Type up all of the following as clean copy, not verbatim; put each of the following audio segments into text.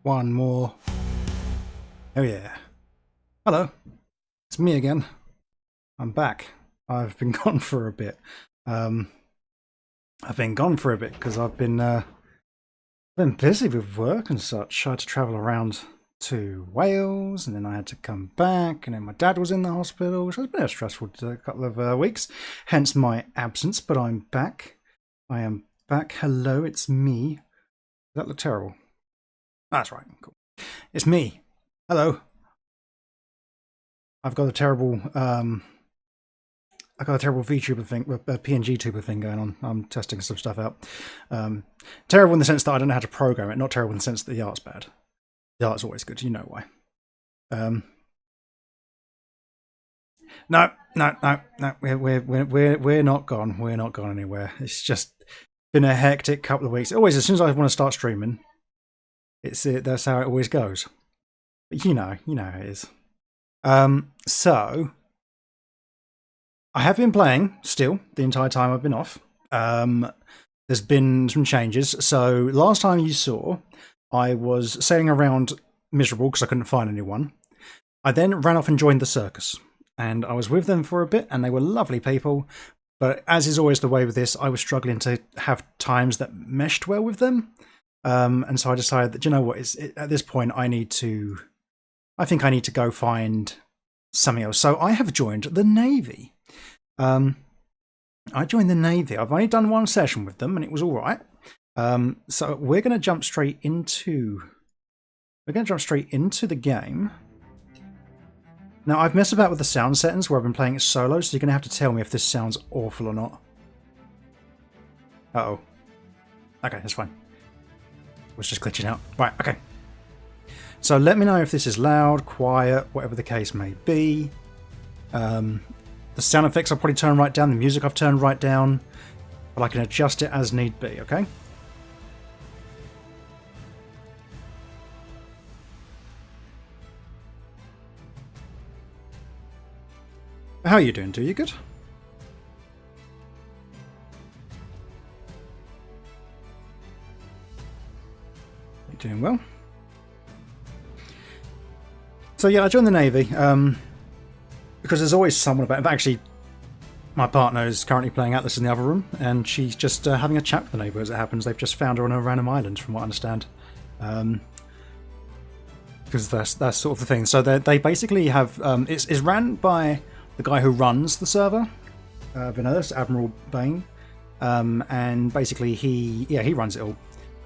One more. Oh yeah. Hello. It's me again. I'm back. I've been gone for a bit. I've been gone for a bit because I've been busy with work and such. I had to travel around to Wales, and then I had to come back, and then my dad was in the hospital, so it's been a stressful couple of weeks. Hence my absence, but I'm back. I am back. Hello, it's me. Does that look terrible? That's right. Cool. It's me. Hello. I've got a terrible VTuber thing, a PNG tuber thing going on. I'm testing some stuff out. Terrible in the sense that I don't know how to program it. Not terrible in the sense that the art's bad. The art's always good. You know why. No. We're not gone. We're not gone anywhere. It's just been a hectic couple of weeks. Always, as soon as I want to start streaming, that's how it always goes. But you know how it is. So I have been playing still the entire time I've been off. There's been some changes. So last time you saw, I was sailing around miserable because I couldn't find anyone. I then ran off and joined the circus, and I was with them for a bit, and they were lovely people. But as is always the way with this, I was struggling to have times that meshed well with them. And so I decided that, you know what, at this point I think I need to go find something else. So I have joined the Navy. I joined the Navy. I've only done one session with them, and it was all right. So we're going to jump straight into the game. Now, I've messed about with the sound settings where I've been playing it solo, so you're going to have to tell me if this sounds awful or not. Uh-oh. Okay, that's fine. It was just glitching out. Right, okay. So let me know if this is loud, quiet, whatever the case may be. The sound effects I'll probably turn right down. The music I've turned right down. But I can adjust it as need be, okay? How are you doing? You good? You doing well? So yeah, I joined the Navy because there's always someone about it. But actually, my partner is currently playing Atlas in the other room, and she's just having a chat with the Navy as it happens. They've just found her on a random island, from what I understand. Because that's sort of the thing. So they basically have it's ran by the guy who runs the server, Vinodus, Admiral Bain, and basically he runs it all.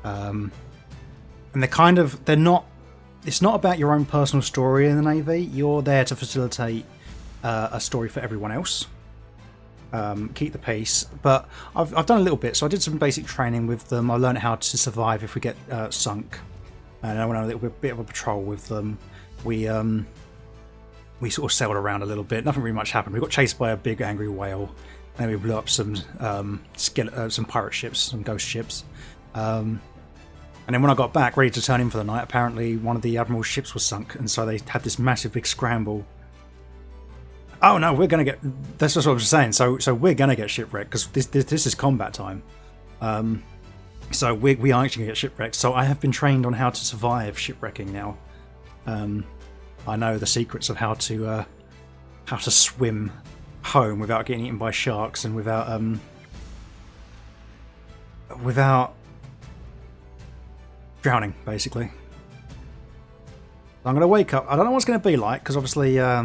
And they're not. It's not about your own personal story in the Navy. You're there to facilitate a story for everyone else. Keep the peace. But I've done a little bit. So I did some basic training with them. I learned how to survive if we get sunk. And I went on a little bit of a patrol with them. We sort of sailed around a little bit. Nothing really much happened. We got chased by a big angry whale. And then we blew up some pirate ships, some ghost ships. And then when I got back, ready to turn in for the night, apparently one of the Admiral's ships was sunk, and so they had this massive big scramble. Oh no, we're going to get... That's just what I was saying. So we're going to get shipwrecked, because this is combat time. So we are actually going to get shipwrecked. So I have been trained on how to survive shipwrecking now. I know the secrets of how to swim home without getting eaten by sharks and without drowning, basically. I'm going to wake up. I don't know what it's going to be like, because obviously I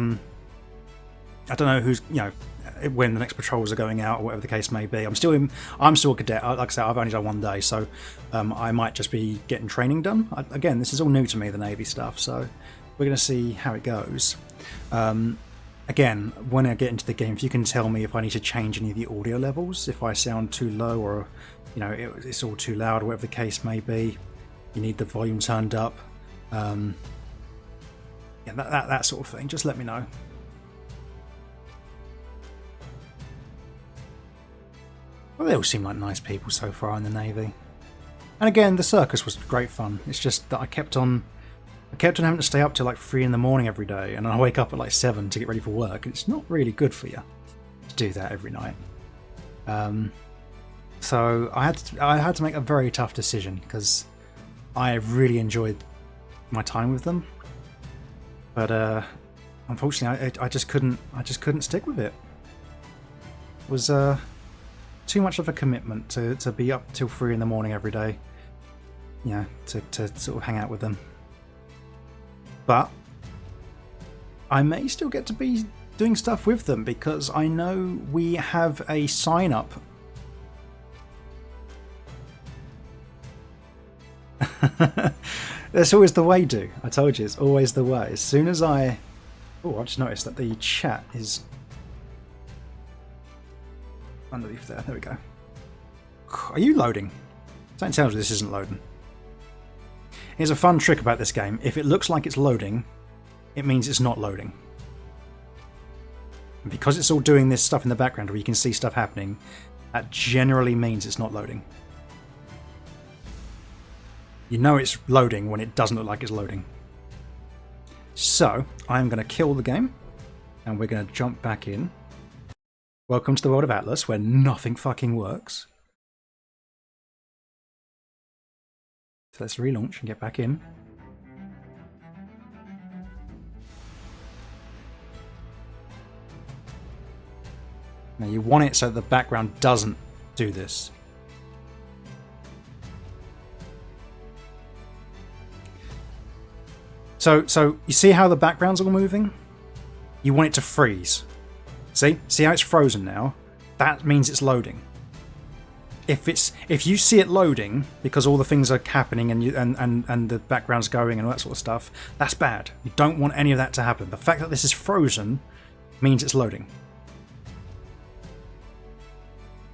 don't know who's, when the next patrols are going out or whatever the case may be. I'm still a cadet. Like I said, I've only done one day, so I might just be getting training done. Again, this is all new to me, the Navy stuff, so we're going to see how it goes. Again, when I get into the game, if you can tell me if I need to change any of the audio levels, if I sound too low or it's all too loud or whatever the case may be. You need the volume turned up. That sort of thing. Just let me know. Well, they all seem like nice people so far in the Navy. And again, the circus was great fun. It's just that I kept on having to stay up till like 3 in the morning every day, and I wake up at like 7 to get ready for work. It's not really good for you to do that every night. So I had to make a very tough decision, because I really enjoyed my time with them. But unfortunately, I just couldn't stick with it. It was too much of a commitment to be up till 3 in the morning every day. Yeah, to sort of hang out with them. But I may still get to be doing stuff with them because I know we have a sign up. That's always the way, dude. I told you, it's always the way. As soon as I just noticed that the chat is underneath there. There we go. Are you loading? Something tells me this isn't loading. Here's a fun trick about this game. If it looks like it's loading, it means it's not loading. And because it's all doing this stuff in the background where you can see stuff happening, that generally means it's not loading. You know it's loading when it doesn't look like it's loading. So, I'm going to kill the game, and we're going to jump back in. Welcome to the world of Atlas, where nothing fucking works. So let's relaunch and get back in. Now you want it so the background doesn't do this. So you see how the background's all moving? You want it to freeze. See how it's frozen now? That means it's loading. If you see it loading because all the things are happening and the background's going and all that sort of stuff, that's bad. You don't want any of that to happen. The fact that this is frozen means it's loading.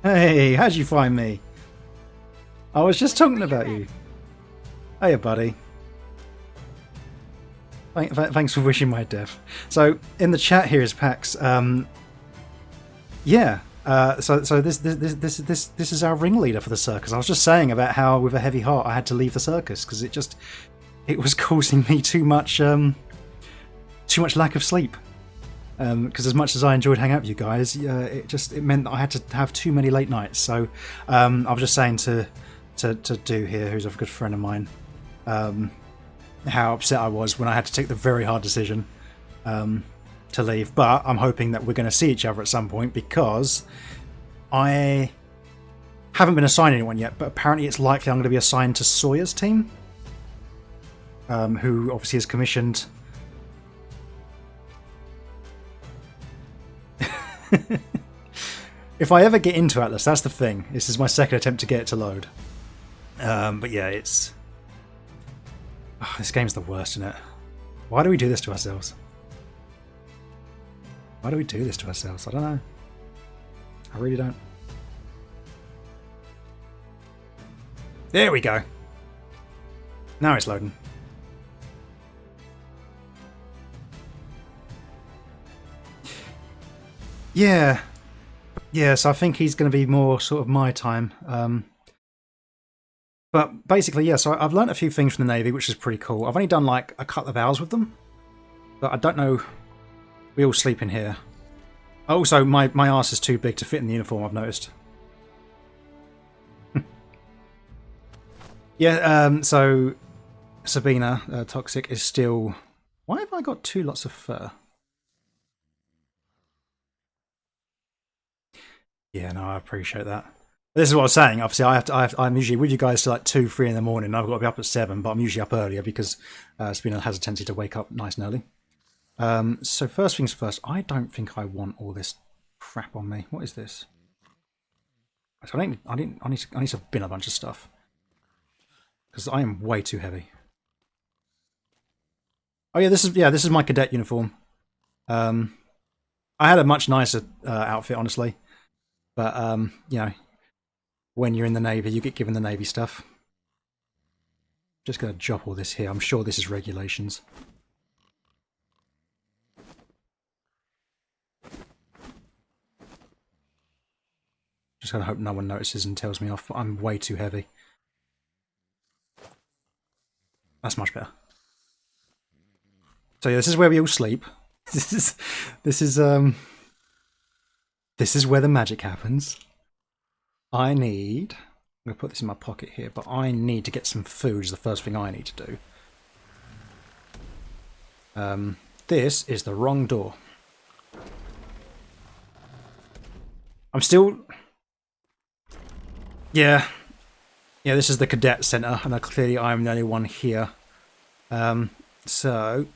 Hey, how'd you find me? I was just talking about you. Hey, buddy. Thanks for wishing my death. So in the chat here is Pax. Yeah. So this is our ringleader for the circus. I was just saying about how with a heavy heart I had to leave the circus because it was causing me too much lack of sleep. Because as much as I enjoyed hanging out with you guys, it meant that I had to have too many late nights. So I was just saying to Do here, who's a good friend of mine, how upset I was when I had to take the very hard decision to leave. But I'm hoping that we're going to see each other at some point because I haven't been assigned anyone yet, but apparently it's likely I'm going to be assigned to Sawyer's team, who obviously is commissioned. If I ever get into Atlas, that's the thing. This is my second attempt to get it to load. But yeah, it's... Oh, this game's the worst, isn't it? Why do we do this to ourselves? Why do we do this to ourselves? I don't know. I really don't. There we go. Now it's loading. Yeah. Yeah, so I think he's going to be more sort of my time. But basically, yeah, so I've learnt a few things from the Navy, which is pretty cool. I've only done like a couple of hours with them. But I don't know... We all sleep in here. Also, my arse is too big to fit in the uniform, I've noticed. Yeah, so Sabina, Toxic, is still... Why have I got two lots of fur? Yeah, no, I appreciate that. This is what I was saying. Obviously, I'm usually with you guys till like 2, 3 in the morning. I've got to be up at 7, but I'm usually up earlier because Sabina has a tendency to wake up nice and early. So first things first, I don't think I want all this crap on me. What is this? So I need to bin a bunch of stuff because I am way too heavy. Oh yeah, this is my cadet uniform. I had a much nicer outfit, honestly, but you know, when you're in the Navy, you get given the Navy stuff. Just gonna drop all this here. I'm sure this is regulations. Just gotta hope no one notices and tells me off. I'm way too heavy. That's much better. So yeah, this is where we all sleep. This is where the magic happens. I'm gonna put this in my pocket here, but I need to get some food is the first thing I need to do. This is the wrong door. I'm still... Yeah. Yeah, this is the Cadet Center, and clearly I'm the only one here. So,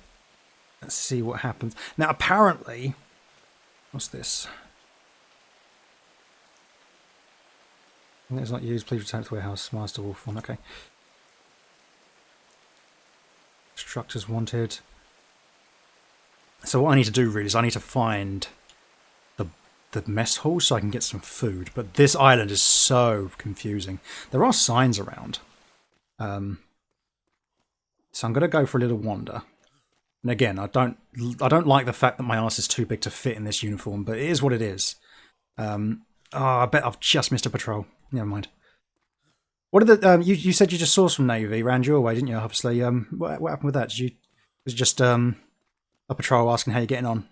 let's see what happens. Now, apparently... What's this? It's not used. Please return to the warehouse. Master Wolf 1. Okay. Structures wanted. So what I need to do really is I need to find the mess hall so I can get some food. But this island is so confusing. There are signs around. So I'm going to go for a little wander. And again, I don't like the fact that my ass is too big to fit in this uniform, but it is what it is. Oh, I bet I've just missed a patrol. Never mind. What are the you said you just saw some Navy around your way, didn't you? Obviously, what happened with that? Was it just a patrol asking how you're getting on?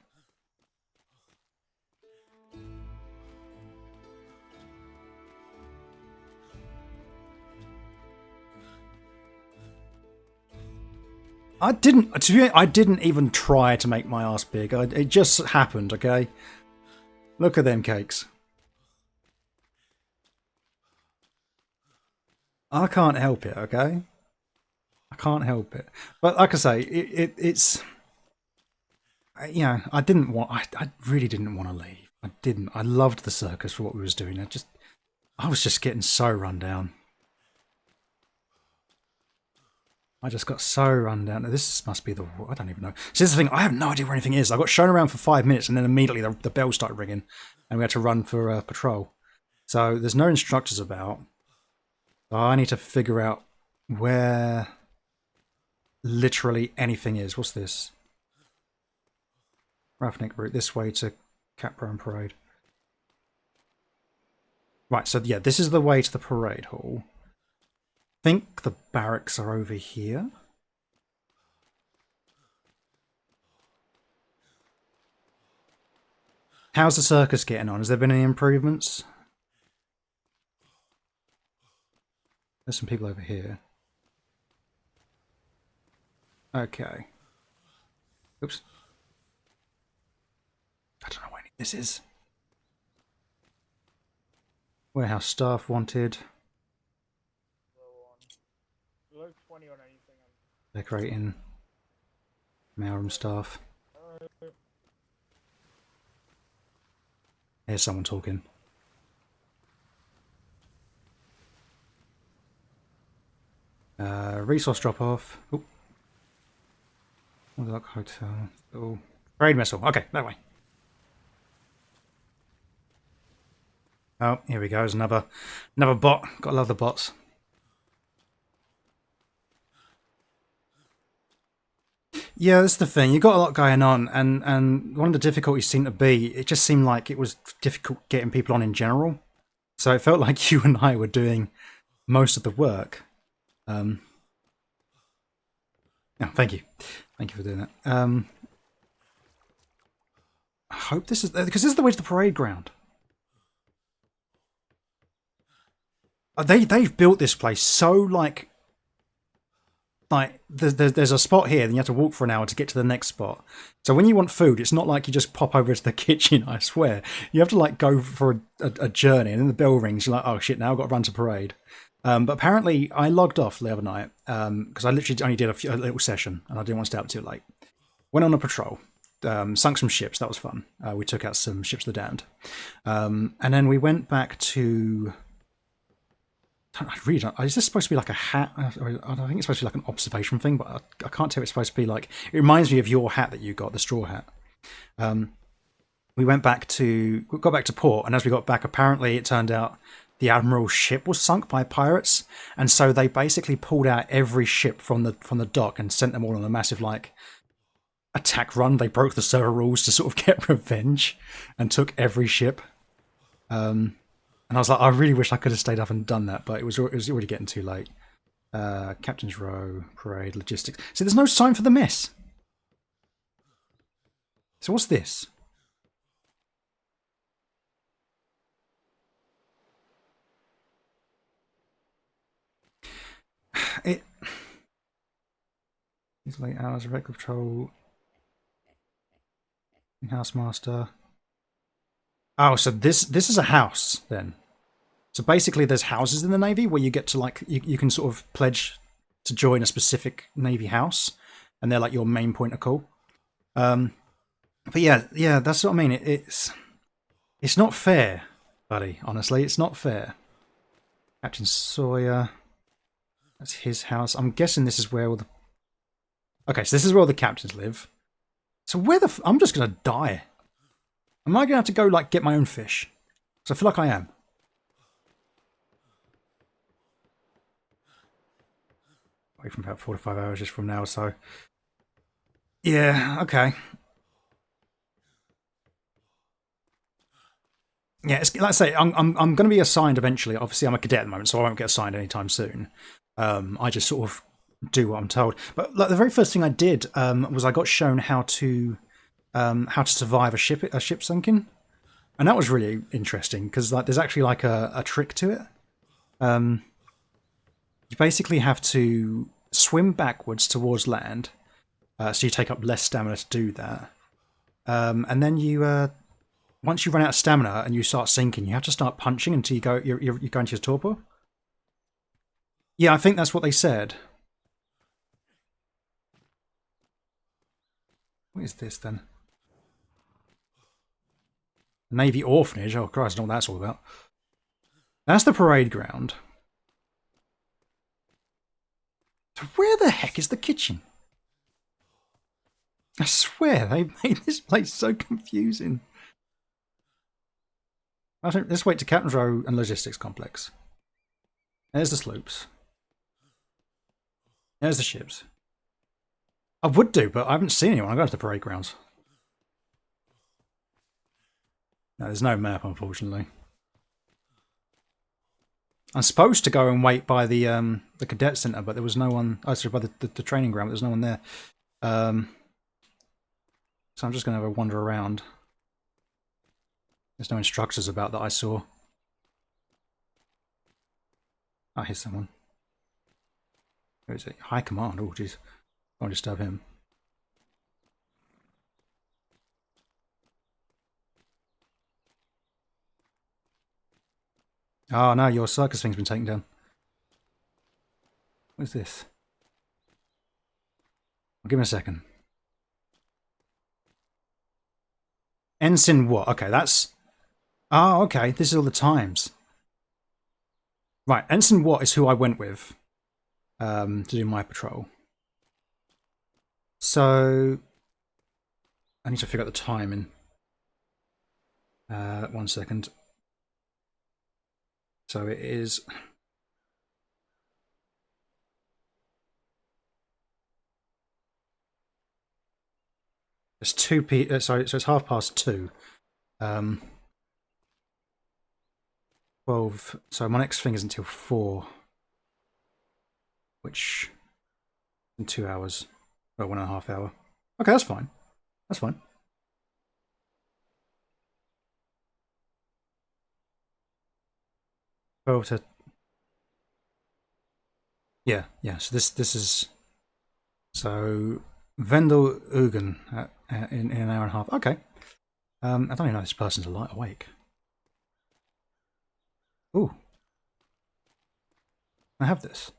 I didn't even try to make my ass big. It just happened, okay? Look at them cakes. I can't help it, okay? I can't help it. But like I say, it's... You know, I really didn't want to leave. I didn't. I loved the circus for what we was doing. I was just getting so run down. I just got so run down. This must be the... I don't even know. See, this is the thing. I have no idea where anything is. I got shown around for 5 minutes and then immediately the bell started ringing and we had to run for patrol. So there's no instructors about. So I need to figure out where literally anything is. What's this? Roughneck route this way to Capra and Parade. Right, so yeah, this is the way to the parade hall. I think the barracks are over here. How's the circus getting on? Has there been any improvements? There's some people over here. Okay. Oops. I don't know where this is. Warehouse staff wanted. Below 20 on anything. Decorating. Mailroom staff. Here's someone talking. Resource drop off. Oh. Lock hotel. Oh. Parade missile. Okay, that way. Oh, here we go. There's another bot. Gotta love the bots. Yeah, that's the thing. You've got a lot going on, and one of the difficulties seemed to be, it just seemed like it was difficult getting people on in general. So it felt like you and I were doing most of the work. Oh, thank you. Thank you for doing that. I hope this is... Because this is the way to the parade ground. They've built this place so, like there's a spot here, then you have to walk for an hour to get to the next spot. So when you want food, it's not like you just pop over to the kitchen, I swear. You have to, like, go for a journey, and then the bell rings, you're like, oh shit, now I've got to run to parade. But apparently I logged off the other night, because I literally only did a little session, and I didn't want to stay up too late. Went on a patrol, sunk some ships, that was fun. We took out some ships of the damned. And then we went back to... I really don't... Is this supposed to be like a hat? I think it's supposed to be like an observation thing, but I can't tell if it's supposed to be like... It reminds me of your hat that you got, the straw hat. We got back to port, and as we got back, apparently it turned out the admiral's ship was sunk by pirates, and so they basically pulled out every ship from the dock and sent them all on a massive, like, attack run. They broke the server rules to sort of get revenge and took every ship. And I was like, I really wish I could have stayed up and done that, but it was already getting too late. Captain's Row, Parade, Logistics. See, there's no sign for the mess. So what's this? These late hours, record control. Housemaster. Oh, so this is a house then. So basically, there's houses in the Navy where you get to like you can sort of pledge to join a specific Navy house, and they're like your main point of call. But yeah, that's what I mean. It's not fair, buddy. Honestly, it's not fair. Captain Sawyer. That's his house. I'm guessing this is where all the. Okay, so this is where all the captains live. So where the? I'm just gonna die. Am I gonna have to go like get my own fish? Because I feel like I am. Away from about 4 to 5 hours just from now, so. Yeah. Okay. Yeah, it's, like I say, I'm going to be assigned eventually. Obviously, I'm a cadet at the moment, so I won't get assigned anytime soon. I just sort of do what I'm told. But like the very first thing I did was I got shown how to survive a ship sinking, and that was really interesting because like there's actually like a trick to it. You basically have to swim backwards towards land, so you take up less stamina to do that, and then you. Once you run out of stamina and you start sinking, you have to start punching until you go into your torpor. Yeah, I think that's what they said. What is this then? Navy orphanage. Oh Christ, I know what that's all about. That's the parade ground. So where the heck is the kitchen? I swear they made this place so confusing. I think let's wait to Captain's Row and Logistics Complex. There's the sloops. There's the ships. I would do, but I haven't seen anyone. I'm going to the parade grounds. No, there's no map, unfortunately. I'm supposed to go and wait by the cadet center, but there was no one. Oh, sorry, by the training ground. But there's no one there. So I'm just going to have a wander around. There's no instructors about that I saw. Oh, here's someone. Where is it? High command. Oh, jeez. Don't disturb him. Oh no, your circus thing's been taken down. What is this? Well, give me a second. Ensign what? Okay, that's... Oh, okay. This is all the times. Right, Ensign Watt is who I went with to do my patrol. So... I need to figure out the timing. 1 second. So it is... It's 2 p... sorry, so it's 2:30. 12... So my next thing is until 4. Which... in 2 hours. Or 1.5 hours. Okay, that's fine. That's fine. To... Yeah. So this is... So... Vendel Ugen in an hour and a half. Okay. I don't even know if this person's awake. Ooh. I have this.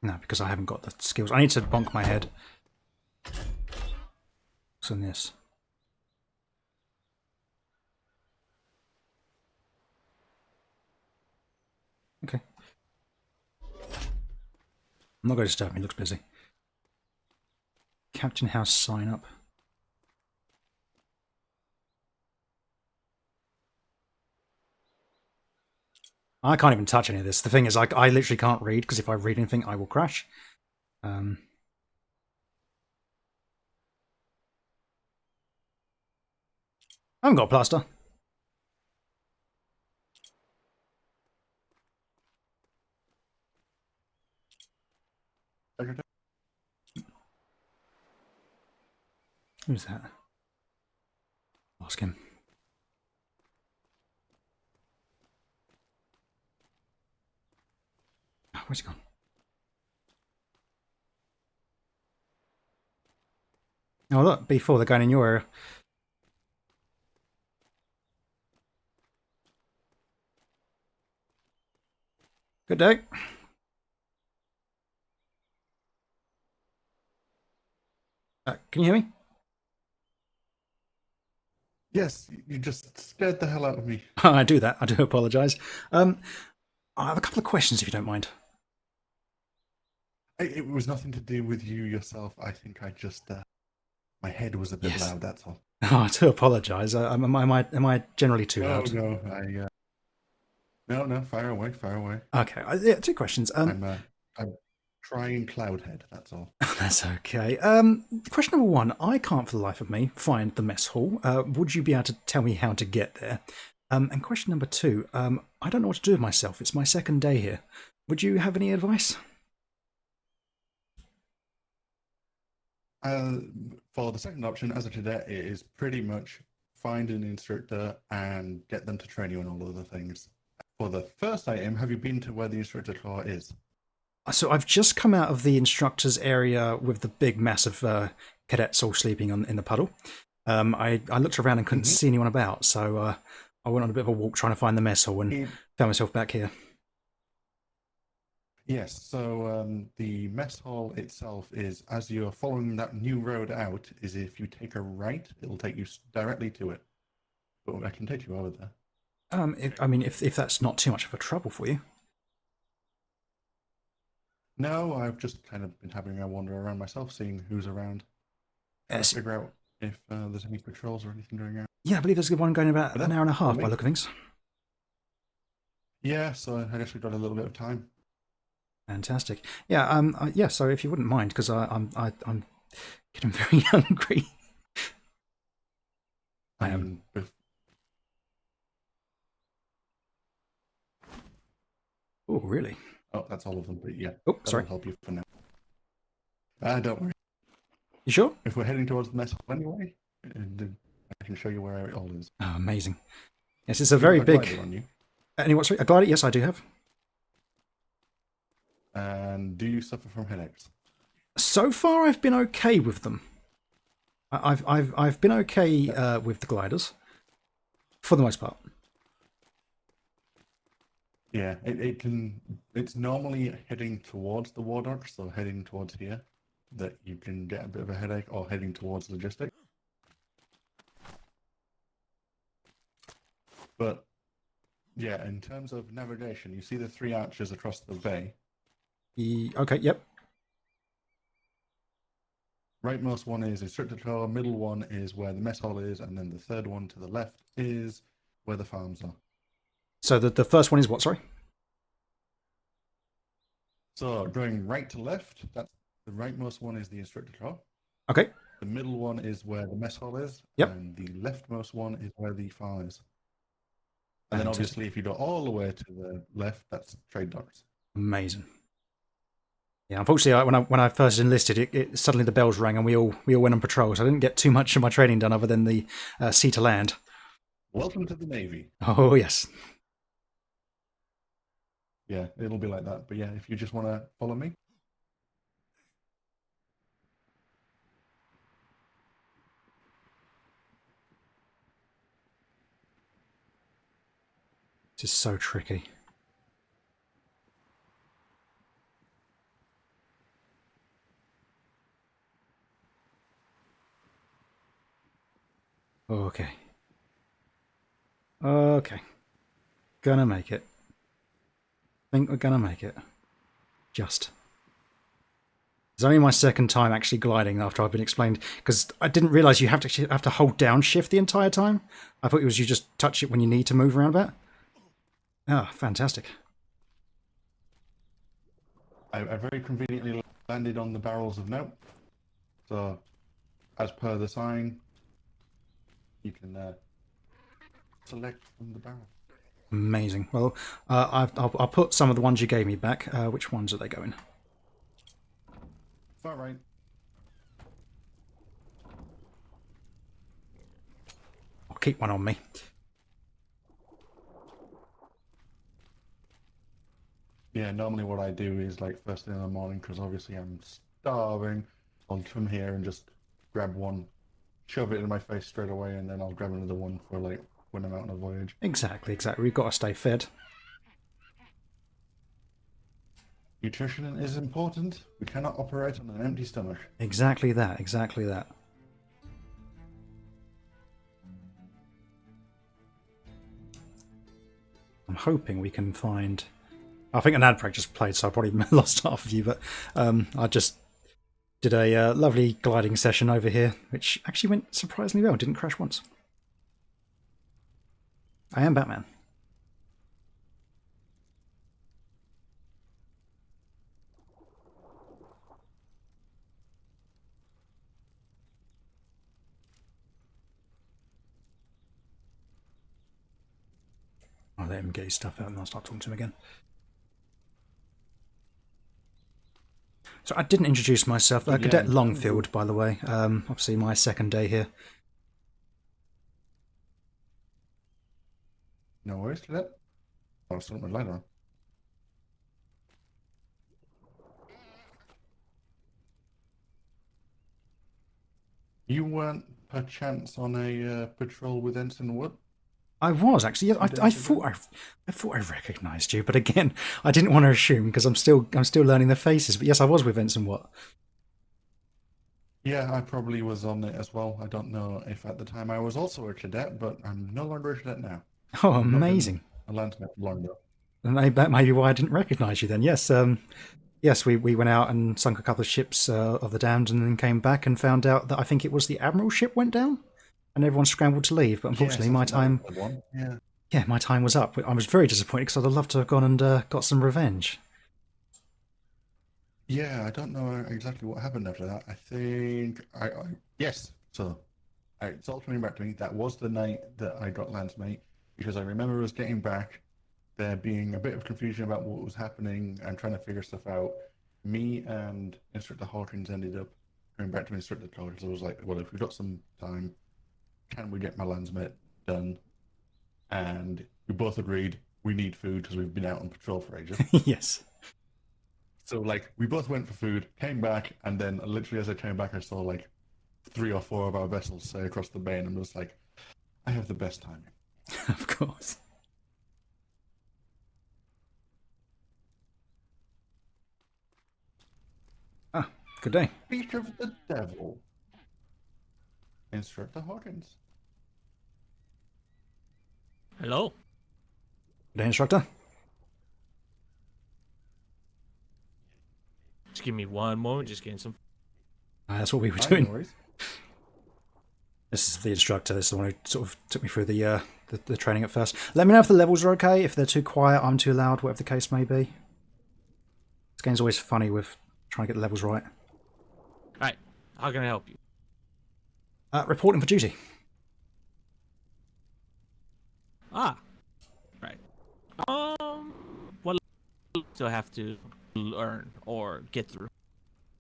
No, because I haven't got the skills. I need to bonk my head. What's in this? Okay. I'm not going to disturb him, he looks busy. Captain House sign up. I can't even touch any of this. The thing is, I literally can't read, because if I read anything, I will crash. I haven't got a plaster. Who's that? Ask him. Oh, where's he gone? Oh, look, B4, they're going in your area. Good day. Can you hear me? Yes, you just scared the hell out of me. I do that. I do apologise. I have a couple of questions, if you don't mind. It was nothing to do with you yourself. I think I just my head was a bit Yes. loud. That's all. Oh, I do apologise. Am I generally too No, loud? no, no. Fire away, fire away. Okay. Yeah, two questions. I'm trying Cloudhead. That's all. That's okay. Question number one. I can't for the life of me find the mess hall. Would you be able to tell me how to get there? And question number two. I don't know what to do with myself. It's my second day here. Would you have any advice? For the second option, as of today, it is pretty much find an instructor and get them to train you on all of the things. For the first item, have you been to where the instructor car is? So I've just come out of the instructor's area with the big, massive cadets all sleeping in the puddle. I looked around and couldn't see anyone about, so I went on a bit of a walk trying to find the mess hall and found myself back here. Yes, so the mess hall itself is, as you're following that new road out, is if you take a right, it'll take you directly to it. But I can take you over there. If that's not too much of a trouble for you. No, I've just kind of been having a wander around myself, seeing who's around, trying to figure out if there's any patrols or anything going on. Yeah, I believe there's one going about an hour and a half by the look of things. Yeah, so I guess we've got a little bit of time. Fantastic. Yeah. Yeah. So if you wouldn't mind, because I'm getting very hungry. I am. Oh, really? Oh, that's all of them. But yeah. Oh, sorry. That'll help you for now. Don't worry. You sure? If we're heading towards the mess hall anyway, I can show you where it all is. Oh, amazing. Yes, it's a very big. On you. Any what? Sorry, a glider? Yes, I do have. And do you suffer from headaches? So far, I've been okay with them. I've been okay with the gliders, for the most part. Yeah, it's normally heading towards the war dock, so heading towards here, that you can get a bit of a headache, or heading towards logistics. But yeah, in terms of navigation, you see the three arches across the bay. Okay, yep. Rightmost one is instructor tower, middle one is where the mess hall is, and then the third one to the left is where the farms are. So the first one is what, sorry? So going right to left, that's the rightmost one is the instructor tower. Okay. The middle one is where the mess hall is, yep. And the leftmost one is where the farm is. And then obviously if you go all the way to the left, that's trade docks. Amazing. Yeah, unfortunately, when I first enlisted, it suddenly the bells rang and we all went on patrol, so I didn't get too much of my training done other than the sea to land. Welcome to the Navy. Oh, yes. Yeah, it'll be like that. But yeah, if you just want to follow me. This is so tricky. Okay. Okay. Gonna make it. Think we're gonna make it. Just. It's only my second time actually gliding after I've been explained, because I didn't realise you have to hold down shift the entire time. I thought it was you just touch it when you need to move around about. Ah, fantastic. I very conveniently landed on the barrels of note. So, as per the sign, you can select from the barrel. Amazing. Well, I'll put some of the ones you gave me back. Which ones are they going? Far right. I'll keep one on me. Yeah, normally what I do is like first thing in the morning, because obviously I'm starving, I'll come here and just grab one, shove it in my face straight away, and then I'll grab another one for like when I'm out on a voyage. Exactly. We've got to stay fed. Nutrition is important. We cannot operate on an empty stomach. Exactly that. I'm hoping we can find... I think an adprac just played, so I probably lost half of you, but I just did a lovely gliding session over here, which actually went surprisingly well. Didn't crash once. I am Batman. I'll let him get his stuff out and I'll start talking to him again. So I didn't introduce myself. Cadet Longfield, by the way. Obviously my second day here. No worries, Cadet. I'll start my light on. You weren't perchance on a patrol with Ensign Wood? I was actually. Yeah, I thought I recognised you, but again, I didn't want to assume because I'm still learning the faces. But yes, I was with Ensign Watt. Yeah, I probably was on it as well. I don't know if at the time I was also a cadet, but I'm no longer a cadet now. Oh, amazing! A landsman long ago. And that may be why I didn't recognise you then. Yes, yes, we went out and sunk a couple of ships of the damned, and then came back and found out that I think it was the Admiral ship went down. And everyone scrambled to leave, but unfortunately my time... Yeah, my time was up. I was very disappointed because I'd have loved to have gone and got some revenge. Yeah, I don't know exactly what happened after that. I think... Yes, so it's all coming back to me. That was the night that I got Landsmate, because I remember us getting back, there being a bit of confusion about what was happening and trying to figure stuff out. Me and Instructor Hawkins ended up going back to Instructor Hawkins. I was like, well, if we've got some time, can we get my Landsmate done? And we both agreed we need food because we've been out on patrol for ages. Yes. So, like, we both went for food, came back, and then literally as I came back, I saw, like, 3 or 4 of our vessels sail across the bay, and I was like, I have the best timing. Of course. Ah, good day. Speak of the devil. Instructor Hawkins. Hello. Good day, Instructor. Just give me one moment, just getting some... That's what we were doing. This is the instructor. This is the one who sort of took me through the training at first. Let me know if the levels are okay, if they're too quiet, I'm too loud, whatever the case may be. This game's always funny with trying to get the levels right. Alright, how can I help you? Reporting for duty. Ah, right. What do I have to learn or get through?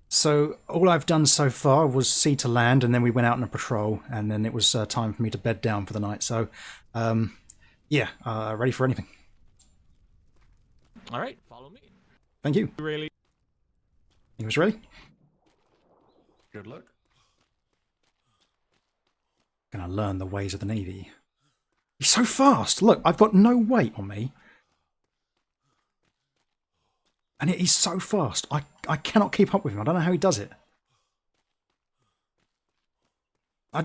So all I've done so far was sea to land, and then we went out on a patrol, and then it was time for me to bed down for the night. So, yeah, ready for anything. All right, follow me. Thank you. Really? You was ready? Good luck. Gonna learn the ways of the Navy. He's so fast. Look, I've got no weight on me. And he's so fast. I cannot keep up with him. I don't know how he does it.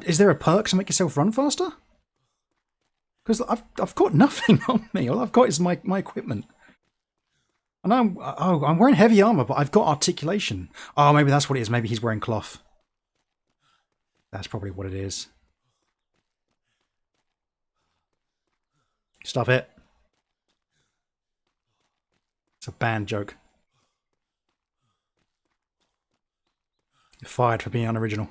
Is there a perk to make yourself run faster? Because I've got nothing on me. All I've got is my equipment. I know I'm wearing heavy armor, but I've got articulation. Oh, maybe that's what it is. Maybe he's wearing cloth. That's probably what it is. Stop it. It's a banned joke. You're fired for being unoriginal.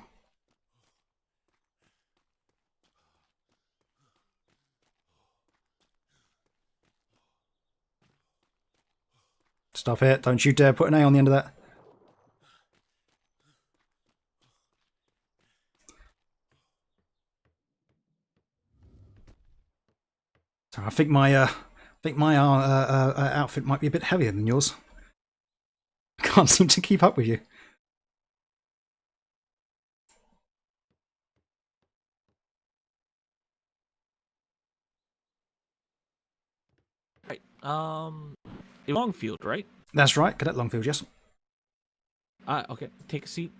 Stop it. Don't you dare put an A on the end of that. So I think my outfit might be a bit heavier than yours. I can't seem to keep up with you. Um, Longfield, right? That's right, Cadet Longfield, yes. Okay. Take a seat.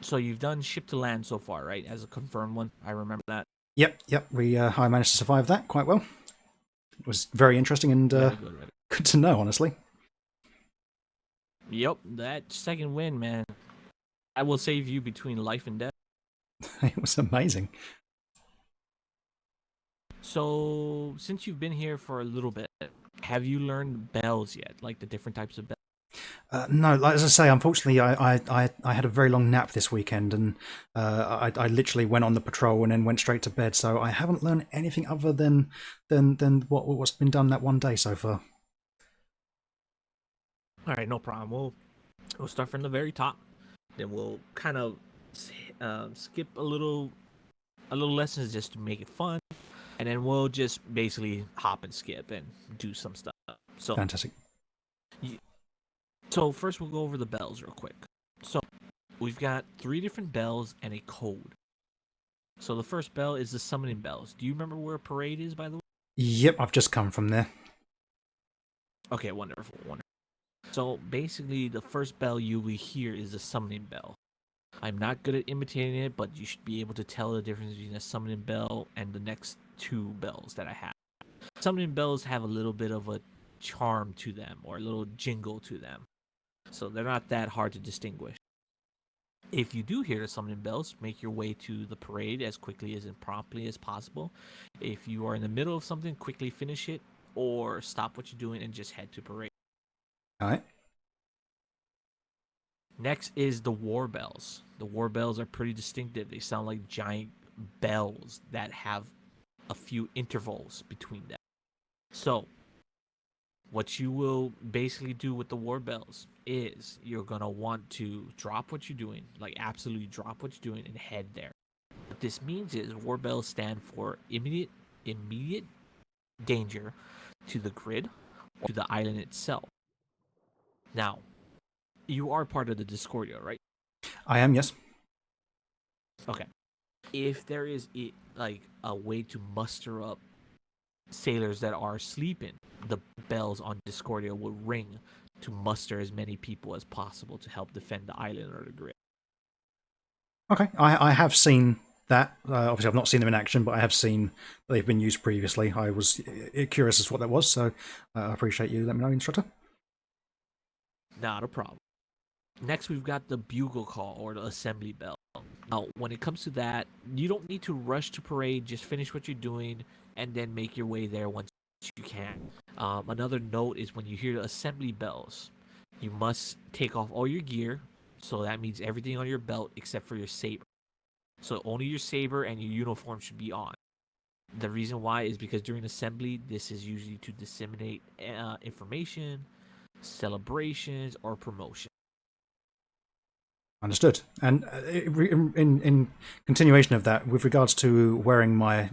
So you've done ship to land so far, right? As a confirmed one. I remember that. Yep. I managed to survive that quite well. It was very interesting and Very good, right? good to know, honestly. Yep, that second win, man. I will save you between life and death. It was amazing. So, since you've been here for a little bit, have you learned bells yet? Like the different types of bells? No, like, as I say, unfortunately, I had a very long nap this weekend, and I literally went on the patrol and then went straight to bed. So I haven't learned anything other than what's been done that one day so far. All right, no problem. We'll start from the very top. Then we'll kind of skip a little lessons just to make it fun, and then we'll just basically hop and skip and do some stuff. So Fantastic. So first we'll go over the bells real quick. So we've got 3 different bells and a code. So the first bell is the summoning bells. Do you remember where parade is, by the way? Yep, I've just come from there. Okay, wonderful. So basically the first bell you will hear is the summoning bell. I'm not good at imitating it, but you should be able to tell the difference between a summoning bell and the next 2 bells that I have. Summoning bells have a little bit of a charm to them, or a little jingle to them. So they're not that hard to distinguish. If you do hear the summoning bells, make your way to the parade as quickly and promptly as possible. If you are in the middle of something, quickly finish it, or stop what you're doing and just head to parade. All right. Next is the war bells. The war bells are pretty distinctive. They sound like giant bells that have a few intervals between them. So, what you will basically do with the war bells is you're going to want to drop what you're doing, like absolutely drop what you're doing and head there. What this means is war bells stand for immediate danger to the grid or to the island itself. Now, you are part of the Discordia, right? I am, yes. Okay. If there is a way to muster up sailors that are sleeping, the bells on Discordia will ring to muster as many people as possible to help defend the island or the grid. Okay, I have seen that. Obviously, I've not seen them in action, but I have seen they've been used previously. I was curious as to what that was, so I appreciate you letting me know, Instructor. Not a problem. Next, we've got the bugle call or the assembly bell. Now, when it comes to that, you don't need to rush to parade. Just finish what you're doing and then make your way there once you can. Another note is when you hear the assembly bells, you must take off all your gear. So that means everything on your belt except for your saber. So only your saber and your uniform should be on. The reason why is because during assembly, this is usually to disseminate information, celebrations, or promotion. Understood. And in continuation of that, with regards to wearing my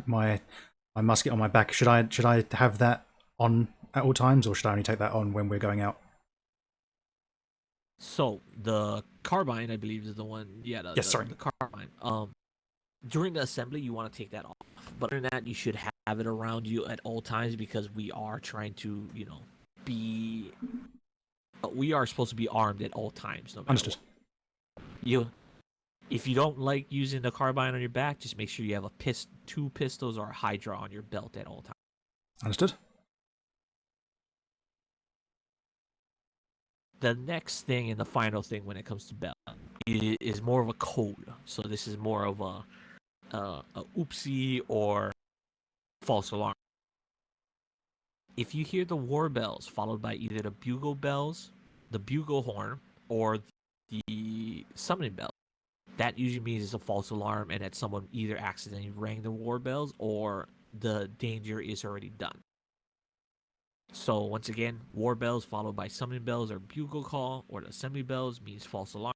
musket on my back, should I have that on at all times, or should I only take that on when we're going out? So the carbine, I believe, is the one. Yeah, the carbine. During the assembly, you want to take that off. But other than that, you should have it around you at all times because we are trying to, we are supposed to be armed at all times. No matter Understood. what. If you don't like using the carbine on your back, just make sure you have 2 pistols or a hydra on your belt at all times. Understood. The next thing and the final thing when it comes to bell is more of a code. So this is more of a oopsie or false alarm. If you hear the war bells followed by either the bugle bells, the bugle horn, or the summoning bell, that usually means it's a false alarm and that someone either accidentally rang the war bells or the danger is already done. So once again, war bells followed by summoning bells or bugle call or the assembly bells means false alarm.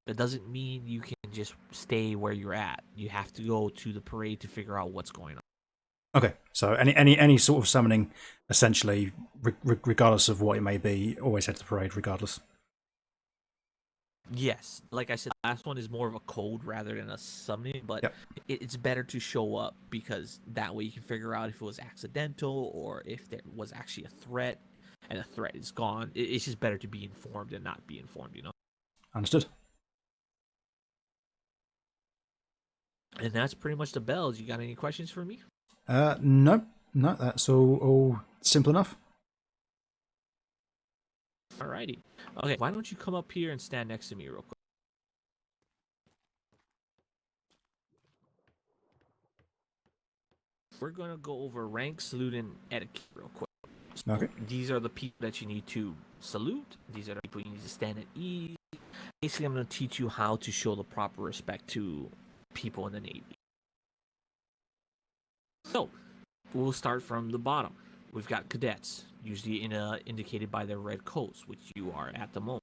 That doesn't mean you can just stay where you're at. You have to go to the parade to figure out what's going on. Okay, so any sort of summoning, essentially, regardless of what it may be, always head to the parade, regardless. Yes, like I said, the last one is more of a code rather than a summoning, but Yep. it's better to show up because that way you can figure out if it was accidental or if there was actually a threat, and the threat is gone. It's just better to be informed and not be informed, you know? Understood. And that's pretty much the bells. You got any questions for me? No, no, that's all simple enough. Alrighty. Okay, why don't you come up here and stand next to me real quick? We're gonna go over rank, salute, and etiquette real quick. So Okay. these are the people that you need to salute. These are the people you need to stand at ease. Basically, I'm gonna teach you how to show the proper respect to people in the Navy. So we'll start from the bottom. We've got cadets, usually indicated by their red coats, which you are at the moment.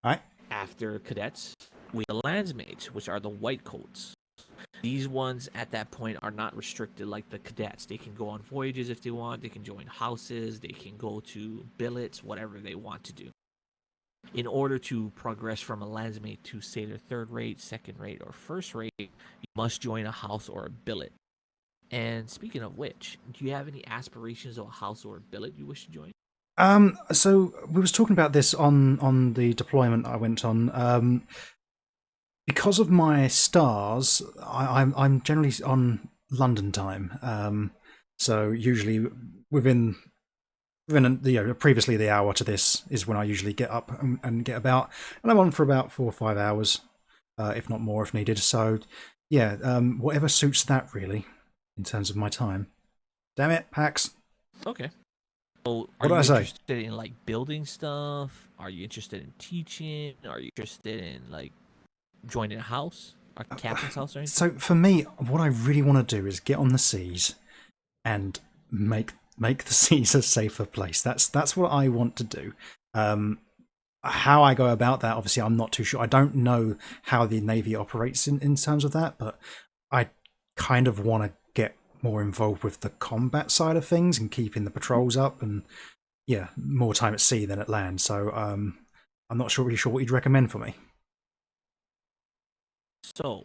All right. After cadets, we have the landsmates, which are the white coats. These ones at that point are not restricted like the cadets. They can go on voyages if they want. They can join houses. They can go to billets, whatever they want to do. In order to progress from a landsmate to sailor third rate, second rate, or first rate, you must join a house or a billet. And speaking of which, do you have any aspirations of a house or a billet you wish to join? So we was talking about this on the deployment I went on. Because of my stars, I'm generally on London time. So usually within previously the hour to this is when I usually get up and get about, and I'm on for about 4 or 5 hours, if not more if needed. So yeah, whatever suits that really in terms of my time. Damn it, Pax. Okay. So What are did I you say? interested in like building stuff? Are you interested in teaching? Are you interested in like joining a house, a captain's house or anything? So for me, what I really want to do is get on the seas and make the seas a safer place. That's what I want to do. How I go about that, obviously, I'm not too sure. I don't know how the Navy operates in terms of that, but I kind of want to get more involved with the combat side of things and keeping the patrols up, and yeah, more time at sea than at land. So I'm not really sure what you'd recommend for me. So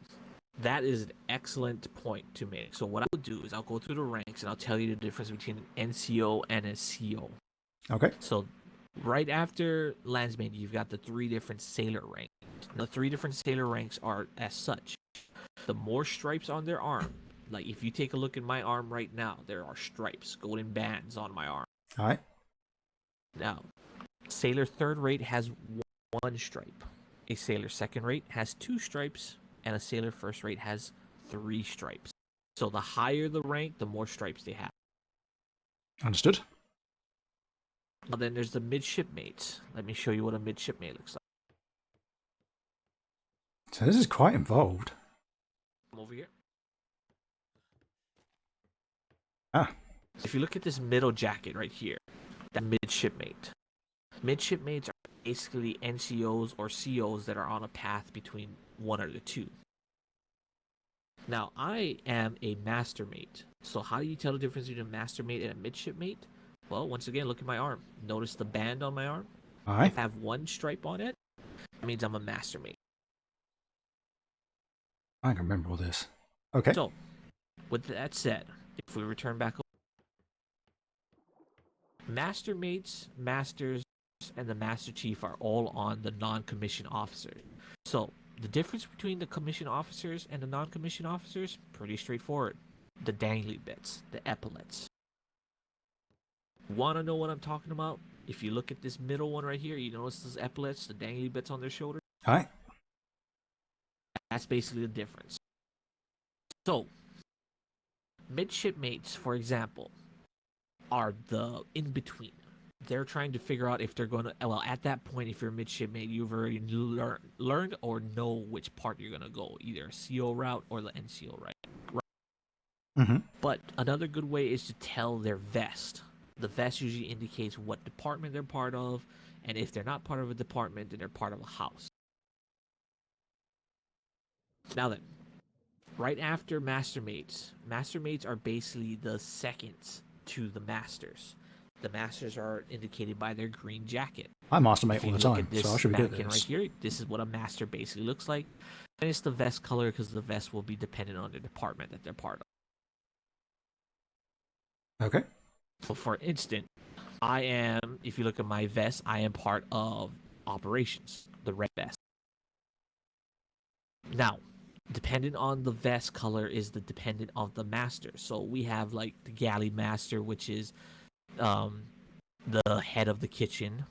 that is an excellent point to make. So what I would do is I'll go through the ranks and I'll tell you the difference between an NCO and a CO. Okay. So right after landsman, you've got the 3 different sailor ranks. The 3 different sailor ranks are as such. The more stripes on their arm, like if you take a look at my arm right now, there are stripes, golden bands on my arm. All right. Now, sailor third rate has 1 stripe. A sailor second rate has 2 stripes, and a sailor first rate has 3 stripes. So the higher the rank, the more stripes they have. Understood. Now then there's the midshipmates. Let me show you what a midshipmate looks like. So this is quite involved. Come over here. Ah. If you look at this middle jacket right here, that midshipmate. Midshipmates are basically NCOs or COs that are on a path between one or the two. Now, I am a mastermate. So how do you tell the difference between a mastermate and a midshipmate? Well, once again, look at my arm. Notice the band on my arm? All right. If I have 1 stripe on it, that means I'm a mastermate. I can remember all this. Okay. So, with that said, if we return back, mastermates, masters, and the master chief are all on the non-commissioned officer. So, the difference between the commissioned officers and the non-commissioned officers, pretty straightforward. The dangly bits, the epaulets. Want to know what I'm talking about? If you look at this middle one right here, you notice those epaulets, the dangly bits on their shoulder? All right. That's basically the difference. So, midshipmates, for example, are the in-between. They're trying to figure out if they're going to... Well, at that point, if you're a midshipmate, you've already learned or know which part you're going to go. Either a CO route or the NCO route. Mm-hmm. But another good way is to tell their vest. The vest usually indicates what department they're part of, and if they're not part of a department, then they're part of a house. Now then, right after mastermates are basically the seconds to the masters. The masters are indicated by their green jacket. I master mate If all you the look time, at this so I should be good at mannequin right this. here, this is what a master basically looks like. And it's the vest color because the vest will be dependent on the department that they're part of. Okay. So for instance, I am, if you look at my vest, I am part of operations, the red vest. Now, dependent on the vest color is the dependent of the master. So we have like the galley master, which is the head of the kitchen.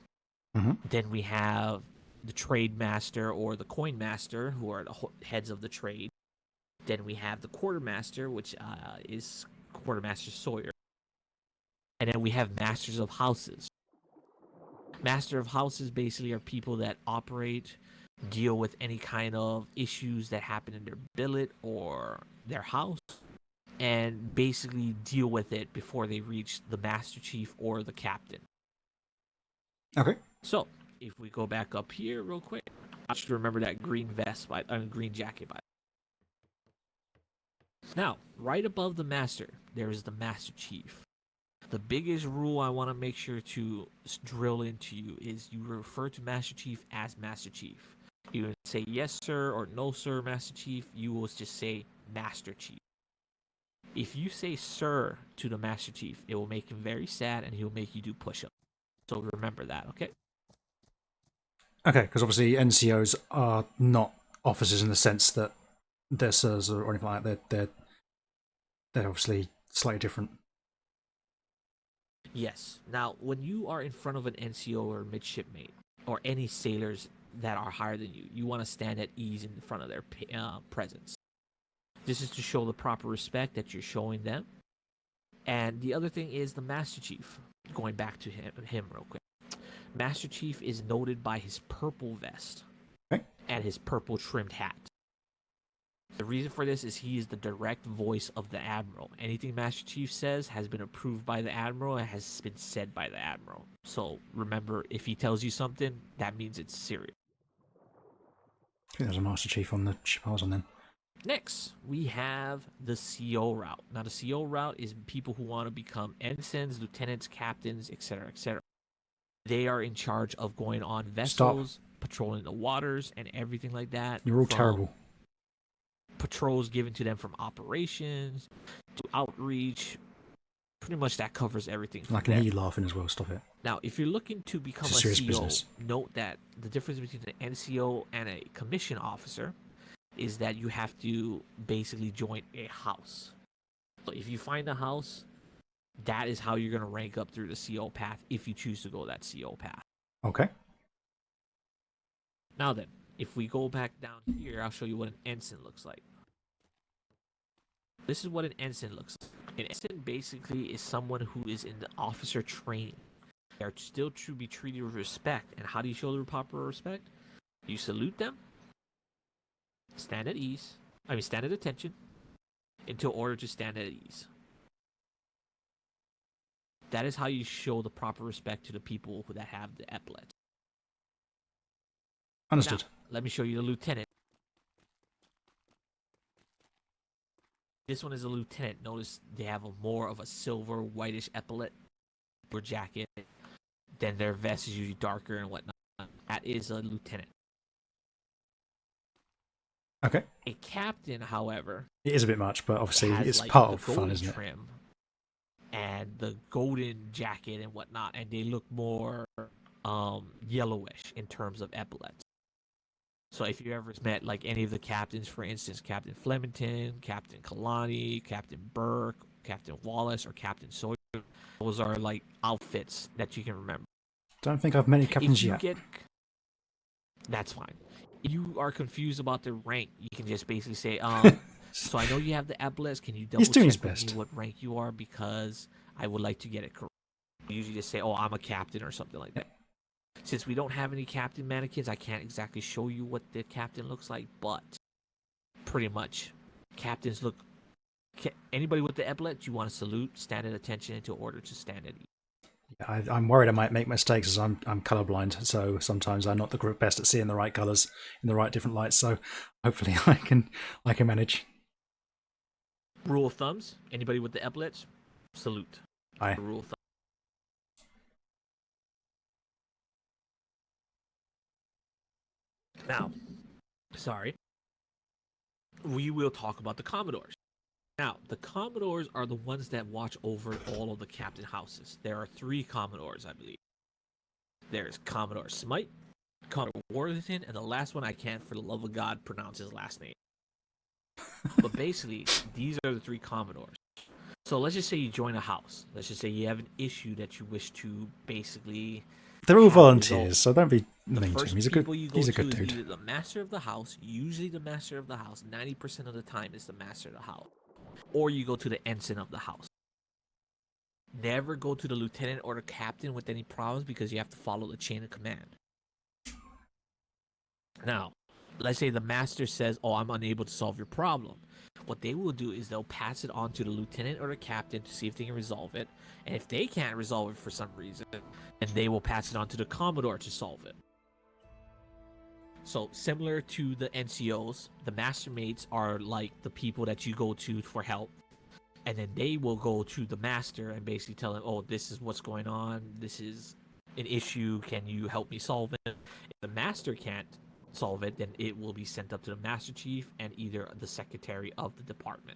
Mm-hmm. Then we have the trade master or the coin master, who are the heads of the trade. Then we have the quartermaster, which is Quartermaster Sawyer. And then we have masters of houses. Master of houses basically are people that operate, deal with any kind of issues that happen in their billet or their house, and basically deal with it before they reach the Master Chief or the Captain. Okay. So, if we go back up here real quick, I should remember that green vest, green jacket. Now, right above the Master, there is the Master Chief. The biggest rule I want to make sure to drill into you is you refer to Master Chief as Master Chief. You would say yes, sir, or no, sir, Master Chief. You will just say Master Chief. If you say sir to the Master Chief, it will make him very sad and he'll make you do push-ups. So remember that, okay? Okay, because obviously NCOs are not officers in the sense that they're sirs or anything like that. They're obviously slightly different. Yes. Now, when you are in front of an NCO or midshipmate, or any sailors that are higher than you, you want to stand at ease in front of their presence. This is to show the proper respect that you're showing them. And the other thing is the Master Chief. Going back to him real quick. Master Chief is noted by his purple vest and his purple trimmed hat. The reason for this is he is the direct voice of the Admiral. Anything Master Chief says has been approved by the Admiral and has been said by the Admiral. So remember, if he tells you something, that means it's serious. I think there's a Master Chief on the ship I was on then. Next, we have the CO route. Now, the CO route is people who want to become ensigns, lieutenants, captains, etc., etc. They are in charge of going on vessels, patrolling the waters, and everything like that. You're all terrible. Patrols given to them from operations to outreach. Pretty much that covers everything. I can hear you laughing as well. Stop it. Now, if you're looking to become a serious CO, business. note that the difference between an NCO and a commission officer is that you have to basically join a house. So if you find a house, that is how you're going to rank up through the CO path if you choose to go that CO path. Okay. Now then, if we go back down here, I'll show you what an ensign looks like. This is what an ensign looks like. An ensign basically is someone who is in the officer training. They are still to be treated with respect. And how do you show the proper respect? You salute them, stand at attention, until order to stand at ease. That is how you show the proper respect to the people that have the epaulets. Understood. Now, let me show you the lieutenant. This one is a lieutenant. Notice they have more of a silver, whitish epaulet or jacket. Then their vest is usually darker and whatnot. That is a lieutenant. Okay. A captain, however, it is a bit much, but obviously has it's like part the of fun, golden isn't it? trim and the golden jacket and whatnot, and they look more yellowish in terms of epaulets. So if you ever met like any of the captains, for instance, Captain Flemington, Captain Kalani, Captain Burke, Captain Wallace, or Captain Sawyer, those are like outfits that you can remember. Don't think I've met any captains yet. That's fine. If you are confused about the rank, you can just basically say, so I know you have the epaulets. Can you double He's doing his check with best. me what rank you are, because I would like to get it correct. You usually just say, oh, I'm a captain or something like that. Since we don't have any captain mannequins, I can't exactly show you what the captain looks like, but pretty much captains look... Anybody with the epaulets, you want to salute, stand at attention until order to stand at ease. I'm worried I might make mistakes as I'm colorblind, so sometimes I'm not the best at seeing the right colors in the right different lights. So hopefully I can manage. Rule of thumbs: anybody with the epaulets, salute. Aye. Rule of thumb. Now, sorry, we will talk about the Commodores. Now, the Commodores are the ones that watch over all of the captain houses. There are 3 Commodores, I believe. There's Commodore Smite, Commodore Worthington, and the last one I can't, for the love of God, pronounce his last name. But basically, these are the 3 Commodores. So let's just say you join a house. Let's just say you have an issue that you wish to basically. They're all have volunteers, resolved. so don't be The mean to first him. He's a people you good. go He's a to good is dude. either the master of the house. Usually, the master of the house. 90% of the time is the master of the house, or you go to the ensign of the house. Never go to the lieutenant or the captain with any problems because you have to follow the chain of command. Now, let's say the master says, "Oh, I'm unable to solve your problem." What they will do is they'll pass it on to the lieutenant or the captain to see if they can resolve it. And if they can't resolve it for some reason, then they will pass it on to the Commodore to solve it. So, similar to the NCOs, the mastermates are like the people that you go to for help. And then they will go to the master and basically tell him, "Oh, this is what's going on. This is an issue. Can you help me solve it?" If the master can't solve it, then it will be sent up to the master chief and either the secretary of the department.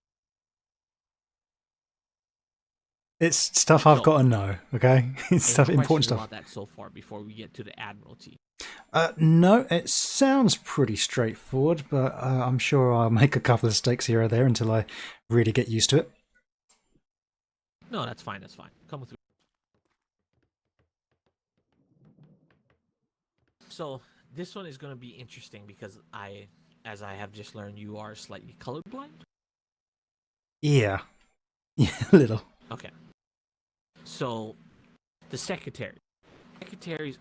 It's stuff I've So, got to know. Okay, it's any stuff important questions stuff. about that so far before we get to the admiralty? No, it sounds pretty straightforward, but I'm sure I'll make a couple of mistakes here or there until I really get used to it. No, that's fine. That's fine. Come with me. So this one is going to be interesting because as I have just learned, you are slightly colorblind. Yeah, yeah, a little. Okay. So the secretaries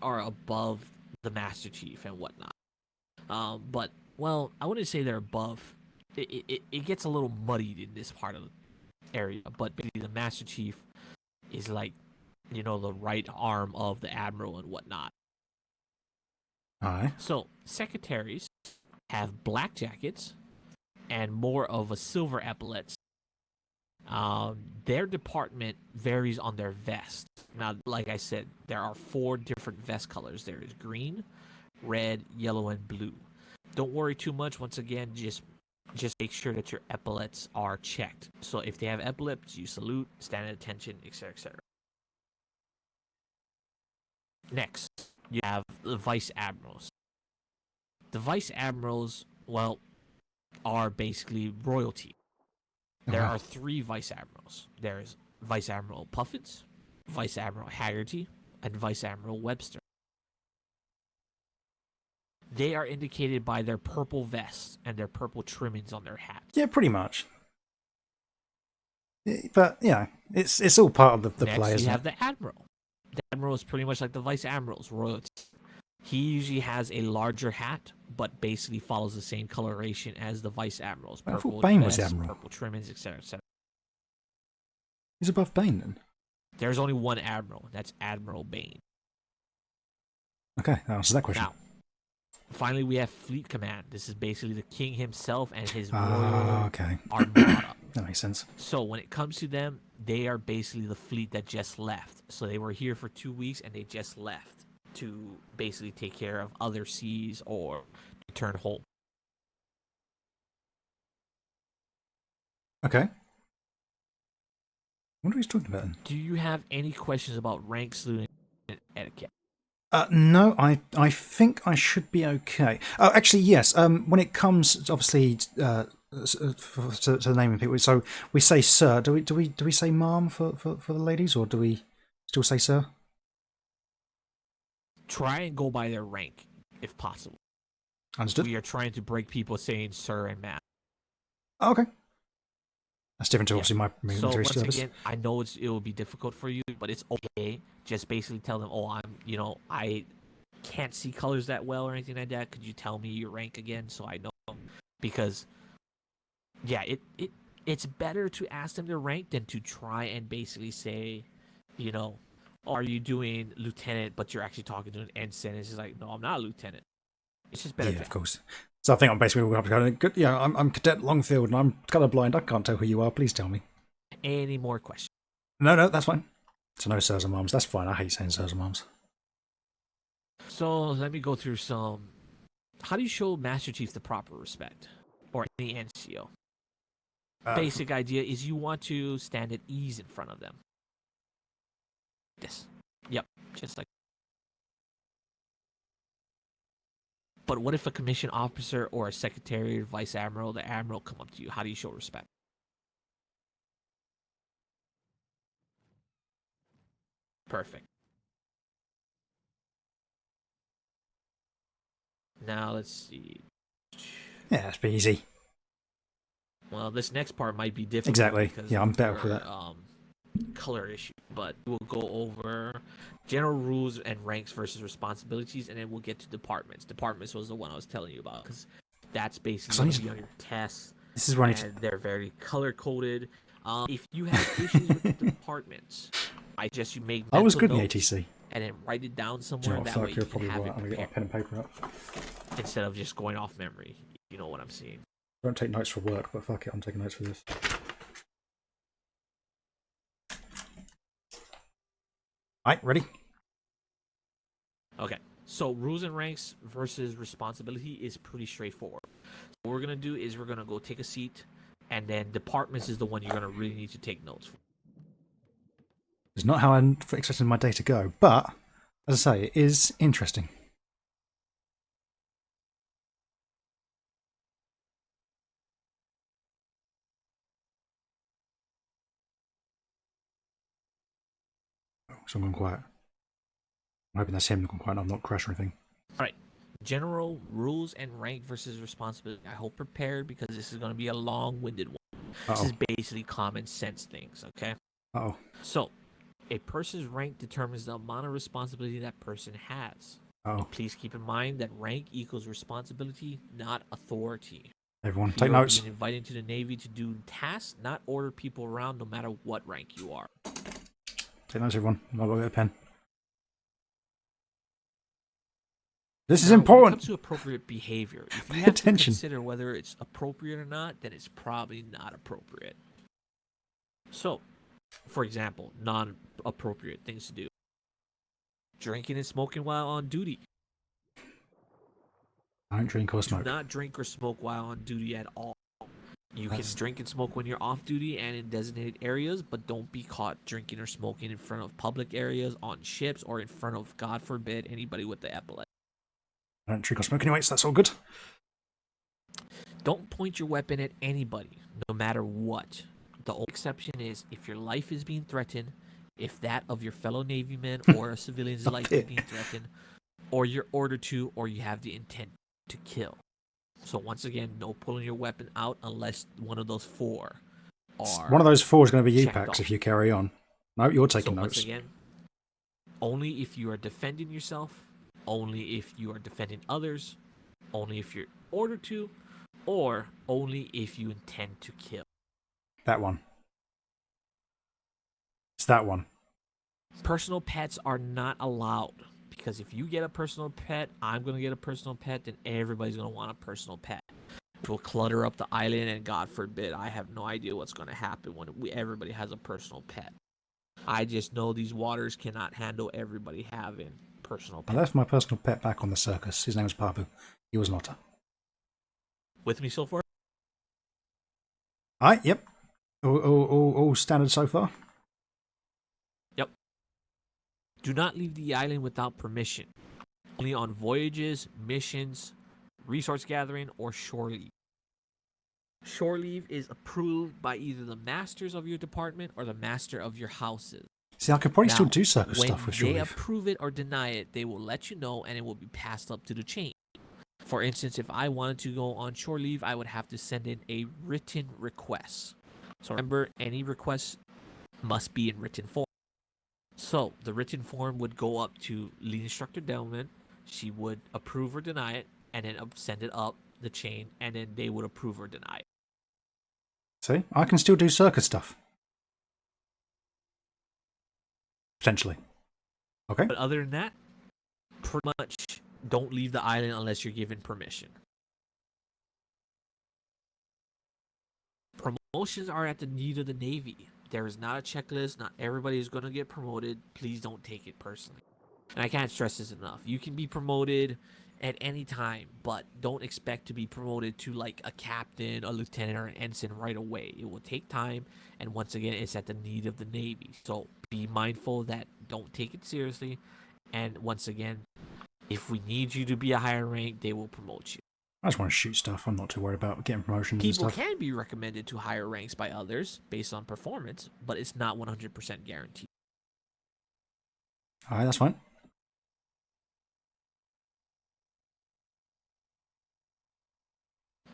are above the master chief and whatnot. But well, I wouldn't say they're above. It gets a little muddied in this part of the area, but basically the master chief is like, the right arm of the admiral and whatnot. Aye. So secretaries have black jackets and more of a silver epaulets. Their department varies on their vest. Now, like I said, there are 4 different vest colors. There is green, red, yellow, and blue. Don't worry too much. Once again, just make sure that your epaulets are checked. So if they have epaulets, you salute, stand at attention, etc., etc. Next, you have the vice admirals. The vice admirals, well, are basically royalty. There are 3 vice admirals. There's Vice Admiral Puffins, Vice Admiral Haggerty, and Vice Admiral Webster. They are indicated by their purple vests and their purple trimmings on their hats. Yeah, pretty much. But yeah, it's all part of the Next, play, you isn't have it? the admiral. The admiral is pretty much like the vice admiral's royalty. He usually has a larger hat, but basically follows the same coloration as the vice admiral's. I Purple thought Bane was vests, the admiral. purple trimmings, etc., etc. He's above Bane then. There's only one admiral. That's Admiral Bane. Okay, that answers that question. Now, finally, we have Fleet Command. This is basically the king himself and his royal Okay. armada. That makes sense. So when it comes to them, they are basically the fleet that just left. So they were here for 2 weeks and they just left to basically take care of other seas or return home. Okay. I wonder what he's talking about then. Do you have any questions about rank, saluting, and etiquette? No, I think I should be okay. Oh, actually, yes. When it comes, obviously, to the naming people, so we say sir. Do we say ma'am for the ladies, or do we still say sir? Try and go by their rank, if possible. Understood. We are trying to break people saying sir and ma'am. Oh, okay. That's different to Yeah. obviously my So military once service. again, I know it will be difficult for you, but it's okay. Just basically tell them, "Oh, I can't see colors that well or anything like that. Could you tell me your rank again so I know?" Because yeah, it's better to ask them their rank than to try and basically say, "Are you doing lieutenant?" But you're actually talking to an ensign. It's just like, "No, I'm not a lieutenant." It's just better. Yeah, of course. So I think I'm basically going. Yeah, I'm Cadet Longfield, and I'm colorblind. I can't tell who you are. Please tell me. Any more questions? No, that's fine. So no sirs and mums. That's fine. I hate saying sirs and mums. So let me go through some how do you show Master Chief the proper respect, or any NCO? Uh, Basic idea is you want to stand at ease in front of them. Yes. Yep. Just like. But what if a commissioned officer or a secretary or vice admiral, the admiral, come up to you? How do you show respect? Perfect. Now let's see. Yeah, that's pretty easy. Well, this next part might be difficult. Exactly. Because Yeah, I'm of better for your, that. Color issue, but we'll go over general rules and ranks versus responsibilities, and then we'll get to departments. Departments was the one I was telling you about, because that's basically going to be on your tests. This is where I need and they're very color coded. If you have issues with the departments, I suggest you make I was mental good in the notes ATC. and then write it down somewhere. Oh, that fuck, way you you're can probably have right. it I'm going to get my prepared pen and paper up. instead of just going off memory. You know what I'm saying? I don't take notes for work, but fuck it, I'm taking notes for this. Alright, ready? Okay, so rules and ranks versus responsibility is pretty straightforward. So what we're gonna do is we're gonna go take a seat, and then departments is the one you're gonna really need to take notes for. It's not how I'm expecting my day to go, but, as I say, it is interesting. Oh, someone gone quiet. I'm hoping that's him gone quiet and I'm not crashed or anything. All right, general rules and rank versus responsibility. I hope prepared because this is gonna be a long-winded one. This is basically common sense things, okay? Uh-oh. So, a person's rank determines the amount of responsibility that person has. Uh-oh. Please keep in mind that rank equals responsibility, not authority. Everyone, You take are notes. being invited to the Navy to do tasks, not order people around, no matter what rank you are. Take notes, everyone. I've got to get a pen. This is Now, important. when it comes to appropriate behavior, if you Pay have attention. to consider whether it's appropriate or not, then it's probably not appropriate. So, for example, non-appropriate things to do: drinking and smoking while on duty. I don't drink or Do smoke. not drink or smoke while on duty at all. You That's- can drink and smoke when you're off duty and in designated areas, but don't be caught drinking or smoking in front of public areas, on ships, or in front of, God forbid, anybody with the epilepsy. I don't drink or smoke anyway, so that's all good. Don't point your weapon at anybody, no matter what. The only exception is if your life is being threatened, if that of your fellow Navy men or a civilian's life is being threatened, or you're ordered to, or you have the intent to kill. So once again, no pulling your weapon out unless one of those four are. One of those four is going to be checked UPACs off. if you carry on. No, you're taking So notes. once again, only if you are defending yourself, only if you are defending others, only if you're ordered to, or only if you intend to kill. That one. It's that one. Personal pets are not allowed, because if you get a personal pet, I'm going to get a personal pet, then everybody's going to want a personal pet. Which will clutter up the island, and God forbid, I have no idea what's going to happen when everybody has a personal pet. I just know these waters cannot handle everybody having personal I pets. left my personal pet back on the circus. His name was Papu. He was not. With me so far? Alright, yep. All standard so far. Yep. Do not leave the island without permission. Only on voyages, missions, resource gathering, or shore leave. Shore leave is approved by either the masters of your department or the master of your houses. See, I could probably still Now, do circus when stuff with shore they leave. approve it or deny it, they will let you know, and it will be passed up to the chain. For instance, if I wanted to go on shore leave, I would have to send in a written request. So remember, any request must be in written form. So the written form would go up to lead instructor Delman. She would approve or deny it, and then send it up the chain, and then they would approve or deny it. See, I can still do circus stuff. Potentially. Okay. But other than that, pretty much don't leave the island unless you're given permission. Promotions are at the need of the Navy. There is not a checklist. Not everybody is going to get promoted. Please don't take it personally. And I can't stress this enough. You can be promoted at any time, but don't expect to be promoted to like a captain, a lieutenant, or an ensign right away. It will take time, and once again, it's at the need of the Navy. So be mindful that don't take it seriously, and once again, if we need you to be a higher rank, they will promote you. I just want to shoot stuff. I'm not too worried about getting promotions and People stuff. can be recommended to higher ranks by others based on performance, but it's not 100% guaranteed. Alright, that's fine.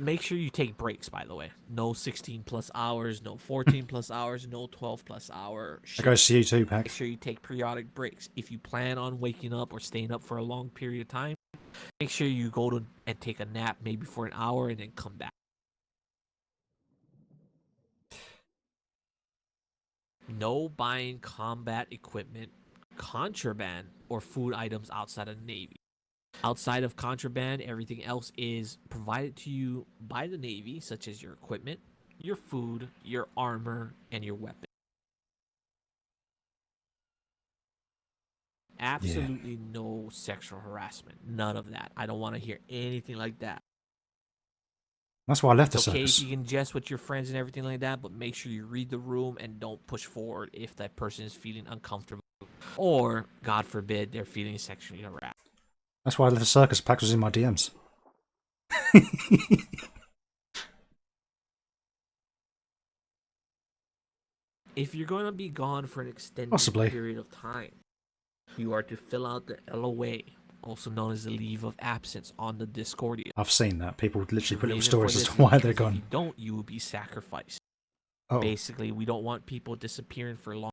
Make sure you take breaks, by the way. No 16 plus hours, no 14 plus hours, no 12 plus hour That goes shifts. to you too, Make Pax. sure you take periodic breaks. If you plan on waking up or staying up for a long period of time, make sure you go to and take a nap maybe for an hour and then come back. No buying combat equipment, contraband, or food items outside of the Navy. Outside of contraband, everything else is provided to you by the Navy, such as your equipment, your food, your armor, and your weapon. Absolutely no sexual harassment. None of that. I don't want to hear anything like that. That's why I left It's the okay circus. if you can jest with your friends and everything like that, but make sure you read the room and don't push forward if that person is feeling uncomfortable or, God forbid, they're feeling sexually harassed. That's why I left the circus. Pax was in my DMs. If you're going to be gone for an extended Possibly. period of time, you are to fill out the LOA, also known as the leave of absence, on the Discordia. I've seen that. People literally The put little reason stories for as this to why is they're because gone. If you don't, you will be sacrificed. Oh, Basically, we don't want people disappearing for long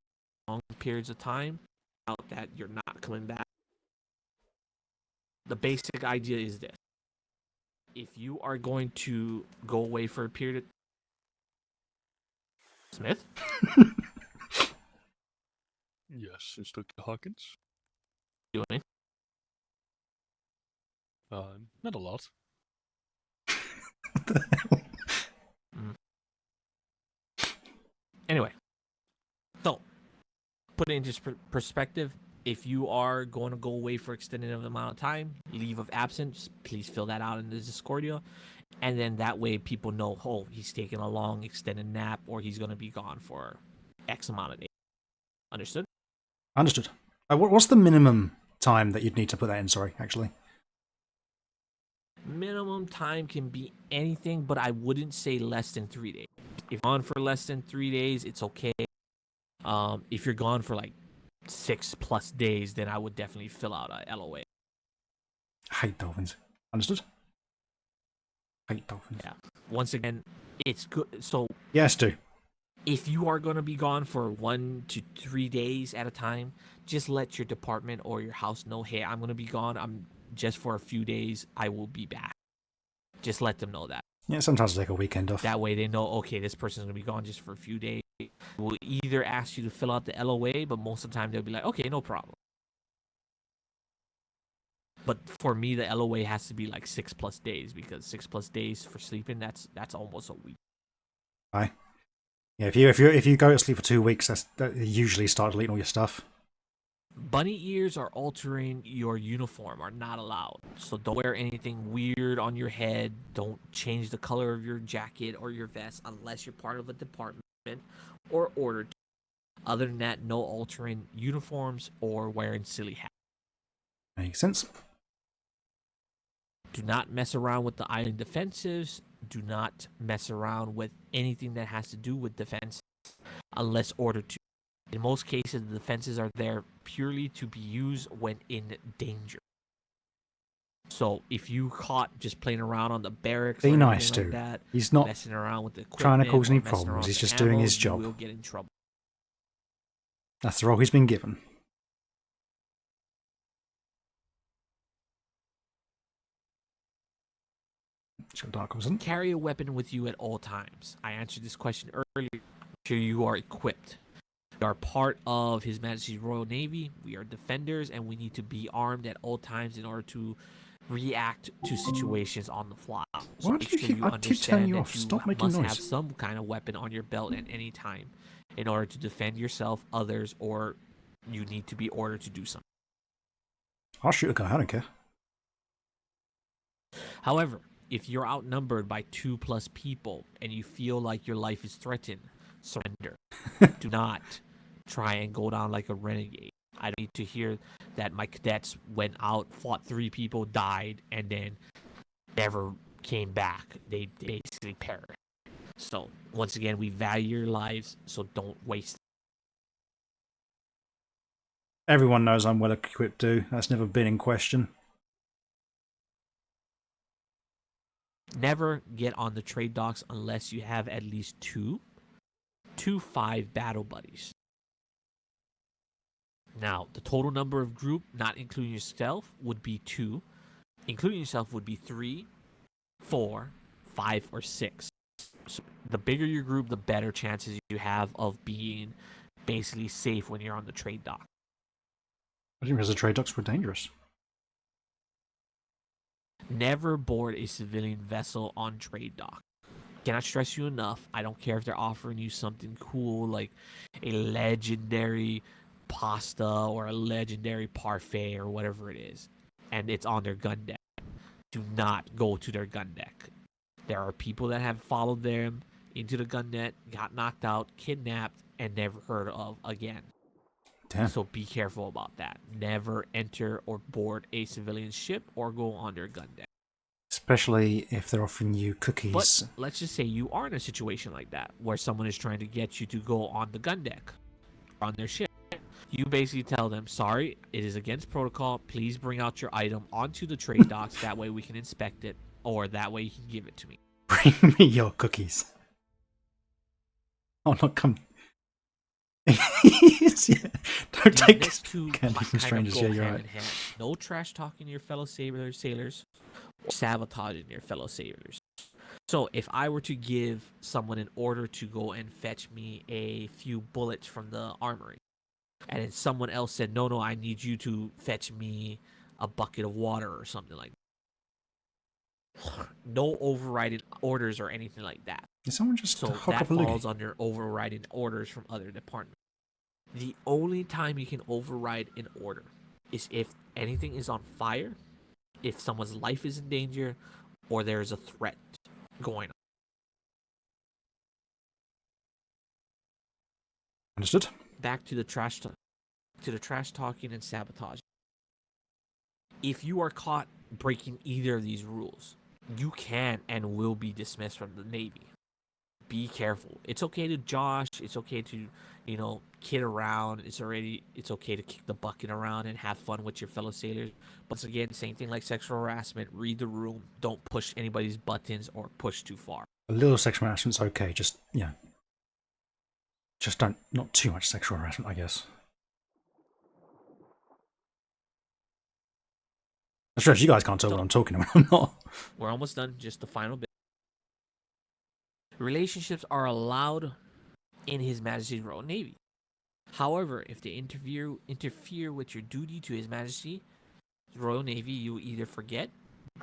periods of time out that you're not coming back. The basic idea is this. If you are going to go away for a period of... Smith? Yes, Inspector Hawkins. Doing? Not a lot. what the hell? Anyway, so put it into perspective. If you are going to go away for extended amount of time, leave of absence, please fill that out in the Discordia, and then that way people know, oh, he's taking a long extended nap, or he's going to be gone for X amount of days. Understood? Understood. What's the minimum time that you'd need to put that in? Sorry, actually. Minimum time can be anything, but I wouldn't say less than 3 days. If you're gone for less than 3 days, it's okay. If you're gone for like 6+ days, then I would definitely fill out a LOA. I hate dolphins. Understood? Hate dolphins. Yeah. Once again, it's good. So Yes, do. if you are going to be gone for 1 to 3 days at a time, just let your department or your house know, hey, I'm going to be gone. I'm just for a few days. I will be back. Just let them know that. Yeah, sometimes I take a weekend off. That way they know, okay, this person's going to be gone just for a few days. We'll either ask you to fill out the LOA, but most of the time they'll be like, okay, no problem. But for me, the LOA has to be like 6+ days, because 6+ days for sleeping, that's almost a week. Aye. Yeah, if you go to sleep for 2 weeks, that you usually start deleting all your stuff. Bunny ears or altering your uniform are not allowed. So don't wear anything weird on your head. Don't change the color of your jacket or your vest unless you're part of a department or ordered. Other than that, no altering uniforms or wearing silly hats. Makes sense. Do not mess around with the island defensives. Do not mess around with anything that has to do with defense unless ordered to. In most cases, the defenses are there purely to be used when in danger. So if you caught just playing around on the barracks, Be or nice anything to. like that, He's not messing around with the equipment, trying to cause or any messing problems. around He's with just the doing ammo, his job. You will get in trouble. That's the role he's been given. He's got dark on. Carry a weapon with you at all times. I answered this question earlier. Make sure you are equipped. We are part of His Majesty's Royal Navy. We are defenders, and we need to be armed at all times in order to react to situations on the fly. So Why make do sure you you keep? I keep turning understand you that off. you Stop making must noise. have some kind of weapon on your belt at any time in order to defend yourself, others, or you need to be ordered to do something. I'll shoot a guy. I don't care. However, if you're outnumbered by 2+ people and you feel like your life is threatened, surrender. Do not try and go down like a renegade. I don't need to hear that my cadets went out, fought 3 people, died, and then never came back. They basically perished. So, once again, we value your lives, so don't waste. Everyone knows I'm well equipped, too. That's never been in question. Never get on the trade docks unless you have at least 2 5 battle buddies. Now, the total number of group, not including yourself, would be 2. Including yourself would be 3, 4, 5, or 6. So the bigger your group, the better chances you have of being basically safe when you're on the trade dock. I didn't realize the trade docks were dangerous. Never board a civilian vessel on trade dock. Cannot stress you enough. I don't care if they're offering you something cool like a legendary pasta or a legendary parfait or whatever it is, and it's on their gun deck. Do not go to their gun deck. There are people that have followed them into the gun net, got knocked out, kidnapped, and never heard of again. Damn. So be careful about that. Never enter or board a civilian ship or go on their gun deck. Especially if they're offering you cookies. But let's just say you are in a situation like that where someone is trying to get you to go on the gun deck, on their ship. You basically tell them, sorry, it is against protocol. Please bring out your item onto the trade docks. That way we can inspect it, or that way you can give it to me. Bring me your cookies. Oh, not come. Yeah. Don't take These two candy from kind of strangers. go Yeah, you're hand right. in hand. No trash talking your fellow sailors or sabotaging your fellow sailors. So if I were to give someone an order to go and fetch me a few bullets from the armory, and then someone else said, no, I need you to fetch me a bucket of water or something like that. No overriding orders or anything like that. Did someone just So hook that up a loogie? falls under overriding orders from other departments. The only time you can override an order is if anything is on fire, if someone's life is in danger, or there's a threat going on. Understood. Back to the trash talking and sabotage. If you are caught breaking either of these rules, you can and will be dismissed from the Navy. Be careful. It's okay to josh. It's okay to, kid around. It's okay to kick the bucket around and have fun with your fellow sailors. Once again, same thing like sexual harassment. Read the room. Don't push anybody's buttons or push too far. A little sexual harassment's okay. Just not too much sexual harassment, I guess. I suppose you guys can't tell what I'm talking about. I'm not. We're almost done. Just the final bit. Relationships are allowed in His Majesty's Royal Navy. However, if they interfere with your duty to His Majesty's Royal Navy, you will either forget,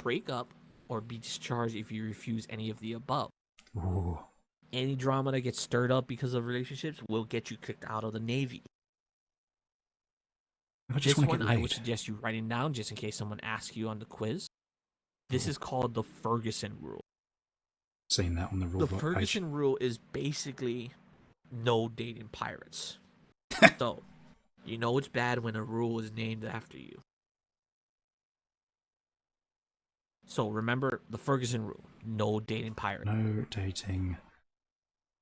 break up, or be discharged if you refuse any of the above. Ooh. Any drama that gets stirred up because of relationships will get you kicked out of the Navy. I just This want to one get I laid. would suggest you writing down just in case someone asks you on the quiz. This is called the Ferguson Rule. Seen that on the rule The book Ferguson Rule is basically no dating pirates. So, you know it's bad when a rule is named after you. So remember the Ferguson Rule: no dating pirates. No dating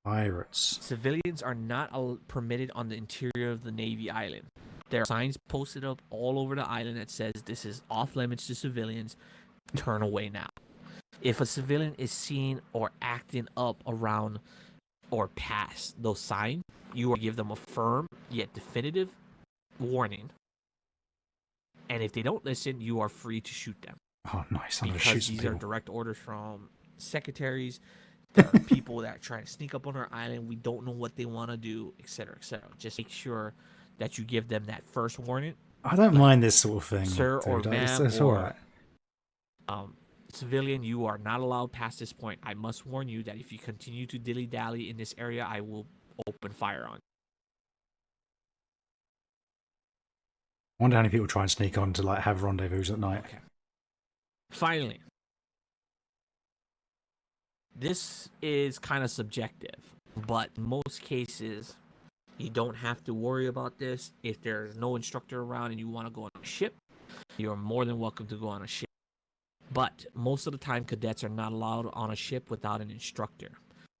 pirates. Civilians are not permitted on the interior of the Navy island. There are signs posted up all over the island that says this is off limits to civilians. Turn away now. If a civilian is seen or acting up around or past those signs, you will give them a firm yet definitive warning. And if they don't listen, you are free to shoot them. Oh, nice. I'm going to Because shoot some these are people. direct orders from secretaries. There are people that are trying to sneak up on our island. We don't know what they want to do, etc., etc. Just make sure that you give them that first warning. I don't mind this sort of thing, Sir or dude. ma'am It's or alright. Civilian, you are not allowed past this point. I must warn you that if you continue to dilly-dally in this area, I will open fire on you. I wonder how many people try and sneak on to have rendezvous at night. Okay. Finally, this is kind of subjective, but in most cases, you don't have to worry about this. If there's no instructor around and you want to go on a ship, you're more than welcome to go on a ship. But most of the time, cadets are not allowed on a ship without an instructor.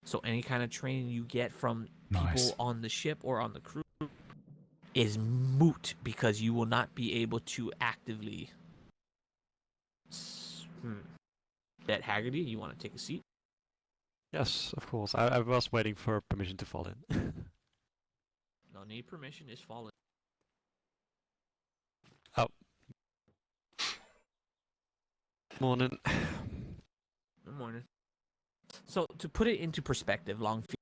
So any kind of training you get from people on the ship or on the crew is moot because you will not be able to actively. That Haggerty, you want to take a seat? Yes, of course. I was waiting for permission to fall in. No need permission. Is falling. Oh. Morning. Good morning. So to put it into perspective, Longfield,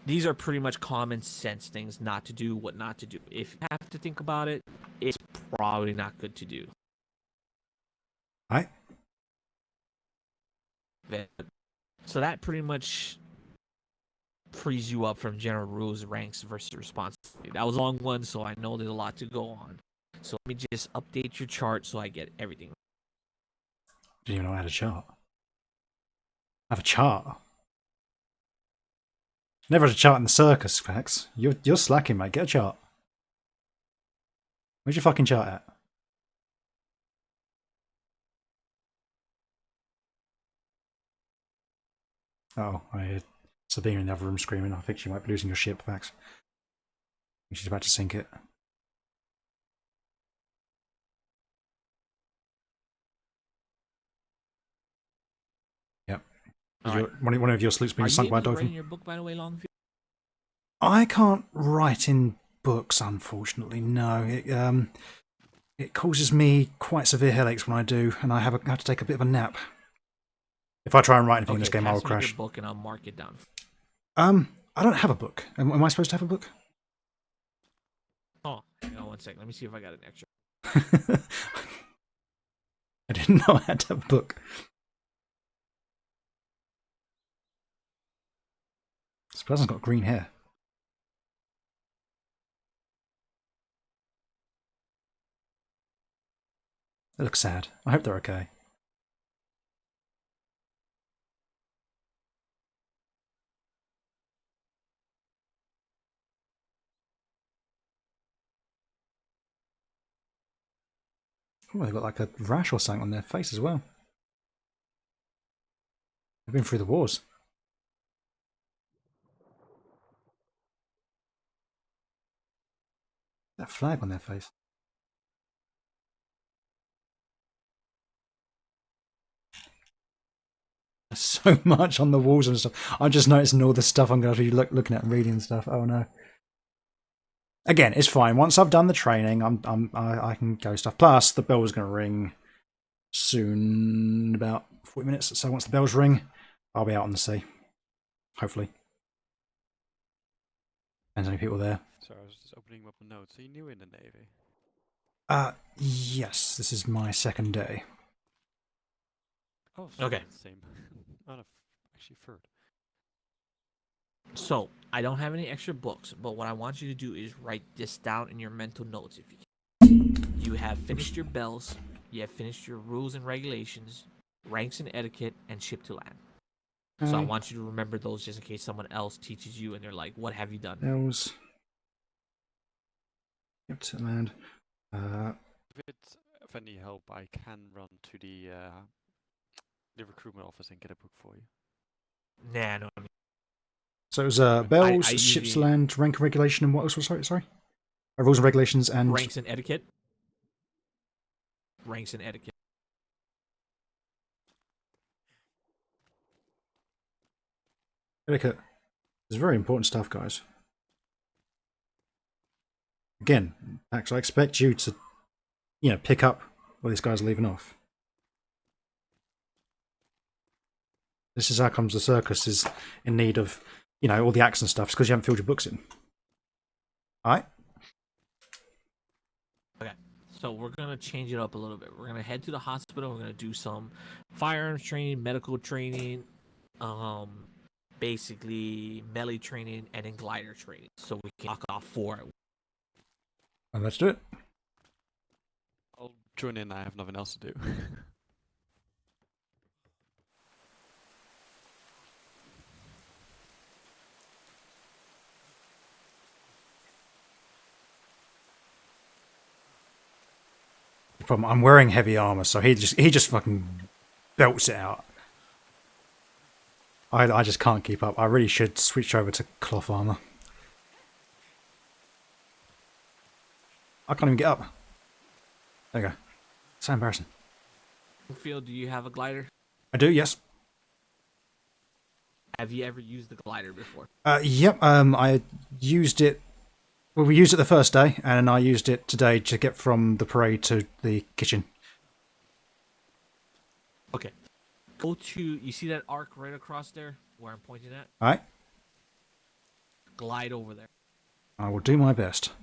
these are pretty much common sense things not to do, what not to do. If you have to think about it, it's probably not good to do. Right? So that pretty much frees you up from general rules, ranks versus responsibility. That was a long one, so I know there's a lot to go on. So let me just update your chart so I get everything. Didn't even know I had a chart. I have a chart. Never had a chart in the circus, Fax. You're slacking, mate. Get a chart. Where's your fucking chart at? Oh, I heard Sabine in the other room screaming. I think she might be losing your ship, Fax. I think she's about to sink it. Yep. One of your sloops being sunk by a dolphin? Are you able to write in your book, by the way, Longfield? I can't write in books, unfortunately. No, it causes me quite severe headaches when I do, and I have to take a bit of a nap. If I try and write anything in this game, I will crash. Your book and I'll mark it down. I don't have a book. Am I supposed to have a book? Oh, hang on 1 second. Let me see if I got an extra. I didn't know I had to have a book. This person's got green hair. They look sad. I hope they're okay. Oh, they've got like a rash or something on their face as well. They've been through the wars. That flag on their face. There's so much on the walls and stuff. I'm just noticing all the stuff I'm going to be looking at and reading and stuff. Oh no. Again, it's fine. Once I've done the training, I can go stuff. Plus, the bell is going to ring soon, about 40 minutes. So once the bells ring, I'll be out on the sea. Hopefully. Depends how many people there. So I was just opening up a note. So you're new in the Navy? Yes. This is my second day. Oh, so okay. Same. Oh, no, actually third. So, I don't have any extra books, but what I want you to do is write this down in your mental notes if you can. You have finished your bells, you have finished your rules and regulations, ranks and etiquette, and ship to land. So I want you to remember those just in case someone else teaches you and they're like, what have you done? Bells. Ship to land. If it's of any help, I can run to the recruitment office and get a book for you. Nah, no. So it was bells, ships to land, rank and regulation, and what else was sorry? Rules and regulations and ranks and etiquette. Ranks and etiquette. Etiquette. It's very important stuff, guys. Again, Max, I expect you to, pick up where these guys are leaving off. This is how comes the circus is in need of, all the acts and stuff. It's because you haven't filled your books in. Alright? Okay. So we're going to change it up a little bit. We're going to head to the hospital. We're going to do some firearms training, medical training, basically melee training, and then glider training. So we can knock off 4. And let's do it. I'll join in. I have nothing else to do. The problem, I'm wearing heavy armor, so he just fucking belts it out. I just can't keep up. I really should switch over to cloth armor. I can't even get up. There you go. So embarrassing. Longfield, do you have a glider? I do, yes. Have you ever used the glider before? Yep. I used it. Well, we used it the first day, and I used it today to get from the parade to the kitchen. Okay. Go to, you see that arc right across there where I'm pointing at? All right. Glide over there. I will do my best.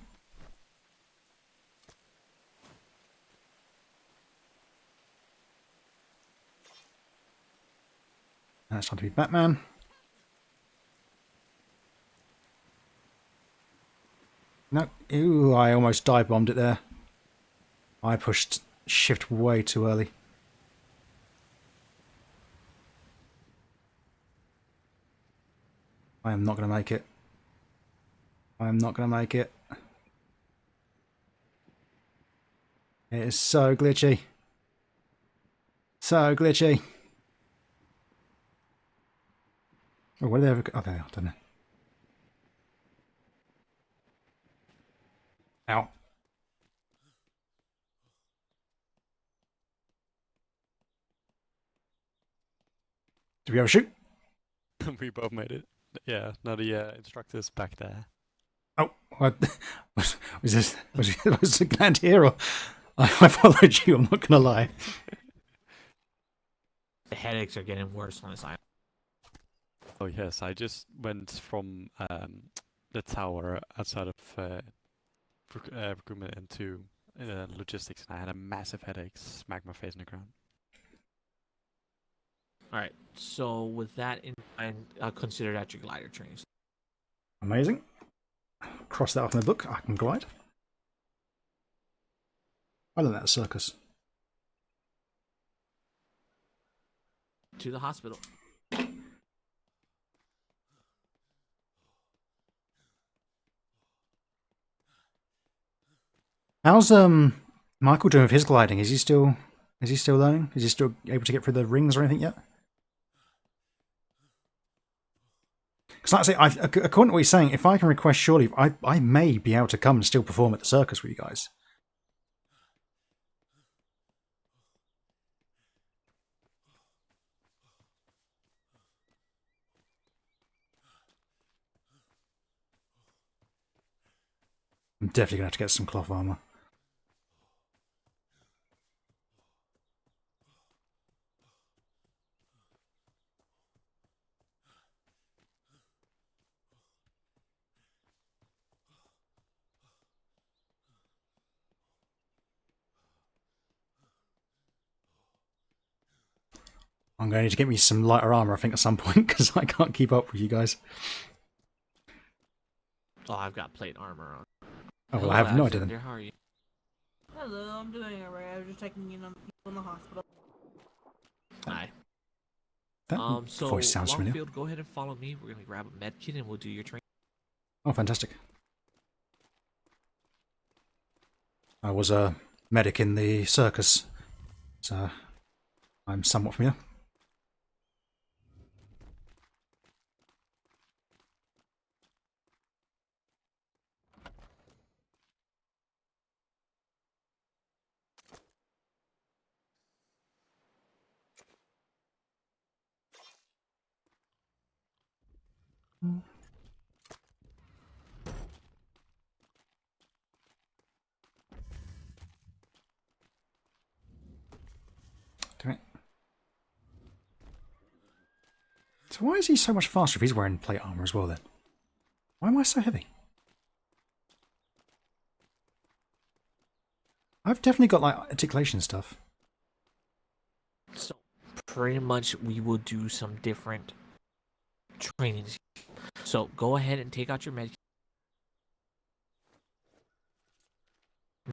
Now it's time to be Batman. No, ooh, I almost dive bombed it there. I pushed shift way too early. I am not going to make it. I am not going to make it. It is so glitchy. So glitchy. Oh, where did they ever go? Oh, there they are. I don't know. Ow. Did we ever shoot? We both made it. Yeah, now the instructor's back there. Oh, what? Was the command here? Or I followed you, I'm not going to lie. The headaches are getting worse on this island. Oh yes, I just went from the tower outside of recruitment into logistics, and I had a massive headache. Smacked my face in the ground. All right. So with that in mind, I'll consider that your glider training. Amazing. Cross that off my book. I can glide. I learned that at circus. To the hospital. How's Michael doing with his gliding? Is he still learning? Is he still able to get through the rings or anything yet? Because like I say, according to what he's saying, if I can request shore leave, I may be able to come and still perform at the circus with you guys. I'm definitely going to have to get some cloth armor. I'm going to need to get me some lighter armor, I think, at some point, because I can't keep up with you guys. Oh, I've got plate armor on. Oh, well, Hello, I have no idea Alexander, then. How are you? Hello, I'm doing alright. I was just checking in on people in the hospital. Hi. That So voice sounds familiar. Longfield, go ahead and follow me. We're gonna grab a med kit and we'll do your training. Oh, fantastic. I was a medic in the circus, so I'm somewhat familiar. Damn it. So why is he so much faster if he's wearing plate armor as well then? Why am I so heavy? I've definitely got like articulation stuff. So pretty much we will do some different trainings. So go ahead and take out your med kit.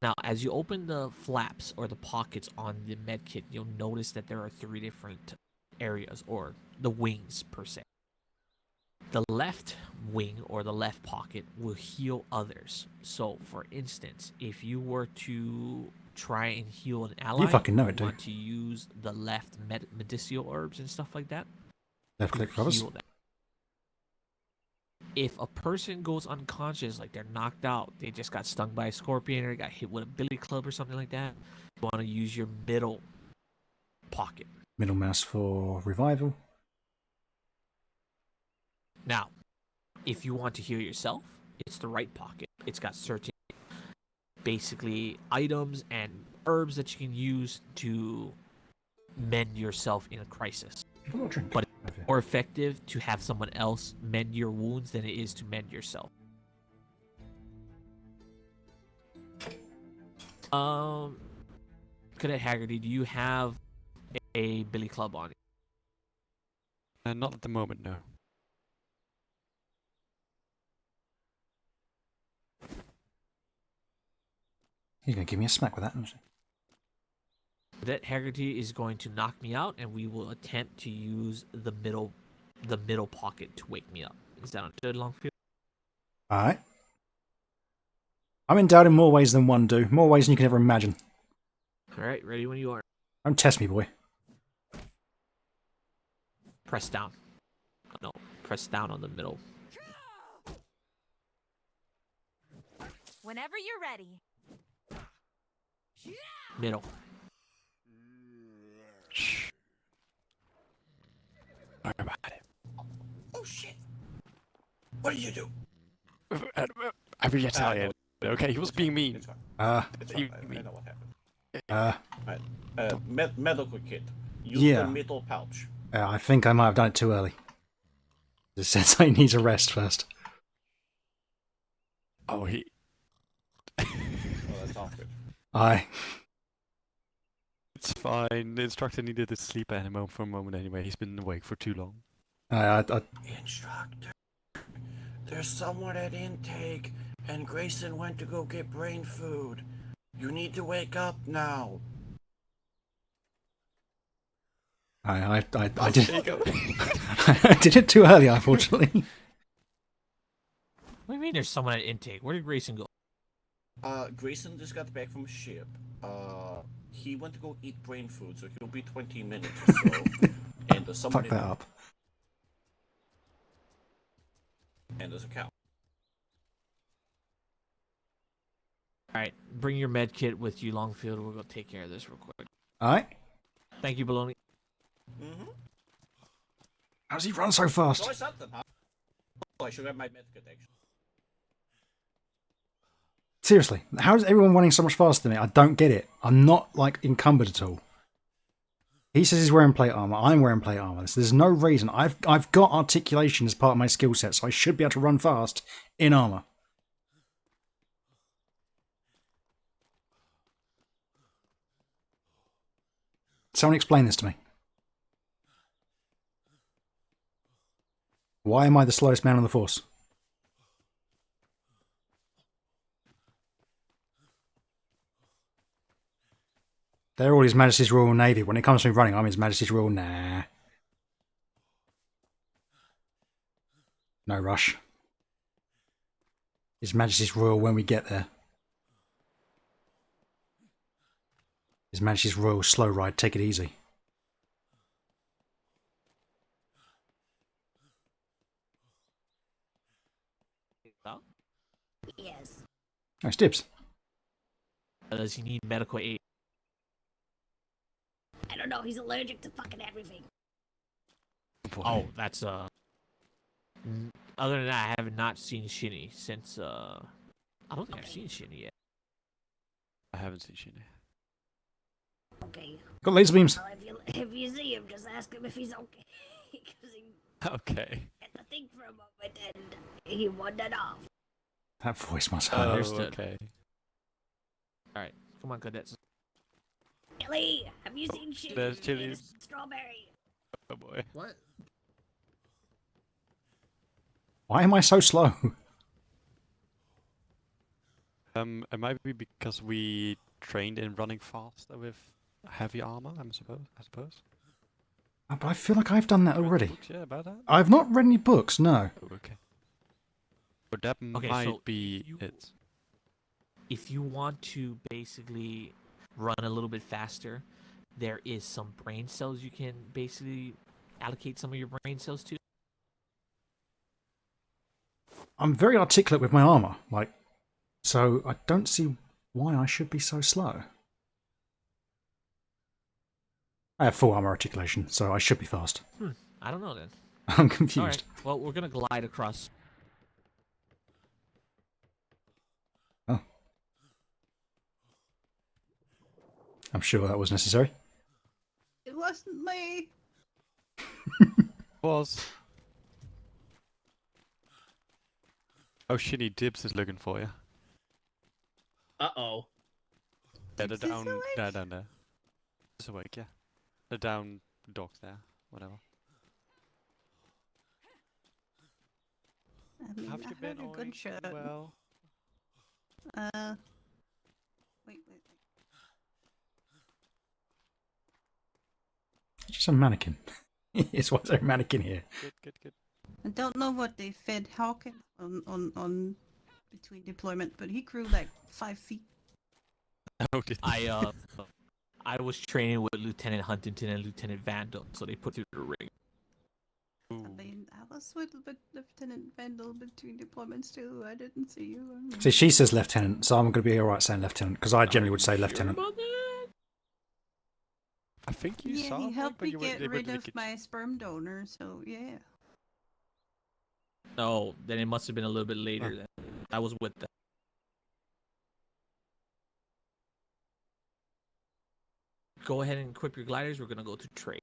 Now, as you open the flaps or the pockets on the med kit, you'll notice that there are 3 different areas, or the wings per se. The left wing or the left pocket will heal others. So, for instance, if you were to try and heal an ally, fucking know it, you dude. want to use the left medicinal herbs and stuff like that. Left to click covers. heal them. If a person goes unconscious, like they're knocked out, they just got stung by a scorpion or got hit with a billy club or something like that, you want to use your middle pocket. Middle mouse for revival. Now, if you want to heal yourself, it's the right pocket. It's got certain, basically, items and herbs that you can use to mend yourself in a crisis. But it's more effective to have someone else mend your wounds than it is to mend yourself. Cadet Haggerty, do you have a billy club on you? Not at the moment, no. He's gonna give me a smack with that, isn't he? Cadet Haggerty is going to knock me out, and we will attempt to use the middle pocket to wake me up. Is that understood, Longfield? Alright. I'm endowed in more ways than one, do. More ways than you can ever imagine. Alright, ready when you are. Don't test me, boy. Press down. No, press down on the middle. Whenever you're ready. Middle. Shh. Sorry about it. Oh shit! What did you do? I will tell you. Okay, he was being mean. It's fine. It's You- fine. I know what happened. Medical kit. Use Yeah. the middle pouch. I think I might have done it too early. It says I need a rest first. Oh, he. Oh, that's awkward. Aye. It's fine. The instructor needed to sleep at him for a moment anyway. He's been awake for too long. I Instructor, there's someone at intake, and Grayson went to go get brain food. You need to wake up now. I There did. you go. I did it too early, unfortunately. What do you mean there's someone at intake? Where did Grayson go? Grayson just got back from a ship. He went to go eat brain food, so he'll be 20 minutes or so. And there's someone Fuck that up. And there's a cow. Alright, bring your med kit with you, Longfield. We'll go take care of this real quick. Alright. Thank you, Baloney. Mm-hmm. How does he run so fast? So I something, huh? Oh, I should have my medkit actually. Seriously, how is everyone running so much faster than me? I don't get it. I'm not, like, encumbered at all. He says he's wearing plate armor. I'm wearing plate armor. So there's no reason. I've got articulation as part of my skill set, so I should be able to run fast in armor. Someone explain this to me. Why am I the slowest man on the force? They're all His Majesty's Royal Navy. When it comes to me running, I'm His Majesty's Royal... Nah. No rush. His Majesty's Royal when we get there. His Majesty's Royal slow ride. Take it easy. Yes. Nice dibs. Does he need medical aid? I don't know, he's allergic to fucking everything. Boy. Oh, that's Other than that, I have not seen Shinny since I don't think I've seen Shinny yet. I haven't seen Sheena. Okay. Got laser beams. Well, if you see him, just ask him if he's okay. Because he Okay. had to think for a moment and he wandered off. That voice must Oh, hurt. Understood. okay. Alright, come on, cadets. Chili, have you seen Chili? there's Chili's. Strawberry. Oh boy. What? Why am I so slow? It might be because we trained in running faster with heavy armor. I suppose. But I feel like I've done that Read the already. books, yeah, about that. I've not read any books, no. Oh, okay. But that Okay, might so be you- it. If you want to basically, run a little bit faster, there is some brain cells you can basically allocate some of your brain cells to. I'm very articulate with my armor, like, so I don't see why I should be so slow. I have full armor articulation, so I should be fast. I don't know then. I'm confused. All right. Well, we're gonna glide across. Oh. I'm sure that was necessary. It wasn't me. Was. Oh, shitty Dibs is looking for you. Uh-oh. Yeah, they're Dibs is down, awake? down there. Just awake, yeah. They're down docks there, whatever. I mean, Have I you heard been a doing gunshot. well? Wait. It's just a mannequin. It's what's a mannequin here. Good. I don't know what they fed Hawkins on between deployment, but he grew like 5 feet. Oh, did I was training with Lieutenant Huntington and Lieutenant Vandal, so they put through the ring. Ooh. I mean, I was with Lieutenant Vandal between deployments too. I didn't see you. See, she says lieutenant, so I'm going to be alright saying lieutenant, because I generally would say lieutenant. Sure about that? I think you Yeah, saw he me, helped but me you were get able rid to of my sperm donor, so yeah. No, then it must have been a little bit later. Then I was with them. Go ahead and equip your gliders. We're gonna go to trade.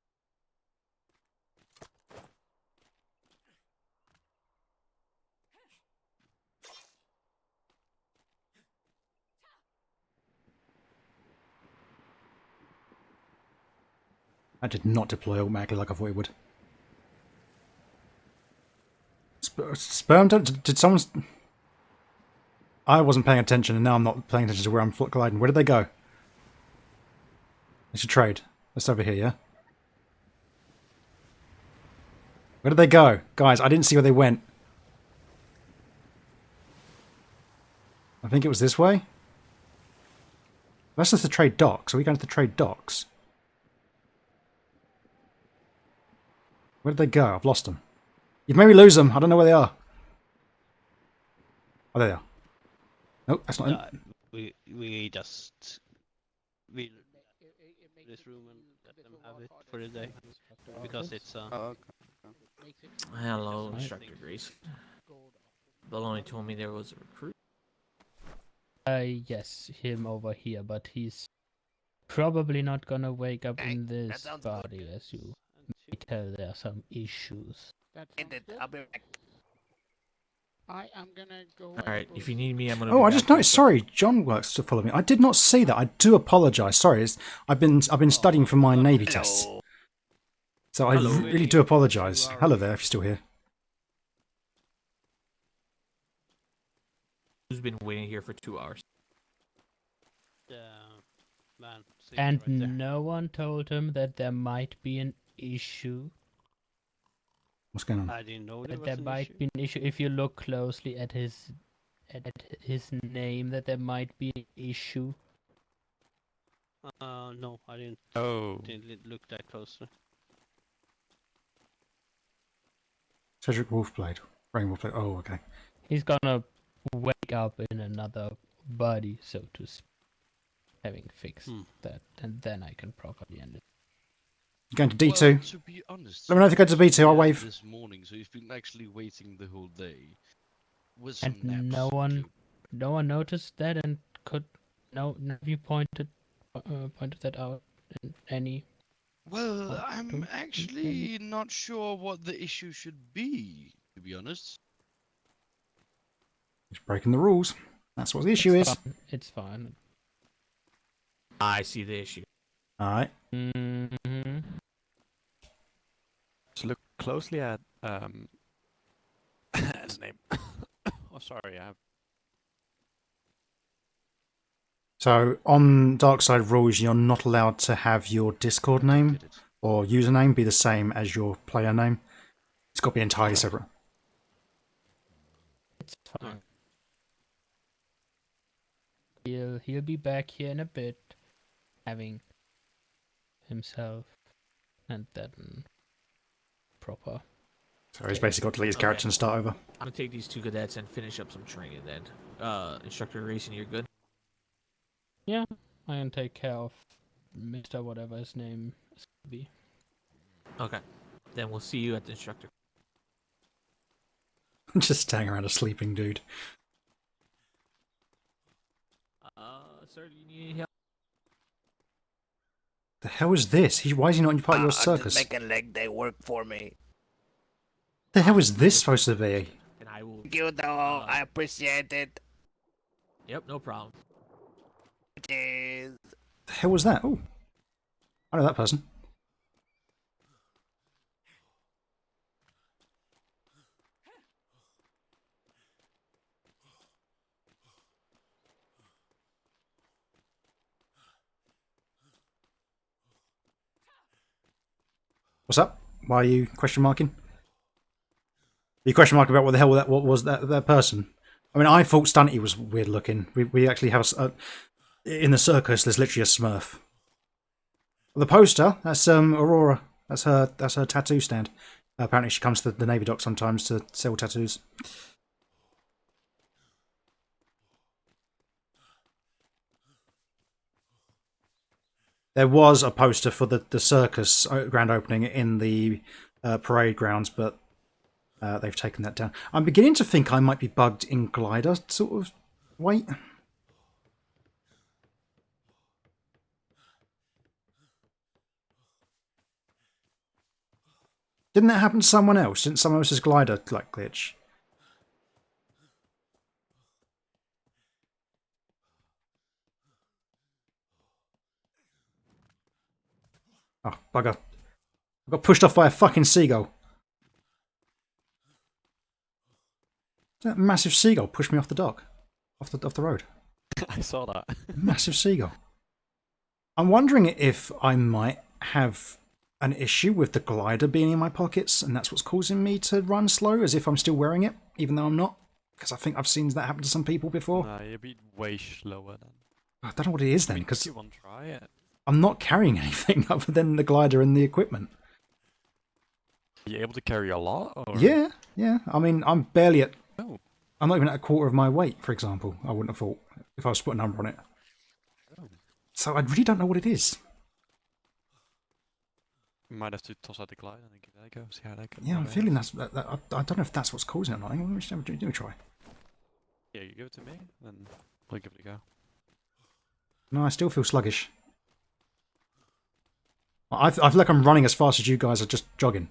I did not deploy automatically like I thought it would. Sperm? Did someone... I wasn't paying attention, and now I'm not paying attention to where I'm gliding. Where did they go? They should trade. That's over here, yeah? Where did they go? Guys, I didn't see where they went. I think it was this way. That's just the trade docks. Are we going to the trade docks? Where did they go? I've lost them. You've made me lose them. I don't know where they are. Oh, there they are. Nope, that's not them. We just this room and let them have it for the day because it's Hello, Instructor Grace. Baloney told me there was a recruit. Yes, him over here, but he's probably not gonna wake up in this body, as you may tell. There are some issues. I'll be back. I am gonna go. Alright, if you need me, I'm gonna. Oh, be I back just noticed. here. Sorry, John works to follow me. I did not see that. I do apologise. Sorry, I've been studying for my Navy tests, so I really do apologise. Hello there, if you're still here. Who's been waiting here for 2 hours? Man, And right there. no one told him that there might be an issue. What's going on? I didn't know That there might issue. be an issue if you look closely at his name. That there might be an issue. No, I didn't. Oh. Didn't look that closely. Cedric Wolfblade. Rain Wolfblade. Oh, okay. He's gonna wake up in another body, so to speak. Having fixed that, and then I can properly end it. You're going to D2. Well, to be honest, Let me know if you go to B2. I'll wave. this morning, so you've been actually waiting the whole day. With And some naps. no one noticed that, and could none of you pointed that out in any. Well, I'm actually not sure what the issue should be, to be honest. He's breaking the rules. That's what the issue is. It's fine. I see the issue. Alright. Mm-hmm. Just look closely at his name. Oh, sorry, I have. So, on Darkside rules, you're not allowed to have your Discord name or username be the same as your player name. It's got to be entirely separate. It's fine. He'll be back here in a bit. having himself and then proper. So he's basically got to delete his character and start over. I'm gonna take these 2 cadets and finish up some training then. Instructor Racing, you're good? Yeah, I can take care of Mr. whatever his name is gonna be. Okay. Then we'll see you at the instructor. Just standing around a sleeping dude. Sir, do you need any help? The hell is this? Why is he not part of your I'm circus? just making leg day work for me. The hell is this supposed to be? And I will. Thank you, though. I appreciate it. Yep, no problem. Cheers. The hell was that? Oh, I know that person. What's up? Why are you question marking? Are you question marking about what the hell what was that person? I mean, I thought Stunty was weird looking. We actually have in the circus. There's literally a Smurf. The poster. That's Aurora. That's her tattoo stand. Apparently, she comes to the Navy dock sometimes to sell tattoos. There was a poster for the circus grand opening in the parade grounds, but they've taken that down. I'm beginning to think I might be bugged in glider sort of weight. Didn't that happen to someone else? Didn't someone else's glider like glitch? Oh, bugger. I got pushed off by a fucking seagull. That massive seagull pushed me off the dock. Off the road. I saw that. Massive seagull. I'm wondering if I might have an issue with the glider being in my pockets, and that's what's causing me to run slow, as if I'm still wearing it, even though I'm not. Because I think I've seen that happen to some people before. Nah, you'd be way slower then. I don't know what it is then, because you want to try it? I'm not carrying anything other than the glider and the equipment. Are you able to carry a lot? Or? Yeah. I mean, I'm barely at... Oh. I'm not even at a quarter of my weight, for example. I wouldn't have thought, if I was to put a number on it. Oh. So I really don't know what it is. You might have to toss out the glider and give that a go, see how that goes. Yeah, I'm feeling I don't know if that's what's causing it or not. Let me try. Yeah, you give it to me, then we'll give it a go. No, I still feel sluggish. I feel like I'm running as fast as you guys are just jogging.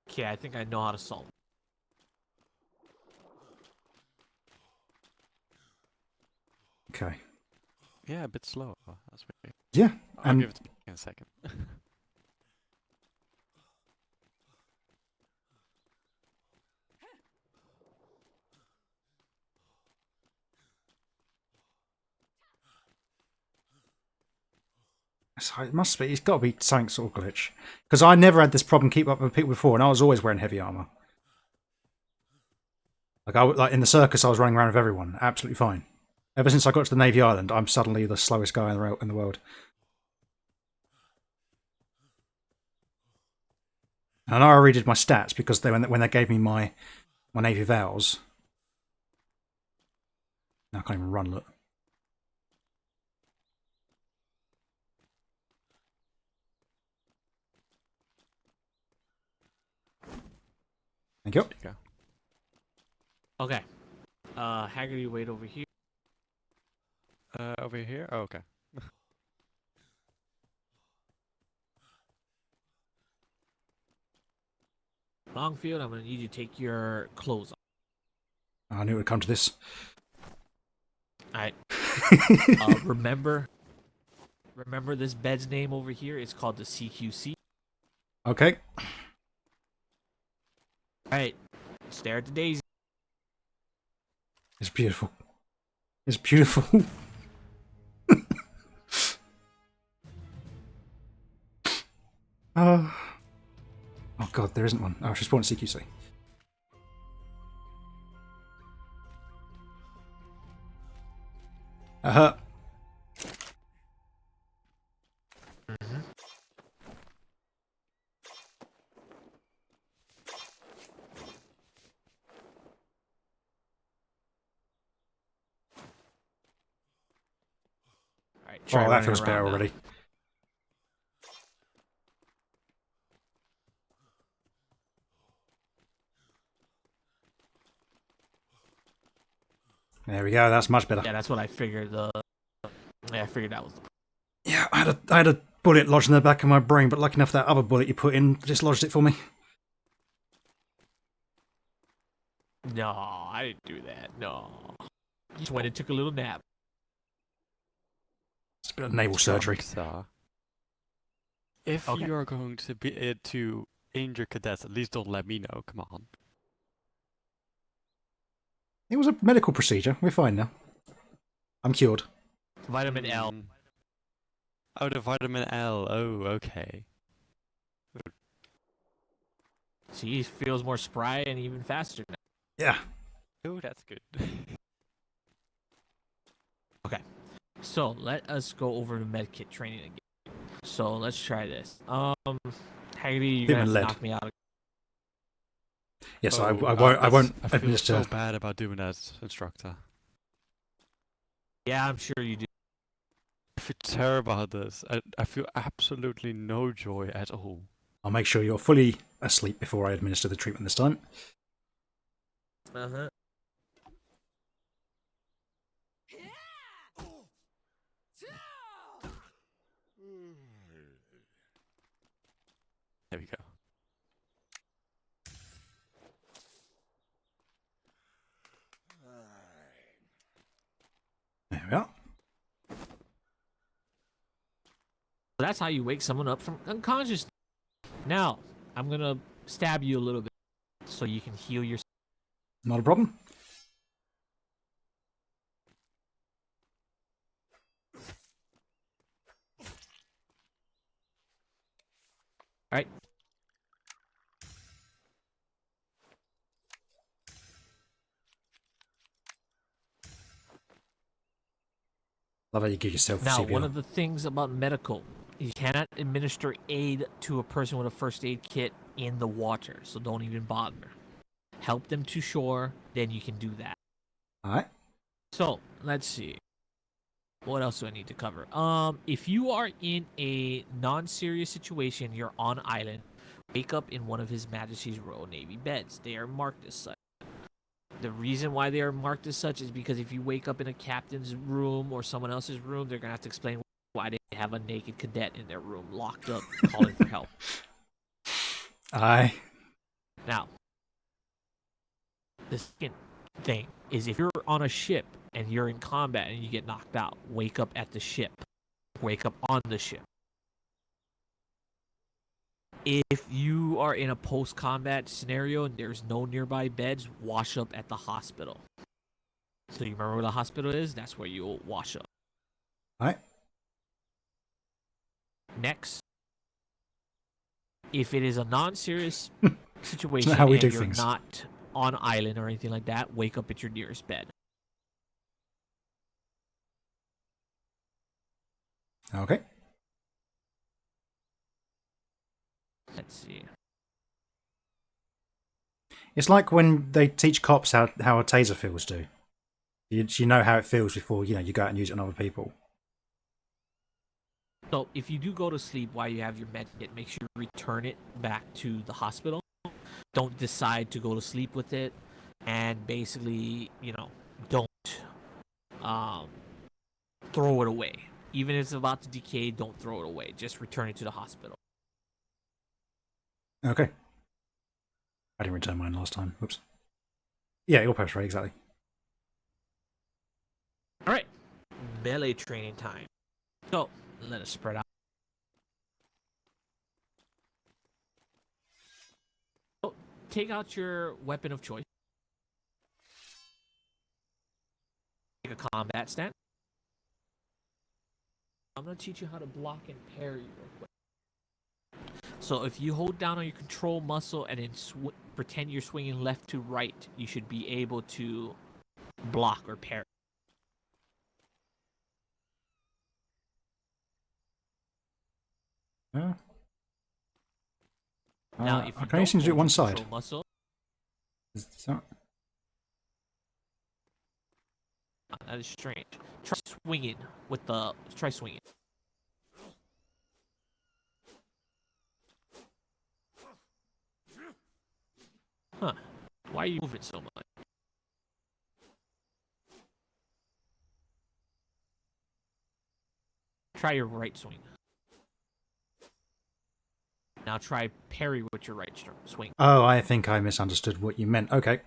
Okay, I think I know how to solve it. Okay. Yeah, a bit slower. That's weird. Yeah, I'll give it to you in a second. So it must be. It's got to be something sort of glitch. Because I never had this problem keep up with people before, and I was always wearing heavy armor. Like in the circus, I was running around with everyone, absolutely fine. Ever since I got to the Navy Island, I'm suddenly the slowest guy in the world. And I know I redid my stats because when they gave me my Navy vows. Now I can't even run. Look. Thank you. There you go. Okay. Haggerty, wait over here. Over here? Oh, okay. Longfield, I'm going to need you to take your clothes off. I knew it would come to this. Alright. Remember this bed's name over here? It's called the CQC. Okay. Alright. Stare at the daisy. It's beautiful. It's beautiful. Oh god, there isn't one. Oh, she's spawned CQC. Try that running feels better around now. already. There we go. That's much better. Yeah, that's what I figured. I figured that was the. Yeah, I had a bullet lodged in the back of my brain, but lucky enough that other bullet you put in dislodged it for me. No, I didn't do that. No. Just went and took a little nap. It's a bit of naval surgery. Sir, if Okay. you're going to be to injure cadets, at least don't let me know. Come on. It was a medical procedure. We're fine now. I'm cured. Vitamin L. Oh, the vitamin L. Oh, okay. See, he feels more spry and even faster now. Yeah. Oh, that's good. Okay. So let us go over to medkit training again. So let's try this. Haggerty, you're gonna have to lead. knock me out. Yes, Oh, I won't I feel administer. so bad about doing that, instructor. Yeah, I'm sure you do. I feel terrible about this. I feel absolutely no joy at all. I'll make sure you're fully asleep before I administer the treatment this time. Uh-huh. There we go. There we are. That's how you wake someone up from unconsciousness. Now, I'm gonna stab you a little bit so you can heal yourself. Not a problem. Alright. Love how you give yourself Now, CPR. one of the things about medical, you cannot administer aid to a person with a first aid kit in the water, so don't even bother. Help them to shore, then you can do that. Alright. So, let's see. What else do I need to cover? If you are in a non-serious situation, you're on island, wake up in one of His Majesty's Royal Navy beds. They are marked as such. The reason why they are marked as such is because if you wake up in a captain's room or someone else's room, they're going to have to explain why they have a naked cadet in their room, locked up, calling for help. Aye. Now, the second thing is if you're on a ship and you're in combat and you get knocked out, wake up at the ship. Wake up on the ship. If you are in a post-combat scenario and there's no nearby beds, wash up at the hospital. So you remember where the hospital is? That's where you'll wash up. Alright. Next, if it is a non-serious situation how we and do you're things. not on island or anything like that, wake up at your nearest bed. Okay. Let's see. It's like when they teach cops how a taser feels do. You know how it feels before you go out and use it on other people. So if you do go to sleep while you have your med kit, make sure you return it back to the hospital. Don't decide to go to sleep with it, and basically, don't throw it away. Even if it's about to decay, don't throw it away. Just return it to the hospital. Okay. I didn't return mine last time. Whoops. Yeah, your post right, exactly. All right, melee training time. So let us spread out. So, take out your weapon of choice. Take a combat stance. I'm going to teach you how to block and parry real quick. So if you hold down on your control muscle and then pretend you're swinging left to right, you should be able to block or parry. Now, if you I can only seem to do it hold one your side. control muscle, Is that... That is strange. Try swinging with the. Try swinging. Huh. Why are you moving so much? Try your right swing. Now try parry with your right swing. Oh, I think I misunderstood what you meant. Okay.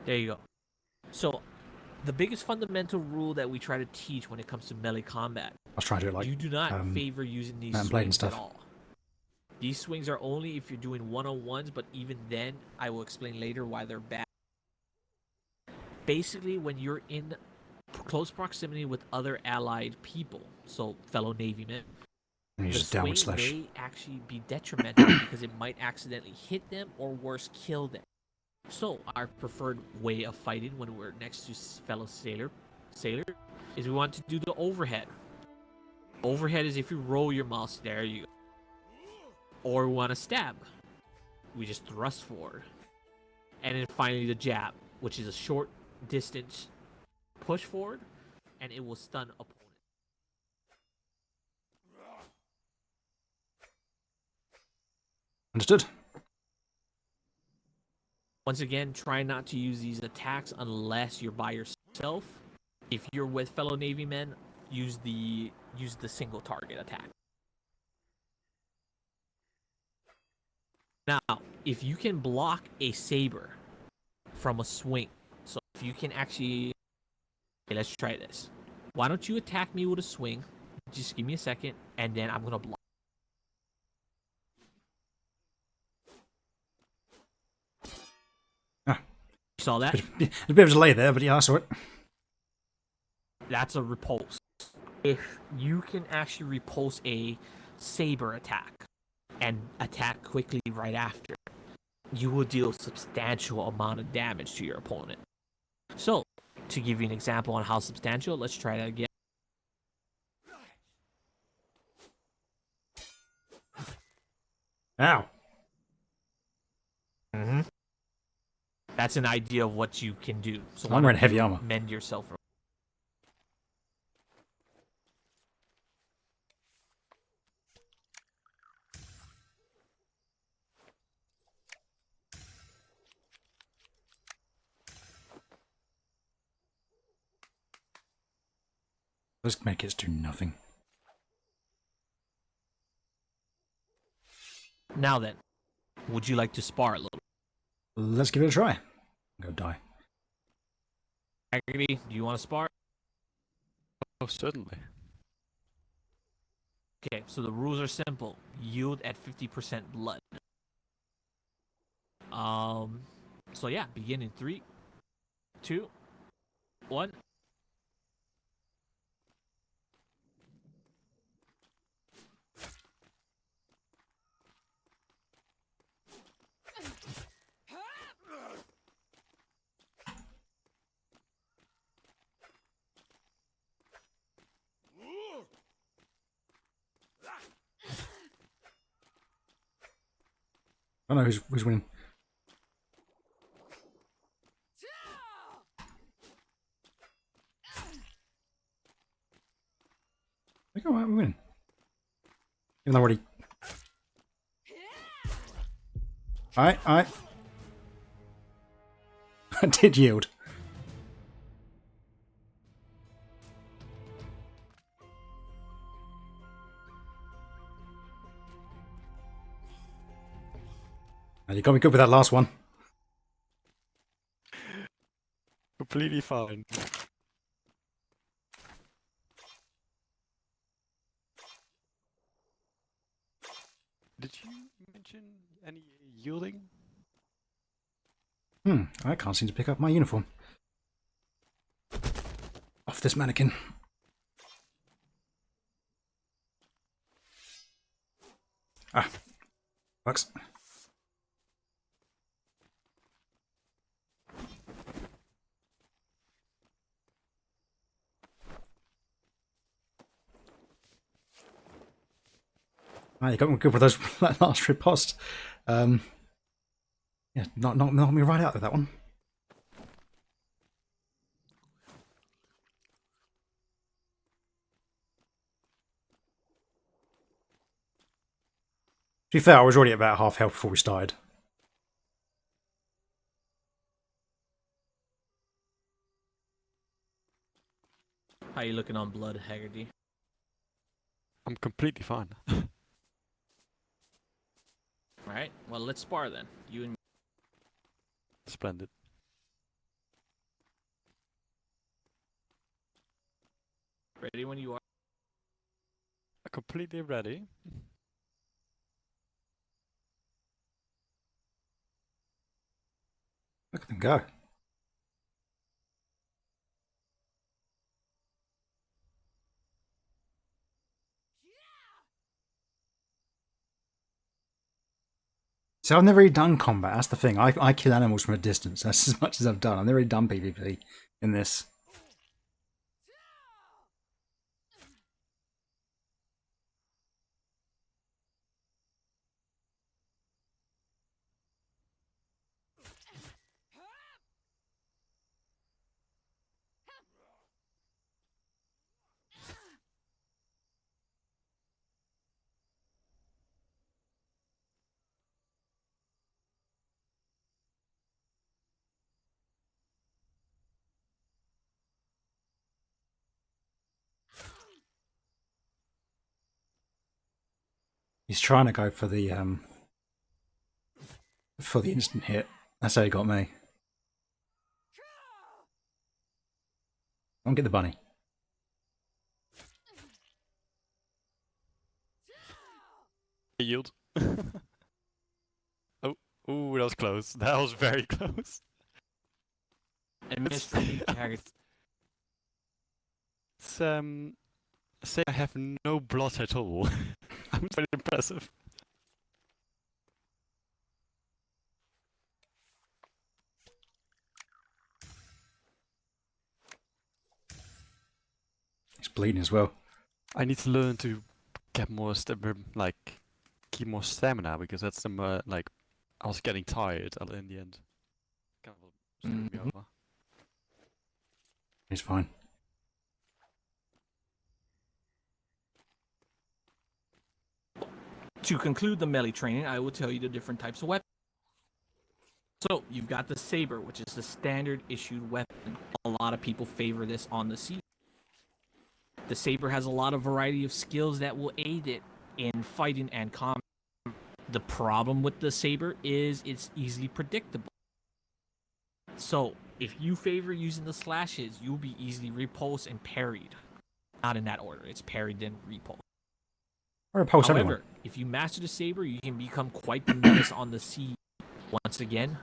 There you go. So, the biggest fundamental rule that we try to teach when it comes to melee combat. I was trying to do it like you do not favor using these Mountain Blade and swings stuff. at all. These swings are only if you're doing one-on-ones, but even then, I will explain later why they're bad. Basically, when you're in close proximity with other allied people, so fellow Navy men, And you the just downward swing slash. may actually be detrimental because it might accidentally hit them or worse, kill them. So our preferred way of fighting when we're next to fellow sailor is we want to do the overhead. Overhead is if you roll your mouse, there you go. Or we want to stab. We just thrust forward. And then finally the jab, which is a short distance push forward, and it will stun opponent. Understood. Once again, try not to use these attacks unless you're by yourself. If you're with fellow Navy men, use the single target attack. Now, if you can block a saber from a swing, so if you can actually... Okay, let's try this. Why don't you attack me with a swing? Just give me a second, and then I'm going to block. Ah. You saw that? There's a bit of a delay there, but yeah, I saw it. That's a repulse. If you can actually repulse a saber attack and attack quickly right after, you will deal substantial amount of damage to your opponent. So, to give you an example on how substantial, let's try that again. Ow. Mm-hmm. That's an idea of what you can do. So I'm wearing heavy armor. Mend yourself. Those medkits do nothing. Now then, would you like to spar a little? Let's give it a try. Go die. Agony, do you want to spar? Oh, certainly. Okay, so the rules are simple. Yield at 50% blood. So yeah, begin in 3, 2, 1. I don't know who's winning. I think we're winning. Even though already. Alright. I did yield. You got me good with that last one. Completely fine. Did you mention any yielding? I can't seem to pick up my uniform. Off this mannequin. Ah. Works. Ah, you got me good with those last riposte. Yeah, knock me right out of that one. To be fair, I was already at about half health before we started. How you looking on blood, Haggerty? I'm completely fine. Alright, well, let's spar then. You and me. Splendid. Ready when you are. Completely ready. Look at them go. So I've never really done combat. That's the thing. I kill animals from a distance. That's as much as I've done. I've never really done PvP in this. He's trying to go for the instant hit. That's how he got me. Don't get the bunny. Yield. Oh, that was close. That was very close. And Mr. Haggerty. It's say I have no blood at all. I'm very impressive. He's bleeding as well. I need to learn to get more keep more stamina, because that's the like I was getting tired in the end. Kind of screwed me over. He's fine. To conclude the melee training, I will tell you the different types of weapons. So, you've got the saber, which is the standard issued weapon. A lot of people favor this on the sea. The saber has a lot of variety of skills that will aid it in fighting and combat. The problem with the saber is it's easily predictable. So, if you favor using the slashes, you'll be easily repulsed and parried. Not in that order. It's parried then repulsed. Or repulse However, everyone. if you master the saber, you can become quite the menace on the sea. Once again,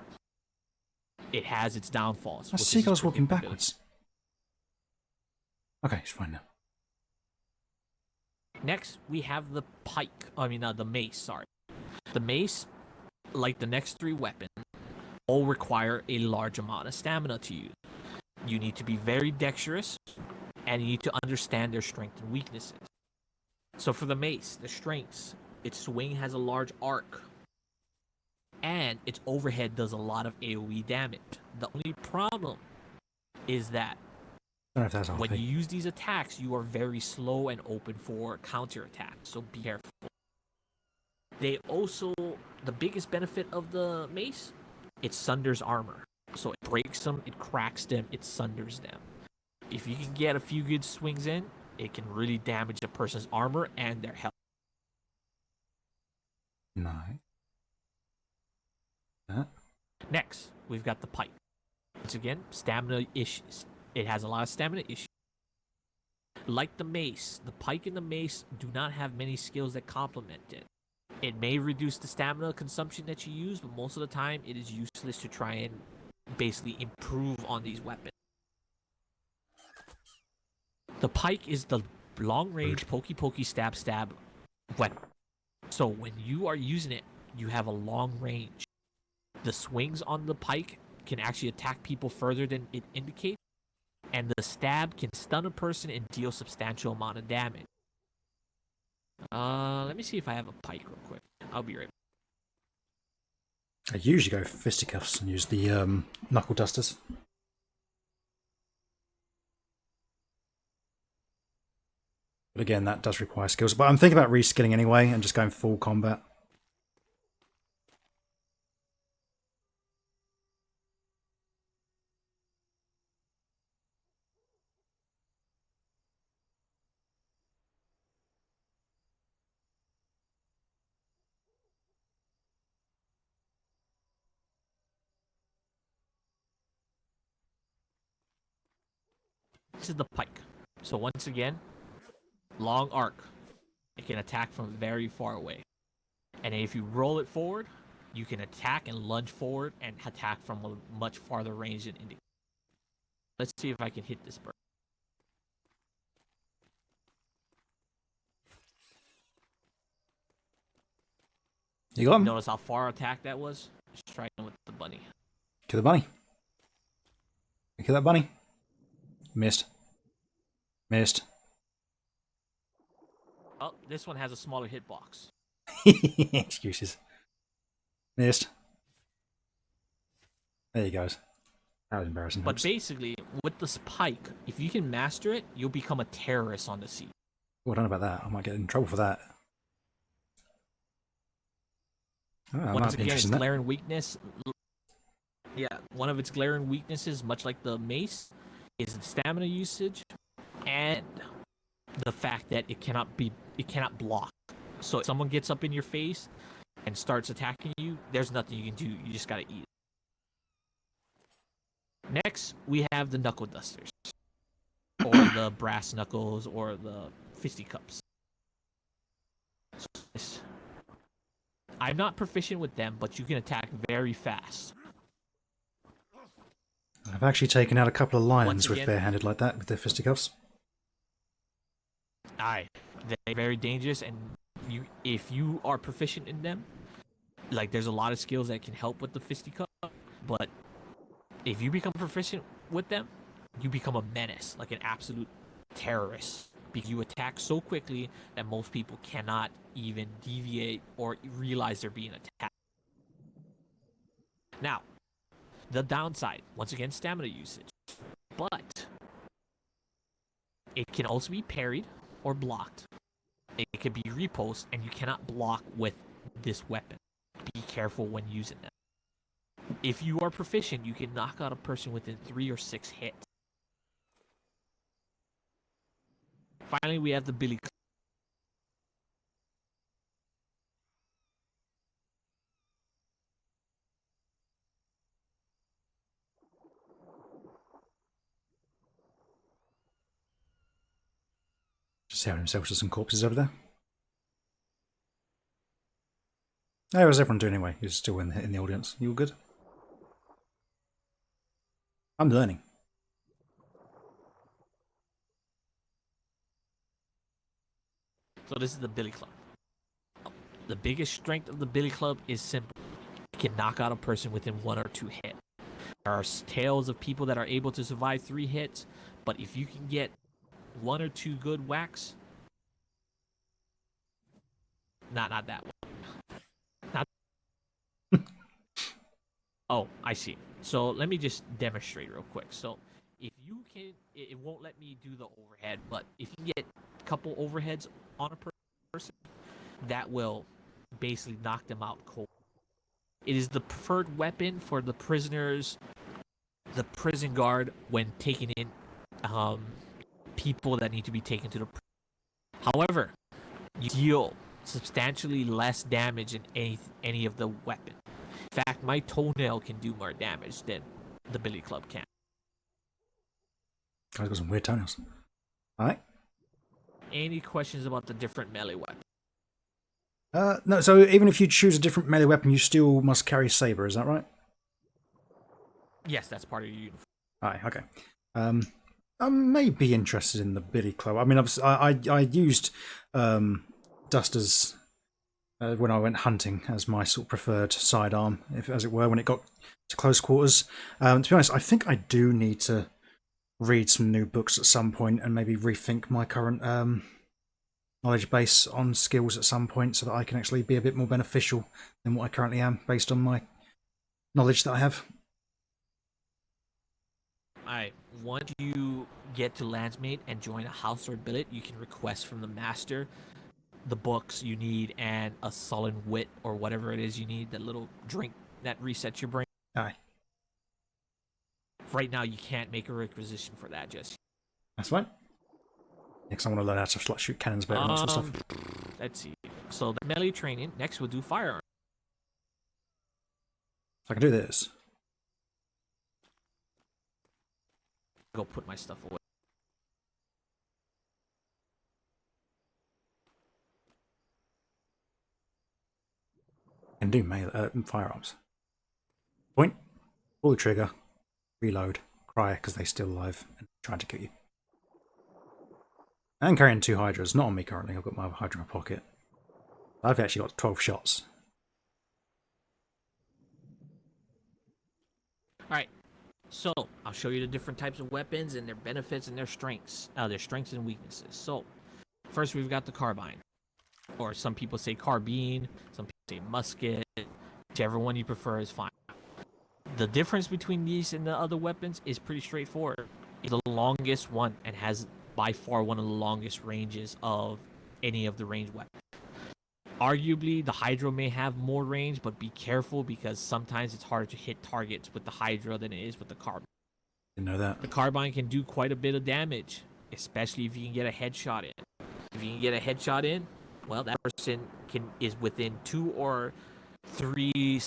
it has its downfalls. That which is seagull's its walking predictability. backwards. Okay, he's fine now. Next, we have the the mace, sorry. The mace, like the next three weapons, all require a large amount of stamina to use. You need to be very dexterous, and you need to understand their strengths and weaknesses. So for the mace, the strengths, its swing has a large arc, and its overhead does a lot of AoE damage. The only problem is that I don't know if that's when RP. you use these attacks, you are very slow and open for counterattacks, so be careful. They also, the biggest benefit of the mace, it sunders armor. So it breaks them, it cracks them, it sunders them. If you can get a few good swings in, it can really damage a person's armor and their health. No. That. Next, we've got the pike. Once again, stamina issues. It has a lot of stamina issues. Like the mace, the pike and the mace do not have many skills that complement it. It may reduce the stamina consumption that you use, but most of the time it is useless to try and basically improve on these weapons. The pike is the long-range pokey stab weapon. So when you are using it, you have a long range. The swings on the pike can actually attack people further than it indicates, and the stab can stun a person and deal substantial amount of damage. Let me see if I have a pike real quick. I'll be right back. I usually go for fisticuffs and use the knuckle dusters. But again, that does require skills. But I'm thinking about reskilling anyway and just going full combat. This is the pike. So once again, long arc. It can attack from very far away. And if you roll it forward, you can attack and lunge forward and attack from a much farther range than indicated. Let's see if I can hit this bird. You got him? Notice how far attack that was? Striking with the bunny. Kill the bunny. Kill that bunny. Missed. Missed. Oh, this one has a smaller hitbox. Excuses. Missed. There you go. That was embarrassing. But basically, with this pike, if you can master it, you'll become a terrorist on the sea. Oh, I don't know about that. I might get in trouble for that. Oh, I Once might be again, its interested in that. glaring weakness. Yeah, one of its glaring weaknesses, much like the mace, is the stamina usage and the fact that it cannot block. So if someone gets up in your face and starts attacking you, there's nothing you can do. You just gotta eat it. Next, we have the knuckle dusters, or the brass knuckles, or the fisticuffs. I'm not proficient with them, but you can attack very fast. I've actually taken out a couple of lions Once with again- barehanded like that, with their fisticuffs. Aye, they're very dangerous, and if you are proficient in them, like there's a lot of skills that can help with the fisticuff, but if you become proficient with them, you become a menace, like an absolute terrorist. Because you attack so quickly that most people cannot even deviate or realize they're being attacked. Now, the downside, once again, stamina usage. But it can also be parried or blocked. It can be repulsed, and you cannot block with this weapon. Be careful when using them. If you are proficient, you can knock out a person within 3 or 6 hits. Finally, we have the billy club. Just helping himself to some corpses over there. How is everyone doing anyway? Who's still in the audience? You all good? I'm learning. So this is the billy club. The biggest strength of the billy club is simple. It can knock out a person within 1 or 2 hits. There are tales of people that are able to survive 3 hits, but if you can get 1 or 2 good whacks, not that one. Not. Oh, I see. So let me just demonstrate real quick. So if you can, it won't let me do the overhead, but if you get a couple overheads on a person, that will basically knock them out cold. It is the preferred weapon for the prisoners, the prison guard, when taking in people that need to be taken to the prison. However, you deal substantially less damage in any of the weapons. In fact, my toenail can do more damage than the billy club can. I've got some weird toenails. Alright. Any questions about the different melee weapons? No, so even if you choose a different melee weapon, you still must carry saber, is that right? Yes, that's part of your uniform. Alright, okay. I may be interested in the billy club. I mean, I used dusters when I went hunting as my sort of preferred sidearm, as it were, when it got to close quarters. To be honest, I think I do need to read some new books at some point and maybe rethink my current knowledge base on skills at some point so that I can actually be a bit more beneficial than what I currently am based on my knowledge that I have. Alright, once you get to Landsmate and join a house or billet, you can request from the master the books you need and a sullen wit or whatever it is you need, that little drink that resets your brain. Aye. Right now, you can't make a requisition for that just. That's fine. Next, I want to learn how to shoot cannons better and that sort of stuff. Let's see. So the melee training. Next, we'll do firearm. So I can do this. Go put my stuff away. can do firearms. Point, pull the trigger, reload, cry because they're still alive and trying to kill you. I'm carrying 2 Hydras, not on me currently. I've got my other Hydra in my pocket. I've actually got 12 shots. Alright, so I'll show you the different types of weapons and their benefits and their strengths and weaknesses. So, first we've got the carbine. Or some people say carbine, some people say musket. Whichever one you prefer is fine. The difference between these and the other weapons is pretty straightforward. It's the longest one and has by far one of the longest ranges of any of the ranged weapons. Arguably, the Hydra may have more range, but be careful because sometimes it's harder to hit targets with the Hydra than it is with the carbine. Didn't know that. The carbine can do quite a bit of damage, especially if you can get a headshot in. If you can get a headshot in, well, that person is within 2 or 3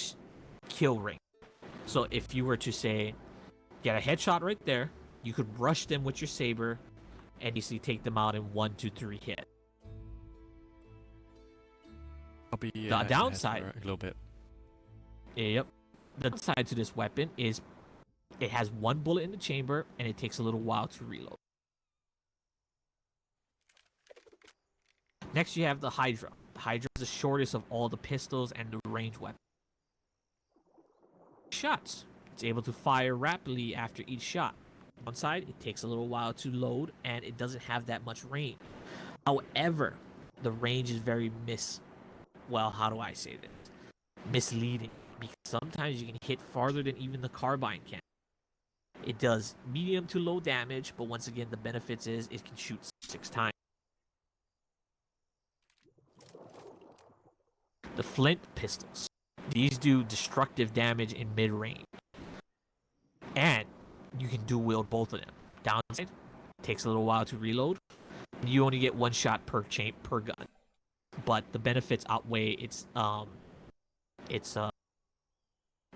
/ kill range. So if you were to say, get a headshot right there, you could rush them with your saber and easily take them out in 1, 2, 3 hit. I'll be The downside, a little bit. Yep. The downside to this weapon is it has 1 bullet in the chamber and it takes a little while to reload. Next, you have the Hydra. The Hydra is the shortest of all the pistols and the ranged weapons. Shots. It's able to fire rapidly after each shot. One side, it takes a little while to load and it doesn't have that much range. However, the range is very misleading because sometimes you can hit farther than even the carbine can. It does medium to low damage, but once again, the benefits is it can shoot 6 times. The flint pistols. These do destructive damage in mid-range. And you can dual wield both of them. Downside, takes a little while to reload. You only get 1 shot per gun. But the benefits outweigh its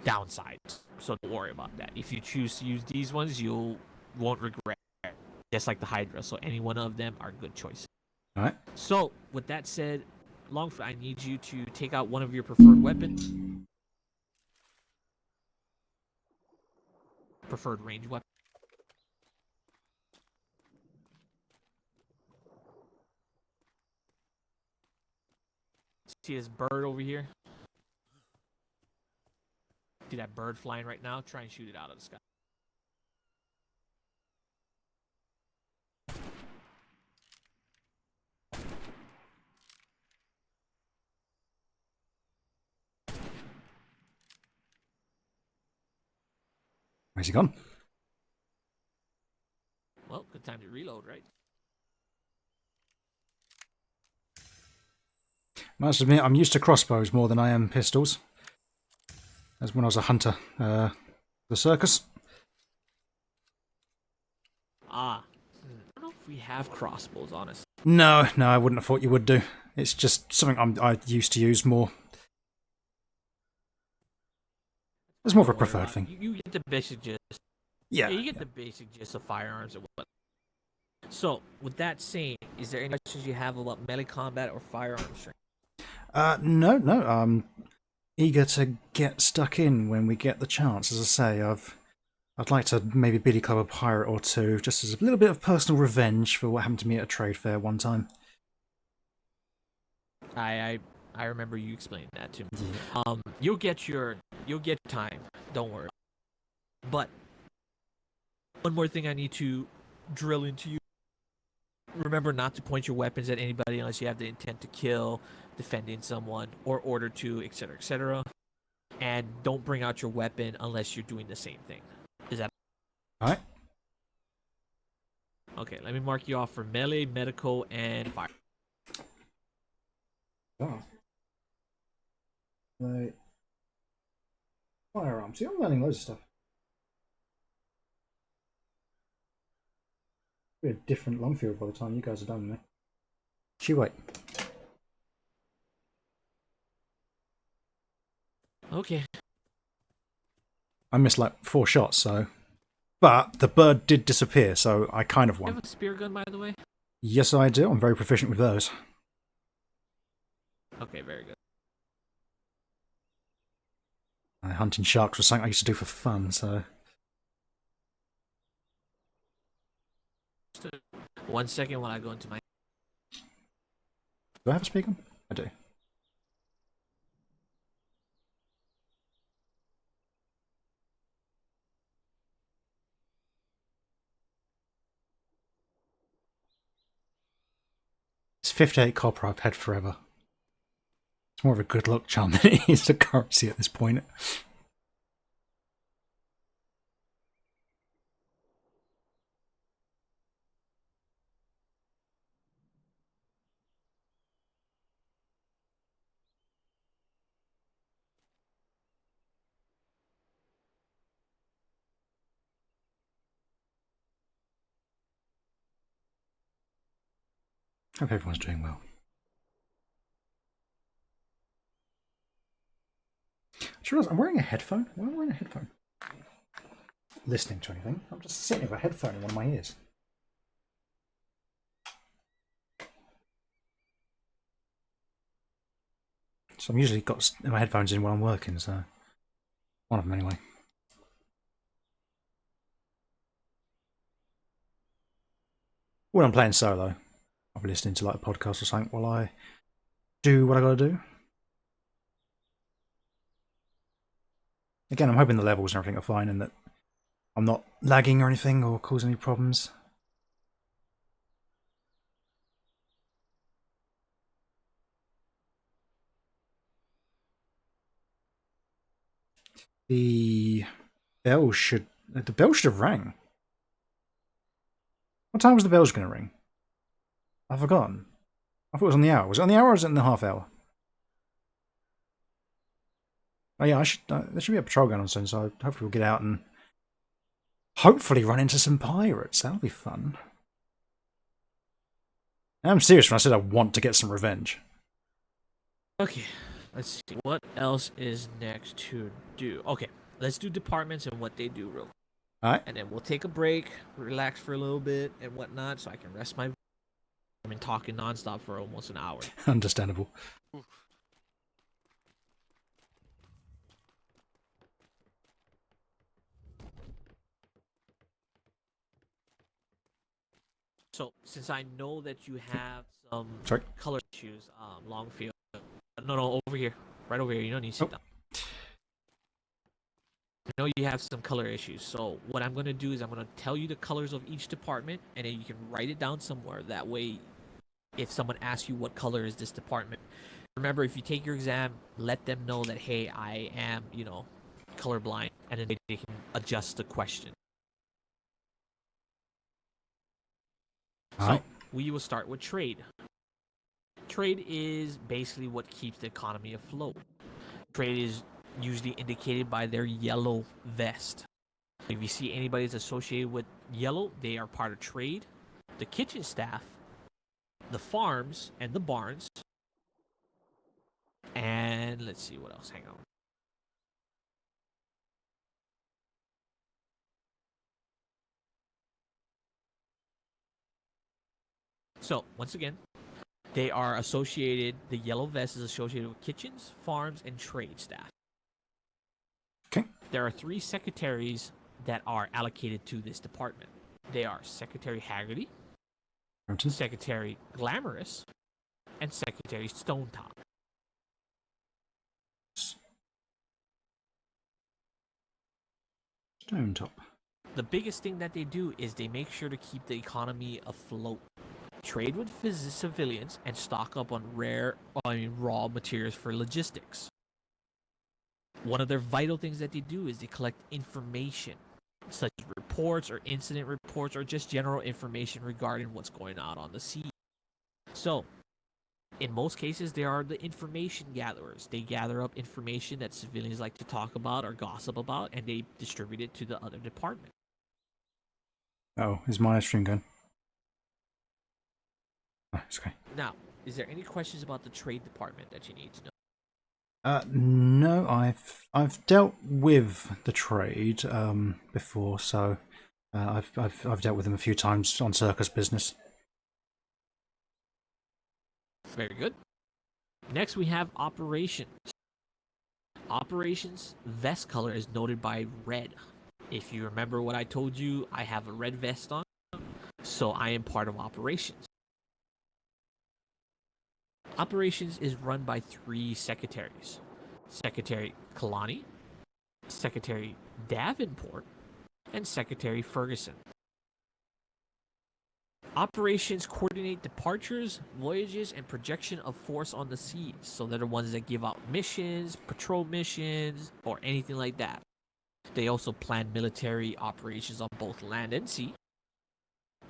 downsides. So don't worry about that. If you choose to use these ones, you won't regret it. Just like the Hydra. So any one of them are good choices. Alright. So with that said, Longfield, I need you to take out one of your preferred weapons. Preferred range weapon. See this bird over here? See that bird flying right now? Try and shoot it out of the sky. Where's he gone? Well, good time to reload, right? Must admit, I'm used to crossbows more than I am pistols. As when I was a hunter, the circus. I don't know if we have crossbows, honestly. No, I wouldn't have thought you would do. It's just something I used to use more. It's more of a preferred thing. You get the basic gist. Yeah, you get the basic gist of firearms and what. So, with that saying, is there any questions you have about melee combat or firearms training? No. Eager to get stuck in when we get the chance. As I say, I'd like to maybe biddy club a pirate or two, just as a little bit of personal revenge for what happened to me at a trade fair one time. I remember you explaining that to me. Yeah. You'll get your time. Don't worry. But one more thing I need to drill into you. Remember not to point your weapons at anybody unless you have the intent to kill, defending someone, or order to, etc., etc. And don't bring out your weapon unless you're doing the same thing. Is that alright? Okay, let me mark you off for melee, medical, and fire. Oh. Right. Firearms. See, I'm learning loads of stuff. Be a different Longfield by the time you guys are done with me. She wait. Okay. I missed like 4 shots, so. But the bird did disappear, so I kind of won. You have a spear gun, by the way? Yes, I do. I'm very proficient with those. Okay, very good. Hunting sharks was something I used to do for fun, so... Just 1 second while I go into my... Do I have a speaker? I do. It's 58 copper I've had forever. It's more of a good luck charm than it is a currency at this point. Hope everyone's doing well. I just realised I'm wearing a headphone. Why am I wearing a headphone? Listening to anything. I'm just sitting with a headphone in one of my ears. So I'm usually got my headphones in while I'm working, so one of them anyway. When I'm playing solo, I'll be listening to like a podcast or something while I do what I gotta do. Again, I'm hoping the levels and everything are fine and that I'm not lagging or anything or causing any problems. The bell should have rang. What time was the bells going to ring? I've forgotten. I thought it was on the hour. Was it on the hour or was it in the half hour? Oh yeah, there should be a patrol going on soon, so hopefully we'll get out and hopefully run into some pirates. That'll be fun. I'm serious when I said I want to get some revenge. Okay, let's see. What else is next to do? Okay, let's do departments and what they do real quick. Alright. And then we'll take a break, relax for a little bit and whatnot so I can rest my... I've been talking nonstop for almost an hour. Understandable. So, since I know that you have some color issues, Longfield... No, over here. Right over here. You don't need to sit down. I know you have some color issues, so what I'm going to do is I'm going to tell you the colors of each department, and then you can write it down somewhere. That way, if someone asks you what color is this department, remember, if you take your exam, let them know that, hey, I am, colorblind, and then they can adjust the question. So, we will start with trade. Trade is basically what keeps the economy afloat. Trade is usually indicated by their yellow vest. If you see anybody that's associated with yellow, they are part of trade. The kitchen staff, the farms, and the barns. And let's see what else. Hang on. So, once again, they are associated, the yellow vest is associated with kitchens, farms, and trade staff. Okay. There are 3 secretaries that are allocated to this department. They are Secretary Haggerty, Secretary Glamorous, and Secretary Stonetop. Stonetop. The biggest thing that they do is they make sure to keep the economy afloat. Trade with civilians and stock up on raw materials for logistics. One of their vital things that they do is they collect information, such as reports or incident reports or just general information regarding what's going on the sea. So, in most cases, they are the information gatherers. They gather up information that civilians like to talk about or gossip about, and they distribute it to the other department. Oh, is my stream going? Oh, it's okay. Now, is there any questions about the trade department that you need to know? No, I've dealt with the trade before, so I've dealt with them a few times on circus business. Very good. Next, we have operations. Operations vest color is noted by red. If you remember what I told you, I have a red vest on, so I am part of operations. Operations is run by 3 secretaries. Secretary Kalani, Secretary Davenport, and Secretary Ferguson. Operations coordinate departures, voyages, and projection of force on the seas. So they're the ones that give out missions, patrol missions, or anything like that. They also plan military operations on both land and sea.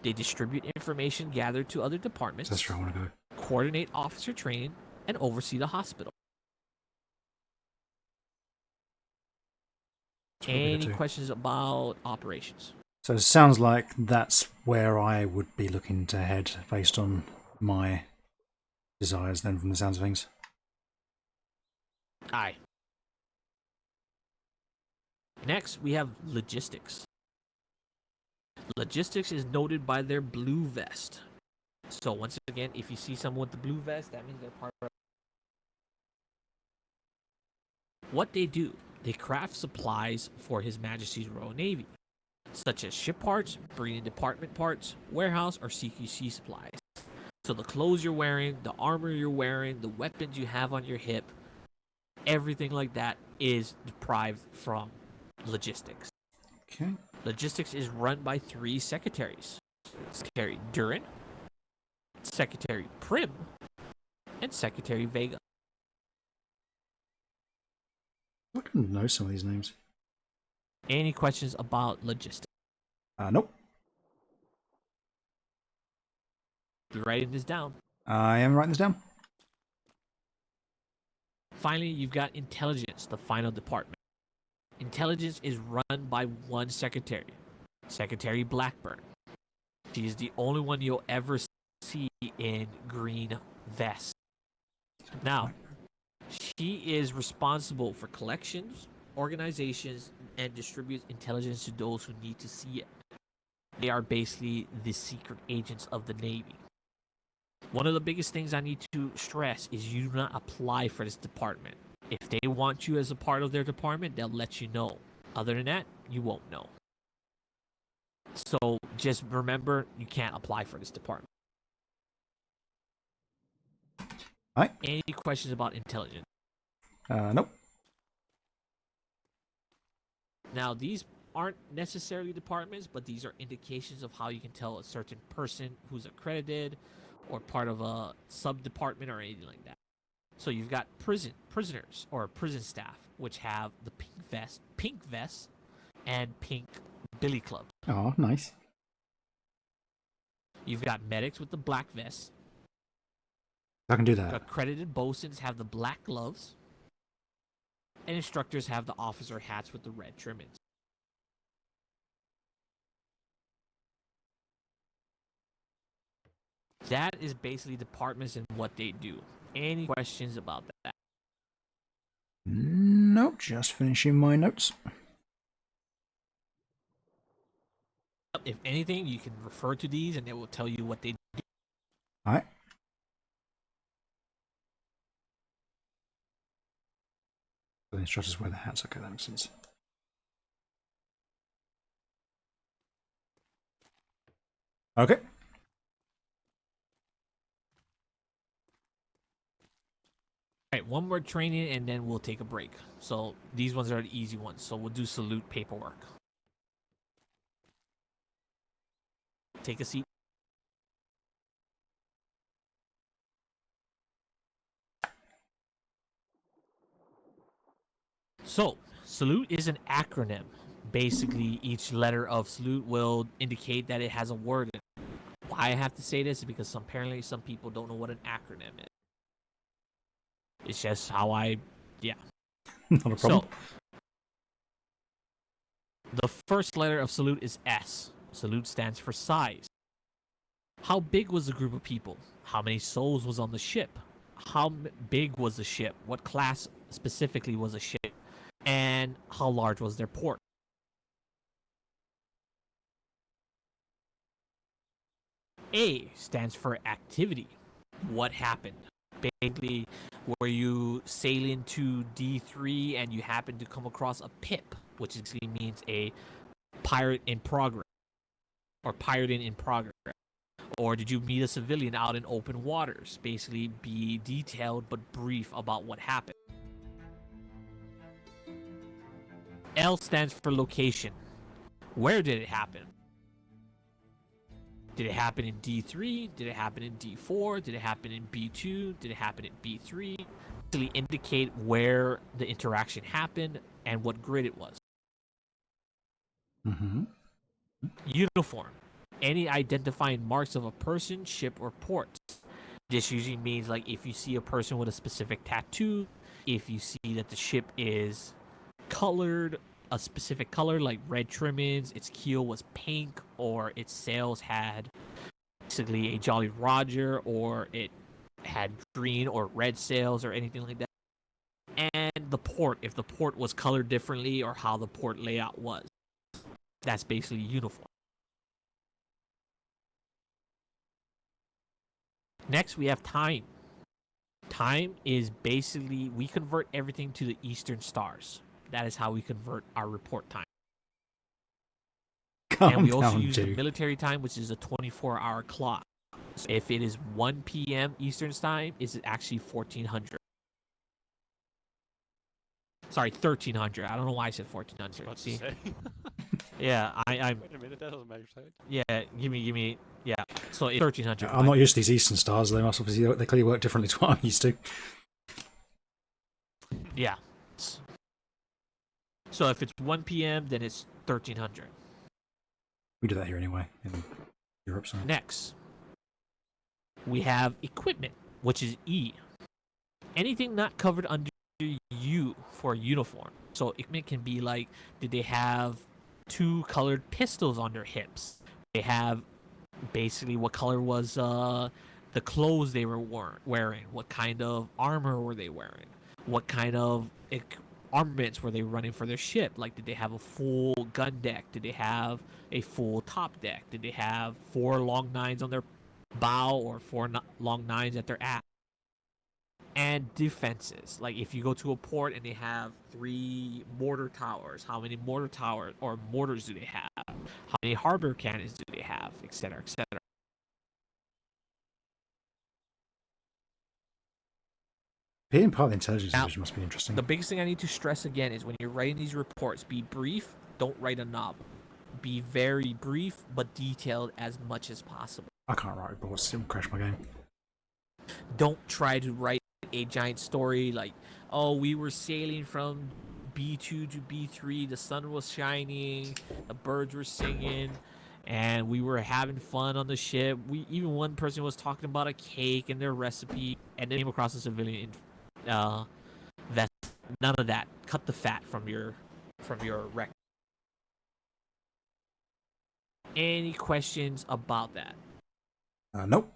They distribute information gathered to other departments. That's where I want to go. Coordinate officer training, and oversee the hospital. Any questions about operations? So it sounds like that's where I would be looking to head based on my desires then, from the sounds of things. Aye. Next, we have logistics. Logistics is noted by their blue vest. So once again, if you see someone with the blue vest, that means they're part of... What they do, they craft supplies for His Majesty's Royal Navy, such as ship parts, marine department parts, warehouse, or CQC supplies. So the clothes you're wearing, the armor you're wearing, the weapons you have on your hip, everything like that is derived from logistics. Okay. Logistics is run by 3 secretaries. Secretary Duran, Secretary Prim, and Secretary Vega. I can know some of these names. Any questions about logistics? Nope. Be writing this down. I am writing this down. Finally, you've got intelligence, the final department. Intelligence is run by 1 secretary, Secretary Blackburn. She is the only one you'll ever see in green vest. Now, she is responsible for collections, organizations, and distributes intelligence to those who need to see it. They are basically the secret agents of the Navy. One of the biggest things I need to stress is you do not apply for this department. If they want you as a part of their department, they'll let you know. Other than that, you won't know. So just remember, you can't apply for this department. Alright. Any questions about intelligence? Nope. Now, these aren't necessarily departments, but these are indications of how you can tell a certain person who's accredited or part of a sub-department or anything like that. So you've got prisoners or prison staff, which have the pink vest, and pink billy club. Oh, nice. You've got medics with the black vest. I can do that. Accredited bosuns have the black gloves. And instructors have the officer hats with the red trimmings. That is basically departments and what they do. Any questions about that? Nope, just finishing my notes. If anything, you can refer to these and it will tell you what they do. Alright. The instructors wear the hats. Okay, that makes sense. Okay. Alright, one more training and then we'll take a break. So these ones are the easy ones. So we'll do salute paperwork. Take a seat. So, salute is an acronym. Basically, each letter of salute will indicate that it has a word in it. Why I have to say this is because apparently some people don't know what an acronym is. It's just how yeah. Not a problem. So, the first letter of salute is S. Salute stands for size. How big was the group of people? How many souls was on the ship? How big was the ship? What class specifically was the ship? And how large was their port? A stands for activity. What happened? Basically, where you sail into D3 and you happen to come across a PIP, which basically means a pirate in progress, or pirating in progress? Or did you meet a civilian out in open waters? Basically, be detailed but brief about what happened. L stands for location. Where did it happen? Did it happen in D3? Did it happen in D4? Did it happen in B2? Did it happen in B3? Basically indicate where the interaction happened and what grid it was. Mm-hmm. Uniform. Any identifying marks of a person, ship, or port. This usually means like if you see a person with a specific tattoo, if you see that the ship is colored a specific color like red trimmings, its keel was pink, or its sails had basically a Jolly Roger, or it had green or red sails or anything like that. And the port, if the port was colored differently or how the port layout was. That's basically uniform. Next, we have time. Time is basically, we convert everything to the Eastern stars. That is how we convert our report time. And we also use the military time, which is a 24-hour clock. So if it is 1 p.m. Eastern time, it's actually 1400. Sorry, 1300. I don't know why I said 1400. See? Yeah, I'm. Wait a minute, that doesn't make sense. Yeah, give me. Yeah, so it's 1300. I'm not used to these Eastern stars. They must obviously they clearly work differently to what I'm used to. Yeah. So if it's 1 p.m., then it's 1300. We do that here anyway in Europe. So. Next, we have equipment, which is E. Anything not covered under U for uniform. So equipment can be like, did they have 2 colored pistols on their hips? They have basically what color was the clothes they were wearing? What kind of armor were they wearing? What kind of armaments were they running for their ship? Like, did they have a full gun deck? Did they have a full top deck? Did they have 4 long nines on their bow or 4 long nines at their aft? And defenses. Like, if you go to a port and they have 3 mortar towers, how many mortar towers or mortars do they have? How many harbor cannons do they have? Etc., etc. Being part of the intelligence Now, division must be interesting. The biggest thing I need to stress again is when you're writing these reports, be brief, don't write a novel. Be very brief, but detailed as much as possible. I can't write reports, it'll crash my game. Don't try to write a giant story like, oh, we were sailing from B2 to B3, the sun was shining, the birds were singing, and we were having fun on the ship. Even one person was talking about a cake and their recipe, and then came across a civilian vessel. None of that. Cut the fat from your record. Any questions about that? Nope.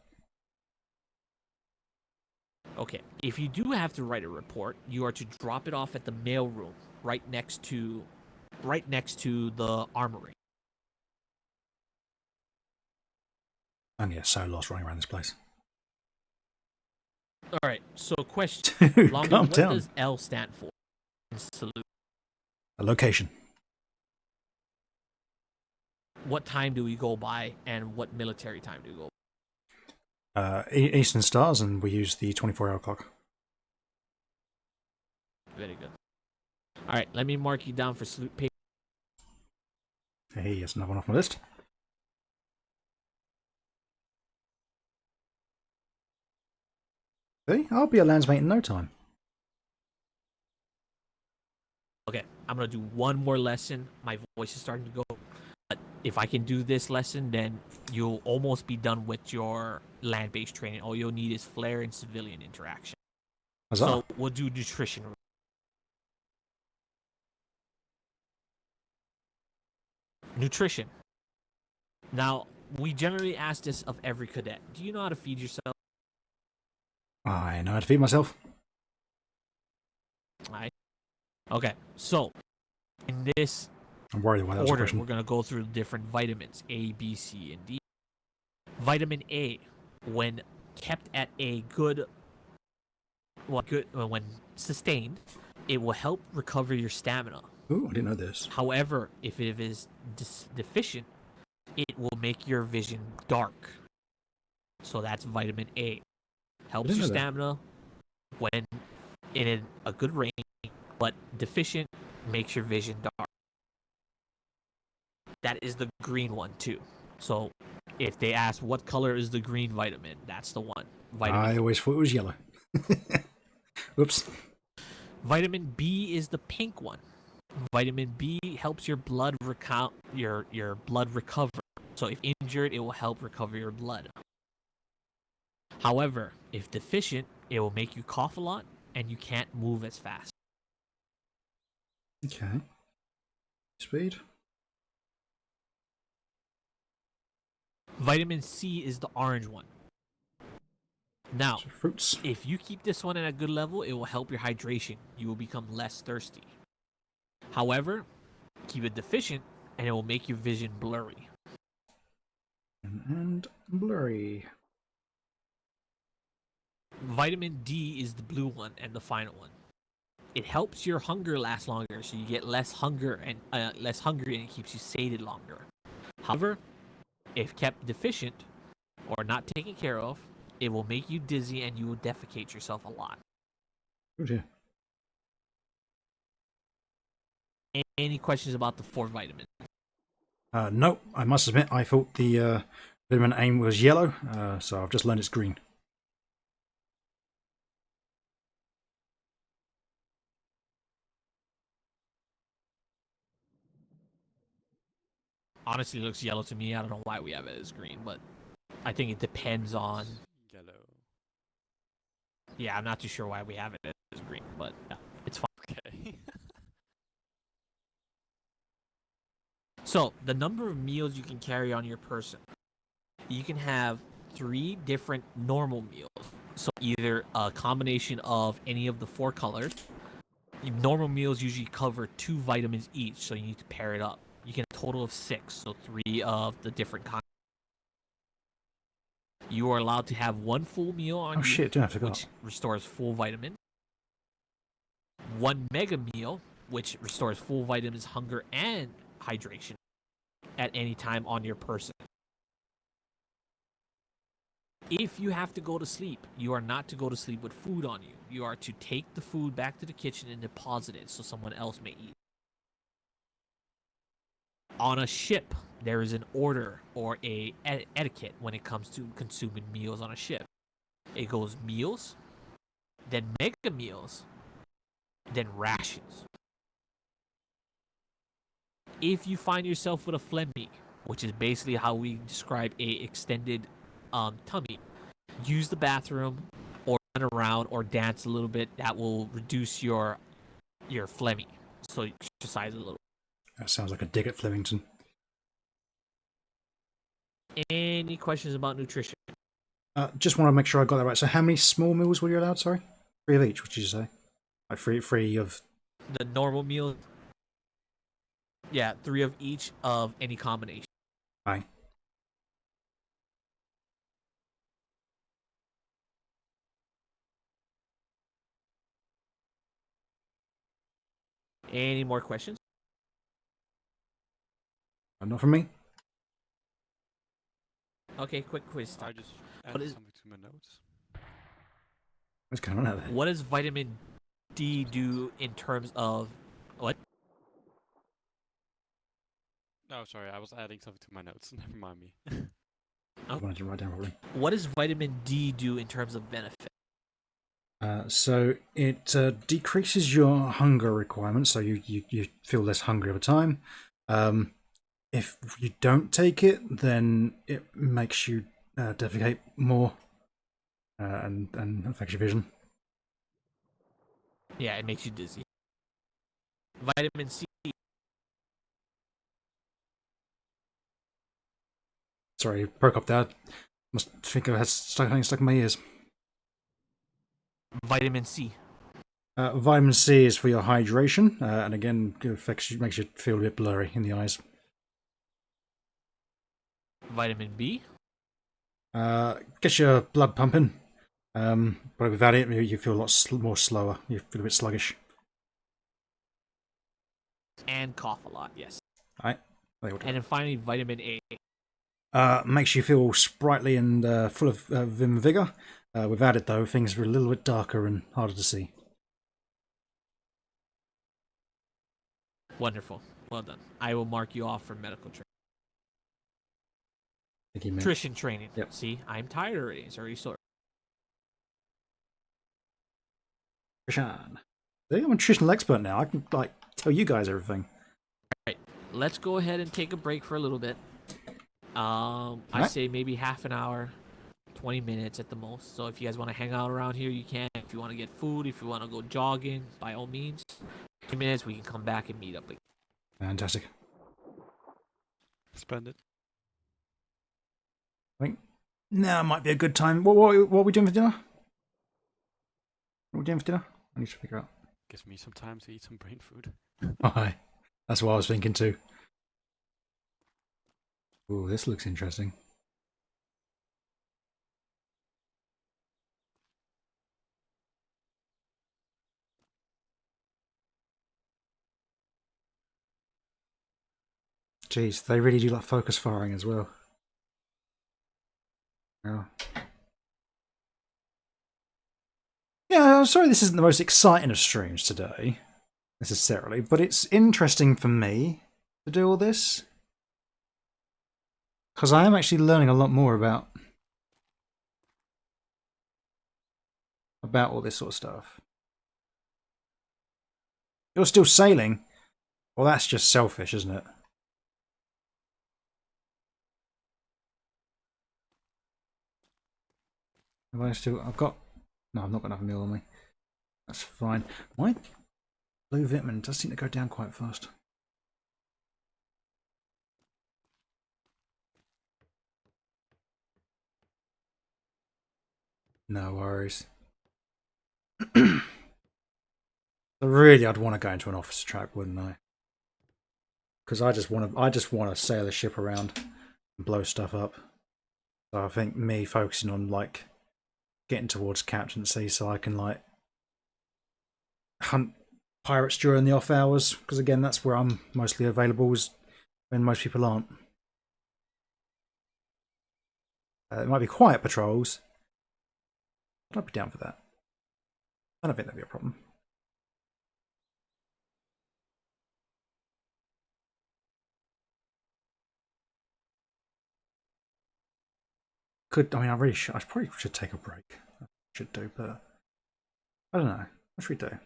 Okay, if you do have to write a report, you are to drop it off at the mail room right next to the armory. I'm getting so lost running around this place. All right, so question. Dude, Longman, calm what down. does L stand for? Salute. A location. What time do we go by, and what military time do we go by? Eastern stars, and we use the 24-hour clock. Very good. All right, let me mark you down for salute paper. Hey, that's another one off my list. See, I'll be a landsmate in no time. Okay, I'm gonna do one more lesson. My voice is starting to go. But if I can do this lesson, then you'll almost be done with your land-based training. All you'll need is flare and civilian interaction. Huzzah. So we'll do nutrition. Nutrition. Now, we generally ask this of every cadet. Do you know how to feed yourself? I know how to feed myself. Alright. Okay, so in this I'm worried why that was a order, question. we're going to go through the different vitamins, A, B, C, and D. Vitamin A, when kept at a good when sustained, it will help recover your stamina. Ooh, I didn't know this. However, if it is deficient, it will make your vision dark. So that's vitamin A. Helps your know that. stamina when in a good range, but deficient makes your vision dark. That is the green one too. So if they ask what color is the green vitamin, that's the one. Vitamin I always thought it was yellow. Whoops. Vitamin B is the pink one. Vitamin B helps your blood your blood recover. So if injured, it will help recover your blood. However, if deficient, it will make you cough a lot and you can't move as fast. Okay. Speed. Vitamin C is the orange one. Now, So fruits. if you keep this one at a good level, it will help your hydration. You will become less thirsty. However, keep it deficient and it will make your vision blurry. And blurry. Vitamin D is the blue one and the final one. It helps your hunger last longer, so you get less hunger and less hungry, and it keeps you sated longer. However, if kept deficient or not taken care of, it will make you dizzy and you will defecate yourself a lot. Oh dear. Any questions about the 4 vitamins? No, I must admit, I thought the vitamin A was yellow, so I've just learned it's green. Honestly, it looks yellow to me. I don't know why we have it as green, but I think it depends on. Yellow. Yeah, I'm not too sure why we have it as green, but yeah, it's fine. Okay. So, the number of meals you can carry on your person. You can have 3 different normal meals. So, either a combination of any of the 4 colors. Normal meals usually cover 2 vitamins each, so you need to pair it up. You can have a total of 6, so 3 of the different kinds. You are allowed to have 1 full meal on Oh you, shit, do I forgot. which restores full vitamin. 1 mega meal, which restores full vitamins, hunger, and hydration at any time on your person. If you have to go to sleep, you are not to go to sleep with food on you. You are to take the food back to the kitchen and deposit it so someone else may eat. On a ship, there is an order or a etiquette when it comes to consuming meals on a ship. It goes meals, then mega meals, then rations. If you find yourself with a phlegmy, which is basically how we describe a extended tummy, use the bathroom or run around or dance a little bit. That will reduce your phlegmy. So you exercise a little. That sounds like a dig at Flemington. Any questions about nutrition? Just want to make sure I got that right. So how many small meals were you allowed, sorry? 3 of each, what did you say? Like three of... The normal meal. Yeah, 3 of each of any combination. Aye. Any more questions? Not from me. Okay, quick quiz I time. just What added is- something to my notes. What's going on out there? What does vitamin D do in terms of what? Oh, sorry, I was adding something to my notes. Never mind me. I wanted to write down properly. What does vitamin D do in terms of benefit? So it decreases your hunger requirements, so you feel less hungry over time. If you don't take it, then it makes you defecate more and affects your vision. Yeah, it makes you dizzy. Vitamin C. Sorry, broke up there. Must think I had something stuck in my ears. Vitamin C. Vitamin C is for your hydration, and again, it affects you, makes you feel a bit blurry in the eyes. Vitamin B. Gets your blood pumping, But without it, you feel a lot more slower. You feel a bit sluggish. And cough a lot, yes. Right. They all do. And then finally, vitamin A. Makes you feel sprightly and full of vim and vigor. Without it, though, things are a little bit darker and harder to see. Wonderful. Well done. I will mark you off for medical training. Nutrition training. Yep. See, I'm tired already. It's already sore. Nutrition. I'm a nutritional expert now. I can like tell you guys everything. Right. Let's go ahead and take a break for a little bit. I say maybe half an hour, 20 minutes at the most. So if you guys want to hang out around here, you can. If you want to get food, if you want to go jogging, by all means. 2 minutes, we can come back and meet up again. Fantastic. Splendid. I think now might be a good time. What are we doing for dinner? What are we doing for dinner? I need to figure out. Gives me some time to eat some brain food. Hi. That's what I was thinking too. Oh, this looks interesting. Jeez, they really do like focus firing as well. Yeah. Yeah, I'm sorry this isn't the most exciting of streams today, necessarily, but it's interesting for me to do all this. Because I am actually learning a lot more about all this sort of stuff. You're still sailing? Well, that's just selfish, isn't it? I've got... No, I've not got enough meal on me. That's fine. My blue vitamin does seem to go down quite fast. No worries. So really, I'd want to go into an officer track, wouldn't I? Because I just want to sail a ship around and blow stuff up. So I think me focusing on like getting towards captaincy, so I can like hunt pirates during the off hours. Because again, that's where I'm mostly available, is when most people aren't. It might be quiet patrols. I'd be down for that. I don't think that'd be a problem. I probably should take a break. I should do, but I don't know. What should we do?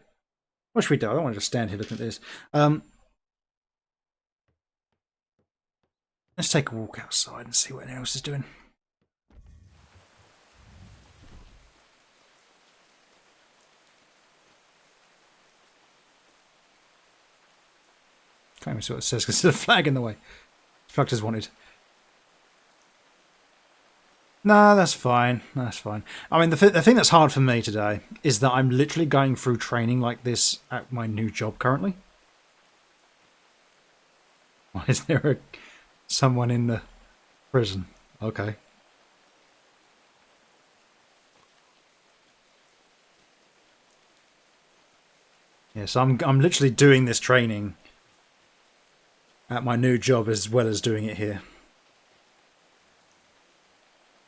What should we do? I don't want to just stand here looking at this. Let's take a walk outside and see what anyone else is doing. Can't even see what it says because there's a flag in the way. Instructors wanted. No, that's fine. That's fine. I mean, the thing that's hard for me today is that I'm literally going through training like this at my new job currently. Why is there someone in the prison? Okay. Yes, I'm literally doing this training at my new job as well as doing it here.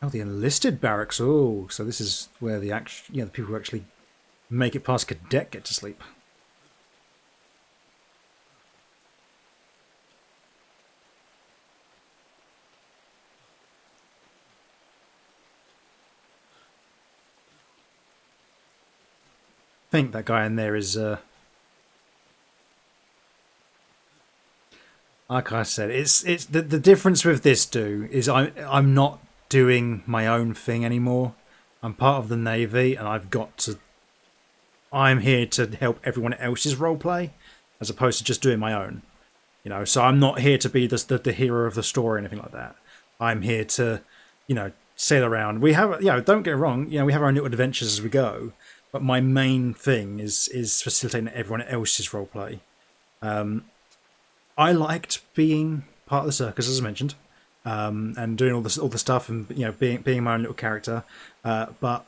Oh, the enlisted barracks. Oh, so this is where the the people who actually make it past cadet get to sleep. I think that guy in there is like I said, it's the difference with this is I'm not doing my own thing anymore. I'm part of the Navy, and I'm here to help everyone else's roleplay, as opposed to just doing my own. You know, so I'm not here to be the hero of the story or anything like that. I'm here to, sail around. We have, don't get me wrong, we have our own little adventures as we go, but my main thing is facilitating everyone else's roleplay. I liked being part of the circus, as I mentioned. And doing all the stuff and being my own little character, but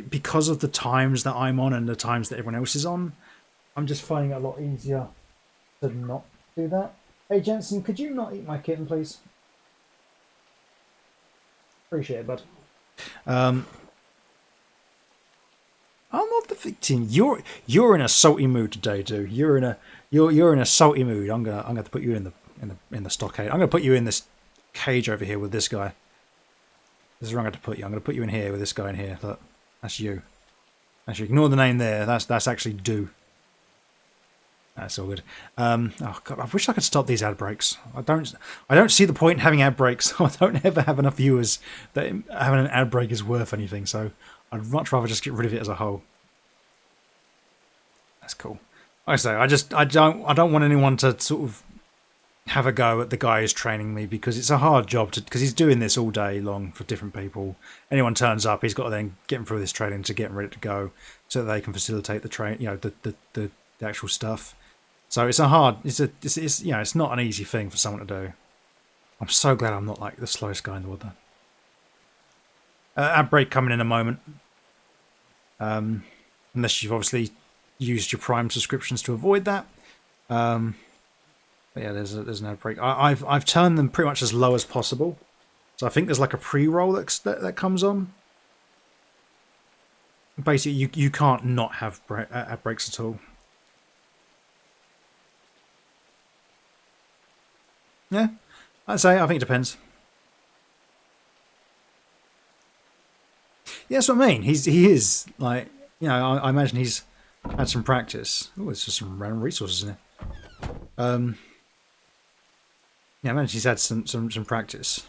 because of the times that I'm on and the times that everyone else is on, I'm just finding it a lot easier to not do that. Hey Jensen, could you not eat my kitten, please? Appreciate it, bud. I'm not the victim. You're in a salty mood today, dude. You're in a salty mood. I'm gonna have to put you in the stockade. I'm gonna put you in this cage over here with this guy. This is where I'm going to put you. I'm going to put you in here with this guy in here. Look, that's you. Actually, ignore the name there. That's actually Do. That's all good. Oh god, I wish I could stop these ad breaks. I don't see the point in having ad breaks. I don't ever have enough viewers that having an ad break is worth anything. So I'd much rather just get rid of it as a whole. That's cool. Like I say, I don't want anyone to sort of have a go at the guy who's training me, because it's a hard job because he's doing this all day long for different people. Anyone turns up, he's got to then get them through this training to get them ready to go, so that they can facilitate the train, the actual stuff. So it's it's not an easy thing for someone to do. I'm so glad I'm not like the slowest guy in the world though. Ad break coming in a moment. Unless you've obviously used your Prime subscriptions to avoid that. But yeah, there's an ad break. I've turned them pretty much as low as possible. So I think there's like a pre-roll that comes on. Basically, you can't not have ad breaks at all. Yeah, I think it depends. Yeah, that's what I mean. He is like, I imagine he's had some practice. Oh, it's just some random resources in it. Yeah, I imagine he's had some practice.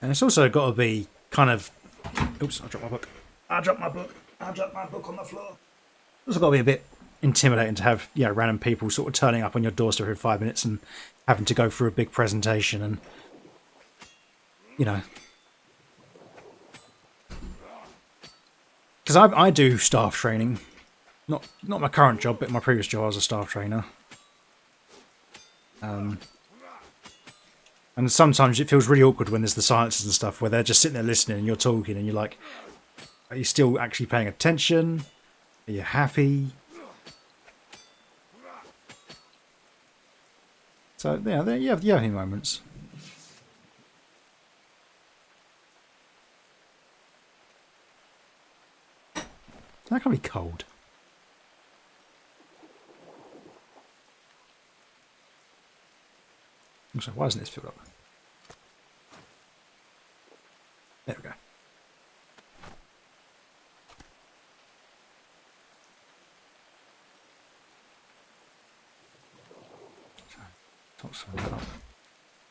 And it's also got to be kind of... Oops, I dropped my book. I dropped my book on the floor. It's also got to be a bit intimidating to have, random people sort of turning up on your doorstep every 5 minutes and having to go through a big presentation and, Because I do staff training. Not my current job, but my previous job I was a staff trainer. And sometimes it feels really awkward when there's the silences and stuff where they're just sitting there listening and you're talking and you're like, are you still actually paying attention? Are you happy? So yeah, you have your moments. That can be cold. So why isn't this filled up? There we go.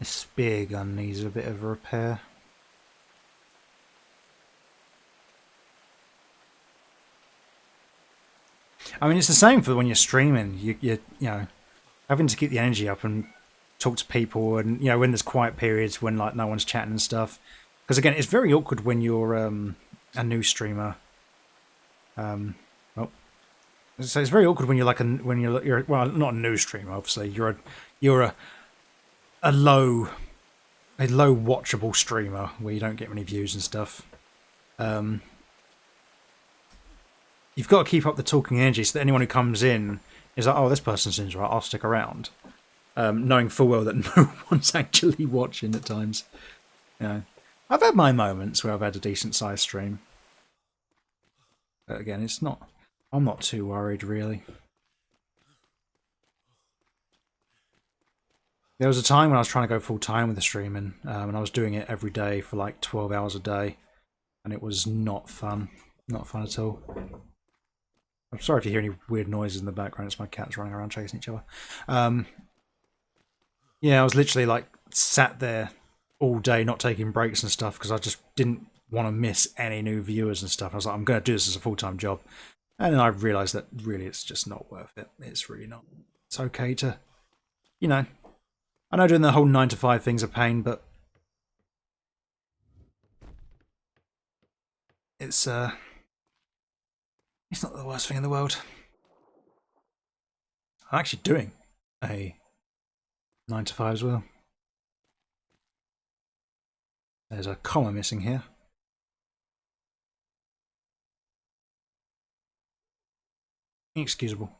This spear gun needs a bit of a repair. I mean, it's the same for when you're streaming. You having to keep the energy up and talk to people, and when there's quiet periods when like no one's chatting and stuff. Because again, it's very awkward when you're a new streamer. So it's very awkward when you're like you're well, not a new streamer. Obviously, you're a low watchable streamer where you don't get many views and stuff. You've got to keep up the talking energy so that anyone who comes in is like, oh, this person seems right, I'll stick around. Knowing full well that no one's actually watching at times. I've had my moments where I've had a decent sized stream. But again, I'm not too worried really. There was a time when I was trying to go full time with the streaming, and I was doing it every day for like 12 hours a day, and it was not fun. Not fun at all. I'm sorry if you hear any weird noises in the background. It's my cats running around chasing each other. Yeah, I was literally like sat there all day not taking breaks and stuff because I just didn't want to miss any new viewers and stuff. I was like, I'm going to do this as a full-time job. And then I realised that really it's just not worth it. It's really not. It's okay to, you know, I know doing the whole 9 to 5 thing's a pain, but it's not the worst thing in the world. I'm actually doing a 9 to 5 as well. There's a comma missing here. Inexcusable.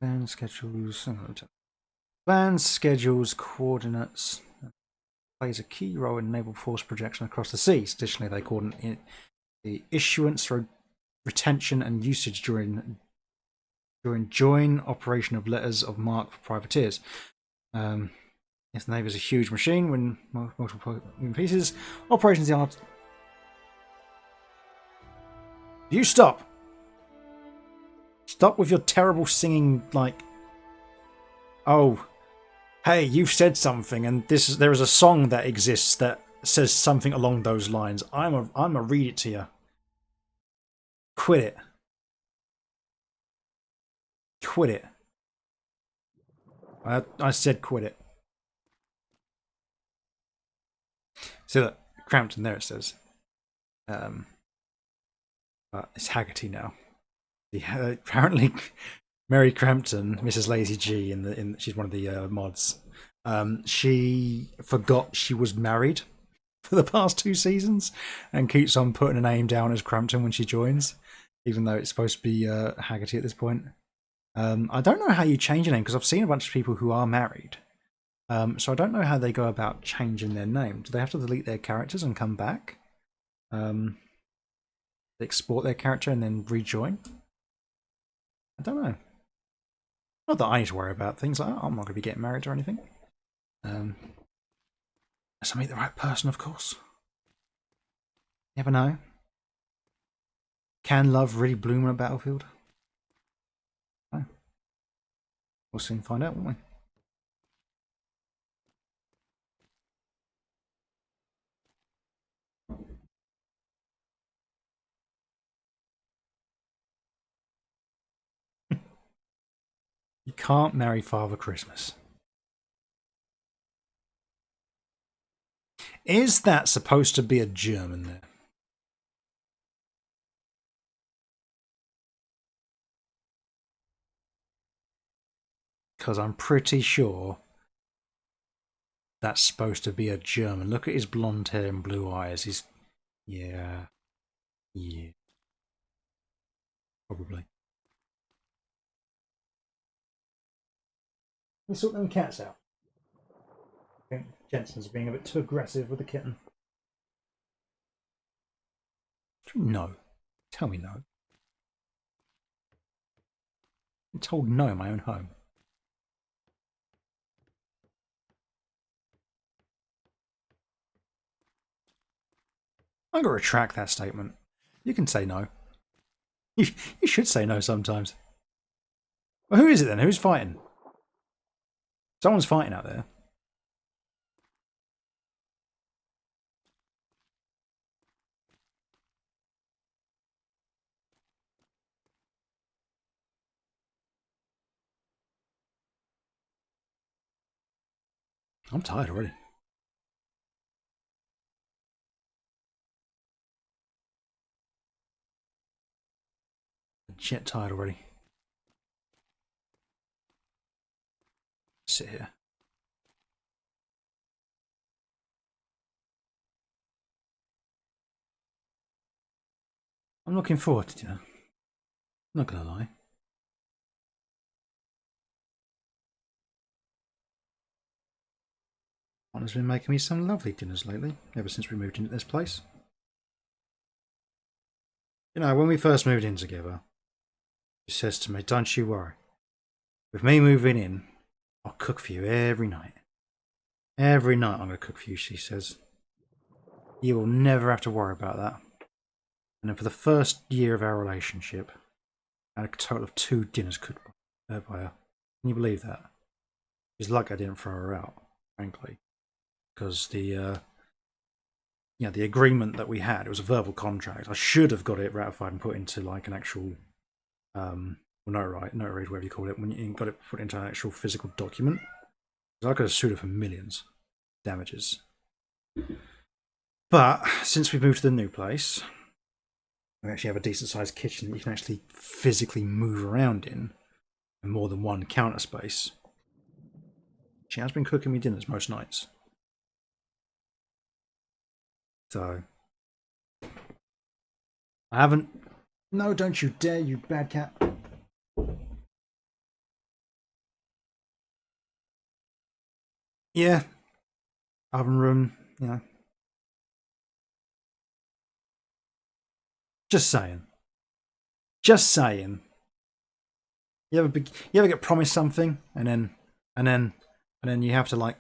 Plan schedules. Plan schedules coordinates plays a key role in naval force projection across the seas. Additionally, they coordinate the issuance, retention, and usage during joint operation of letters of marque for privateers. If the Navy is a huge machine, when multiple pieces, operations yards. You stop! Stop with your terrible singing, like, oh, hey, you've said something, and there is a song that exists that says something along those lines. I'm a read it to you. Quit it. Quit it. I said quit it. See that Crampton there it says. It's Haggerty now. Apparently, Mary Crampton, Mrs. Lazy G, she's one of the mods. She forgot she was married for the past 2 seasons and keeps on putting her name down as Crampton when she joins, even though it's supposed to be Haggerty at this point. I don't know how you change your name because I've seen a bunch of people who are married. So I don't know how they go about changing their name. Do they have to delete their characters and come back? Export their character and then rejoin? I don't know. Not that I need to worry about things like that. I'm not going to be getting married or anything. Unless I meet the right person, of course. Never know. Can love really bloom on a battlefield? No. We'll soon find out, won't we? You can't marry Father Christmas. Is that supposed to be a German there? Because I'm pretty sure that's supposed to be a German. Look at his blonde hair and blue eyes. He's... Yeah. Yeah. Probably. Let's sort them cats out. I think Jensen's being a bit too aggressive with the kitten. No. Tell me no. I'm told no in my own home. I'm going to retract that statement. You can say no. You should say no sometimes. Well, who is it then? Who's fighting? Someone's fighting out there. I'm tired already. I'm jet tired already. Sit here. I'm looking forward to dinner. I'm not gonna lie. Anna's been making me some lovely dinners lately, ever since we moved into this place. You know, when we first moved in together, she says to me, "Don't you worry. With me moving in, I'll cook for you every night. Every night I'm going to cook for you," she says. "You will never have to worry about that." And then for the first year of our relationship, I had a total of 2 dinners cooked by her. Can you believe that? She's lucky I didn't throw her out, frankly. Because the the agreement that we had. It was a verbal contract. I should have got it ratified and put into like an actual, notary, whatever you call it, when you got it put into an actual physical document. Because I could have sued her for millions damages. But since we moved to the new place, we actually have a decent sized kitchen that you can actually physically move around in, and more than one counter space. She has been cooking me dinners most nights. So I haven't. No, don't you dare, you bad cat. Yeah. Oven room, Just saying. Just saying. You ever get promised something and then you have to like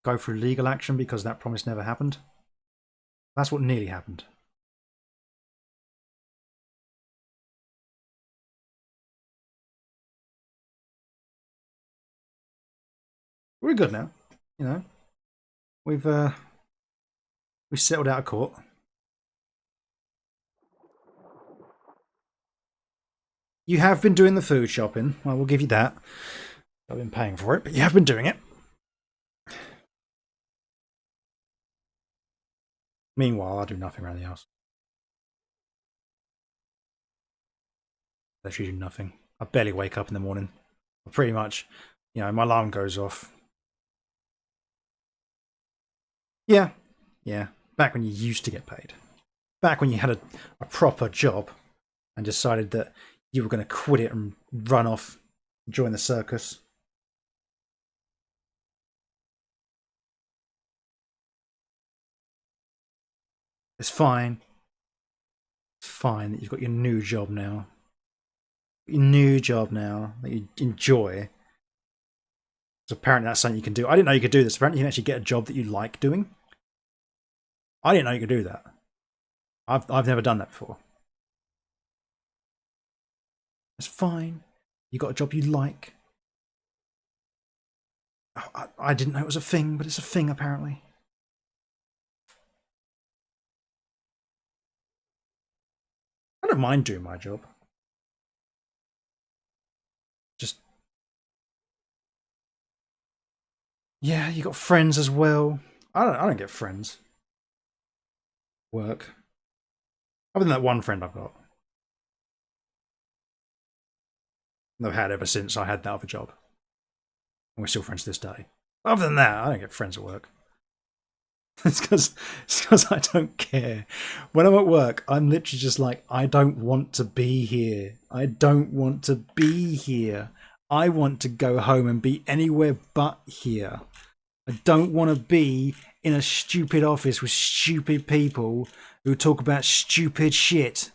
go through legal action because that promise never happened? That's what nearly happened. We're good now, We've settled out of court. You have been doing the food shopping. I will give you that. I've been paying for it, but you have been doing it. Meanwhile, I do nothing around the house. Literally do nothing. I barely wake up in the morning. Pretty much, my alarm goes off. Yeah. Back when you used to get paid. Back when you had a proper job and decided that you were going to quit it and run off, join the circus. It's fine. It's fine that you've got your new job now. Your new job now that you enjoy. Because apparently that's something you can do. I didn't know you could do this. Apparently you can actually get a job that you like doing. I didn't know you could do that. I've never done that before. It's fine. You got a job you like. I didn't know it was a thing, but it's a thing apparently. I don't mind doing my job. Just... Yeah, you got friends as well. I don't get friends. Work. Other than that one friend I've got. I've had ever since I had that other job. And we're still friends to this day. Other than that, I don't get friends at work. It's because I don't care. When I'm at work, I'm literally just like, I don't want to be here. I don't want to be here. I want to go home and be anywhere but here. I don't want to be in a stupid office with stupid people who talk about stupid shit.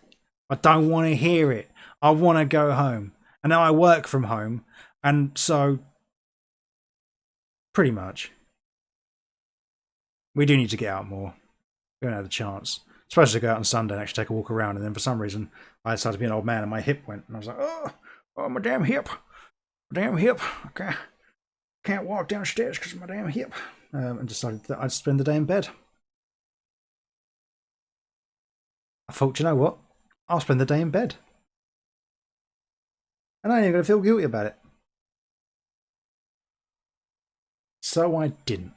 I don't want to hear it. I want to go home. And now I work from home. And so, pretty much. We do need to get out more. We don't have the chance. Supposed to go out on Sunday and actually take a walk around, and then for some reason I decided to be an old man and my hip went, and I was like, oh my damn hip. My damn hip. I can't walk downstairs because of my damn hip. And decided that I'd spend the day in bed. I thought, you know what? I'll spend the day in bed. And I ain't even going to feel guilty about it. So I didn't.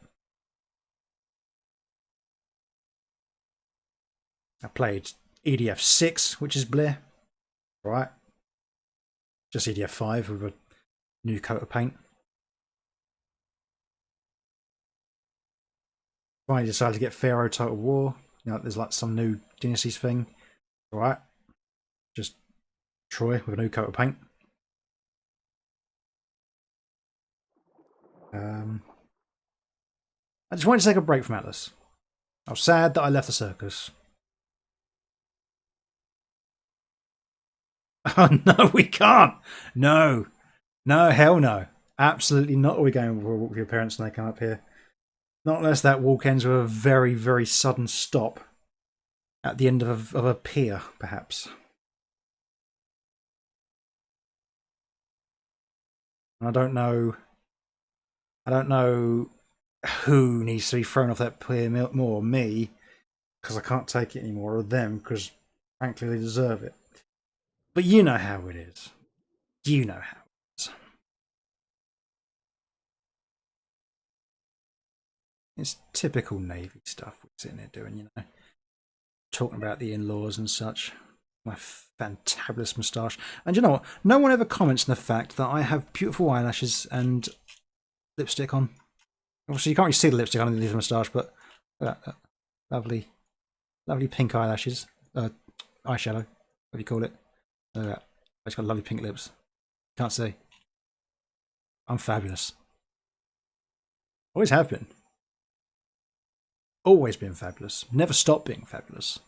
I played EDF 6, which is bleh. Right. Just EDF 5 with a new coat of paint. Finally decided to get Pharaoh Total War. There's like some new Dynasties thing. Alright. Just Troy with a new coat of paint. I just wanted to take a break from Atlas. I was sad that I left the circus. Oh no, we can't! No. No, hell no. Absolutely not. Are we going for a walk with your parents when they come up here? Not unless that walk ends with a very, very sudden stop at the end of a pier, perhaps. I don't know who needs to be thrown off that pier more, me because I can't take it anymore, or them because frankly they deserve it. But you know how it is. You know how it is. It's typical Navy stuff we're sitting there doing, you know. Talking about the in-laws and such. My fantabulous moustache. And you know what? No one ever comments on the fact that I have beautiful eyelashes and lipstick on. Obviously, you can't really see the lipstick underneath the moustache, but lovely, lovely pink eyelashes. Eyeshadow, what do you call it? It's got lovely pink lips. Can't see. I'm fabulous. Always have been. Always been fabulous. Never stopped being fabulous.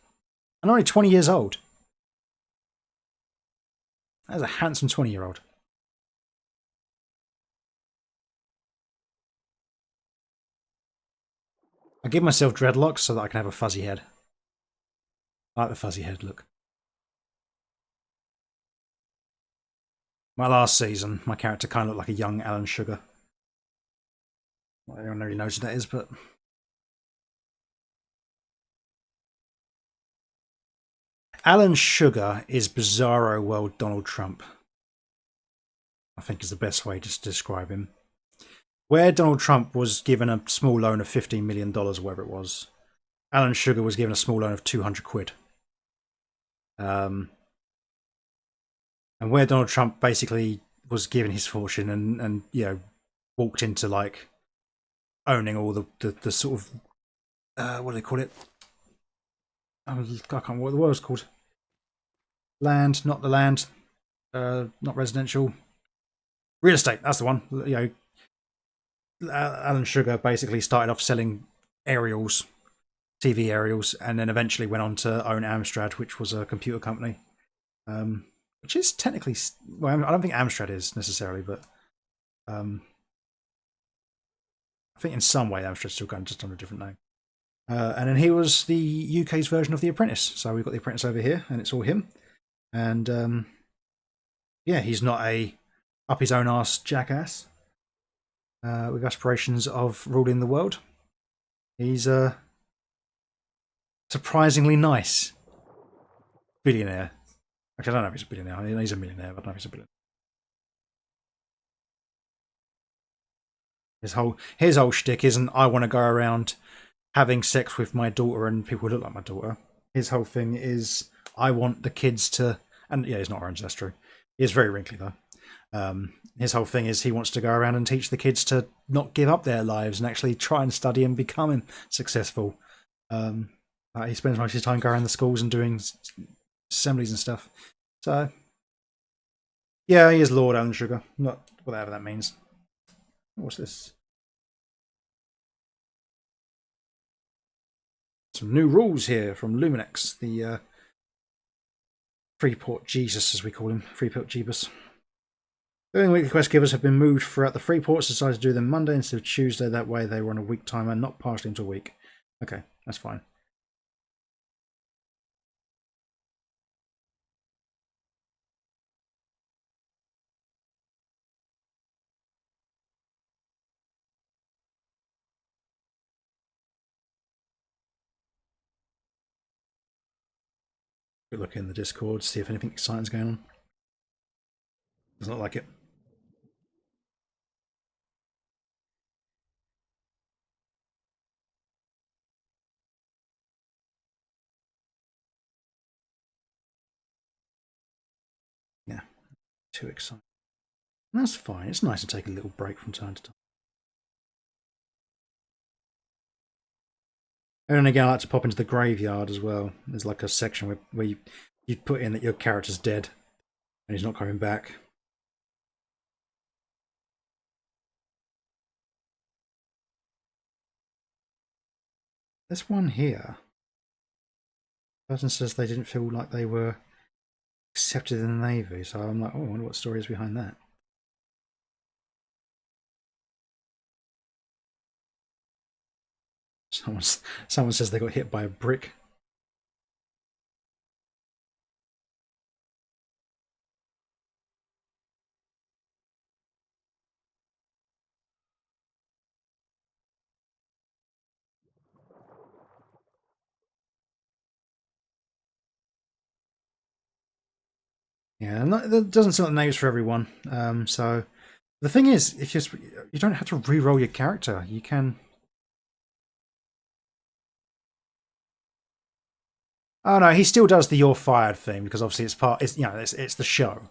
I'm only 20 years old. That's a handsome 20-year-old. I give myself dreadlocks so that I can have a fuzzy head. I like the fuzzy head look. My last season, my character kind of looked like a young Alan Sugar. Well, everyone really knows who that is, but... Alan Sugar is Bizarro World Donald Trump. I think is the best way to describe him. Where Donald Trump was given a small loan of $15 million, or whatever it was, Alan Sugar was given a small loan of 200 quid. And where Donald Trump basically was given his fortune and you know, walked into like owning all the sort of what do they call it? I can't remember what the word's called. Land, not the land, not residential. Real estate, that's the one. You know, Alan Sugar basically started off selling aerials, TV aerials, and then eventually went on to own Amstrad, which was a computer company. Which is technically, well, I don't think Amstrad is necessarily, but I think in some way Amstrad's still going just under a different name. And then he was the UK's version of The Apprentice. So we've got The Apprentice over here, and it's all him. And yeah, he's not a up his own arse jackass with aspirations of ruling the world. He's a surprisingly nice billionaire. Actually, I don't know if he's a billionaire. He's a millionaire, but I don't know if he's a billionaire. His whole shtick isn't I want to go around having sex with my daughter and people who look like my daughter. His whole thing is I want the kids to, and yeah, he's not orange, that's true. He's very wrinkly though. His whole thing is he wants to go around and teach the kids to not give up their lives and actually try and study and become successful. He spends most of his time going around the schools and doing assemblies and stuff. So yeah, he is Lord Alan Sugar, not whatever that means. What's this? Some new rules here from Luminex, the Freeport Jesus, as we call him, Freeport Jeebus. Doing weekly quest givers have been moved throughout the Freeports, decided to do them Monday instead of Tuesday. That way they were on a week timer, not partially into a week. Okay, that's fine. Good look in the Discord, see if anything exciting's going on. Doesn't look like it. Yeah, too exciting. That's fine. It's nice to take a little break from time to time. And again, I like to pop into the graveyard as well. There's like a section where you put in that your character's dead and he's not coming back. There's one here. The person says they didn't feel like they were accepted in the Navy, so I'm like, oh, I wonder what story is behind that. Someone says they got hit by a brick. Yeah, that doesn't seem like the names for everyone. So the thing is, if you don't have to re-roll your character, you can. Oh no, he still does the "you're fired" thing because obviously it's the show.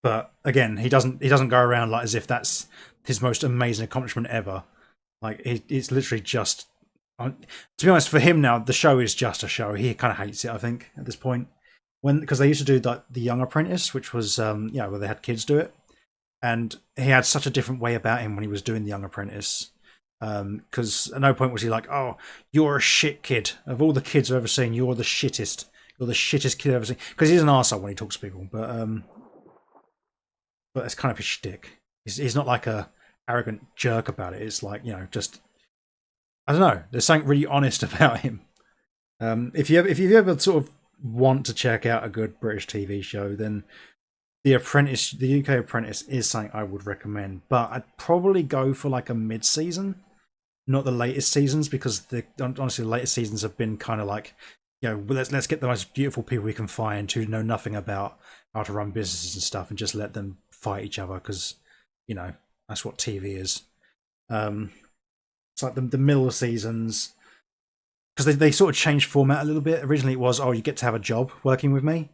But again, he doesn't go around like as if that's his most amazing accomplishment ever. Like it's literally just. To be honest, for him now, the show is just a show. He kind of hates it, I think, at this point. Because they used to do the Young Apprentice, which was where they had kids do it, and he had such a different way about him when he was doing the Young Apprentice. Because at no point was he like, "Oh, you're a shit kid. Of all the kids I've ever seen, you're the shittest. You're the shittest kid I've ever seen." Because he's an arsehole when he talks to people, but it's kind of his shtick. He's not like a arrogant jerk about it. It's like just I don't know. There's something really honest about him. If you ever sort of want to check out a good British TV show, then The Apprentice, the UK Apprentice, is something I would recommend. But I'd probably go for like a mid-season, not the latest seasons, because honestly the latest seasons have been kind of like, let's get the most beautiful people we can find who know nothing about how to run businesses and stuff, and just let them fight each other because that's what TV is. It's like the middle seasons, because they sort of changed format a little bit. Originally it was, you get to have a job working with me,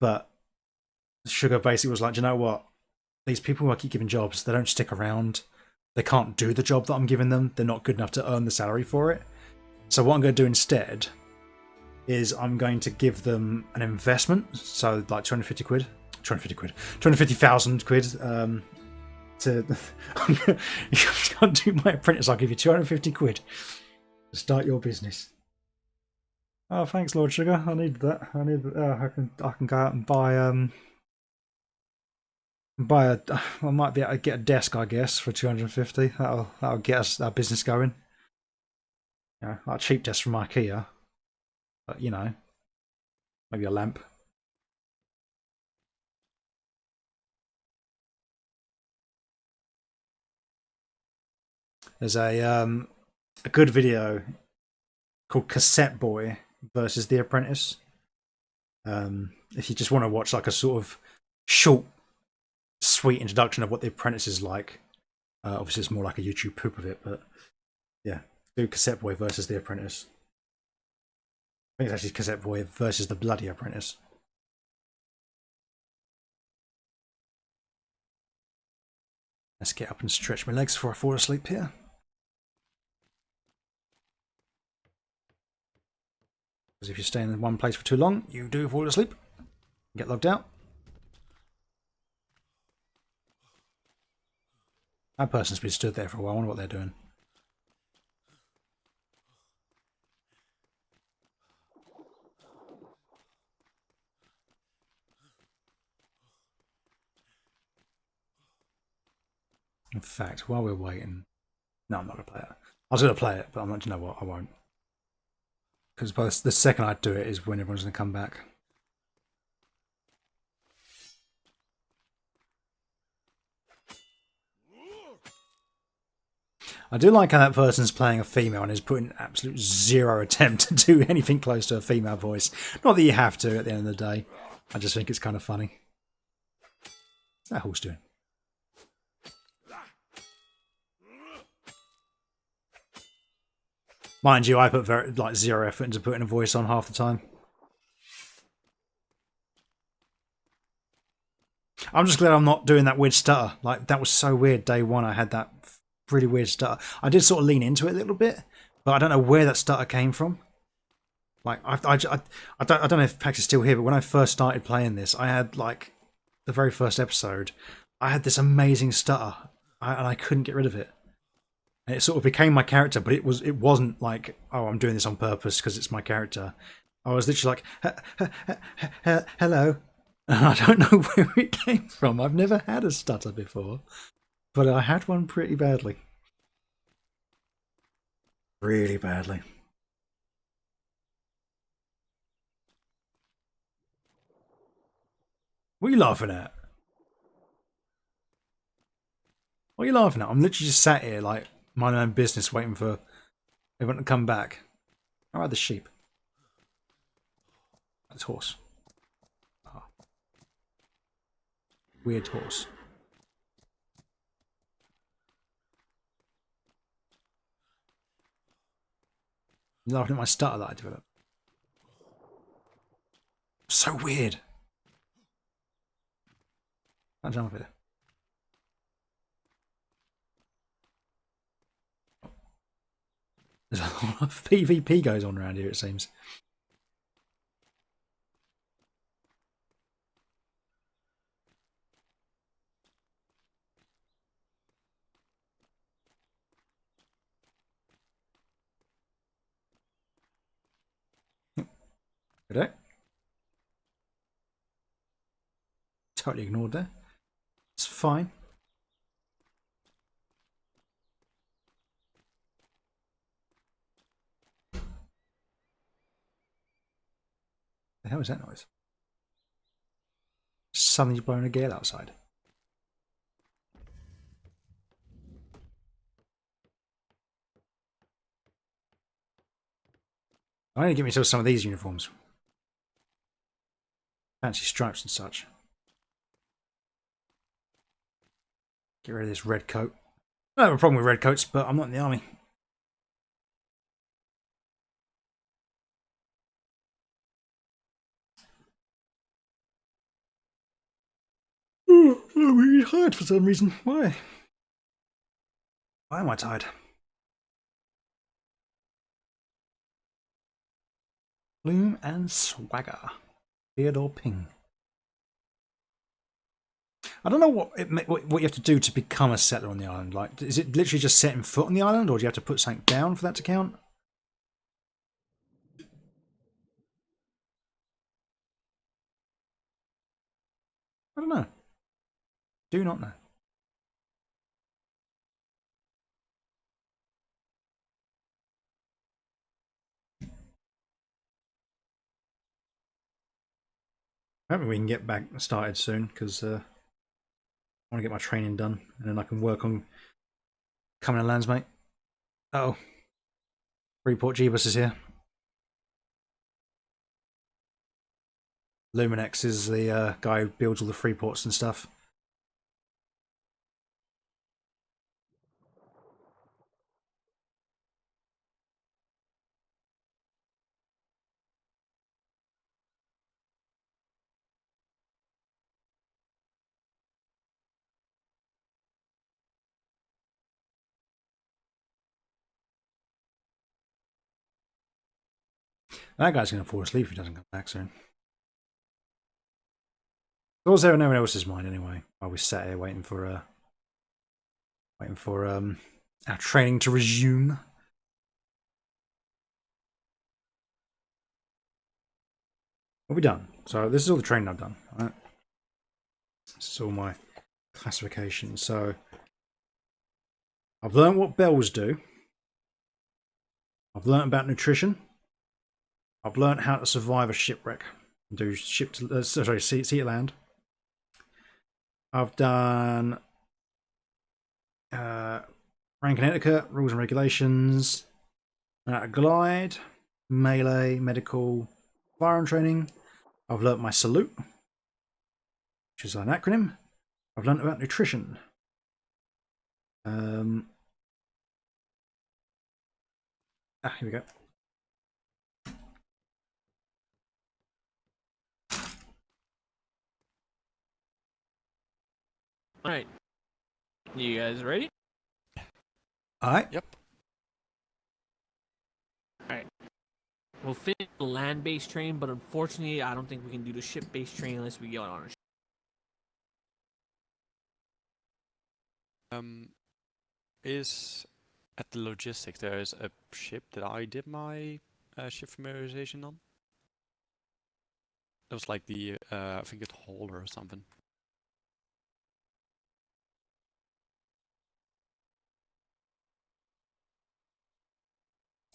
but Sugar basically was like, do you know what? These people who I keep giving jobs, they don't stick around. They can't do the job that I'm giving them. They're not good enough to earn the salary for it. So what I'm going to do instead is I'm going to give them an investment. So like 250,000 quid. To you can't do my apprentice. I'll give you 250 quid to start your business. Oh, thanks, Lord Sugar. I need that. I can go out and buy I might be able to get a desk, I guess, for 250. That'll get us our business going. Like a cheap desk from IKEA, but maybe a lamp. There's a good video called Cassette Boy versus The Apprentice. If you just want to watch like a sort of short, sweet introduction of what The Apprentice is like, obviously it's more like a YouTube poop of it, but yeah, do Cassette Boy versus The Apprentice. I think it's actually Cassette Boy versus The Bloody Apprentice. Let's get up and stretch my legs before I fall asleep here. Because if you stay in one place for too long, you do fall asleep. Get logged out. That person's been stood there for a while. I wonder what they're doing. In fact, while we're waiting... No, I'm not going to play it. I was going to play it, but I'm not, you know what, I won't. Because the second I do it is when everyone's going to come back. I do like how that person's playing a female and is putting absolute zero attempt to do anything close to a female voice. Not that you have to at the end of the day. I just think it's kind of funny. What's that horse doing? Mind you, I put zero effort into putting a voice on half the time. I'm just glad I'm not doing that weird stutter. Like, that was so weird day one. I had that really weird stutter. I did sort of lean into it a little bit, but I don't know where that stutter came from. Like, I don't know if Pax is still here, but when I first started playing this, I had, like, the very first episode, I had this amazing stutter, and I couldn't get rid of it. And it sort of became my character, but it wasn't like, oh, I'm doing this on purpose because it's my character. I was literally like, hello. And I don't know where it came from. I've never had a stutter before, but I had one pretty badly. Really badly. What are you laughing at? What are you laughing at? I'm literally just sat here, like, minding my own business, waiting for everyone to come back. How about the sheep? That's horse. Weird horse. You're laughing at my stutter that I developed. So weird. Can't jump here. There's a lot of PvP goes on around here, it seems. Good. Totally ignored there. It's fine. The hell is that noise? Suddenly blowing a gale outside. I need to get myself some of these uniforms. Fancy stripes and such. Get rid of this red coat. I don't have a problem with red coats, but I'm not in the army. Oh, I'm really tired for some reason. Why? Why am I tired? Bloom and Swagger. Theodore Ping. I don't know what you have to do to become a settler on the island. Like, is it literally just setting foot on the island, or do you have to put something down for that to count? I don't know. Do not know. Hopefully we can get back started soon, because I want to get my training done, and then I can work on becoming a landsmate. Uh-oh. Freeport Jeebus is here. Luminex is the guy who builds all the freeports and stuff. That guy's going to fall asleep if he doesn't come back soon. What's there in anyone else's mind anyway? While we sat here waiting for our training to resume. What have we done? So this is all the training I've done. Right? This is all my classification. So I've learned what bells do. I've learned about nutrition. I've learned how to survive a shipwreck and do sea to land. I've done rank and etiquette, rules and regulations, glide, melee, medical, firearm training. I've learnt my salute, which is an acronym. I've learnt about nutrition. Here we go. All right. You guys ready? All right. Yep. All right. We'll finish the land-based train, but unfortunately, I don't think we can do the ship-based train unless we get on a ship. Is at the logistics there's a ship that I did my ship familiarization on? It was like the I think it's Holder or something.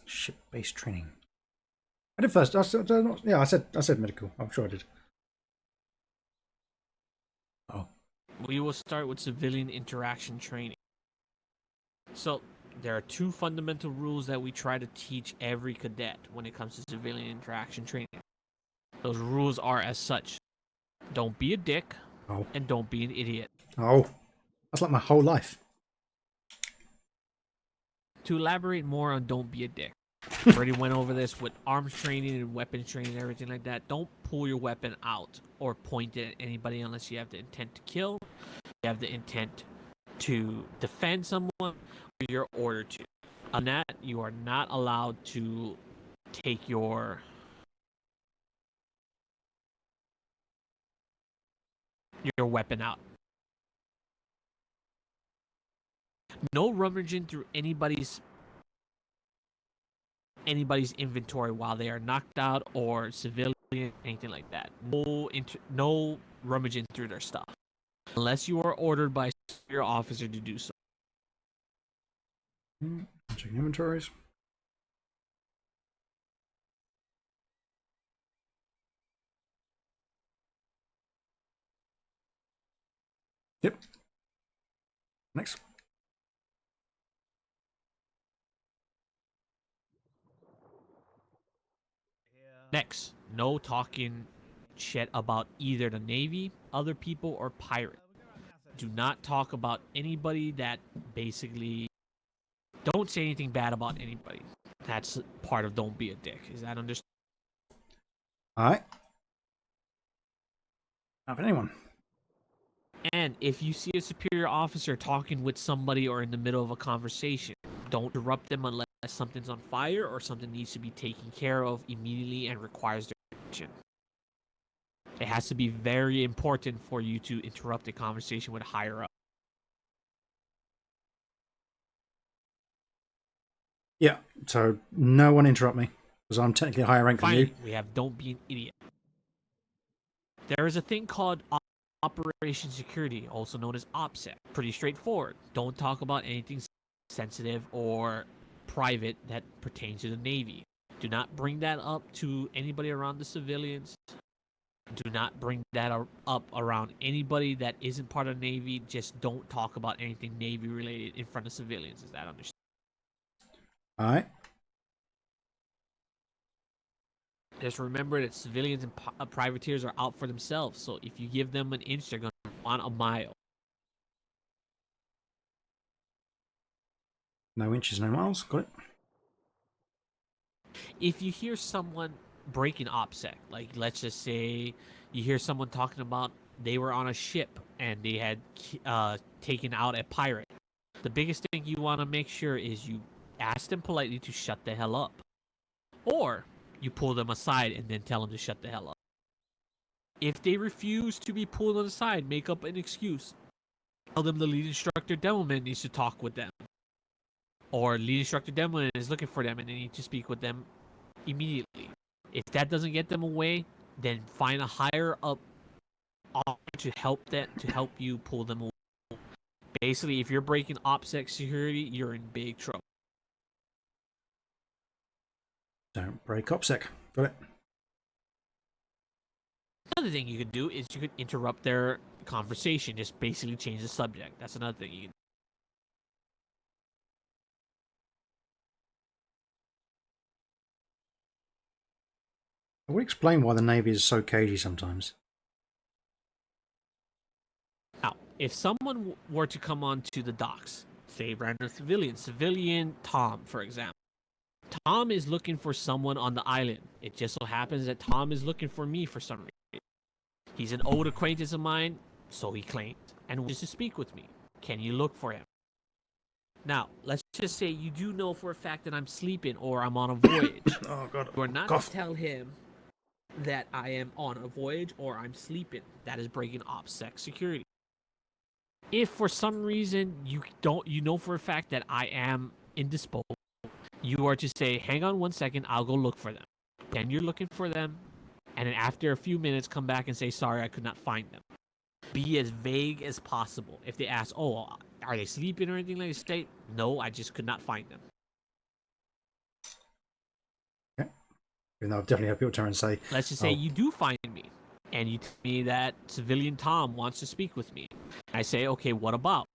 Ship-based training. I did first. I said medical. I'm sure I did. Oh. We will start with civilian interaction training. So there are two fundamental rules that we try to teach every cadet when it comes to civilian interaction training. Those rules are as such: don't be a dick, Oh. And don't be an idiot. Oh. That's like my whole life. To elaborate more on don't be a dick. I already went over this with arms training and weapons training and everything like that. Don't pull your weapon out or point it at anybody unless you have the intent to kill, you have the intent to defend someone, or you're ordered to. On that, you are not allowed to take your weapon out. No rummaging through anybody's inventory while they are knocked out or civilian, anything like that. No rummaging through their stuff unless you are ordered by your officer to do so. Checking inventories. Yep. Next. Next, no talking shit about either the Navy, other people, or pirates. Do not talk about anybody that basically... Don't say anything bad about anybody. That's part of don't be a dick. Is that understood? Alright. Not for anyone. And if you see a superior officer talking with somebody or in the middle of a conversation, don't interrupt them unless something's on fire or something needs to be taken care of immediately and requires their attention. It has to be very important for you to interrupt a conversation with a higher up. Yeah, so no one interrupt me, because I'm technically a higher rank than you. Finally, we have don't be an idiot. There is a thing called Operation Security, also known as OPSEC. Pretty straightforward. Don't talk about anything sensitive or private that pertains to the Navy. Do not bring that up to anybody around the civilians. Do not bring that up around anybody that isn't part of the Navy. Just don't talk about anything Navy related in front of civilians. Is that understood? Alright. Just remember that civilians and privateers are out for themselves. So if you give them an inch, they're going to want a mile. No inches, no miles. Got it. If you hear someone breaking OPSEC, like let's just say you hear someone talking about they were on a ship and they had taken out a pirate, the biggest thing you want to make sure is you ask them politely to shut the hell up. Or you pull them aside and then tell them to shut the hell up. If they refuse to be pulled aside, make up an excuse. Tell them the lead instructor demoman needs to talk with them. Or lead instructor demoman is looking for them and they need to speak with them immediately. If that doesn't get them away, then find a higher up to help you pull them away. Basically, if you're breaking OPSEC security, you're in big trouble. Don't break OPSEC. Got it. Another thing you could do is you could interrupt their conversation. Just basically change the subject. That's another thing you can do. I will explain why the Navy is so cagey sometimes. Now, if someone were to come onto the docks, say random civilian Tom, for example. Tom is looking for someone on the island. It just so happens that Tom is looking for me for some reason. He's an old acquaintance of mine, so he claimed, and wishes to speak with me. Can you look for him? Now, let's just say you do know for a fact that I'm sleeping or I'm on a voyage. Oh, God. You are not Cough. to tell him that I am on a voyage or I'm sleeping. That is breaking OPSEC security. If for some reason you know for a fact that I am indisposed, you are to say, hang on 1 second, I'll go look for them. Then you're looking for them, and then after a few minutes, come back and say, sorry, I could not find them. Be as vague as possible. If they ask, oh, are they sleeping or anything like that, state, no, I just could not find them. Okay. Even though I've definitely had people turn and say, let's just say you do find me, and you tell me that civilian Tom wants to speak with me. I say, okay, what about?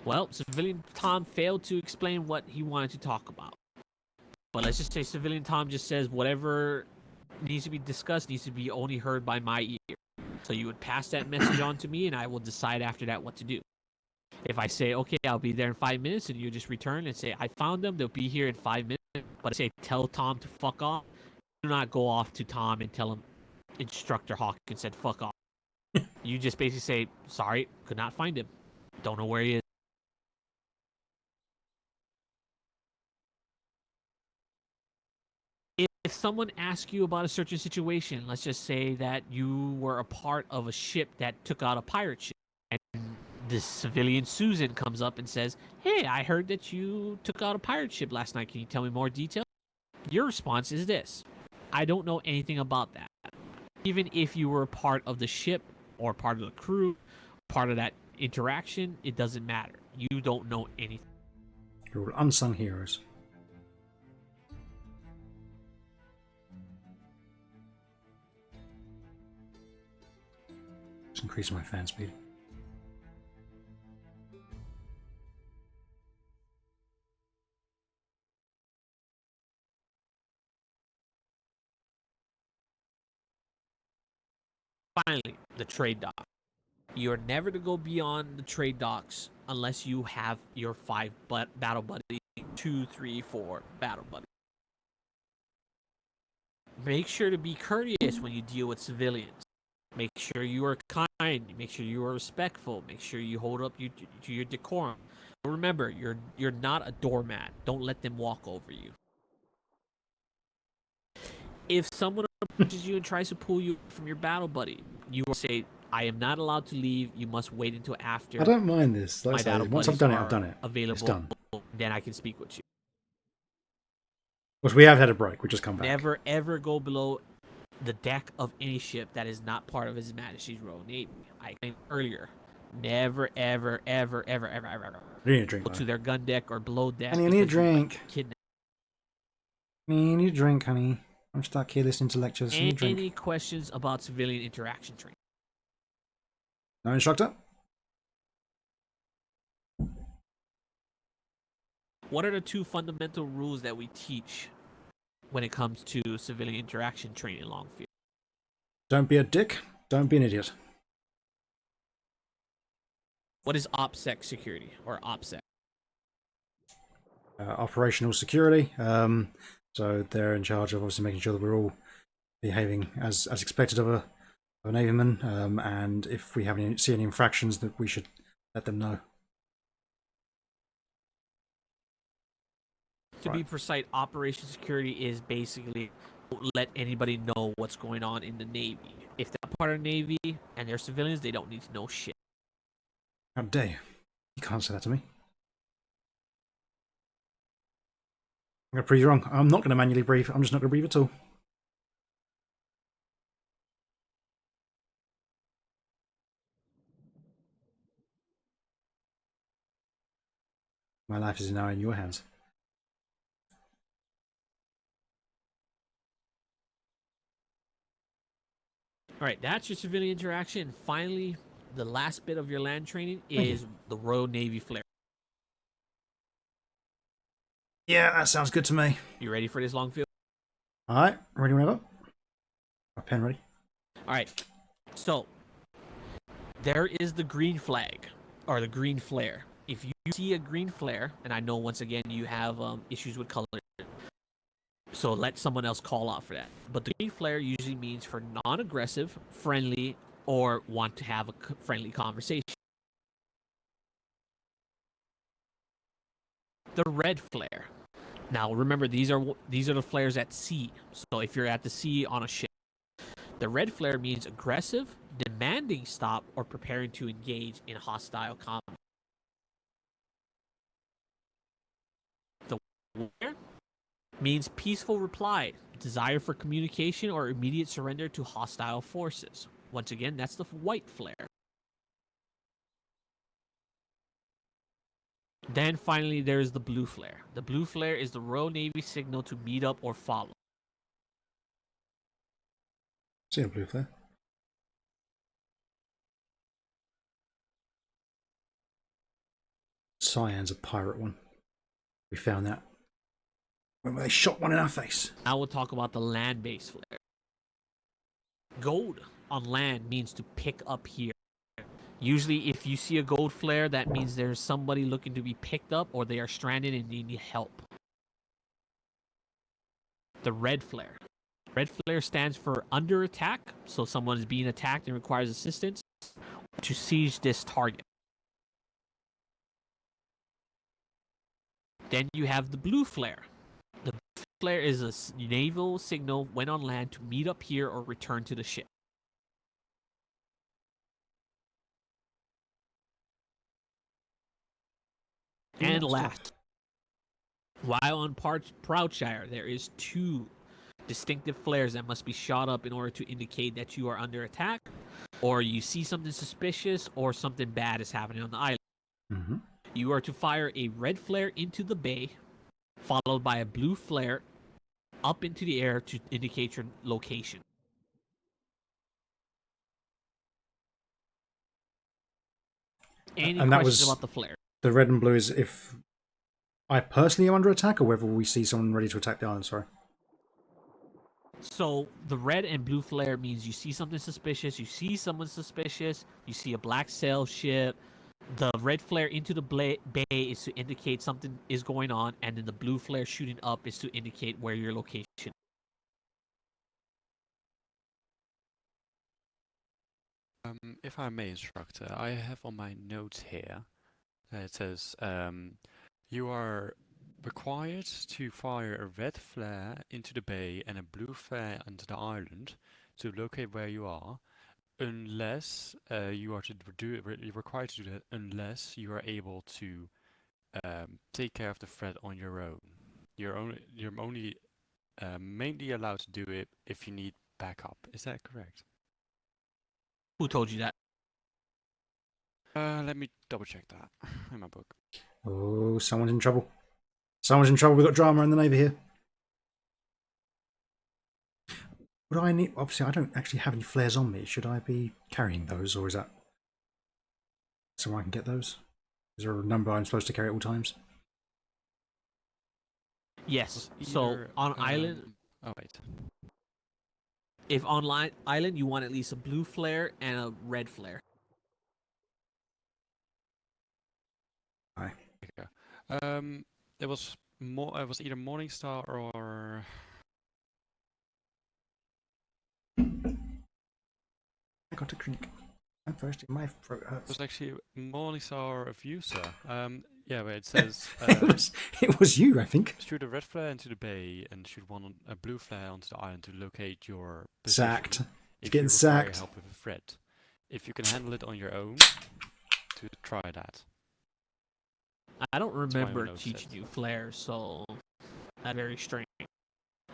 Well, civilian Tom failed to explain what he wanted to talk about. But let's just say civilian Tom just says whatever needs to be discussed needs to be only heard by my ear. So you would pass that message on to me, and I will decide after that what to do. If I say, okay, I'll be there in 5 minutes, and you just return and say, I found them, they'll be here in 5 minutes, but I say, tell Tom to fuck off, do not go off to Tom and tell him Instructor Hawkins said fuck off. You just basically say, sorry, could not find him. Don't know where he is. If someone asks you about a certain situation, let's just say that you were a part of a ship that took out a pirate ship, and this civilian Susan comes up and says, hey, I heard that you took out a pirate ship last night. Can you tell me more details? Your response is this: I don't know anything about that. Even if you were a part of the ship or part of the crew, part of that interaction, it doesn't matter. You don't know anything. You're all unsung heroes. Just increase my fan speed. Finally, the trade dock. You're never to go beyond the trade docks unless you have your 5 battle buddies, 2, 3, 4 battle buddies. Make sure to be courteous when you deal with civilians. Make sure you are kind. Make sure you are respectful. Make sure you hold up to your decorum. But remember, you're not a doormat. Don't let them walk over you. If someone approaches you and tries to pull you from your battle buddy, you will say, I am not allowed to leave. You must wait until after. I don't mind this. Like I my say, battle once I've buddies done it, I've are done it. Available, It's done. Then I can speak with you. But we have had a break. We just come back. Never ever go below the deck of any ship that is not part of His Majesty's Royal Navy. I claimed earlier. Never, ever, ever, ever, ever, ever, ever. I need a drink. Go to their gun deck or below deck. Honey, I need a because you might drink. get kidnapped. I need a drink, honey. I'm stuck here listening to lectures. I need a drink. Any questions about civilian interaction training? No, instructor? What are the 2 fundamental rules that we teach when it comes to civilian interaction training in Longfield? Don't be a dick. Don't be an idiot. What is OPSEC security or OPSEC? Operational security. So they're in charge of obviously making sure that we're all behaving as expected of a navyman. And if we see any infractions, that we should let them know. To be precise, operation security is basically don't let anybody know what's going on in the Navy. If they're part of the Navy and they're civilians, they don't need to know shit. How dare you? You can't say that to me. I'm going to prove you wrong. I'm not going to manually brief. I'm just not going to brief at all. My life is now in your hands. All right, that's your civilian interaction. Finally, the last bit of your land training is the Royal Navy flare. Yeah, that sounds good to me. You ready for this, Longfield? All right, ready whenever. My pen ready. All right, so there is the green flag or the green flare. If you see a green flare, and I know once again you have issues with color, so let someone else call out for that. But the green flare usually means for non-aggressive, friendly, or want to have a friendly conversation. The red flare. Now remember, these are the flares at sea. So if you're at the sea on a ship, the red flare means aggressive, demanding stop, or preparing to engage in hostile combat. The flare means peaceful reply, desire for communication, or immediate surrender to hostile forces. Once again, that's the white flare. Then finally, there's the blue flare. The blue flare is the Royal Navy signal to meet up or follow. See a blue flare. Cyan's a pirate one. We found that when they shot one in our face. Now we'll talk about the land-based flare. Gold on land means to pick up here. Usually, if you see a gold flare, that means there's somebody looking to be picked up or they are stranded and they need help. The red flare. Red flare stands for under attack, so someone is being attacked and requires assistance to siege this target. Then you have the blue flare. The blue flare is a naval signal when on land to meet up here or return to the ship. And last, while on Proudshire, there is 2 distinctive flares that must be shot up in order to indicate that you are under attack, or you see something suspicious, or something bad is happening on the island. Mm-hmm. You are to fire a red flare into the bay, followed by a blue flare up into the air to indicate your location. Any And that questions was about the flare? the red and blue is if I personally am under attack, or whether we see someone ready to attack the island. Sorry. So the red and blue flare means you see something suspicious, you see someone suspicious, you see a black sail ship. The red flare into the bay is to indicate something is going on, and then the blue flare shooting up is to indicate where your location. If I may, instructor, I have on my notes here, it says, you are required to fire a red flare into the bay and a blue flare into the island to locate where you are, unless you are to you're required to do that unless you are able to take care of the threat on your own. You're only mainly allowed to do it if you need backup. Is that correct? Who told you that? Let me double check that in my book. Oh, someone's in trouble. Someone's in trouble. We've got drama in the Navy here. Would I need... Obviously, I don't actually have any flares on me. Should I be carrying those, or is that somewhere I can get those? Is there a number I'm supposed to carry at all times? Yes. So on island... Oh, wait. If on island, you want at least a blue flare and a red flare. Hi. It was either Morningstar or... I got a drink. I'm thirsty. My throat hurts. It was actually Morningstar of User. Yeah, where it says... it was you, I think. Shoot a red flare into the bay and shoot a blue flare onto the island to locate your position. Sacked. If getting you require sacked. help with a threat. If you can handle it on your own, to try that. I don't remember teaching you flares, so that's very strange.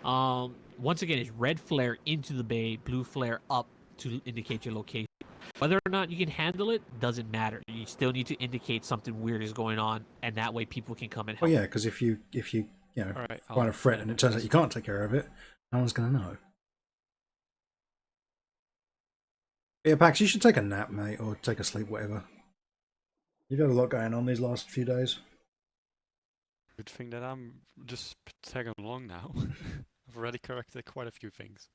Once again, it's red flare into the bay, blue flare up to indicate your location. Whether or not you can handle it doesn't matter. You still need to indicate something weird is going on, and that way people can come and help. Oh yeah, because if you find a threat and it turns out you can't take care of it, no one's gonna know. Yeah, Pax, you should take a nap, mate, or take a sleep, whatever. You've had a lot going on these last few days. Good thing that I'm just tagging along now. I've already corrected quite a few things.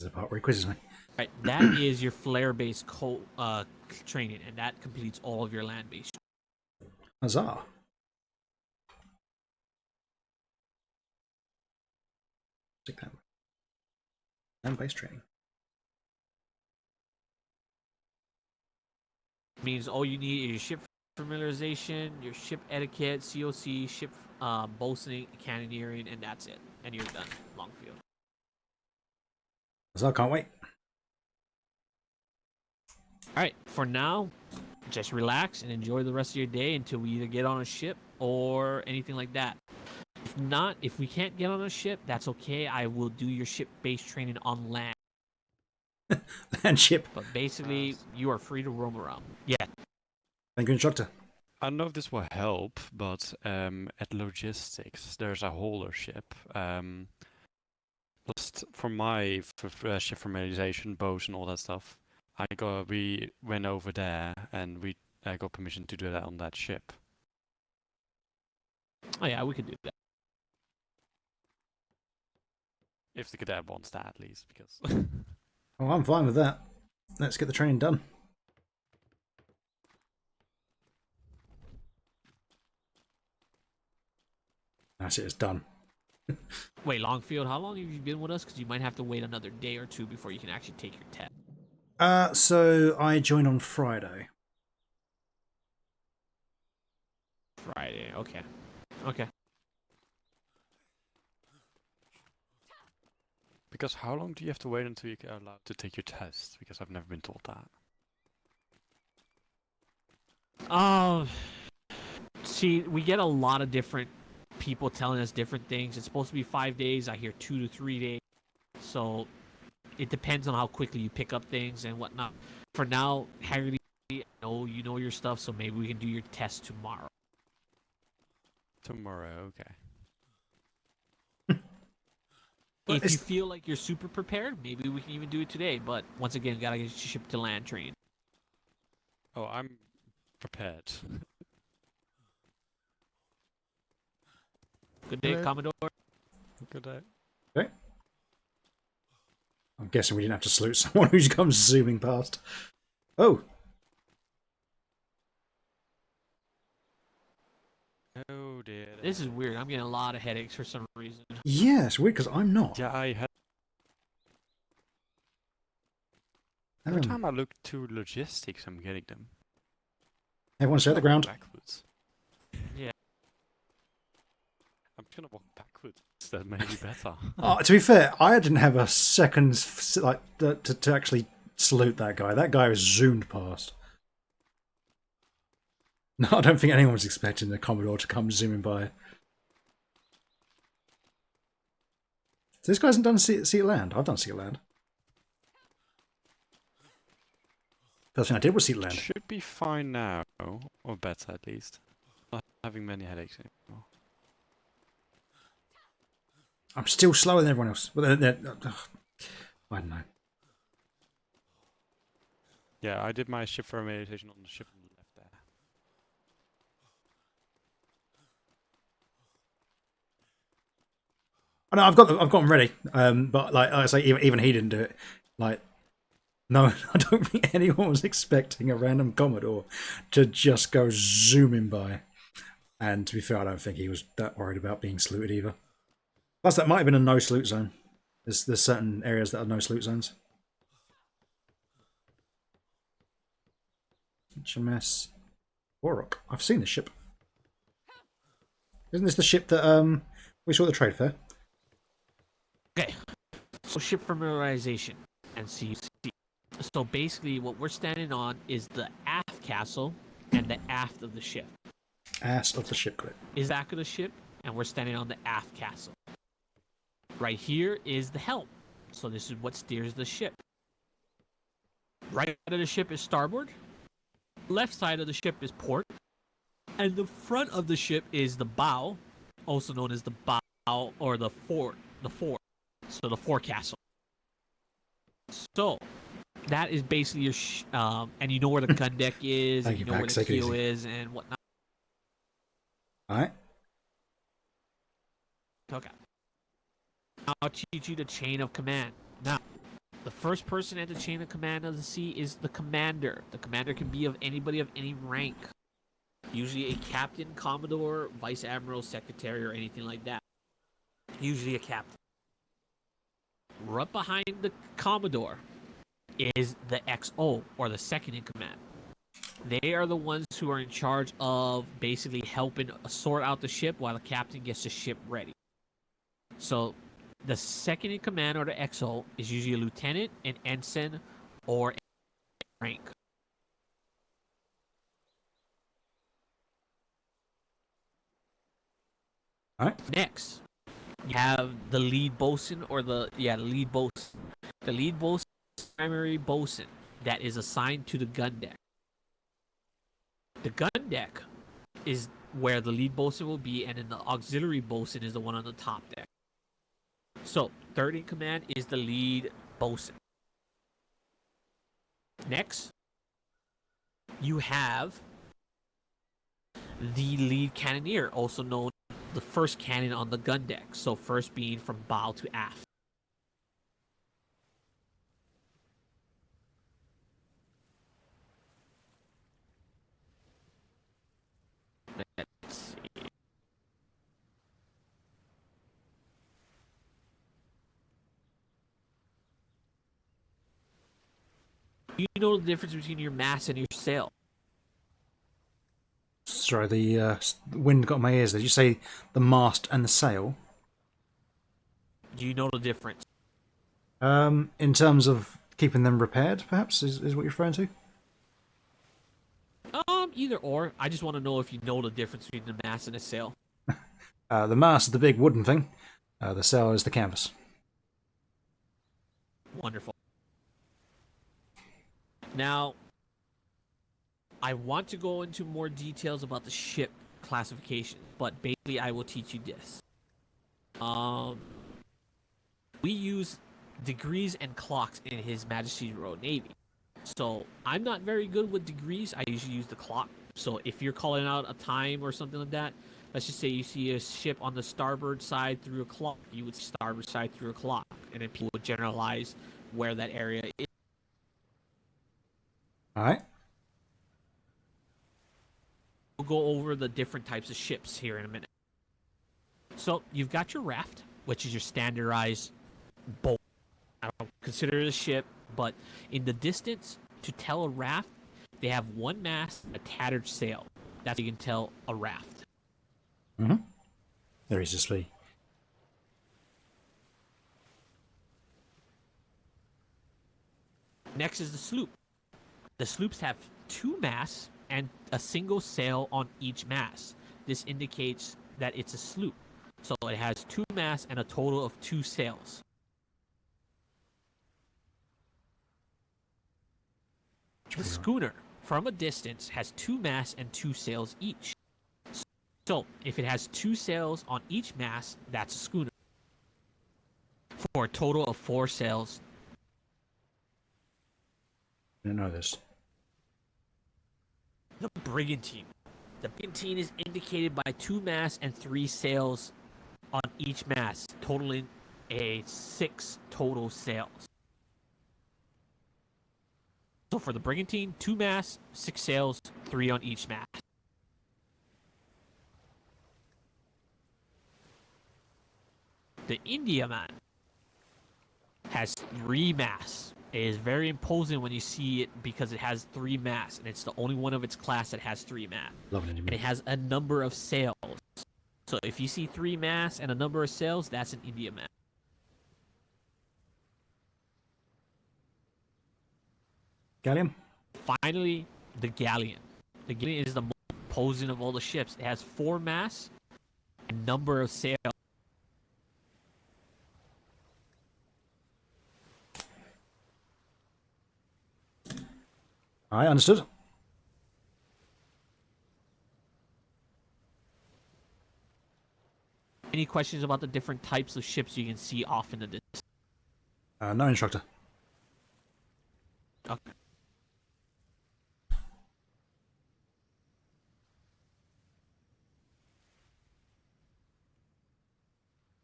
There's a part where he quizzes me. Right, that is your flare-based training, and that completes all of your land-based. Huzzah. Take that. Land-based training. Means all you need is your ship familiarization, your ship etiquette, COC, ship boatsing, cannoneering, and that's it. And you're done, Longfield. So I can't wait. Alright, for now, just relax and enjoy the rest of your day until we either get on a ship or anything like that. If not, if we can't get on a ship, that's okay. I will do your ship-based training on land. Land ship. But basically, you are free to roam around. Yeah. Thank you, instructor. I don't know if this will help, but at logistics, there's a holder ship. Just for my ship familiarization, boats and all that stuff, we went over there and we got permission to do that on that ship. Oh yeah, we could do that. If the cadet wants that, at least, because. Oh, I'm fine with that. Let's get the training done. That's it. It's done. Wait, Longfield, how long have you been with us? Because you might have to wait another day or two before you can actually take your test. So I joined on Friday. Friday, okay. Okay. Because how long do you have to wait until you're allowed to take your test? Because I've never been told that. See, we get a lot of different people telling us different things. It's supposed to be 5 days. I hear 2 to 3 days. So it depends on how quickly you pick up things and whatnot. For now, Haggerty, you know your stuff, so maybe we can do your test tomorrow. Tomorrow, okay. If you feel like you're super prepared, maybe we can even do it today. But once again, gotta get shipped to land train. Oh, I'm prepared. Good day, Commodore. Good day. Okay. I'm guessing we didn't have to salute someone who comes zooming past. Oh. Oh dear. This is weird. I'm getting a lot of headaches for some reason. Yeah, it's weird because I'm not. Yeah, I had. Every time I look to logistics, I'm getting them. Everyone stay at the ground. Backwards. Yeah. I'm just gonna walk backwards. That may be better. To be fair, I didn't have a second to actually salute that guy. That guy was zoomed past. No, I don't think anyone was expecting the Commodore to come zooming by. So this guy hasn't done see it land. I've done see it land. First thing I did was see it land. Should be fine now, or better at least. Not having many headaches anymore. I'm still slower than everyone else. I don't know. Yeah, I did my ship for meditation on the ship on the left there. I know I've got them ready. But like I say, even he didn't do it. Like, no, I don't think anyone was expecting a random Commodore to just go zooming by. And to be fair, I don't think he was that worried about being saluted either. Plus, that might have been a no salute zone. There's certain areas that are no salute zones. HMS Warrock. I've seen this ship. Isn't this the ship that we saw at the trade fair? Okay. So ship familiarization and CUC. So basically, what we're standing on is the aft castle and the aft of the ship. Ass of the ship, correct. Is back of the ship, and we're standing on the aft castle. Right here is the helm. So this is what steers the ship. Right side of the ship is starboard. Left side of the ship is port. And the front of the ship is the bow, also known as the bow or the fore. So the forecastle. So that is basically your and you know where the gun deck is, and you know where the keel is and whatnot. Alright. Okay. I'll teach you the chain of command. Now, the first person at the chain of command of the sea is the commander. The commander can be of anybody of any rank. Usually a captain, commodore, vice admiral, secretary, or anything like that. Usually a captain. Right behind the commodore is the XO, or the second in command. They are the ones who are in charge of basically helping sort out the ship while the captain gets the ship ready. So the second in command, or the XO, is usually a lieutenant, an ensign, or a rank. All right. Next, you have the lead bosun, or the lead bosun. The lead bosun is the primary bosun that is assigned to the gun deck. The gun deck is where the lead bosun will be, and then the auxiliary bosun is the one on the top deck. So, third in command is the lead bosun. Next, you have the lead cannoneer, also known as the first cannon on the gun deck. So, first being from bow to aft. You know the difference between your mast and your sail. Sorry, the wind got my ears. Did you say the mast and the sail? Do you know the difference? In terms of keeping them repaired, perhaps, is what you're referring to? Either or. I just want to know if you know the difference between the mast and the sail. The mast is the big wooden thing. The sail is the canvas. Wonderful. Now, I want to go into more details about the ship classification, but basically I will teach you this. We use degrees and clocks in His Majesty's Royal Navy. So I'm not very good with degrees. I usually use the clock. So if you're calling out a time or something like that, let's just say you see a ship on the starboard side through a clock, you would starboard side through a clock, and then people would generalize where that area is. All right. We'll go over the different types of ships here in a minute. So you've got your raft, which is your standardized boat. I don't consider it a ship, but in the distance, to tell a raft, they have one mast and a tattered sail. That's how you can tell a raft. Mm-hmm. There is this be. Next is the sloop. The sloops have two masts and a single sail on each mast. This indicates that it's a sloop. So it has two masts and a total of two sails. The schooner, from a distance, has two masts and two sails each. So if it has two sails on each mast, that's a schooner. For a total of four sails. I didn't know this. The brigantine. The brigantine is indicated by two masts and three sails on each mast, totaling a 6 total sails. So for the brigantine, 2 masts, 6 sails, 3 on each mast. The Indiaman has 3 masts. It is very imposing when you see it because it has 3 masts, and it's the only one of its class that has 3 masts. And it has a number of sails. So if you see 3 masts and a number of sails, that's an Indiaman. Galleon? Finally, the galleon. The galleon is the most imposing of all the ships. It has 4 masts and number of sails. I understood. Any questions about the different types of ships you can see off in the distance? No, instructor. Okay.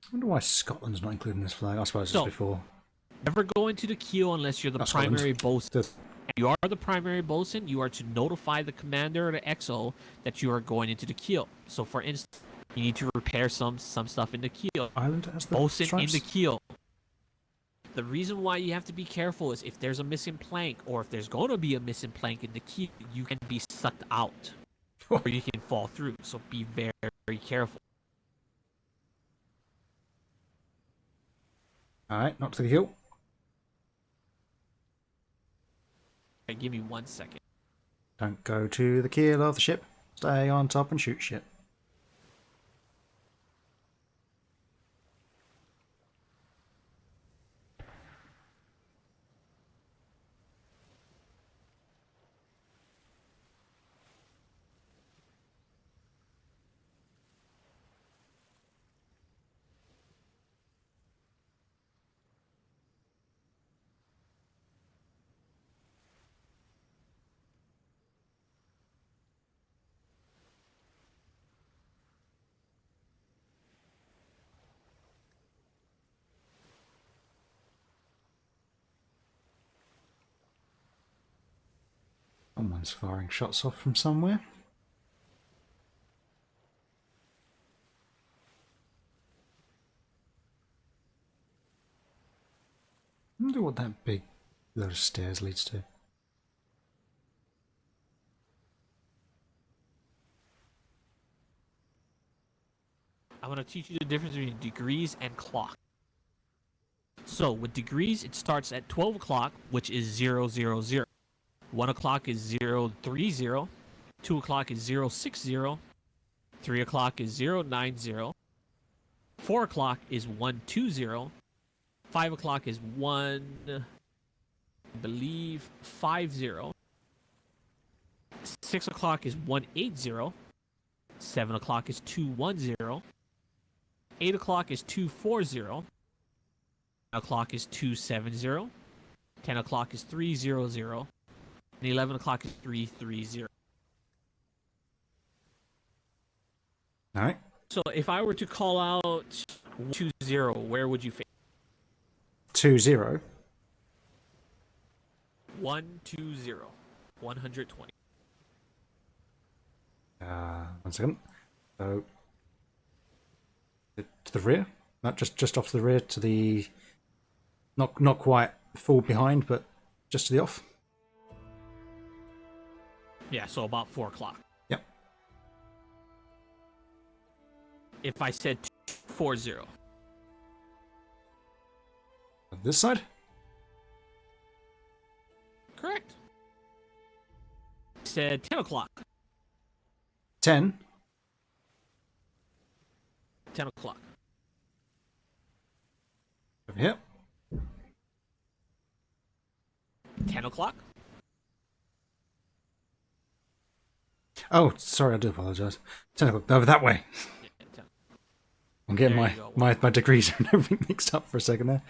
I wonder why Scotland's not included in this flag. I suppose So, it's before. Never go into the keel unless you're the Not Scotland. primary bosun. If you are the primary bosun, you are to notify the commander or the XO that you are going into the keel. So, for instance, you need to repair some stuff in the keel. Island has the Bosun stripes? in the keel. The reason why you have to be careful is if there's a missing plank or if there's going to be a missing plank in the keel, you can be sucked out or you can fall through. So be very, very careful. Alright, not to the hill. Okay, give me 1 second. Don't go to the keel of the ship. Stay on top and shoot shit. Someone's firing shots off from somewhere. I wonder what that big load of stairs leads to. I'm going to teach you the difference between degrees and clock. So with degrees, it starts at 12 o'clock, which is 000. 1 o'clock is 030. 2 o'clock is 060. 3 o'clock is 090. 4 o'clock is 120. 5 o'clock is 50. 6 o'clock is 180. 7 o'clock is 210. 8 o'clock is 240. 9 o'clock is 270. 10 o'clock is 300. And 11 o'clock is 330. All right. So if I were to call out 120, where would you face? 20. 120. 120. 1 second. So to the rear, not just off to the rear, to the not quite full behind, but just to the off. Yeah, so about 4 o'clock. Yep. If I said 240. This side. Correct. I said 10 o'clock. 10. 10 o'clock. Over here. 10 o'clock. Oh, sorry, I do apologise. 10 o'clock. Over that way. Yeah, 10. I'm getting There my, you go. my degrees and everything mixed up for a second there.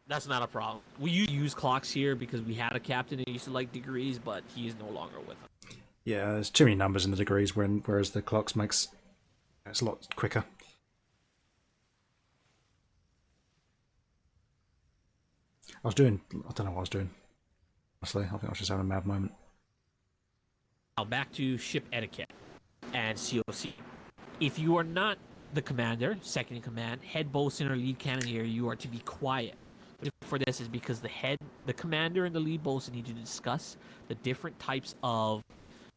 That's not a problem. We use clocks here because we had a captain who used to like degrees, but he is no longer with us. Yeah, there's too many numbers in the degrees, whereas the clocks makes it's a lot quicker. I don't know what I was doing. Honestly, I think I was just having a mad moment. Now back to ship etiquette and COC. If you are not the commander, second in command, head bosun or lead cannoneer, you are to be quiet. For this is because the commander and the lead bosun need to discuss the different types of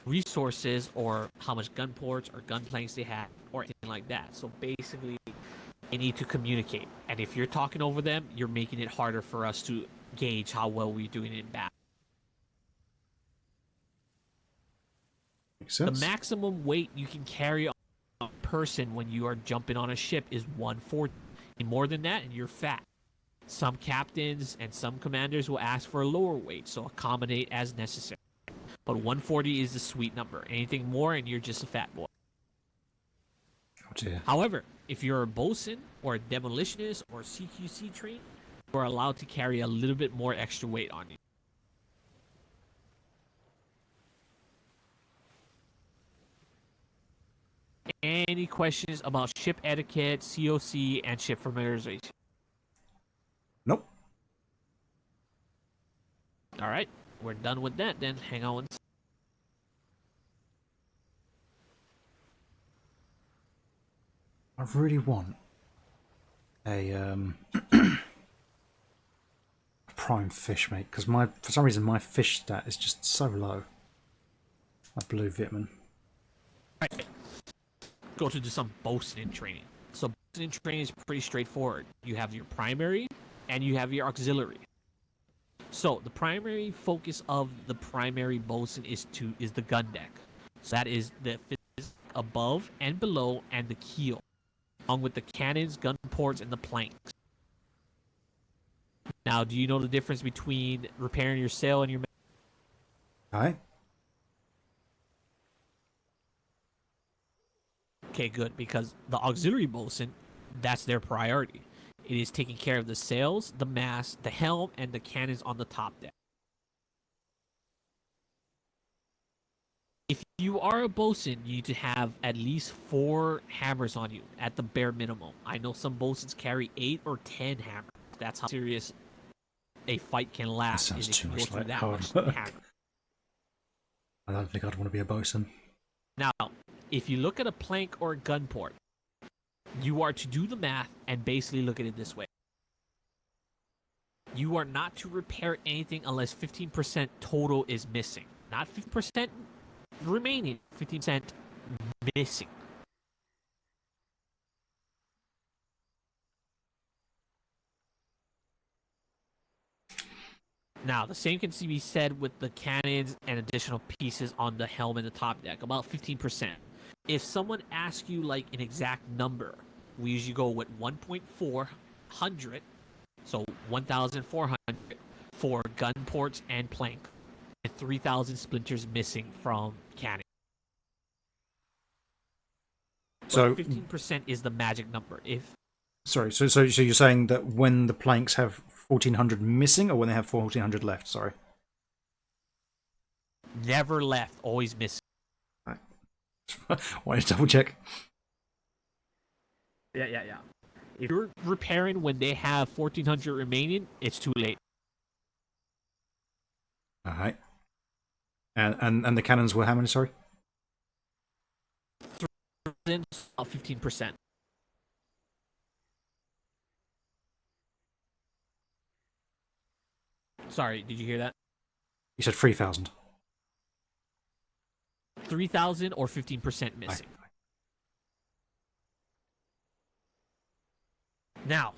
resources or how much gun ports or gun planks they have or anything like that. So basically, they need to communicate. And if you're talking over them, you're making it harder for us to gauge how well we're doing in battle. Makes sense. The maximum weight you can carry on a person when you are jumping on a ship is 140. More than that, and you're fat. Some captains and some commanders will ask for a lower weight, so accommodate as necessary. But 140 is the sweet number. Anything more, and you're just a fat boy. Oh dear. However, if you're a bosun or a demolitionist or CQC trained, you are allowed to carry a little bit more extra weight on you. Any questions about ship etiquette, COC, and ship familiarization? Nope. All right, we're done with that then. Hang on. I really want a prime fish, mate, because for some reason my fish stat is just so low. A blue vitamin. Right. Go to do some bosun training. So bosun training is pretty straightforward. You have your primary and you have your auxiliary. So the primary focus of the primary bosun is the gun deck. So that is the above and below and the keel, along with the cannons, gun ports, and the planks. Now, do you know the difference between repairing your sail and your? Aye. Okay, good, because the auxiliary bosun, that's their priority. It is taking care of the sails, the mast, the helm, and the cannons on the top deck. If you are a bosun, you need to have at least 4 hammers on you at the bare minimum. I know some bosuns carry 8 or 10 hammers. That's how serious a fight can last. That sounds if too you go much through like that hard much work. hammer. I don't think I'd want to be a bosun. Now, if you look at a plank or a gun port, you are to do the math and basically look at it this way. You are not to repair anything unless 15% total is missing. Not 50% remaining, 15% missing. Now, the same can be said with the cannons and additional pieces on the helm and the top deck, about 15%. If someone asks you like an exact number, we usually go with 1.400, so 1,400 for gun ports and plank, and 3,000 splinters missing from cannon. So 15% is the magic number. If sorry, so you're saying that when the planks have 1,400 missing, or when they have 1,400 left? Sorry. never left, always missing. Why double check? Yeah. If you're repairing when they have 1,400 remaining, it's too late. All right. And the cannons were how many? Sorry. 15%. Sorry, did you hear that? You said 3,000. 3,000 or 15% missing. Now,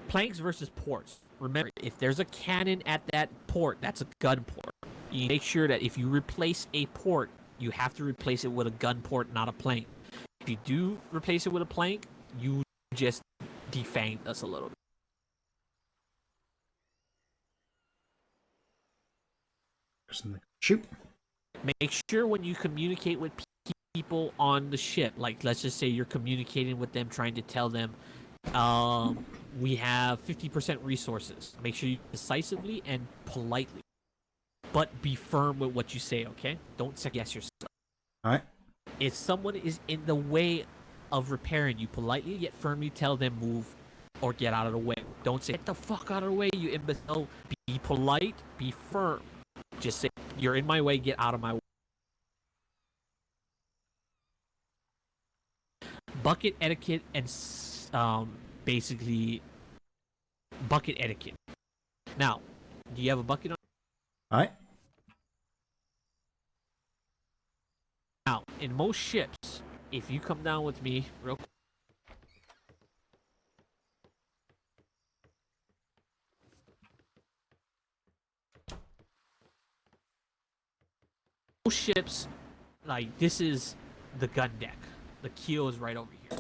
planks versus ports. Remember, if there's a cannon at that port, that's a gun port. You make sure that if you replace a port, you have to replace it with a gun port, not a plank. If you do replace it with a plank, you just defanged us a little bit. Shoot. Make sure when you communicate with people on the ship, like let's just say you're communicating with them, trying to tell them, we have 50% resources. Make sure you decisively and politely, but be firm with what you say. Okay, don't second guess yourself. All right. If someone is in the way of repairing, you politely yet firmly tell them move or get out of the way. Don't say get the fuck out of the way, you imbecile. Be polite, be firm. Just say you're in my way, get out of my way. Bucket etiquette and basically bucket etiquette. Now, do you have a bucket on? All right. Now, in most ships, if you come down with me real quick. Most ships, like this is the gun deck. The keel is right over here.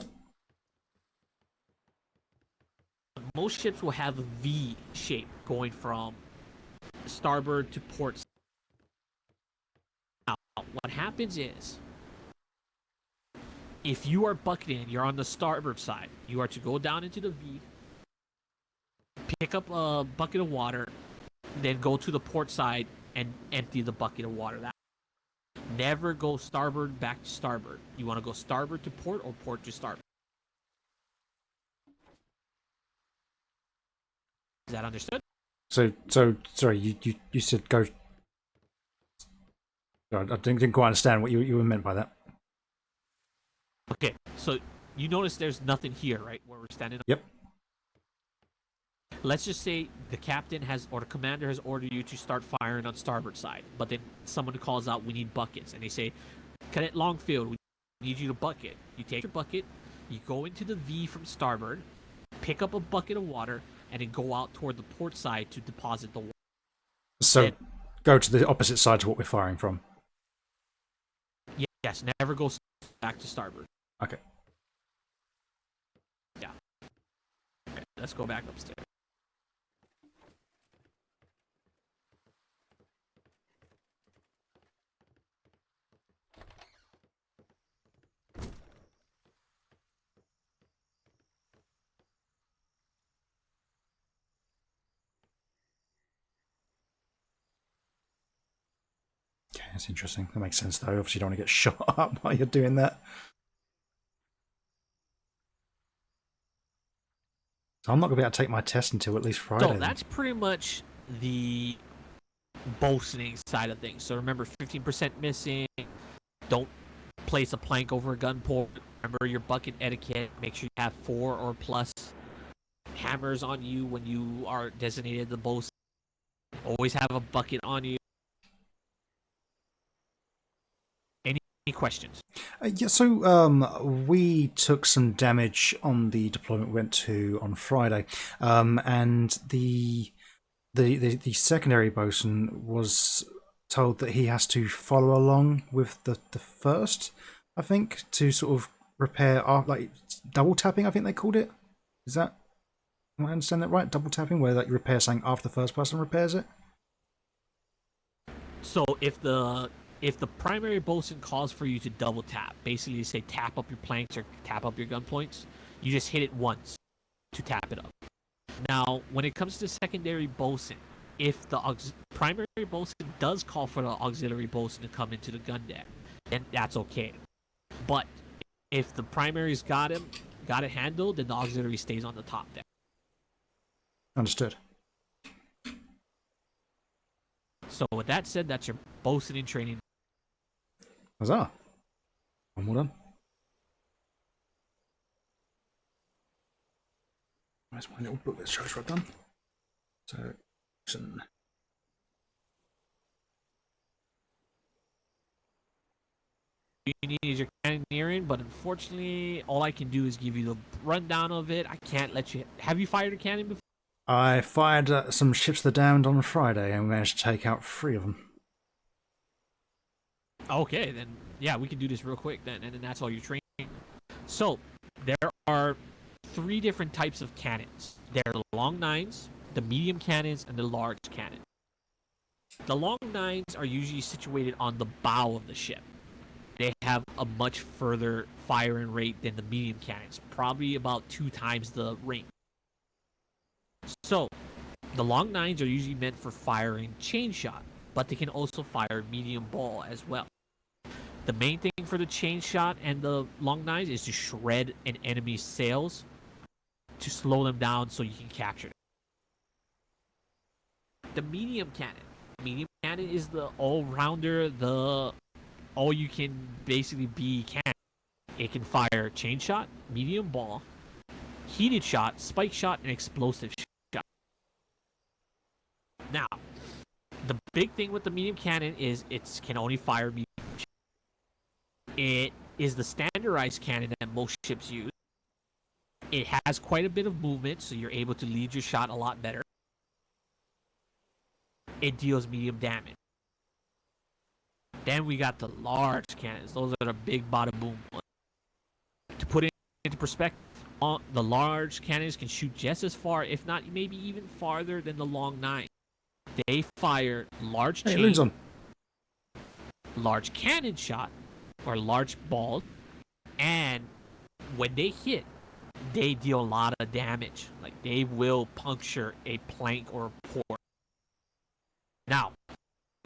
Most ships will have a V shape going from starboard to port. Now, what happens is, if you are bucketing, you're on the starboard side, you are to go down into the V, pick up a bucket of water, then go to the port side and empty the bucket of water. Never go starboard back to starboard. You want to go starboard to port or port to starboard. Is that understood? So sorry, you said go. I didn't quite understand what you meant by that. Okay, so you notice there's nothing here, right, where we're standing? Yep. Let's just say the captain has, or the commander has ordered you to start firing on starboard side, but then someone calls out, we need buckets, and they say, Cadet Longfield, we need you to bucket. You take your bucket, you go into the V from starboard, pick up a bucket of water, and then go out toward the port side to deposit the water. So then, go to the opposite side to what we're firing from. Yes, never go back to starboard. Okay. Yeah. Okay, let's go back upstairs. Okay, that's interesting. That makes sense, though. Obviously, you don't want to get shot up while you're doing that. So I'm not going to be able to take my test until at least Friday. So that's pretty much the boatswain side of things. So remember, 15% missing. Don't place a plank over a gun port. Remember your bucket etiquette. Make sure you have 4 or plus hammers on you when you are designated the boatswain. Always have a bucket on you. Any questions? Yeah, so we took some damage on the deployment we went to on Friday, and the secondary bosun was told that he has to follow along with the first, I think, to sort of repair, like double tapping, I think they called it. Is that, am I understand that right? Double tapping, where like you repair something after the first person repairs it. So if the primary bosun calls for you to double tap, basically say tap up your planks or tap up your gun points, you just hit it once to tap it up. Now, when it comes to secondary bosun, if the primary bosun does call for the auxiliary bosun to come into the gun deck, then that's okay. But if the primary's got it handled, then the auxiliary stays on the top deck. Understood. So with that said, that's your bosun in training. Huzzah. One more done. Where's my little book that shows what I've done? So, bosun. You need is your cannoneering, but unfortunately, all I can do is give you the rundown of it. I can't let you. Have you fired a cannon before? I fired some ships that downed on Friday and managed to take out 3 of them. Okay, then yeah, we can do this real quick then, and then that's all your training. So there are 3 different types of cannons. There are the long nines, the medium cannons, and the large cannon. The long nines are usually situated on the bow of the ship. They have a much further firing rate than the medium cannons, probably about 2 times the range. So, the long nines are usually meant for firing chain shot, but they can also fire medium ball as well. The main thing for the chain shot and the long nines is to shred an enemy's sails to slow them down so you can capture them. The medium cannon is the all-rounder, the all you can basically be cannon. It can fire chain shot, medium ball, heated shot, spike shot, and explosive shot. Now, the big thing with the medium cannon is it can only fire medium shot. It is the standardized cannon that most ships use. It has quite a bit of movement, so you're able to lead your shot a lot better. It deals medium damage. Then we got the large cannons. Those are the big bada boom ones. To put it into perspective, the large cannons can shoot just as far, if not maybe even farther than the long nine. They fire large chain, large cannon shot, or large ball, and when they hit, they deal a lot of damage. Like, they will puncture a plank or a port. Now,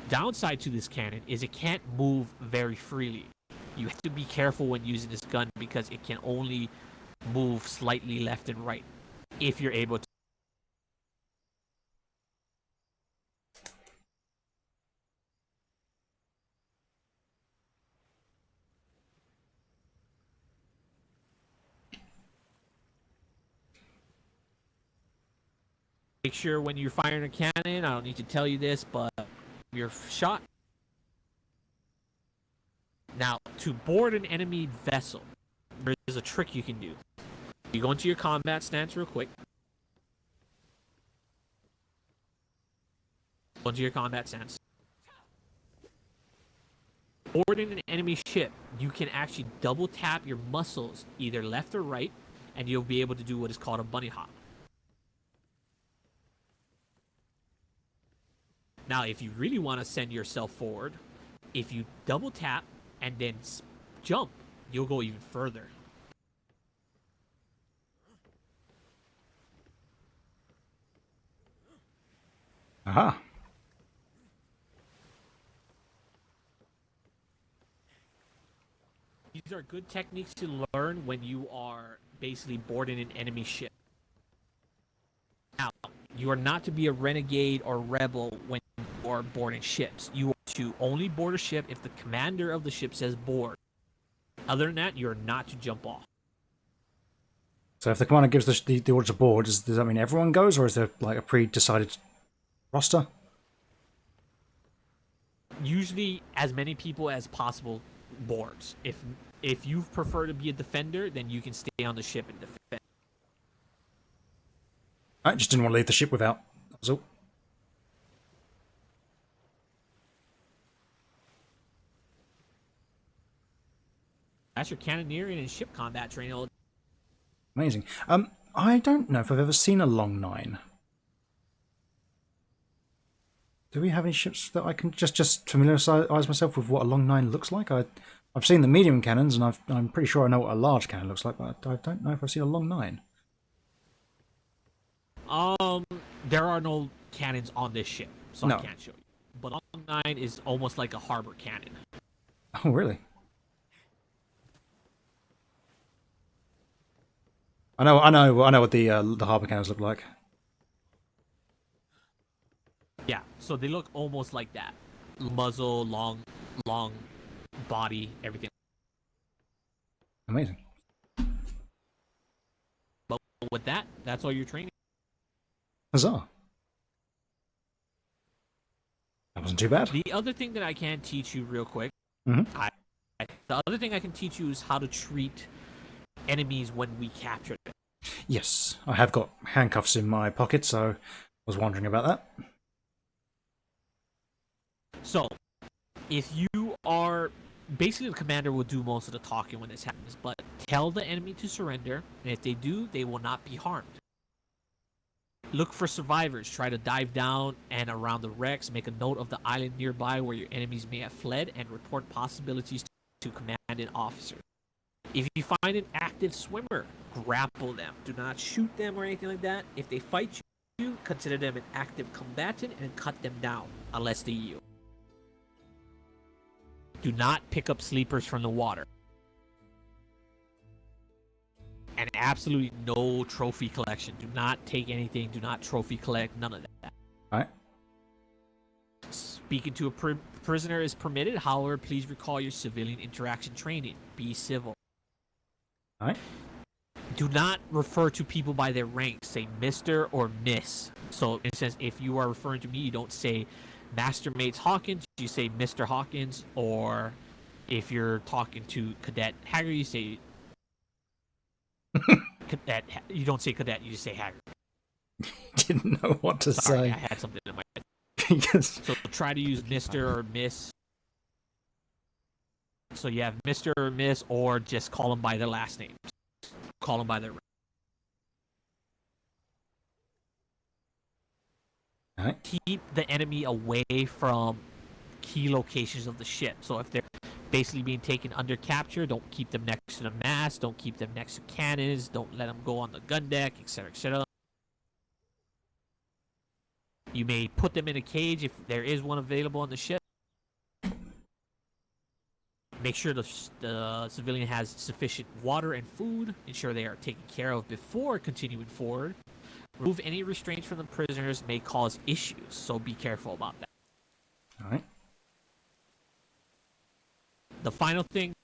downside to this cannon is it can't move very freely. You have to be careful when using this gun because it can only move slightly left and right if you're able to. Make sure when you're firing a cannon, I don't need to tell you this, but your shot. Now, to board an enemy vessel, there's a trick you can do. You go into your combat stance real quick. Go into your combat stance. Boarding an enemy ship, you can actually double tap your muscles, either left or right, and you'll be able to do what is called a bunny hop. Now, if you really want to send yourself forward, if you double tap and then jump, you'll go even further. Aha. These are good techniques to learn when you are basically boarding an enemy ship. Now, you are not to be a renegade or rebel when you are boarding ships. You are to only board a ship if the commander of the ship says board. Other than that, you're not to jump off. So if the commander gives the order to board, does that mean everyone goes, or is there like a pre-decided roster? Usually, as many people as possible boards. If you prefer to be a defender, then you can stay on the ship and defend. I just didn't want to leave the ship without. That was all. That's your cannoneering and ship combat training. Amazing. I don't know if I've ever seen a long 9. Do we have any ships that I can just familiarise myself with what a long 9 looks like? I've seen the medium cannons, and I'm pretty sure I know what a large cannon looks like, but I don't know if I've seen a long 9. There are no cannons on this ship, so No. I can't show you. But long 9 is almost like a harbor cannon. Oh, really? I know what the harbour cannons look like. Yeah, so they look almost like that. Muzzle, long body, everything. Amazing. But with that, that's all your training. Huzzah. That wasn't too bad. The other thing that I can teach you real quick, Mhm. the other thing I can teach you is how to treat enemies when we capture them. Yes, I have got handcuffs in my pocket, so I was wondering about that. So, if you are... Basically, the commander will do most of the talking when this happens, but tell the enemy to surrender, and if they do, they will not be harmed. Look for survivors. Try to dive down and around the wrecks. Make a note of the island nearby where your enemies may have fled, and report possibilities to commanding officer. If you find an active swimmer, grapple them. Do not shoot them or anything like that. If they fight you, consider them an active combatant and cut them down, unless they yield. Do not pick up sleepers from the water. And absolutely no trophy collection. Do not take anything. Do not trophy collect. None of that. Alright. Speaking to a prisoner is permitted. However, please recall your civilian interaction training. Be civil. Alright. Do not refer to people by their rank. Say Mr. or Miss. So, in a sense, if you are referring to me, you don't say Master Mates Hawkins. You say Mr. Hawkins. Or if you're talking to Cadet Hager, you say Cadet. You don't say Cadet. You just say Hager. Didn't know what to Sorry, say. I had something in my head. Yes. So try to use Mr. or Miss. So you have Mr. or Miss, or just call them by their last name. Call them by their rank. Alright. Keep the enemy away from key locations of the ship. So if they're basically being taken under capture, don't keep them next to the mast, don't keep them next to cannons, don't let them go on the gun deck, etc., etc. You may put them in a cage if there is one available on the ship. Make sure the civilian has sufficient water and food. Ensure they are taken care of before continuing forward. Remove any restraints from the prisoners may cause issues, so be careful about that. Alright. The final thing,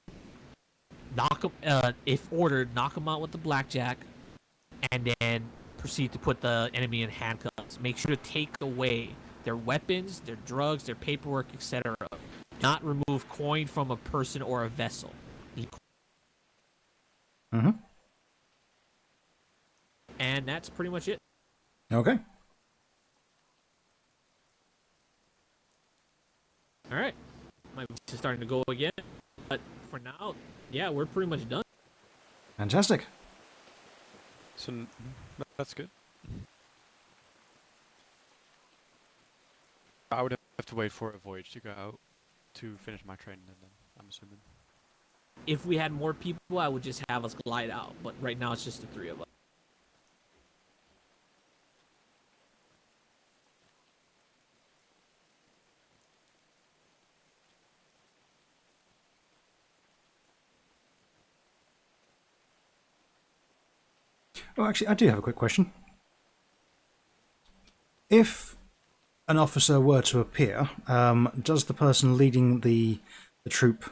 knock them, if ordered, knock them out with the blackjack, and then proceed to put the enemy in handcuffs. Make sure to take away their weapons, their drugs, their paperwork, etc. Not remove coin from a person or a vessel. Mm-hmm. And that's pretty much it. Okay. All right. My voice is starting to go again, but for now, yeah, we're pretty much done. Fantastic. So that's good. I would have to wait for a voyage to go out to finish my training, and then I'm assuming. If we had more people, I would just have us glide out, but right now it's just the 3 of us. Oh, actually, I do have a quick question. If an officer were to appear, does the person leading the troop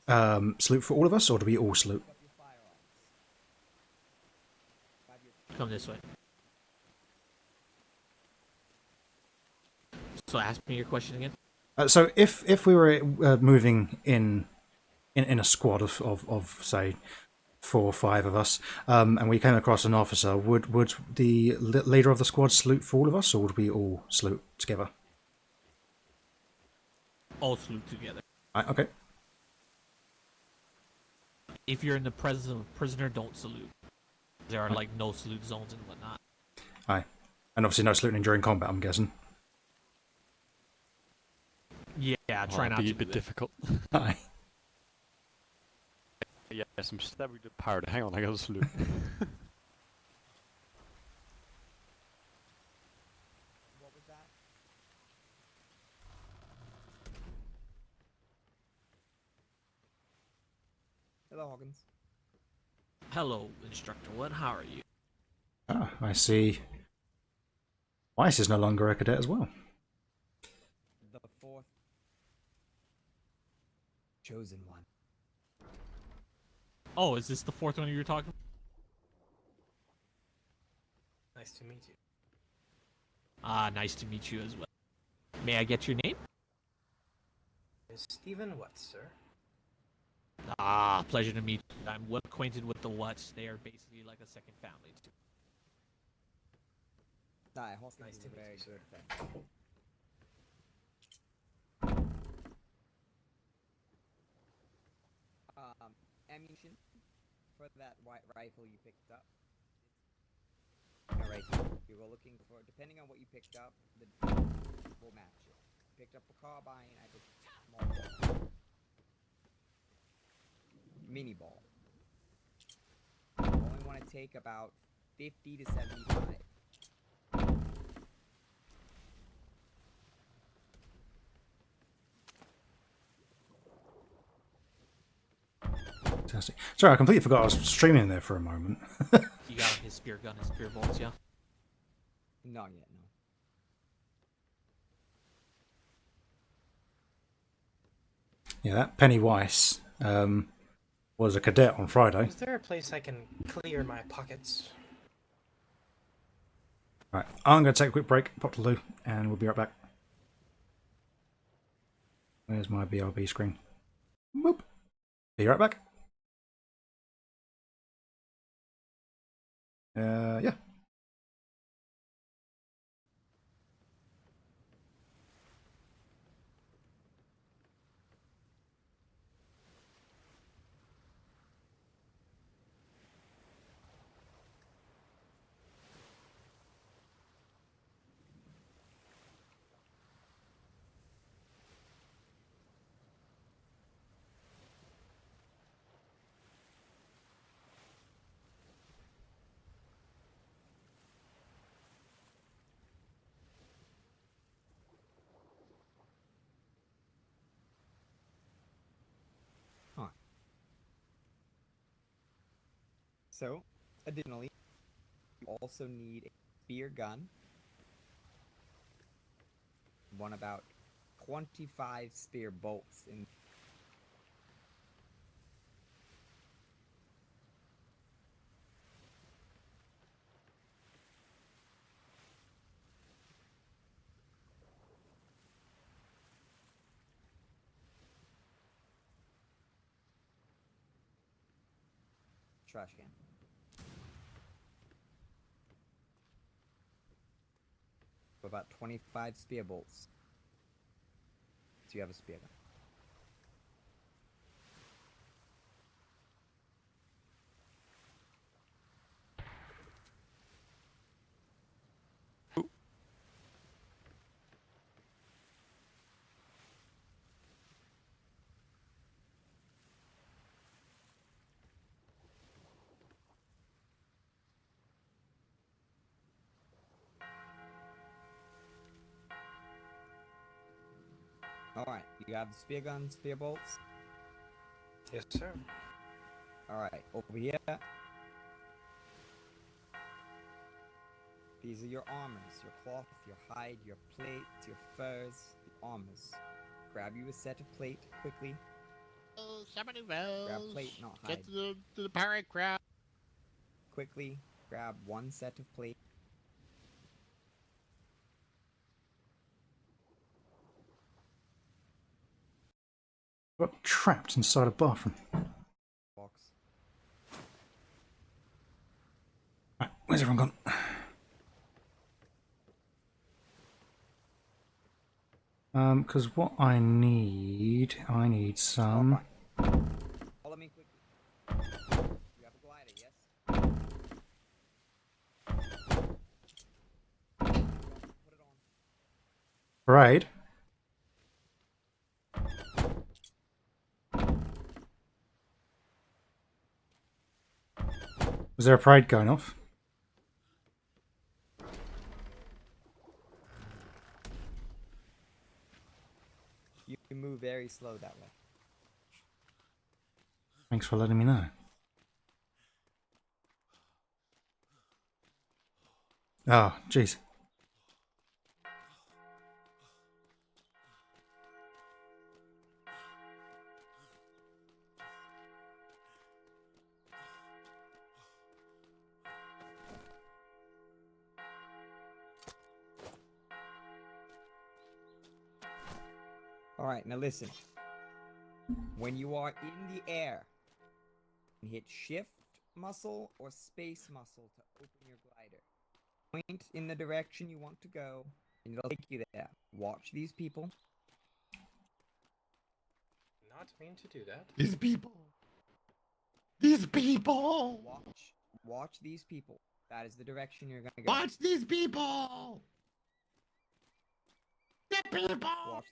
salute for all of us, or do we all salute? Come this way. So ask me your question again. So if we were moving in in a squad of say 4 or 5 of us, and we came across an officer, would the leader of the squad salute for all of us, or would we all salute together? All salute together. Right, okay. If you're in the presence of a prisoner, don't salute. There are like no salute zones and whatnot. Aye. And obviously no saluting during combat, I'm guessing. Yeah, try not to be a do bit it. difficult. Aye. Yes, I'm stabbing the pirate. Hang on, I gotta salute. What was that? Hello, Hawkins. Hello, Instructor Wood. How are you? Ah, I see. Weiss is no longer a cadet as well. The 4th chosen one. Oh, is this the 4th one you were talking about? Nice to meet you. Ah, nice to meet you as well. May I get your name? Stephen what, sir? Ah, pleasure to meet you. I'm well acquainted with the What's. They are basically like a second family to me. Hawkins nice to very good friend. Ammunition for that white rifle you picked up. Alright, we were looking for, depending on what you picked up, we'll match it. Picked up a carbine, I picked up a small ball. Mini ball. Only want to take about 50 to 75. Fantastic. Sorry, I completely forgot I was streaming there for a moment. You got his spear gun and spear bolts, yeah? Not yet, no. Yeah, that Penny Weiss was a cadet on Friday. Is there a place I can clear my pockets? Right, I'm going to take a quick break, pop to loo, and we'll be right back. Where's my BRB screen? Whoop. Be right back. Yeah. So, additionally, you also need a spear gun, one about 25 spear bolts in trash can. About 25 spear bolts. So you have a spear gun. Alright, you have the spear gun, spear bolts? Yes, sir. Alright, over here. These are your armors, your cloth, your hide, your plate, your furs, the armors. Grab you a set of plate quickly. Oh, somebody else. Grab plate, not hide. Get to the pirate crowd. Quickly grab one set of plate. Got trapped inside a bathroom. Box. Right, where's everyone gone? Because what I need some. Follow me quickly. You have a glider, yes? Put it on. Parade. Was there a parade going off? You move very slow that way. Thanks for letting me know. Oh, jeez. Alright, now listen. When you are in the air, hit shift muscle or space muscle to open your glider. Point in the direction you want to go, and it'll take you there. Watch these people. Not mean to do that. These people. These people. Watch these people. That is the direction you're gonna go. Watch these people. The people.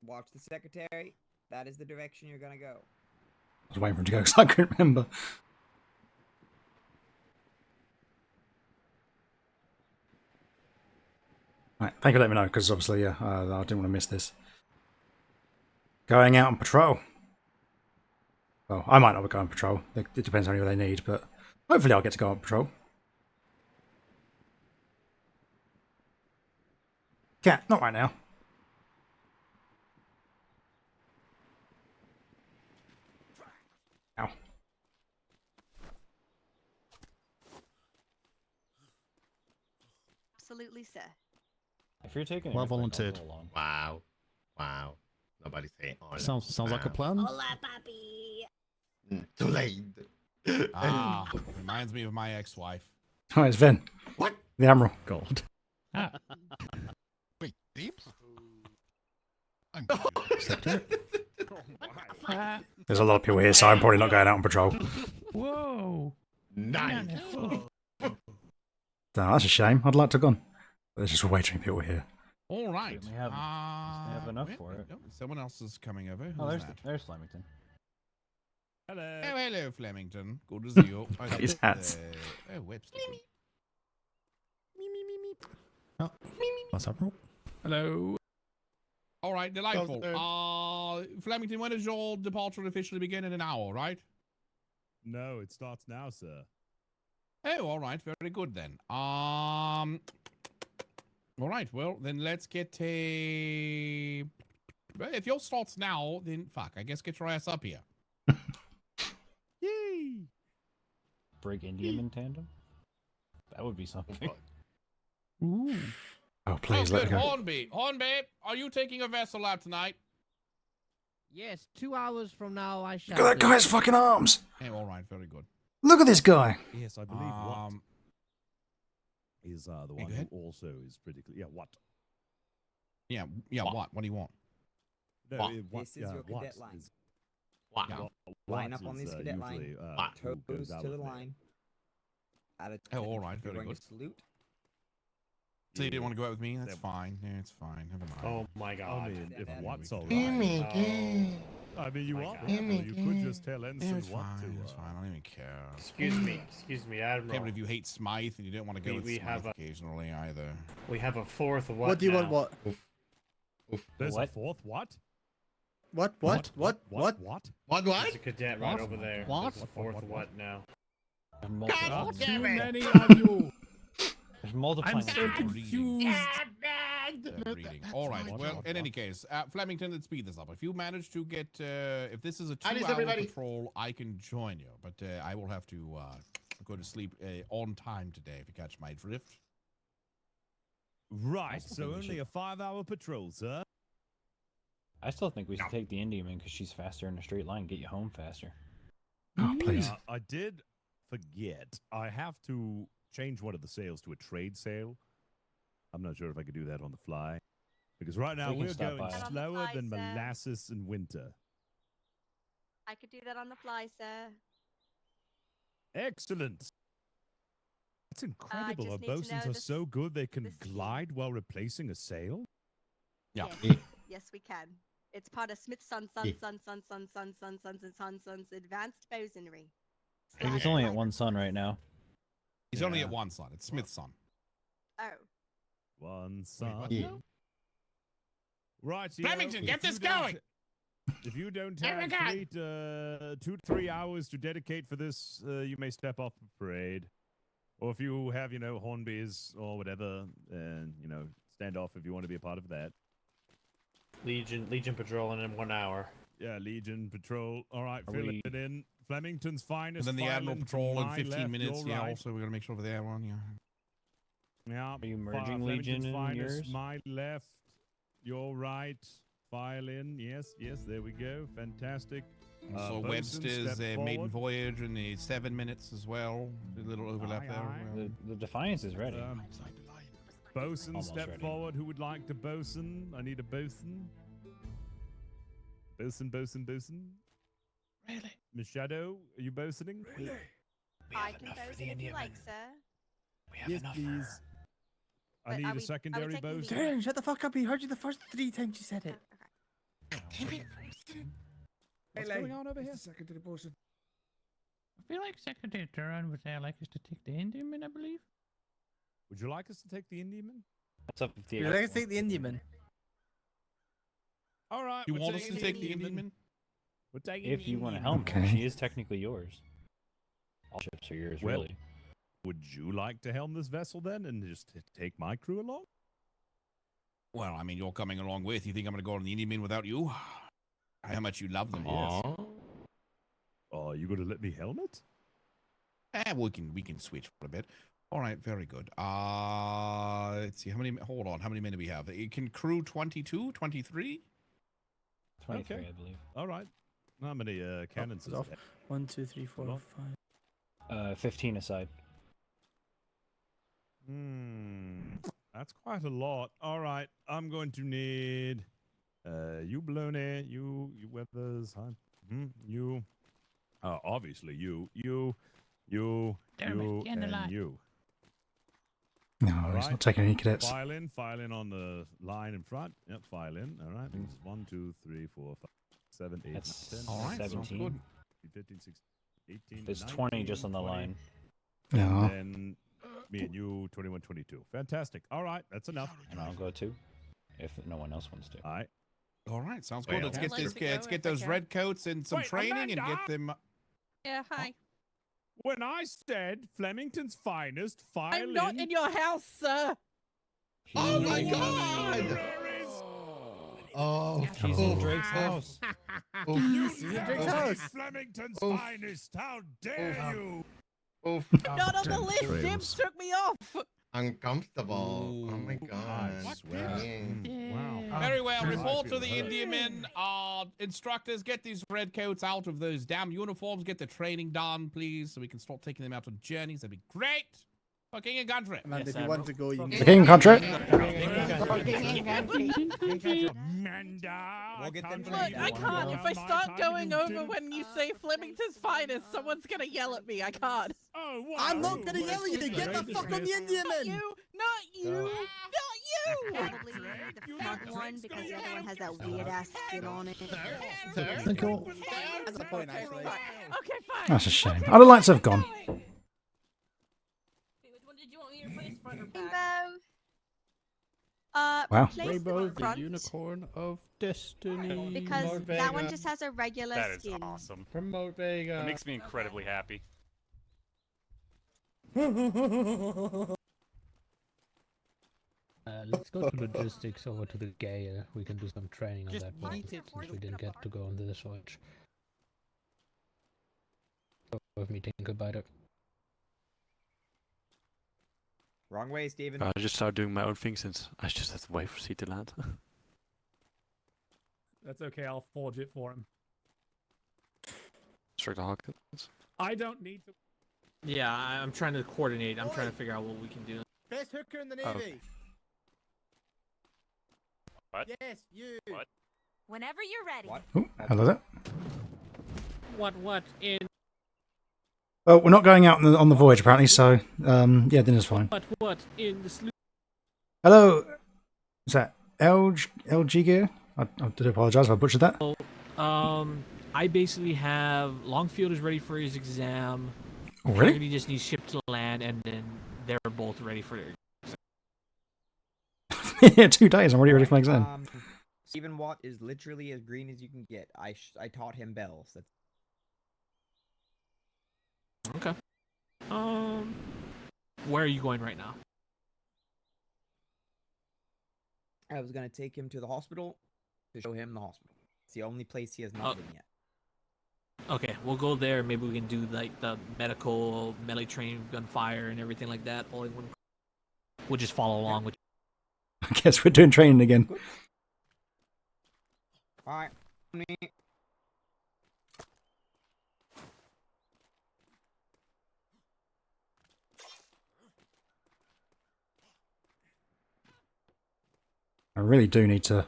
Watch the secretary. That is the direction you're gonna go. I was waiting for him to go because I couldn't remember. Right, thank you for letting me know, because obviously, yeah, I didn't want to miss this. Going out on patrol. Well, I might not go on patrol. It depends on who they need, but hopefully I'll get to go on patrol. Cat, not right now. Ow. Absolutely, sir. If you're taking Well volunteered. Wow. Wow. Nobody say hola. Sounds like a plan. Hola, papi. Too late. Ah, reminds me of my ex-wife. Oh, it's Ven. What? The Admiral. God. Wait, Deeps? I'm There's a lot of people here, so I'm probably not going out on patrol. Whoa. Nice. Oh, that's a shame. I'd like to have gone. There's just way too many people here. All right. We have enough for it. Someone else is coming over. Oh, Who's there's that? Flemington. Hello. Oh, hello, Flemington. Good to see you. His hats. Oh, Webster. Oh, what's up, bro? Hello. All right, delightful. Flemington, when does your departure officially begin? In an hour, right? No, it starts now, sir. Oh, all right. Very good then. All right. Well, then let's get a. If yours starts now, then fuck. I guess get your ass up here. Yay! Break Indian in tandem? That would be something. Ooh. Oh, please let me good. go. Hornby, are you taking a vessel out tonight? Yes, 2 hours from now I shall. Look at that guy's fucking arms. Oh, all right. Very good. Look at this guy. Yes, I believe what is the one go ahead. who also is pretty clear. Yeah, what? Yeah. What? What do you want? No, What? what? This is yeah, your what cadet line. is- What? what- Line what up on is, this cadet line. usually, who Toes out to the with me. line. Oh, all right. You're Very going good. to salute. So you didn't want to go out with me? That's Yeah. fine. Yeah, it's fine. Never mind. Oh my god. I mean, if That- what's all Oh my right. god. I mean, you My are. God. Well, you could just tell Ensign It's what fine. to. It's fine. I don't even care. Excuse me, Admiral. Yeah, but if you hate Smythe and you don't want to go with We Smythe have a- occasionally either. We have a fourth what What do you now? want? What? There's What? a fourth what? What? What? What? There's a cadet right over there. What? There's a fourth what now? God Multiple. damn Too it. many of you. There's multiple. I'm so confused. All right. What? Well, What? in any case, Flemington, let's speed this up. If you manage to get, if this is a How does 2-hour everybody- patrol, I can join you. But I will have to go to sleep on time today. If you catch my drift. Right. That's So the only issue. a 5-hour patrol, sir. I still think we should take the Indian because she's faster in a straight line, get you home faster. Oh, please. I did forget. I have to change one of the sails to a trade sail. I'm not sure if I could do that on the fly. Because right now We can we're stop going by. slower than Sir. molasses in winter. I could do that on the fly, sir. Excellent. That's incredible. Our just need to bosuns know are the so good they can the speed. glide while replacing a sail? Yeah. Yes, we can. It's part of Smith's Son's advanced bosunry. I think he's only at one sun right now. He's only at one son. It's Smith's son. Oh. One son. Yeah. Right, Flemington, get this going! If you don't Here we have go. fleet, 2 to 3 hours to dedicate for this, you may step off the parade. Or if you have, hornbees or whatever, and, stand off if you want to be a part of that. Legion patrolling in 1 hour. Yeah, Legion patrol. All right, Are fill we- it in. Flemington's And finest. then the Admiral filing to patrol in my 15 left, minutes. your Yeah, right. also we gotta make sure over there one. Yeah. Yeah. Are you merging Flemington's Legion in finest, yours? my left, your right. File in. Yes, there we go. Fantastic. So Bosun, Webster's step maiden forward. voyage in the 7 minutes as well. A little overlap Aye, there. aye. The Defiance is ready. Bosun, Almost step ready. forward. Who would like to bosun? I need a bosun. Bosun. Really? Miss Shadow, are you bosuning? Really? I can bosun if you like, sir. We have Yes, enough please. I But need are a we secondary taking the- bosun. Karen, shut the fuck up. He heard you the first 3 times you said it. What's going on over here? Secondary bosun. I feel like Secretary Turan would like us to take the Indian, I believe. Would you like us to take the Indian? What's up with the Would you like to take the Indian? All right. You we're want us to taking take the Indian man? We're taking If the you want a Indian. helmet, she is technically yours. All ships are yours, Well, really. Would you like to helm this vessel then and just take my crew along? Well, I mean, you're coming along with. You think I'm gonna go on the Indian man without you? How much you love them? Yes. Oh, you going to let me helm it? We can switch for a bit. All right, very good. Let's see. Hold on. How many men do we have? It can crew 22, 23? 23, Okay. I believe. All right. How many cannons? it's is off. there? 1, 2, 3, 4, Hold 5. 15 aside. That's quite a lot. All right. I'm going to need you, Baloney, you Weathers, huh? You. Obviously, you, Dermot, get in the line. and you. No, All he's right. not taking any cadets. File in on the line in front. Yep, file in. All right. It's 1, 2, 3, 4, 5, 7, 8, That's 10, All right, sounds 17. good. 15, 16, 18, There's 19, 20 just on the 20, line. No. And then me and you, 21, 22. Fantastic. All right, that's enough. And I'll go too, if no one else wants to. All right. All right, sounds good. Well, Let's get I'd like this. to go Let's if get I those can. red coats and some Wait, training and Amanda! get them. Yeah, hi. When I said Flemington's finest, file I'm not in your house, sir. Oh my god! Oh, She's in Drake's house. You She's in dare Drake's say house. Flemington's Oof. finest. How dare you? Not on the list. Jim took me off. Uncomfortable. Oh my god. Wow. Very well. I Report feel to the hurt. Indian men. Instructors, get these red coats out of those damn uniforms. Get the training done, please, so we can start taking them out on journeys. That'd be great. For King and Country. Man, if you want to go, you can The King Country? Amanda. We'll get them Look, I can't. If I start going over when you say Flemington's finest, someone's gonna yell at me. I can't. Oh, wow. I'm not gonna yell at you. Get the fuck on the Indian Not man. you. Not you. Not you. Probably the front one because the other one has that weird ass skin on it. Cool. That's the point, actually. Okay, fine. That's a shame. I'd have liked to have gone. Which one did you want me to replace, front or back? Wow. Replace Rainbow, the the front unicorn of destiny. because that one just has a regular That is skin. awesome. Promote Vega. That makes me incredibly happy. Let's go to logistics over to the Gaia. We can do some training on Just that one, eat it. since we didn't get to go on this voyage. Go with me, think about it. Wrong way, Steven. I just started doing my own thing since I just have to wait for sea to land. That's okay. I'll forge it for him. Instructor Hawkins. I don't need to. Yeah, I'm trying to coordinate. I'm trying to figure out what we can do. Best hooker in the Oh. Navy. What? Yes, you. What? Whenever you're ready. Oh, hello there. What in Well, we're not going out on the voyage apparently, so yeah, dinner's fine. what in the sloop? Hello, is that LG gear? I do apologise if I butchered that. I basically have Longfield is ready for his exam. Already? He just needs ship to land, and then they're both ready for their Yeah, 2 days. I'm already ready for my exam. Stephen Watt is literally as green as you can get. I taught him bells. That's... Okay. Where are you going right now? I was gonna take him to the hospital to show him the hospital. It's the only place he has not been yet. Okay, we'll go there. Maybe we can do like the medical, melee training, gunfire, and everything like that. All in one. We'll just follow along with. I guess we're doing training again. Alright. I really do need to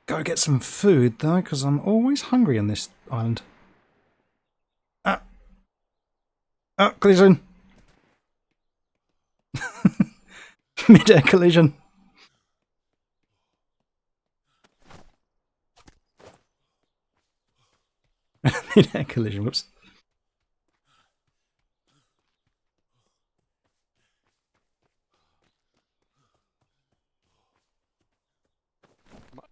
go get some food though, because I'm always hungry on this island. Collision! Mid-air collision. Mid-air collision, whoops.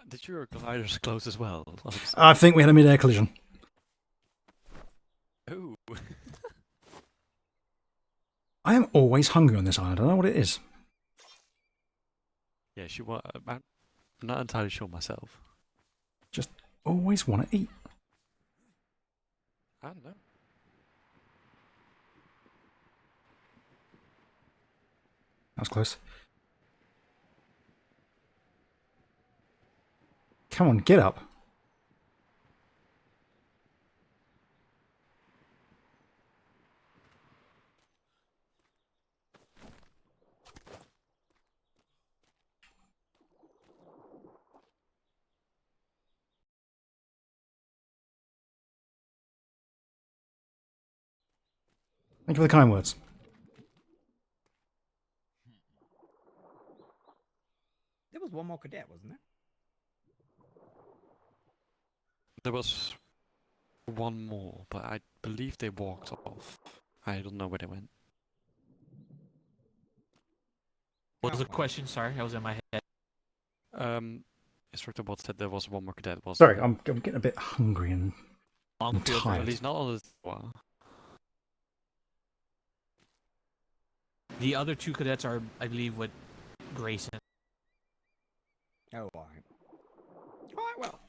Did your gliders close as well? I think we had a mid-air collision. Oh. I am always hungry on this island. I don't know what it is. Yeah, I'm not entirely sure myself. Just always want to eat. I don't know. That was close. Come on, get up. Thank you for the kind words. There was one more cadet, wasn't there? There was one more, but I believe they walked off. I don't know where they went. What was the question? Sorry, I was in my head. Instructor Watt said there was one more cadet. Sorry, I'm getting a bit hungry and I'm tired. At least not all this while. The other 2 cadets are, I believe, with Grayson. Oh, alright. Alright, well.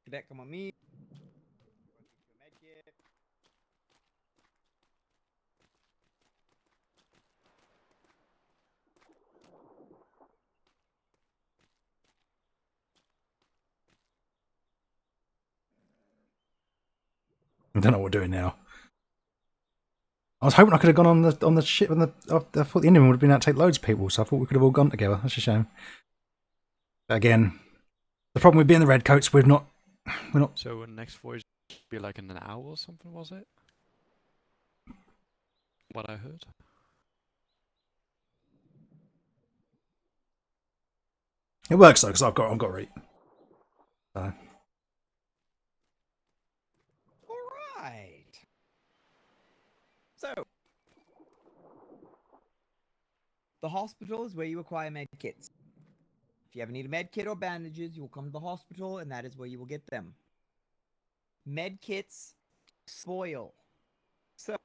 Cadet, come on me. I don't know what we're doing now. I was hoping I could have gone on the ship, and I thought the Indian would have been out to take loads of people, so I thought we could have all gone together. That's a shame. But again, the problem with being the redcoats, we're not. So next voyage would be like in an hour or something, was it? What I heard. It works though, because I've got to eat. So. Alright. So, the hospital is where you acquire med kits. If you ever need a med kit or bandages, you will come to the hospital, and that is where you will get them. Med kits spoil. So,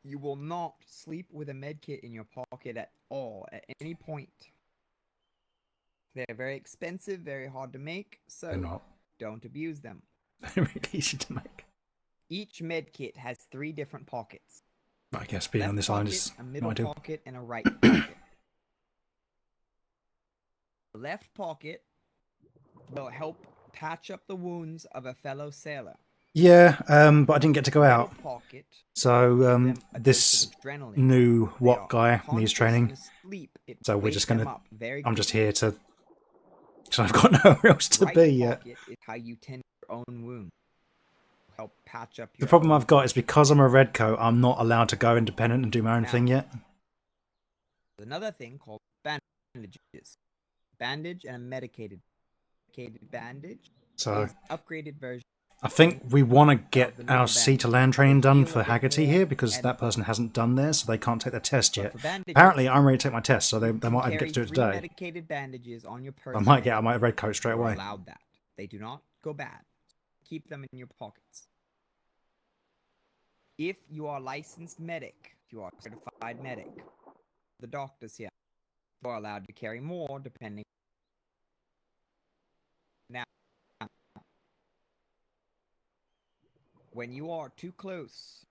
you will not sleep with a med kit in your pocket at all, at any point. They're very expensive, very hard to make, so don't abuse them. They're really easy to make. Each med kit has 3 different pockets. I guess being on Left this island pocket, is a middle not ideal. pocket, and a right pocket. The left pocket will help patch up the wounds of a fellow sailor. Yeah, but I didn't get to go out. Pocket, So this new what guy needs training. So we're just gonna. I'm just here to. So I've got nowhere else to be yet. Pocket is how you tend your own wound. Help patch up The your problem own I've got is because I'm a red coat, I'm not allowed to go independent and do my own thing yet. Another thing called bandages. Bandage and a medicated bandage. So is upgraded version. I think we want to get our sea to land training done for Haggerty here because that person hasn't done theirs, so they can't take their test yet. Apparently, I'm ready to take my test, so they might even get to do it today. Medicated bandages on your person. I might get out my red coat straight away. Allowed that. They do not go bad. Keep them in your pockets. If you are licensed medic, if you are certified medic, the doctors here are allowed to carry more depending. Now, when you are too close,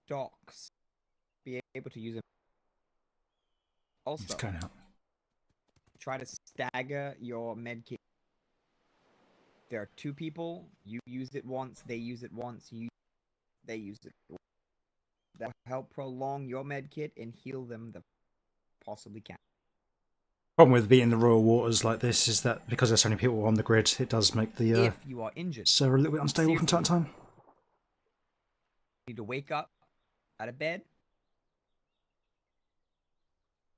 docks be able to use them. Also, It's going out. try to stagger your med kit. There are two people. You use it once. They use it once. They use it. That will help prolong your med kit and heal them the possibly can. Problem with being in the royal waters like this is that because there's so many people on the grid, it does make the If you are injured, server a little bit unstable from time to time. You need to wake up out of bed.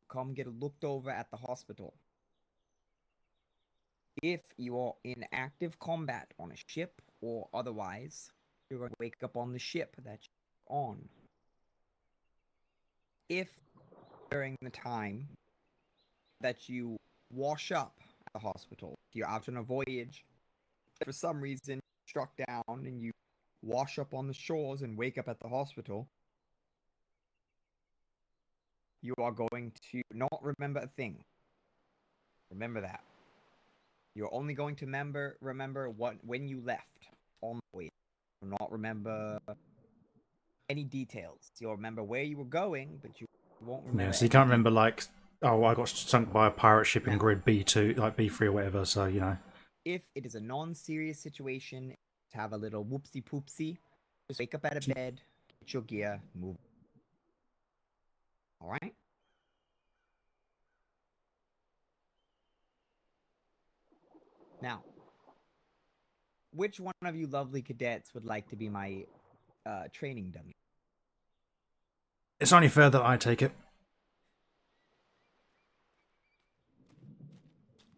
Come get looked over at the hospital. If you are in active combat on a ship or otherwise, you're going to wake up on the ship that you're on. If during the time that you wash up at the hospital, you're out on a voyage, for some reason struck down and you wash up on the shores and wake up at the hospital, you are going to not remember a thing. Remember that. You're only going to remember when you left on the way. You'll not remember any details. You'll remember where you were going, but you won't remember. Yeah, so you can't remember like, oh, I got sunk by a pirate ship in grid B2, like B3 or whatever. So you know. If it is a non-serious situation, to have a little whoopsie poopsie, just wake up out of bed, get your gear, move. All right. Now, which one of you lovely cadets would like to be my training dummy? It's only fair that I take it.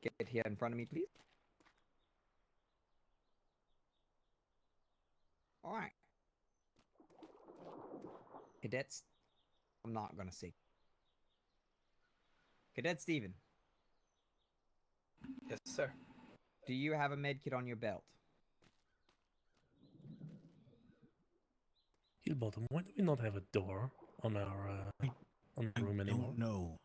Get here in front of me, please. All right. Cadets, I'm not going to say. Cadet Steven. Yes, sir. Do you have a med kit on your belt? Hillbottom, why do we not have a door on our room anymore? No.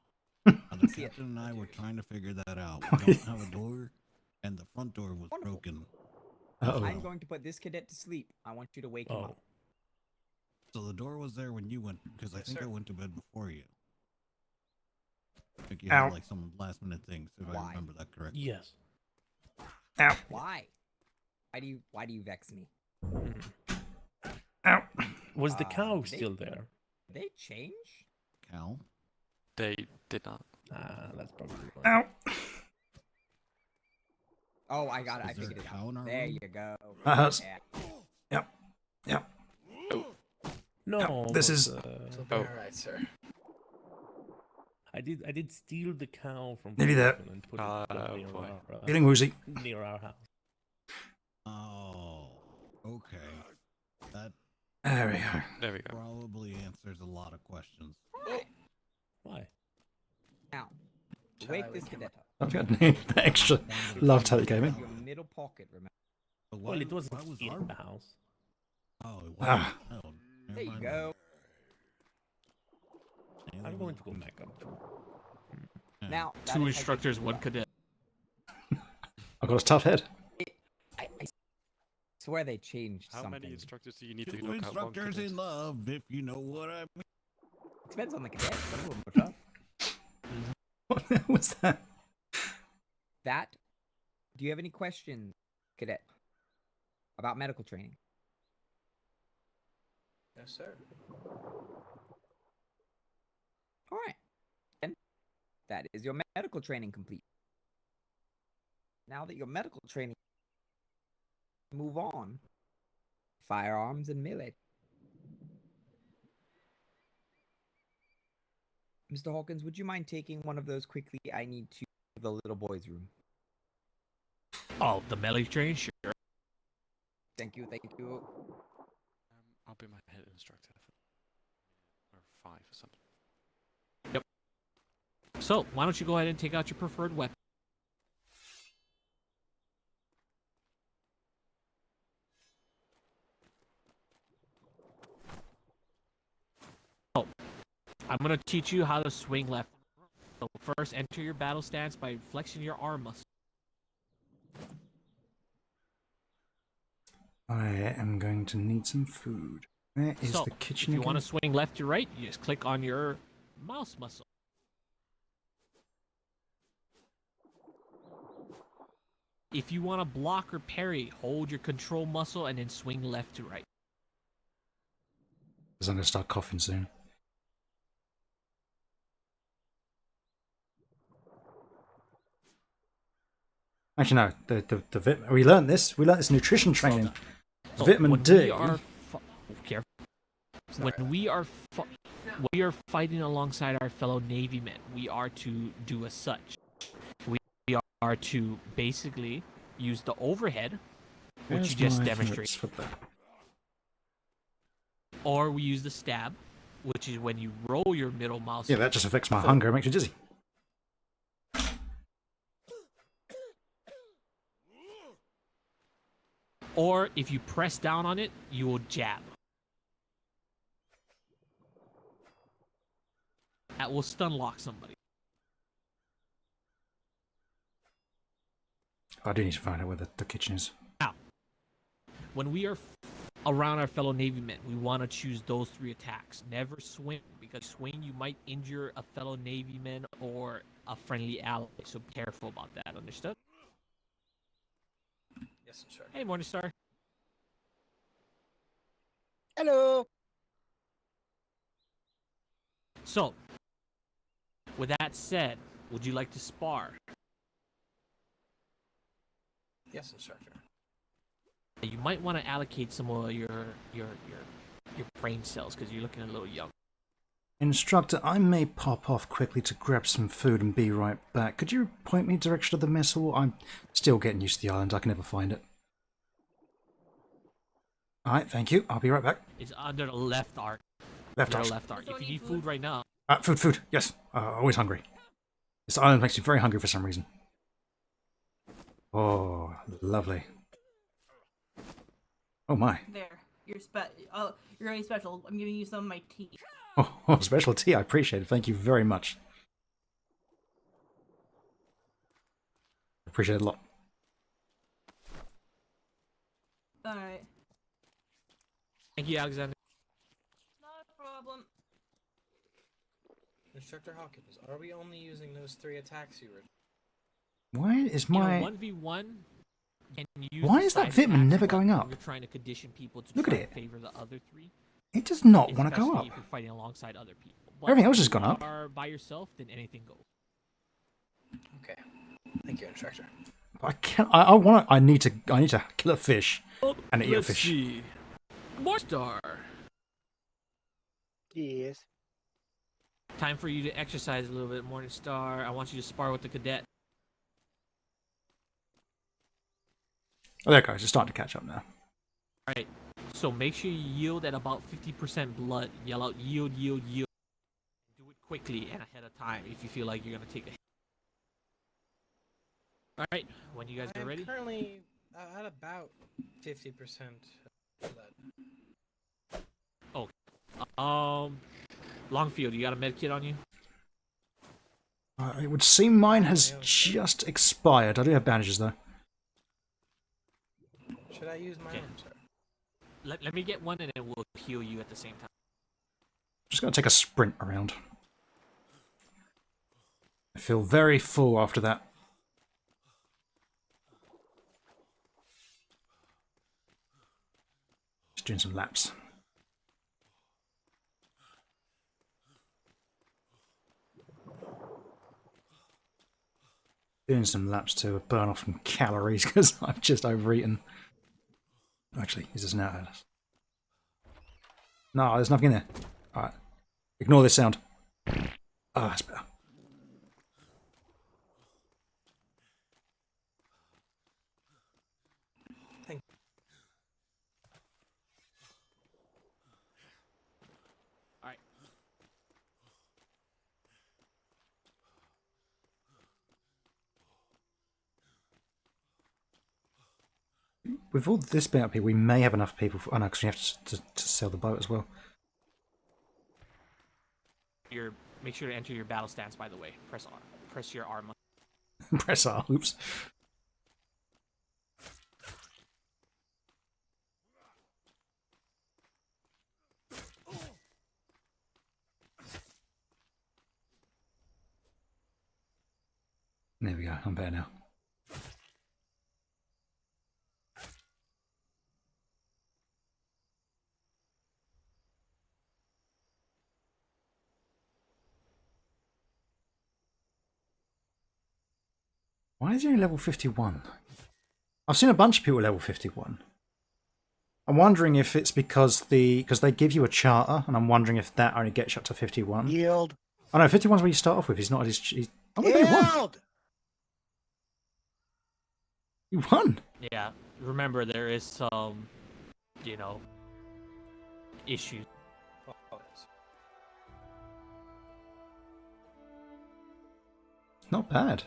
The captain and I were trying to figure that out. We don't have a door, and the front door was broken. I'm going to put this cadet to sleep. I want you to wake him up. So the door was there when you went, because I think I went to bed before you. I think you had like some last minute things, if I remember that correctly. Yes. Ow. Why? Why do you vex me? Ow. Was the cow still there? Did they change? Cow? They did not. That's probably Ow. Oh, I got it. I Is there figured a it cow in out. our There room? you go. That hurts. Yeah. Yep. No. This but, is. all right, sir. I did steal the cow from Nearly there. and put it near boy. our, Feeling woozy. near our house. Oh, okay. That There we go. There we go. probably answers a lot of questions. Why? Now, wake this cadet up. I've got an extra love tape gaming. Your middle pocket, remember? But Well, it wasn't why was in our... the house. Oh, it wasn't. Ah. Oh, never There you mind. go. I'm going to go back up too. Now, that Two is how instructors, you one cadet. I've got a tough head. swear they changed How something. many instructors do you need to Two knock out one instructors cadet? in love, if you know what I mean. Depends on the cadet. Some of them are tough. What the hell was that? That. Do you have any questions, cadet, about medical training? Yes, sir. All right. Then that is your medical training complete. Now that your medical training, move on. Firearms and melee. Mr. Hawkins, would you mind taking one of those quickly? I need to the little boy's room. Oh, the melee train, sure. Thank you, thank you. I'll be my head instructor. Or 5 or something. Yep. So, why don't you go ahead and take out your preferred weapon? Oh, I'm going to teach you how to swing left. So first, enter your battle stance by flexing your arm muscle. I am going to need some food. Where is So, the kitchen if you again? want to swing left to right, you just click on your mouse muscle. If you want to block or parry, hold your control muscle and then swing left to right. Because I'm going to start coughing soon. Actually, no. We learned this. We learned this nutrition training. So Vitamin when D. We are careful. When we are fighting alongside our fellow Navy men, we are to do as such. We are to basically use the overhead, which Where's you just my demonstrated, notes for that? or we use the stab, which is when you roll your middle mouse. Yeah, that just affects my hunger. It makes me dizzy. Or if you press down on it, you will jab. That will stun lock somebody. I do need to find out where the kitchen is. Now, when we are around our fellow Navy men, we want to choose those 3 attacks. Never swing, because swing you might injure a fellow Navy man or a friendly ally. So be careful about that. Understood? Yes, sir. Hey, Morningstar. Hello. So, with that said, would you like to spar? Yes, instructor. You might want to allocate some of your brain cells because you're looking a little young. Instructor, I may pop off quickly to grab some food and be right back. Could you point me direction of the mess hall? I'm still getting used to the island. I can never find it. Alright, thank you. I'll be right back. It's under the left arc. Left Under arc. the left arc. If you need food right now. Food. Yes. Always hungry. This island makes me very hungry for some reason. Oh, lovely. Oh my. There, you're you're really special. I'm giving you some of my tea. Oh, special tea. I appreciate it. Thank you very much. Appreciate it a lot. All right. Thank you, Alexander. Not a problem. Instructor Hawkins, are we only using those 3 attacks you were? Why is my... In a 1v1, can you use Why the is that side vitamin attacks never button going when up? You're trying to condition people to Look try at and it. favor the other 3. It does not want to go Especially up. if you're fighting alongside other people. But Everything else has if gone you up. are by yourself, then anything goes. Okay. Thank you, instructor. I can't. I need to kill a fish and eat a Let's fish. see. Morningstar. Yes. Time for you to exercise a little bit, Morningstar. I want you to spar with the cadet. Oh, there it goes. It's starting to catch up now. Alright. So make sure you yield at about 50% blood. Yell out yield, yield, yield. Do it quickly and ahead of time if you feel like you're gonna take a hit. Alright, when you guys are ready. I'm currently at about 50% blood. Oh. Longfield, you got a med kit on you? It would seem mine has just expired. I do have bandages though. Should I use my Okay. own, sir? Let me get one and then we'll heal you at the same time. Just gonna take a sprint around. I feel very full after that. Just doing some laps. Doing some laps to burn off some calories because I've just overeaten. Actually, is this now? No, there's nothing in there. Alright. Ignore this sound. Ah, that's better. Thank Alright. With all this bit up here, we may have enough people for... Oh no, because we have to sell the boat as well. Make sure to enter your battle stance, by the way. Press R. Press your R. Press R, oops. There we go, I'm better now. Why is he only level 51? I've seen a bunch of people level 51. I'm wondering if it's because they give you a charter, and I'm wondering if that only gets you up to 51. Yield. Oh no, 51 is where you start off with. He's not at his... Oh, he won! Yield! You won! Yeah, remember there is some, you know, issues. Not bad.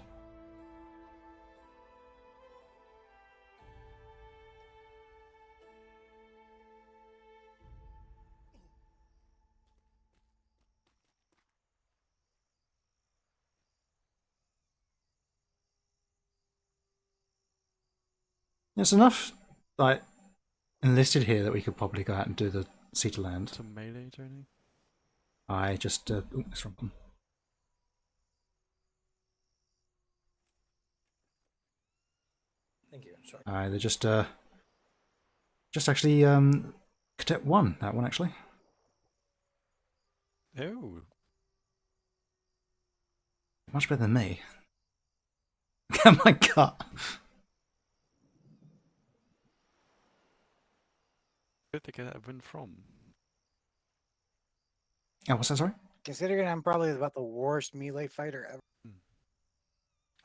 There's enough like enlisted here that we could probably go out and do the sea to land. Some melee training. I just oh, that's wrong one. Thank you. Sorry. They're just actually Cadet 1, that one actually. Oh. Much better than me. Oh my god. Where did they get that win from? Oh, what's that, sorry? Considering I'm probably about the worst melee fighter ever.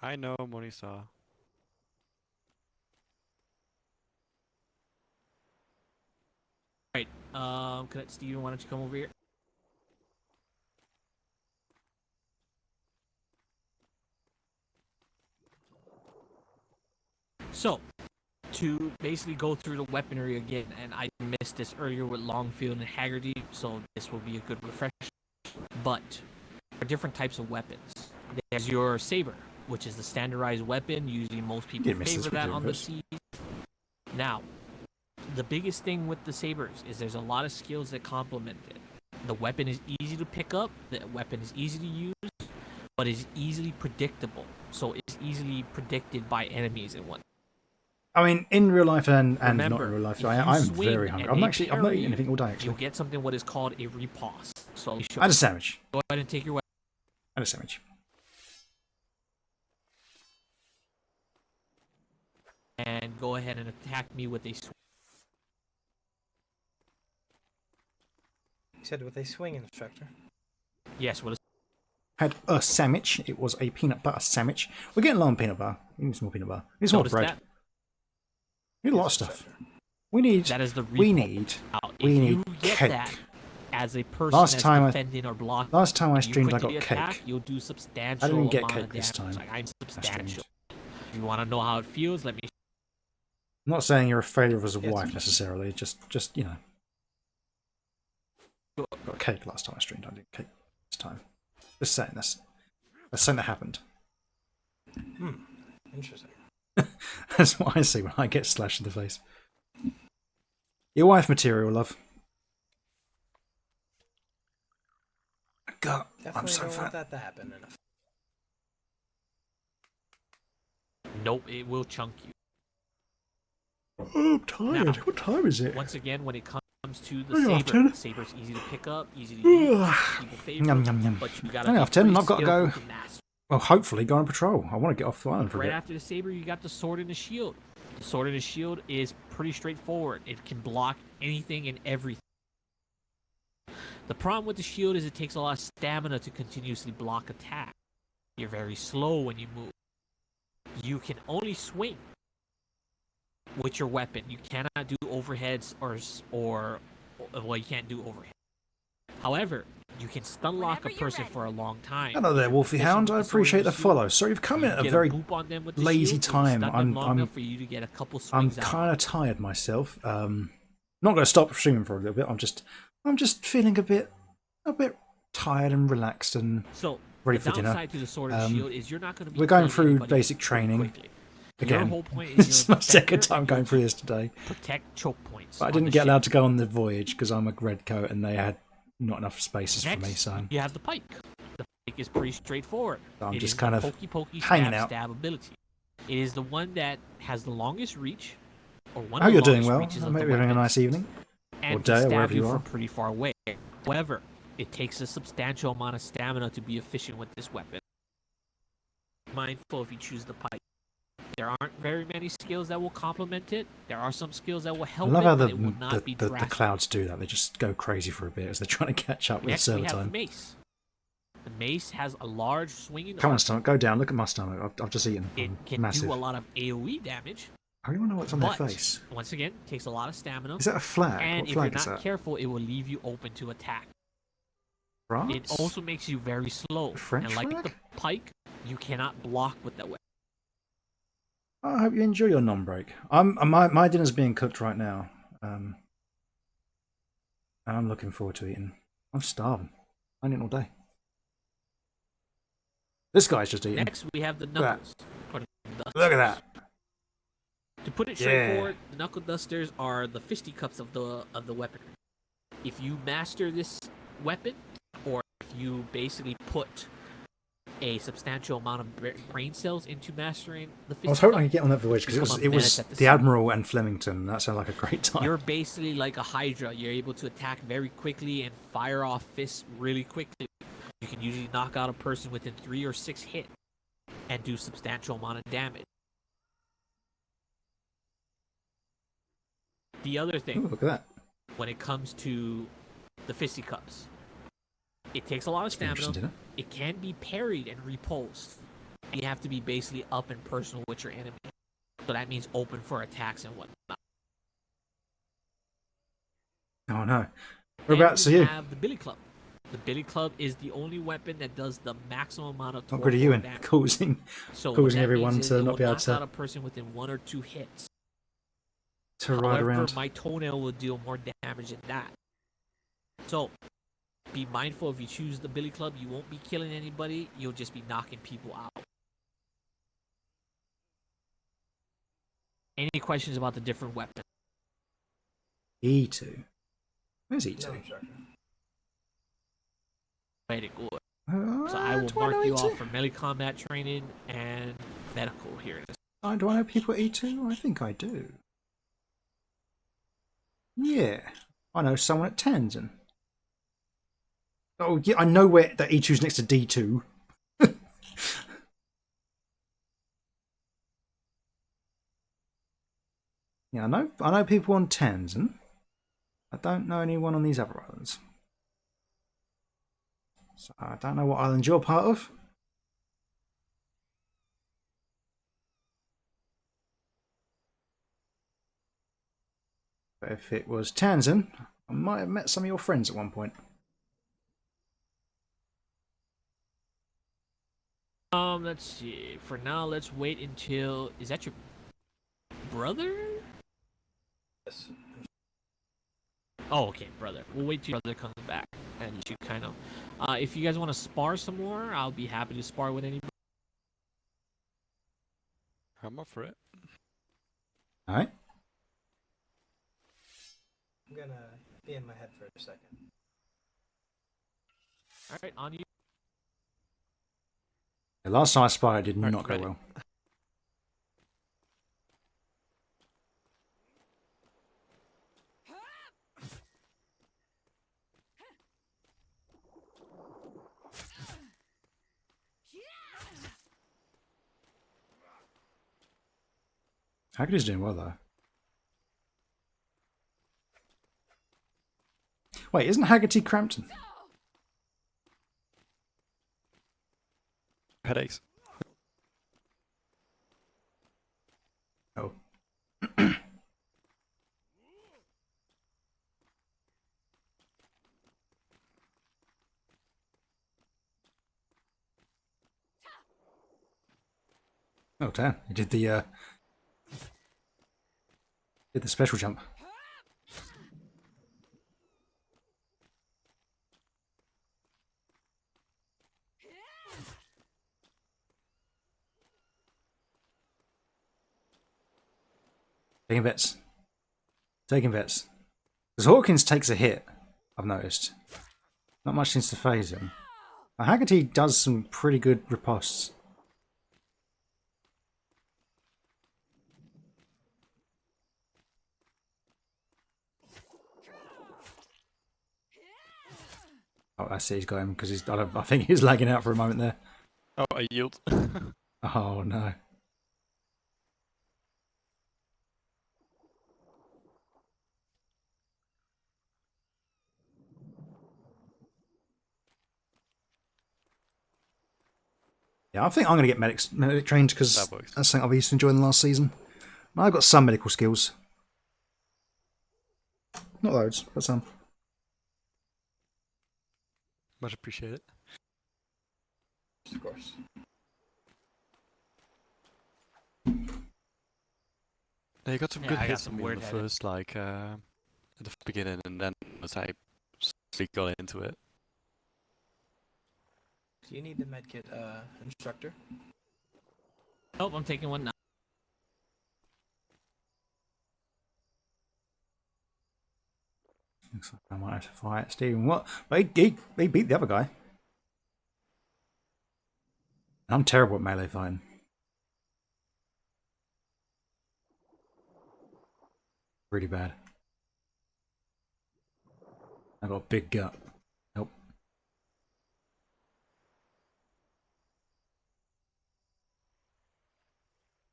I know, Monisa. Right. Cadet Steven, why don't you come over here? So, to basically go through the weaponry again, and I missed this earlier with Longfield and Haggerty, so this will be a good refresher. But there are different types of weapons. There's your saber, which is the standardized weapon. Usually most people favor that on the seas. Now, the biggest thing with the sabers is there's a lot of skills that complement it. The weapon is easy to pick up, the weapon is easy to use, but is easily predictable. So it's easily predicted by enemies and whatnot. I mean, in real life and Remember, not in real life, if I'm you swing very hungry. and I've they not parry eaten anything all day actually. You'll get something what is called a riposte. So I had a sandwich. Go ahead and take your weapon. I had a sandwich. And go ahead and attack me with a swing. You said with a swing, instructor. Yes, with a Had a sandwich. It was a peanut butter sandwich. We're getting low on peanut butter. We need some more peanut butter. We need some more Notice bread. that. We need a lot of stuff. We need. That is the we need. We need cake. That as a person Last that's time defending or blocking, last time I and you streamed, I quickly got attack, cake. You'll do substantial. I didn't get amount cake of this damage. time. Like, I'm I substantial. streamed. If you want to know how it feels, let me. I'm not saying you're a failure as a Yes. wife necessarily. Just you know. Got cake last time I streamed. I did cake this time. Just saying that's something that happened. Interesting. That's what I see when I get slashed in the face. Your wife material, love. God, I'm Definitely so don't want fat. that to happen. Enough. Nope, it will chunk you. Oh, I'm tired. What time is it? Once again, when it comes to the Only half saber, 10. the saber's easy to pick up, easy to use, people favor Yum, it, yum, yum. but you gotta Only be half 10 and pretty I've got to go. skillful to master. Well, hopefully go on patrol. I want to get off the island for a Right bit. after the saber, you got the sword and the shield. The sword and the shield is pretty straightforward. It can block anything and everything. The problem with the shield is it takes a lot of stamina to continuously block attack. You're very slow when you move. You can only swing with your weapon. You cannot do overheads or well, you can't do overhead. However, you can stun lock a person for a long time. Hello there, Wolfie Hound. I appreciate the follow. So you've come in at a very lazy time. I'm for you to get a couple I'm swings out. kind of tired myself. Not going to stop streaming for a little bit. I'm just feeling a bit tired and relaxed and ready for the dinner. downside to the sword and shield is you're not going to be We're going killing through anybody basic training quickly. Your again. whole point is It's you're my a second defender time and going you'll through this today. Protect choke points. But I on didn't the get ship. allowed to go on the voyage because I'm a red coat and they had not enough spaces Next, for me. So you have the pike. The pike is pretty straightforward. I'm It just is the kind of pokey hanging out. stab ability. It is the one that has the longest reach, or one I of hope the you're doing longest well. reaches I of hope the you're having a weapon, nice evening or and day can or stab wherever you you from are. pretty far away. However, it takes a substantial amount of stamina to be efficient with this weapon. Mindful if you choose the pike. There aren't very many skills that will complement it. There are some skills that will I help love it, how but it will not be the drastic. clouds do that. They just go crazy for a bit as they're trying to catch up with Next, the we server have time. the mace. The mace has a large swinging Come on, arc. stomach, go down. Look at my stomach. I've just eaten. It I'm can massive. do a lot of AoE damage. I don't even know what's on their but, face. Once again, takes a lot of stamina. Is that a flag? And What if flag you're is not that? careful, it will leave you open to attack. France? It also makes you very slow. French and like flag? the pike, you cannot block with that weapon. I hope you enjoy your non-break. My dinner's being cooked right now. And I'm looking forward to eating. I'm starving. I ain't all day. This guy's just eating. Next, we have the Look at knuckles. or the Look at that. To put it Yeah. straightforward, the knuckle dusters are the fisticuffs of the weapon. If you master this weapon, or if you basically put a substantial amount of brain cells into mastering the I was hoping I fisticuff, could get on that voyage because become a it was menace at the sea. Admiral and Flemington. That sounded like a great time. You're basically like a Hydra. You're able to attack very quickly and fire off fists really quickly. You can usually knock out a person within 3 or 6 hits and do substantial amount of damage. The other thing, Ooh, look at that. when it comes to the fisticuffs, it takes a lot of Interesting, stamina. didn't It can be parried and repulsed. You have to be basically up and personal with your enemy. So that means open for attacks and whatnot. Oh no. Then Whereabouts are we you? have the Billy Club. The Billy Club is the only weapon that does the maximum amount of What good are you in? damage. Causing So what causing that everyone means is to it not will be able knock out to a person within 1 or 2 hits. ride However, around. my toenail will deal more damage than that. So, be mindful if you choose the Billy Club, you won't be killing anybody, you'll just be knocking people out. Any questions about the different weapons? E2. Where's E2? Very good. So I will do I know mark you E2? off for melee combat training and medical here. Do I know people at E2? I think I do. Yeah. I know someone at Tanzan. Oh, yeah, I know where that E2's next to D2. Yeah, I know people on Tanzan. I don't know anyone on these other islands. So I don't know what island you're part of. But if it was Tanzan, I might have met some of your friends at one point. Let's see. For now, let's wait until... Is that your brother? Yes. Oh, okay, brother. We'll wait till your brother comes back. And you kind of... if you guys want to spar some more, I'll be happy to spar with anybody. I'm up for it. Alright. I'm gonna be in my head for a second. All right, on you. The last time I spied did Alright, not go ready. well. Haggerty's doing well though. Wait, isn't Haggerty Crampton? Headaches. Oh. Oh damn! He did the special jump. Taking bets. Taking bets. Because Hawkins takes a hit, I've noticed. Not much seems to phase him. Now, Haggerty does some pretty good ripostes. Oh, I see he's got him because he's. I think he's lagging out for a moment there. Oh, I yield. Oh no. Yeah, I think I'm going to get medic trained because that's something I've used to enjoy in the last season. I've got some medical skills. Not loads, but some. Much appreciated. Of course. Yeah, you got some Yeah, good I got hits some on me in weird the headed. first, like, at the beginning, and then as I slowly got into it. Do you need the medkit, instructor? Nope, I'm taking one now. Looks like I might have to fight Stephen. What? He beat the other guy. I'm terrible at melee fighting. Really bad. I got a big gut. Nope.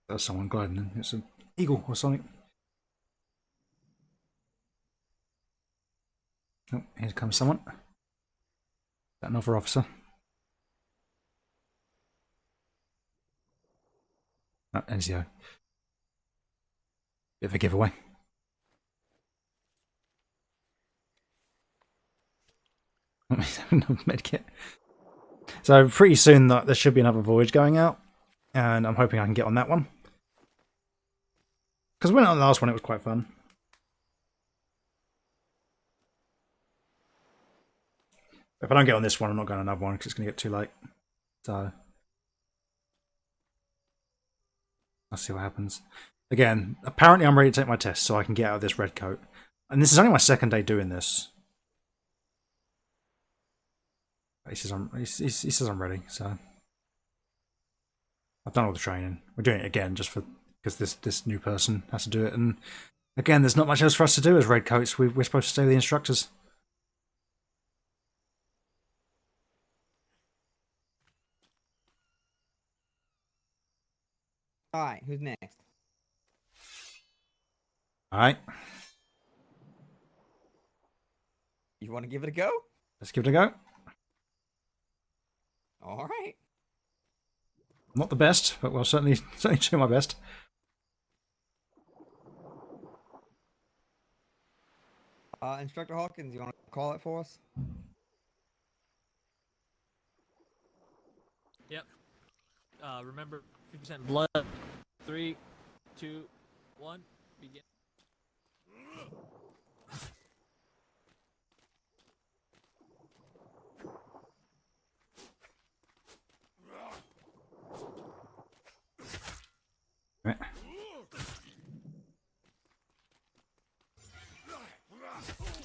There's someone gliding in. It's an eagle or something. Oh, here comes someone. Another officer. Oh, NCO. Bit of a giveaway. Medkit. So pretty soon there should be another voyage going out, and I'm hoping I can get on that one. Because when on the last one, it was quite fun. If I don't get on this one, I'm not going on another one because it's going to get too late. So I'll see what happens. Again, apparently I'm ready to take my test so I can get out of this red coat. And this is only my second day doing this. He says I'm ready, so I've done all the training. We're doing it again just because this new person has to do it. And again, there's not much else for us to do as red coats. We're supposed to stay with the instructors. Alright, who's next? Alright. You want to give it a go? Let's give it a go. Alright. Not the best, but we'll certainly do my best. Instructor Hawkins, you want to call it for us? Yep. Remember, 50% blood. 3, 2, 1, begin. Right.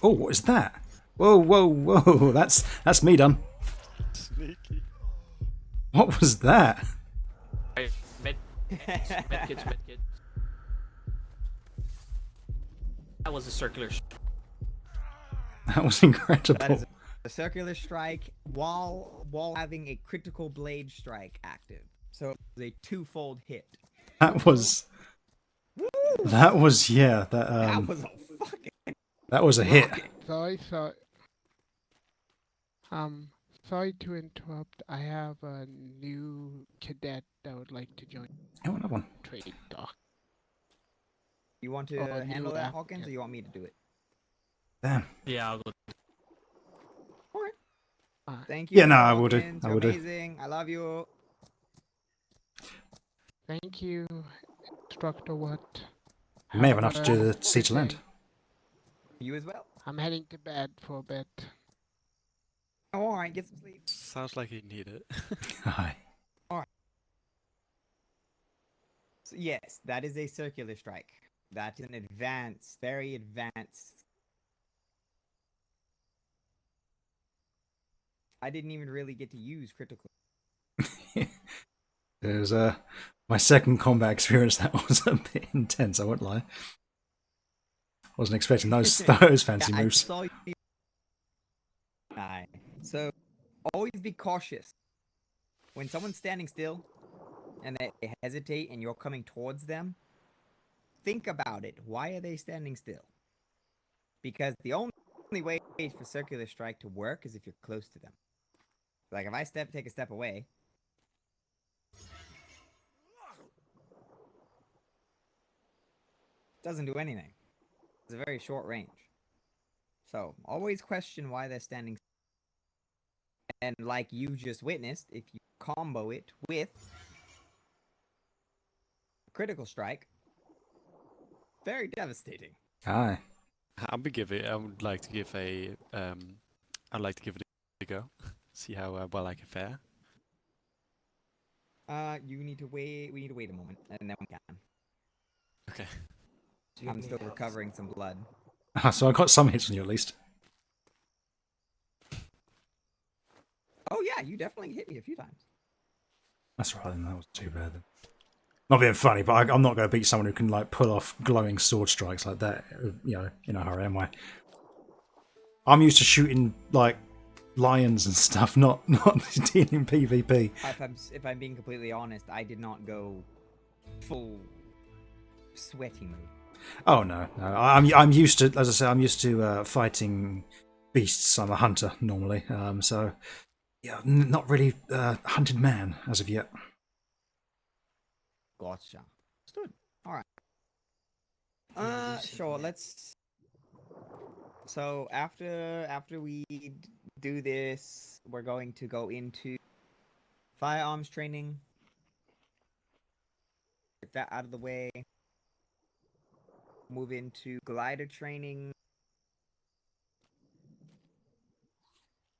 Oh, what is that? Whoa, whoa, whoa! That's me done. Sneaky. What was that? Right, medkits. That was a circular. That was incredible. That is a circular strike while having a critical blade strike active. So it was a twofold hit. That was. That was yeah. That was a fucking. That was a hit. Sorry. Sorry to interrupt. I have a new cadet that would like to join. Oh, another one. Trade dock. You want to handle that, Hawkins, or you want me to do it? Damn. Yeah, I'll go. Alright. Thank you. Yeah, no, I will do. Hawkins. I You're will do. amazing. I love you. Thank you, Instructor Watt. You may have enough to do the sea to land. You as well. I'm heading to bed for a bit. Oh, alright, get some sleep. Sounds like you need it. Hi. Alright. So, yes, that is a circular strike. That is an advanced, very advanced. I didn't even really get to use critical. There's my second combat experience. That was a bit intense. I won't lie. Wasn't expecting those fancy Yeah, moves. I saw you. Aye. So always be cautious when someone's standing still and they hesitate and you're coming towards them. Think about it. Why are they standing still? Because the only way for circular strike to work is if you're close to them. Like if I take a step away. Doesn't do anything. It's a very short range. So always question why they're standing still. And like you just witnessed, if you combo it with critical strike, very devastating. Aye. I would like to give a I'd like to give it a go. See how well I can fare. You need to wait. We need to wait a moment, and then we can. Okay. I'm still recovering some blood. So I got some hits on you at least. Oh yeah, you definitely hit me a few times. That's right. Then that was too bad. Then. Not being funny, but I'm not going to beat someone who can like pull off glowing sword strikes like that. You know, in a hurry, am I? I'm used to shooting like lions and stuff, not dealing PvP. If I'm being completely honest, I did not go full sweaty mode. Oh no. I'm used to, as I say, I'm used to fighting beasts. I'm a hunter normally, so yeah, not really hunted man as of yet. Gotcha. Understood. All right. Sure. Let's. So after we do this, we're going to go into firearms training. Get that out of the way. Move into glider training.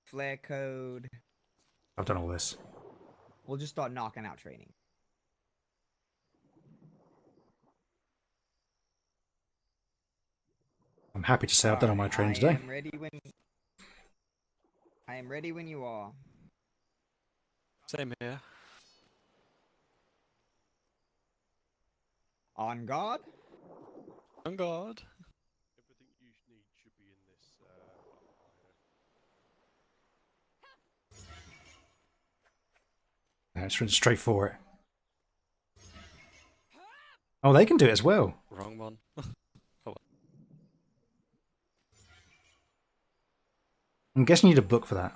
Flare code. I've done all this. We'll just start knocking out training. I'm happy to say I've done all my training today. I am ready when you are. Same here. On guard. On guard. Everything you need should be in this It's really straight for it. Oh, they can do it as well. Wrong one. Oh. I'm guessing you need a book for that.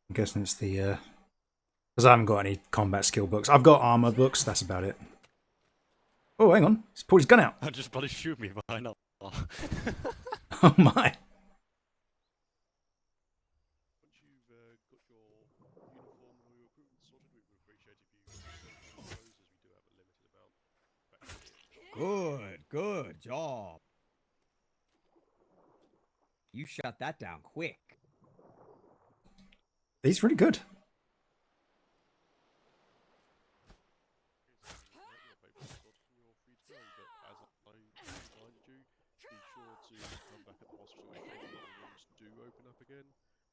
I'm guessing it's the because I haven't got any combat skill books. I've got armor books. That's about it. Oh, hang on! He's pulled his gun out. I just bloody shoot me, but I know. Oh my! Good job. You shut that down quick. He's really good. to come back at the hospital if any of the rooms do open up again.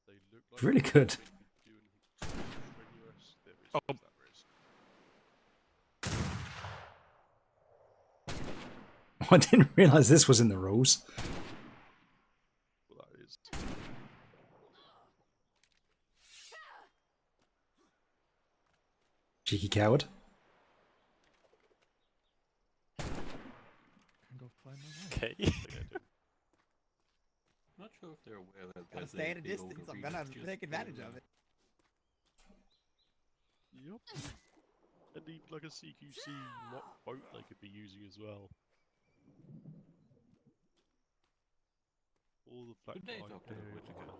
They look like Really they're good. not going to do anything too strenuous. There is always that risk. I didn't realise this was in the rules. Well, that is. Cheeky coward. Okay. Not sure if they're aware that Gotta there's stay at a big distance. older I'm gonna region take just advantage for, of it. Yup. And even like a CQC mock boat they could be using as well. All the black Good day, light Doctor there. Whittaker.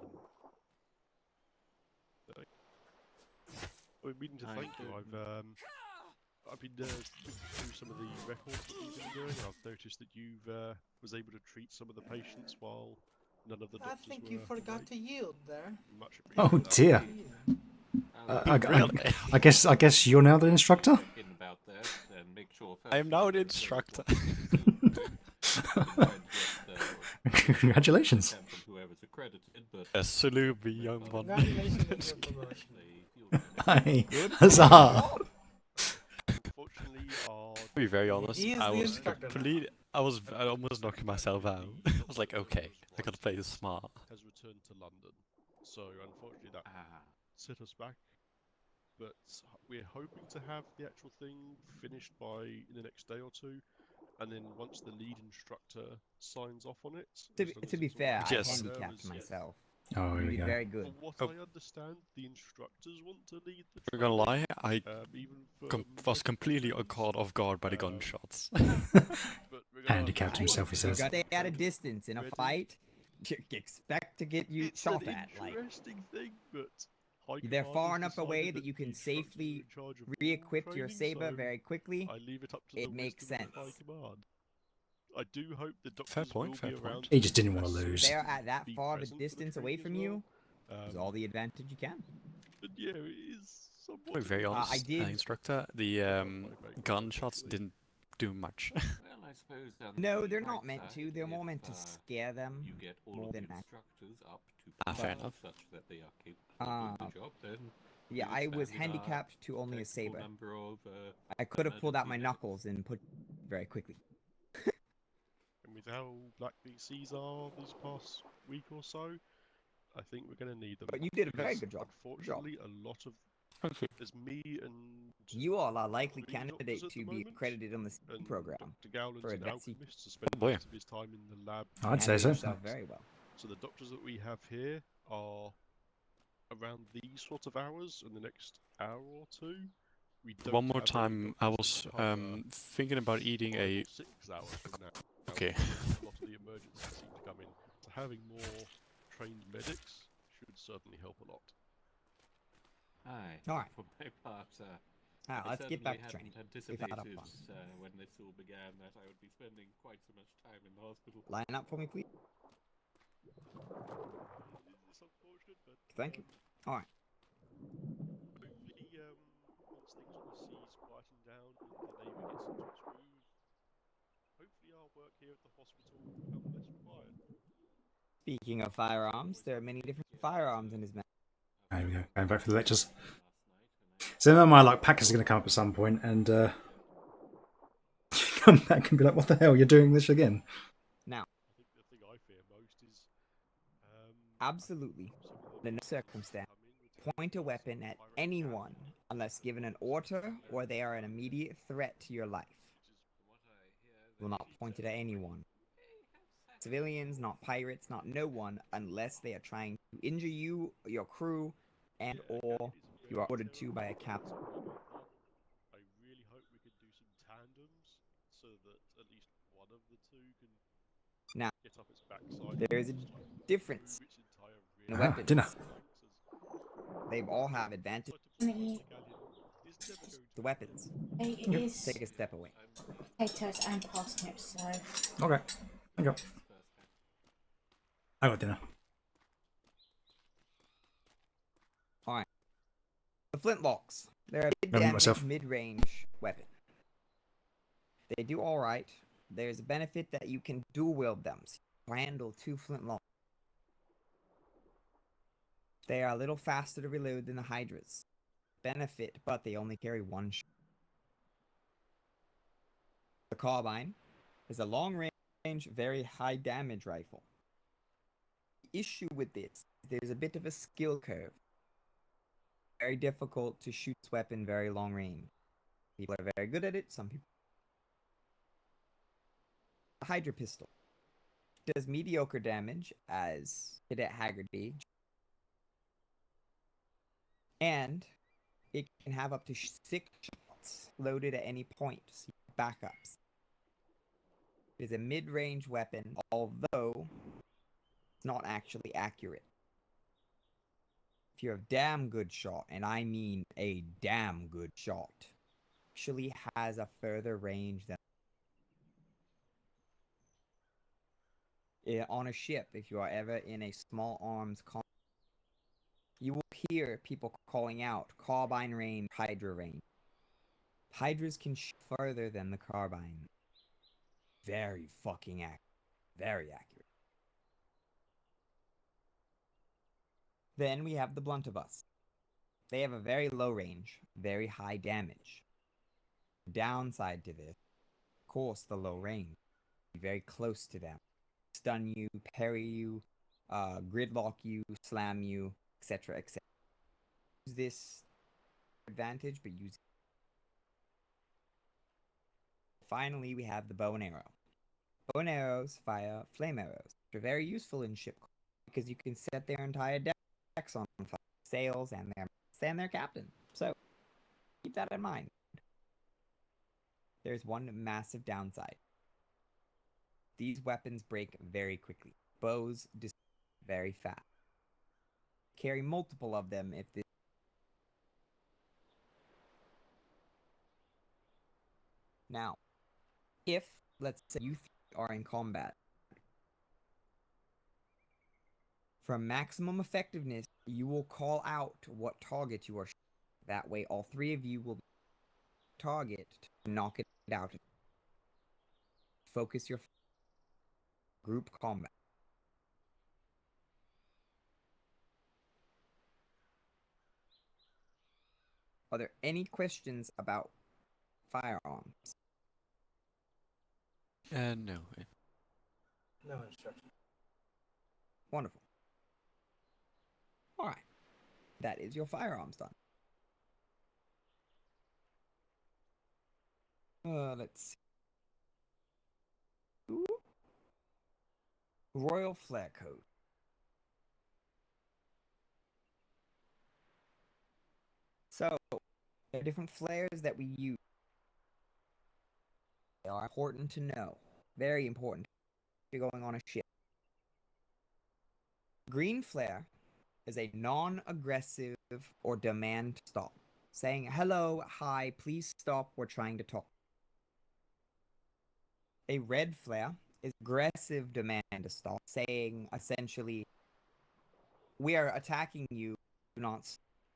I've been to thank you. I've been looking through some of the records that you've been doing. I've noticed that you've was able to treat some of the patients while none of the I doctors think were you forgot awake. to yield there. Much Oh appreciated. dear. I guess you're now the instructor. About that and make sure I am now the instructor. Congratulations. Whoever's accredited, but A salute me, young one. Congratulations on your promotion. Hi. Huzzah. Unfortunately, To be very honest, He is I the was instructor now. I almost knocking myself out. I was like, okay, I gotta play this smart. has returned to London, so unfortunately that set us back. But we're hoping to have the actual thing finished by in the next day or two, and then once the lead instructor signs off on it. To be fair, I handicapped myself. Oh, you here we did go. very good. From what I understand, the instructors want to lead the I'm gonna lie, training, I even was completely caught off guard by the gunshots. Handicapped himself, he You says. gotta stay at a distance in a fight. You expect to get you It's shot an at. Like interesting thing, but High they're Command far has enough away decided that you the can instructors are safely in charge of all re-equip your training, saber so very quickly. I leave it up to It the makes wisdom of sense. High Command. I do hope the doctors Fair point, will fair be point. around. He just didn't want to to lose. They're at that be far of a present for the distance away training from as you. well. Is all the advantage you can. But yeah, it is To somewhat. be very honest, I did- instructor, the gunshots didn't do much. well, I suppose No, they're not meant to. They're more meant to scare them you get all more of than the act. instructors up to Fair par enough. such that they are capable of doing the job, then Yeah, you I was stand in handicapped to only a detectable saber. number of, I could have pulled out my emergency knuckles and put very quickly. And with how black these seas are this past week or so, I think we're going to need them. But you did a very because good job. Good job. Unfortunately, a lot of there's me and You all are likely three doctors candidate at to the be moment, accredited on this and program Dr. Gowland's for an advanced. alchemist, so spending boy. most of his time in the lab. I'd say so. Yourself very well. So the doctors that we have here are around these sort of hours, in the next hour or two. We don't One more have any time, I doctors was that cover thinking about eating 5 a. or 6 hours from now. Okay. A lot of the emergencies seem to come in. So having more trained medics should certainly help a lot. Aye. Alright. For my part, Alright, I let's get back to certainly training. hadn't We've had our anticipated fun. when this all began that I would be spending quite so much time in the hospital. Line up for me, please. It's unfortunate, but Thank you. Alright. hopefully, once things on the seas quieten down and the Navy gets into its groove, hopefully our work here at the hospital will become less required. Speaking of firearms, there are many different firearms in his map. There we go. Going back for the lectures. So then my like packers are going to come up at some point and come back and be like, "What the hell? You're doing this again?" Now, I think the thing I fear most is absolutely, in no circumstance, point a weapon at anyone unless given an order or they are an immediate threat to your life. Will not point it at anyone. Civilians, not pirates, not no one, unless they are trying to injure you, your crew, and or you are ordered to by a captain. I really hope we can do some tandems so that at least one of the two can Now, get up its backside. there is a difference Its entire in the rear weapons. dinner. They all have advantage. The weapons. It is Take a step away. potatoes and parsnips, so Okay. There you go. I got dinner. Alright. The flintlocks. They're a Remember mid-damage, myself. mid-range weapon. They do alright. There's a benefit that you can dual wield them. So handle 2 flintlock. They are a little faster to reload than the Hydras. Benefit, but they only carry 1 shot. The carbine is a long-range, very high-damage rifle. The issue with this, there's a bit of a skill curve. Very difficult to shoot this weapon very long range. People are very good at it, some people. The Hydra pistol does mediocre damage as Cadet Haggerty, and it can have up to 6 shots loaded at any point, so backups. It is a mid-range weapon, although it's not actually accurate. If you're a damn good shot, and I mean a damn good shot, actually has a further range than on a ship. If you are ever in a small arms combat, you will hear people calling out carbine range, Hydra range. Hydras can shoot further than the carbine. Very fucking accurate. Very accurate. Then we have the blunderbuss. They have a very low range, very high damage. Downside to this, of course, the low range. Be very close to them. Stun you, parry you, gridlock you, slam you, etc., etc. Use this advantage, but use it. Finally, we have the bow and arrow. Bow and arrows fire flame arrows, which are very useful in ship because you can set their entire decks on fire, sails, and their captain. So keep that in mind. There's one massive downside. These weapons break very quickly. Bows destroy very fast. Carry multiple of them if this. Now, if, let's say, you are in combat, for maximum effectiveness, you will call out what target you are shooting. That way, all 3 of you will target to knock it out. Focus your group combat. Are there any questions about firearms? No. No instruction. Wonderful. Alright. That is your firearms done. Let's see. Ooh. Royal Flare Code. So, there are different flares that we use. They are important to know. Very important if you're going on a ship. Green flare is a non-aggressive or demand stop. Saying, hello, hi, please stop, we're trying to talk. A red flare is aggressive demand to stop, saying, essentially, we are attacking you, do not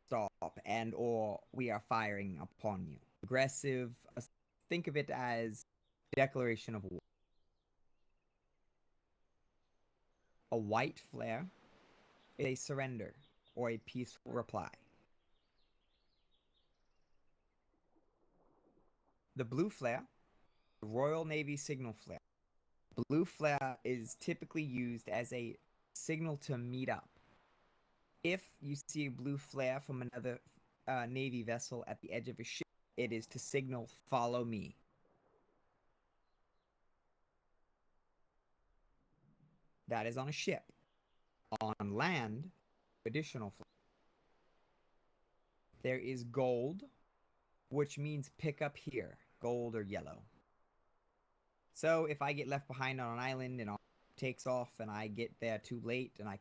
stop, and or we are firing upon you. Aggressive, think of it as declaration of war. A white flare is a surrender or a peaceful reply. The blue flare, the Royal Navy signal flare. Blue flare is typically used as a signal to meet up. If you see a blue flare from another Navy vessel at the edge of a ship, it is to signal, follow me. That is on a ship. On land, additional flare. There is gold, which means pick up here, gold or yellow. So if I get left behind on an island and takes off and I get there too late and I in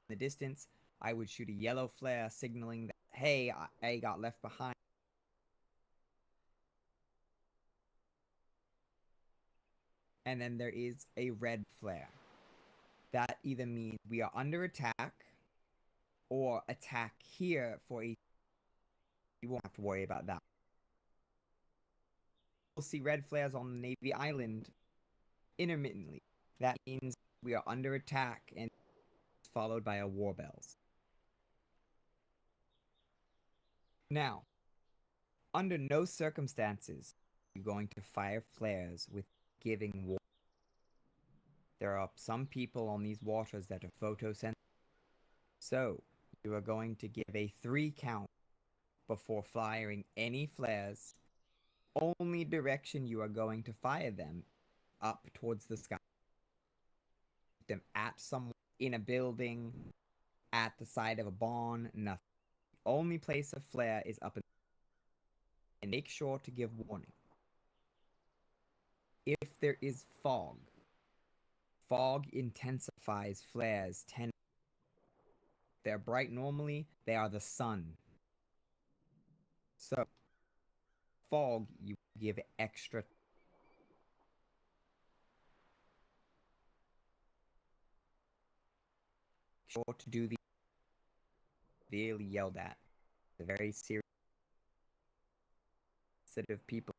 the distance, I would shoot a yellow flare signaling that, hey, I got left behind. And then there is a red flare. That either means we are under attack or attack here for a... You won't have to worry about that. You'll see red flares on the Navy Island intermittently. That means We are under attack and followed by a war bells. Now, under no circumstances are you going to fire flares with giving water. There are some people on these waters that are photosensitive. So, you are going to give a 3 count before firing any flares. Only direction you are going to fire them up towards the sky. Them at someone in a building, at the side of a barn, nothing. The only place a flare is up in the and make sure to give warning. If there is fog intensifies flares 10. They're bright normally, they are the sun. So, fog, you give extra. Sure to do the severely yelled at. The very serious sensitive people.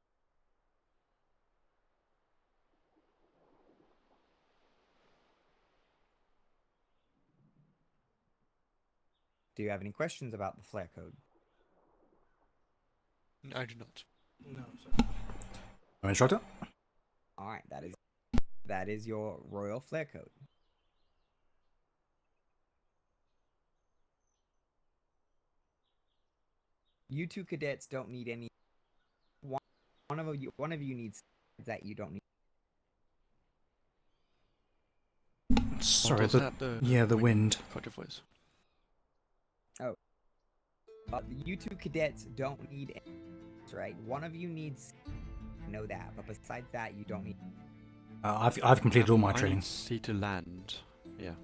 Do you have any questions about the flare code? I do not. No, sir. Instructor? Alright, that is your royal flare code. You two cadets don't need any. One of you needs that you don't need. Sorry, the wind. Voice. Oh. You two cadets don't need any, right? One of you needs to know that, but besides that, you don't need. I've completed all my training. Sea to land. Yeah.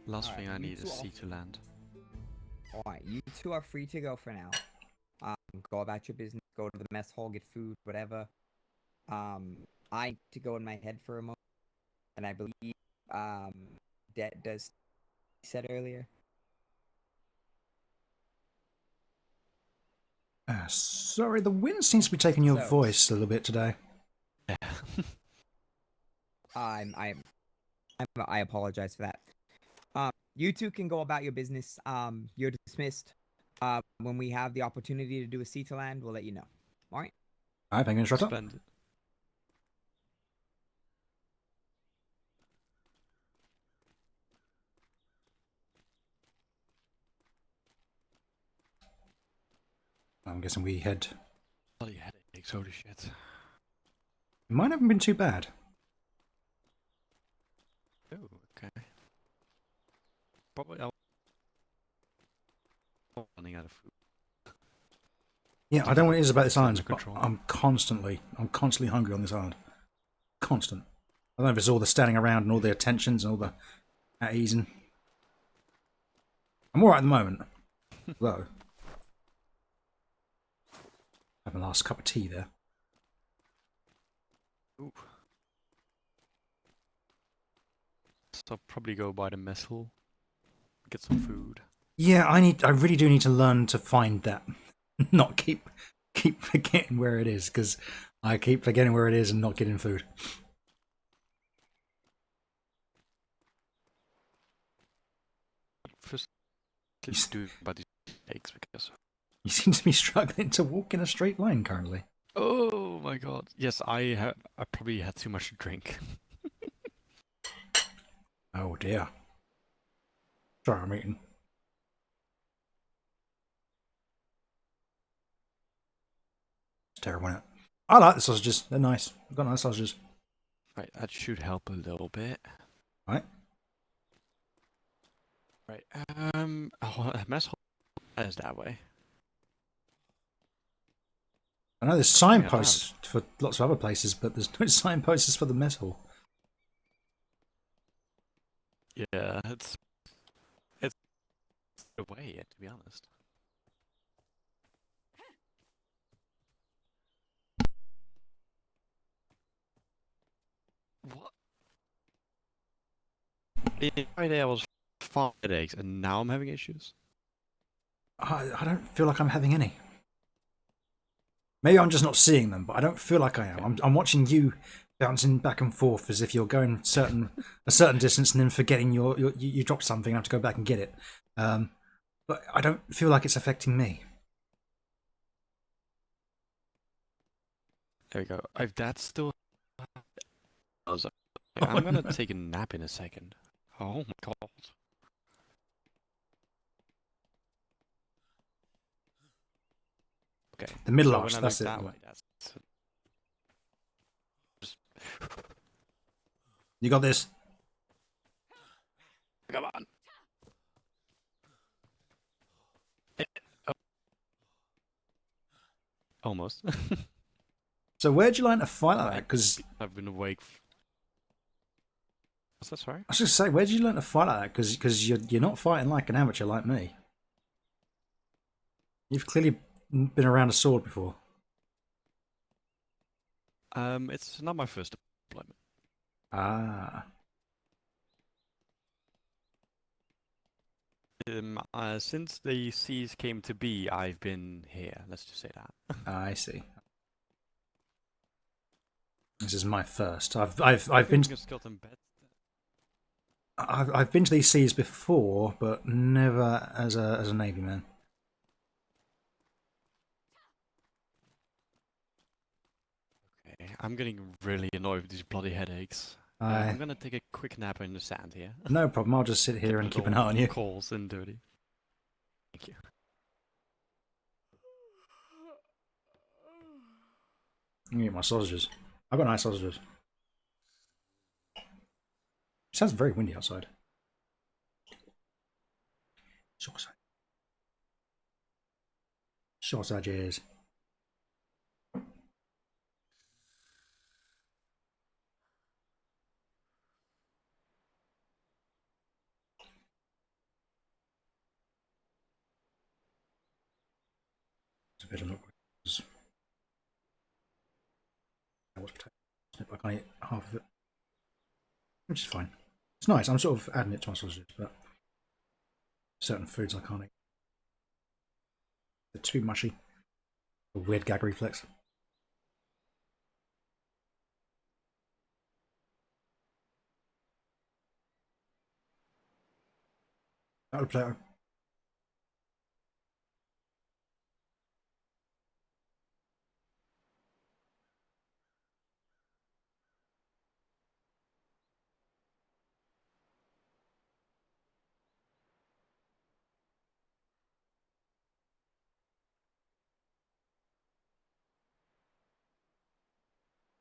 Last thing I need is sea to land. Alright, you two are free to go for now. Go about your business, go to the mess hall, get food, whatever. I need to go in my head for a moment. And I believe, that does said earlier. Sorry, the wind seems to be taking your voice a little bit today. I apologize for that. You two can go about your business. You're dismissed. When we have the opportunity to do a sea to land, we'll let you know. All right. All right, thank you, instructor. Splendid. I'm guessing we head. Bloody headaches, holy shit. Mine haven't been too bad. Oh, okay. Probably I'll running out of food. Yeah, I don't know what it is about this island, but I'm constantly hungry on this island. Constant. I don't know if it's all the standing around and all the attentions and all the at easing. I'm alright at the moment, though. Have my last cup of tea there. Ooh. So I'll probably go by the mess hall, get some food. Yeah, I really do need to learn to find that. Not keep forgetting where it is, because I keep forgetting where it is and not getting food. First, let's do about these eggs because you seem to be struggling to walk in a straight line currently. Oh my god! Yes, I probably had too much to drink. Oh dear. Sorry, I'm eating. It's terrible, isn't it? I like the sausages. They're nice. I've got nice sausages. Right, that should help a little bit. Right. Right. Mess hall is that way. I know there's signposts for lots of other places, but there's no signposts for the mess hall. Yeah, it's away, to be honest. What? Friday I was 5 headaches, and now I'm having issues. I don't feel like I'm having any. Maybe I'm just not seeing them, but I don't feel like I am. I'm watching you bouncing back and forth as if you're going a certain distance and then forgetting you dropped something and have to go back and get it. But I don't feel like it's affecting me. There we go. If that's still... I'm gonna take a nap in a second. Oh my god. Okay. The middle so arch, when I that's look it. that way, that's just... You got this. Come on. Oh. Almost. So where'd you learn to fight like that? Because I've been awake. What's that? Sorry. I was just say, where'd you learn to fight like that? Because you're not fighting like an amateur like me. You've clearly been around a sword before. It's not my first deployment. Ah. Since the seas came to be, I've been here. Let's just say that. I see. This is my first. I've been. I've been to these seas before, but never as a Navy man. Okay, I'm getting really annoyed with these bloody headaches. I'm gonna take a quick nap in the sand here. No problem. I'll just sit here and keep an eye on you. Cold and dirty. Thank you. I'm gonna eat my sausages. I've got nice sausages. It sounds very windy outside. Sausages. I can't eat half of it, which is fine. It's nice. I'm sort of adding it to my sausages, but certain foods I can't eat. They're too mushy. A weird gag reflex. Out of Plato.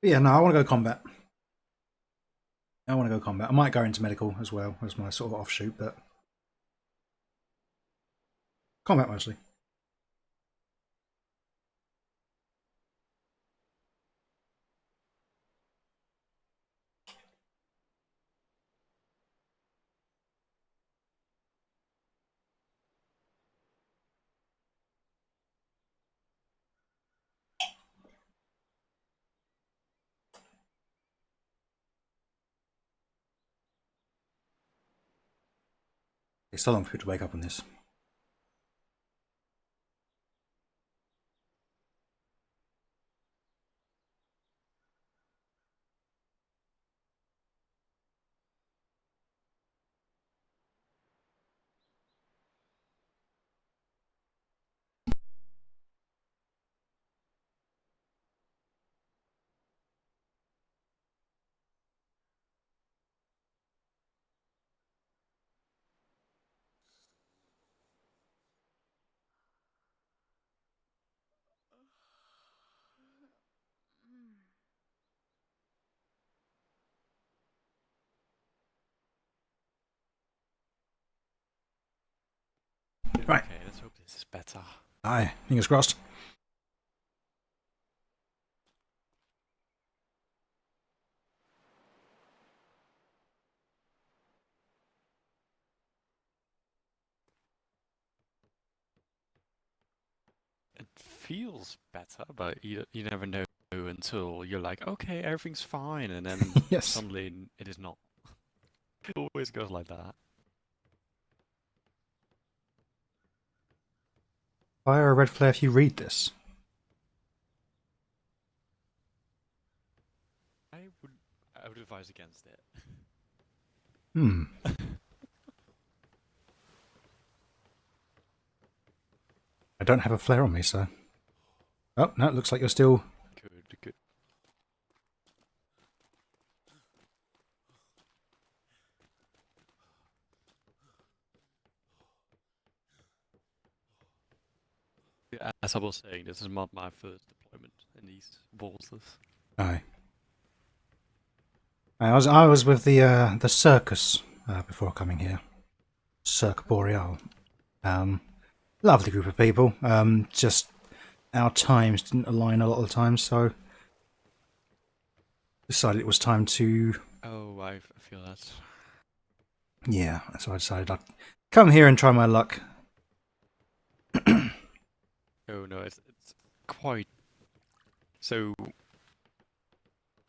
Yeah, no, I want to go combat. I want to go combat. I might go into medical as well as my sort of offshoot, but combat mostly. It's so long for people to wake up on this. Right. Okay, let's hope this is better. Aye, fingers crossed. It feels better, but you never know until you're like, okay, everything's fine, and then Yes. suddenly it is not. It always goes like that. Fire a red flare if you read this. I would advise against it. Hmm. I don't have a flare on me, so... Oh, no, it looks like you're still... Good. Yeah, as I was saying, this is not my first deployment in these waters. Aye. I was with the circus before coming here. Cirque Boreal. Lovely group of people. Just our times didn't align a lot of the time, so decided it was time to... Oh, I feel that. Yeah, so I decided I'd come here and try my luck. Oh no, it's quite... So,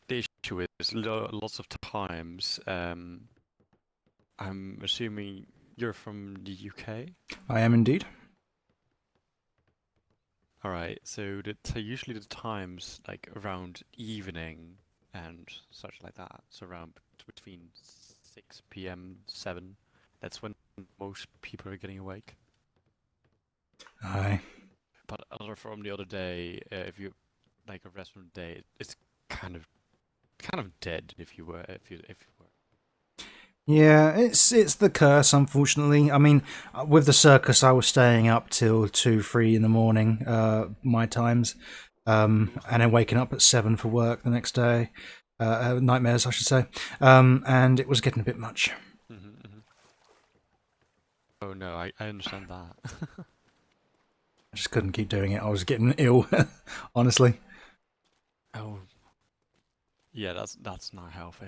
the issue is lots of times, I'm assuming you're from the UK? I am indeed. Alright, so usually the times like around evening and such like that, so around between 6 PM, 7, that's when most people are getting awake. Aye. But from the other day, if you like a restaurant day, it's kind of dead if you were. Yeah, it's the curse, unfortunately. I mean, with the circus, I was staying up till 2, 3 in the morning, my times, and then waking up at 7 for work the next day, nightmares, I should say, and it was getting a bit much. Oh no, I understand that. I just couldn't keep doing it. I was getting ill, honestly. Oh, yeah, that's not healthy.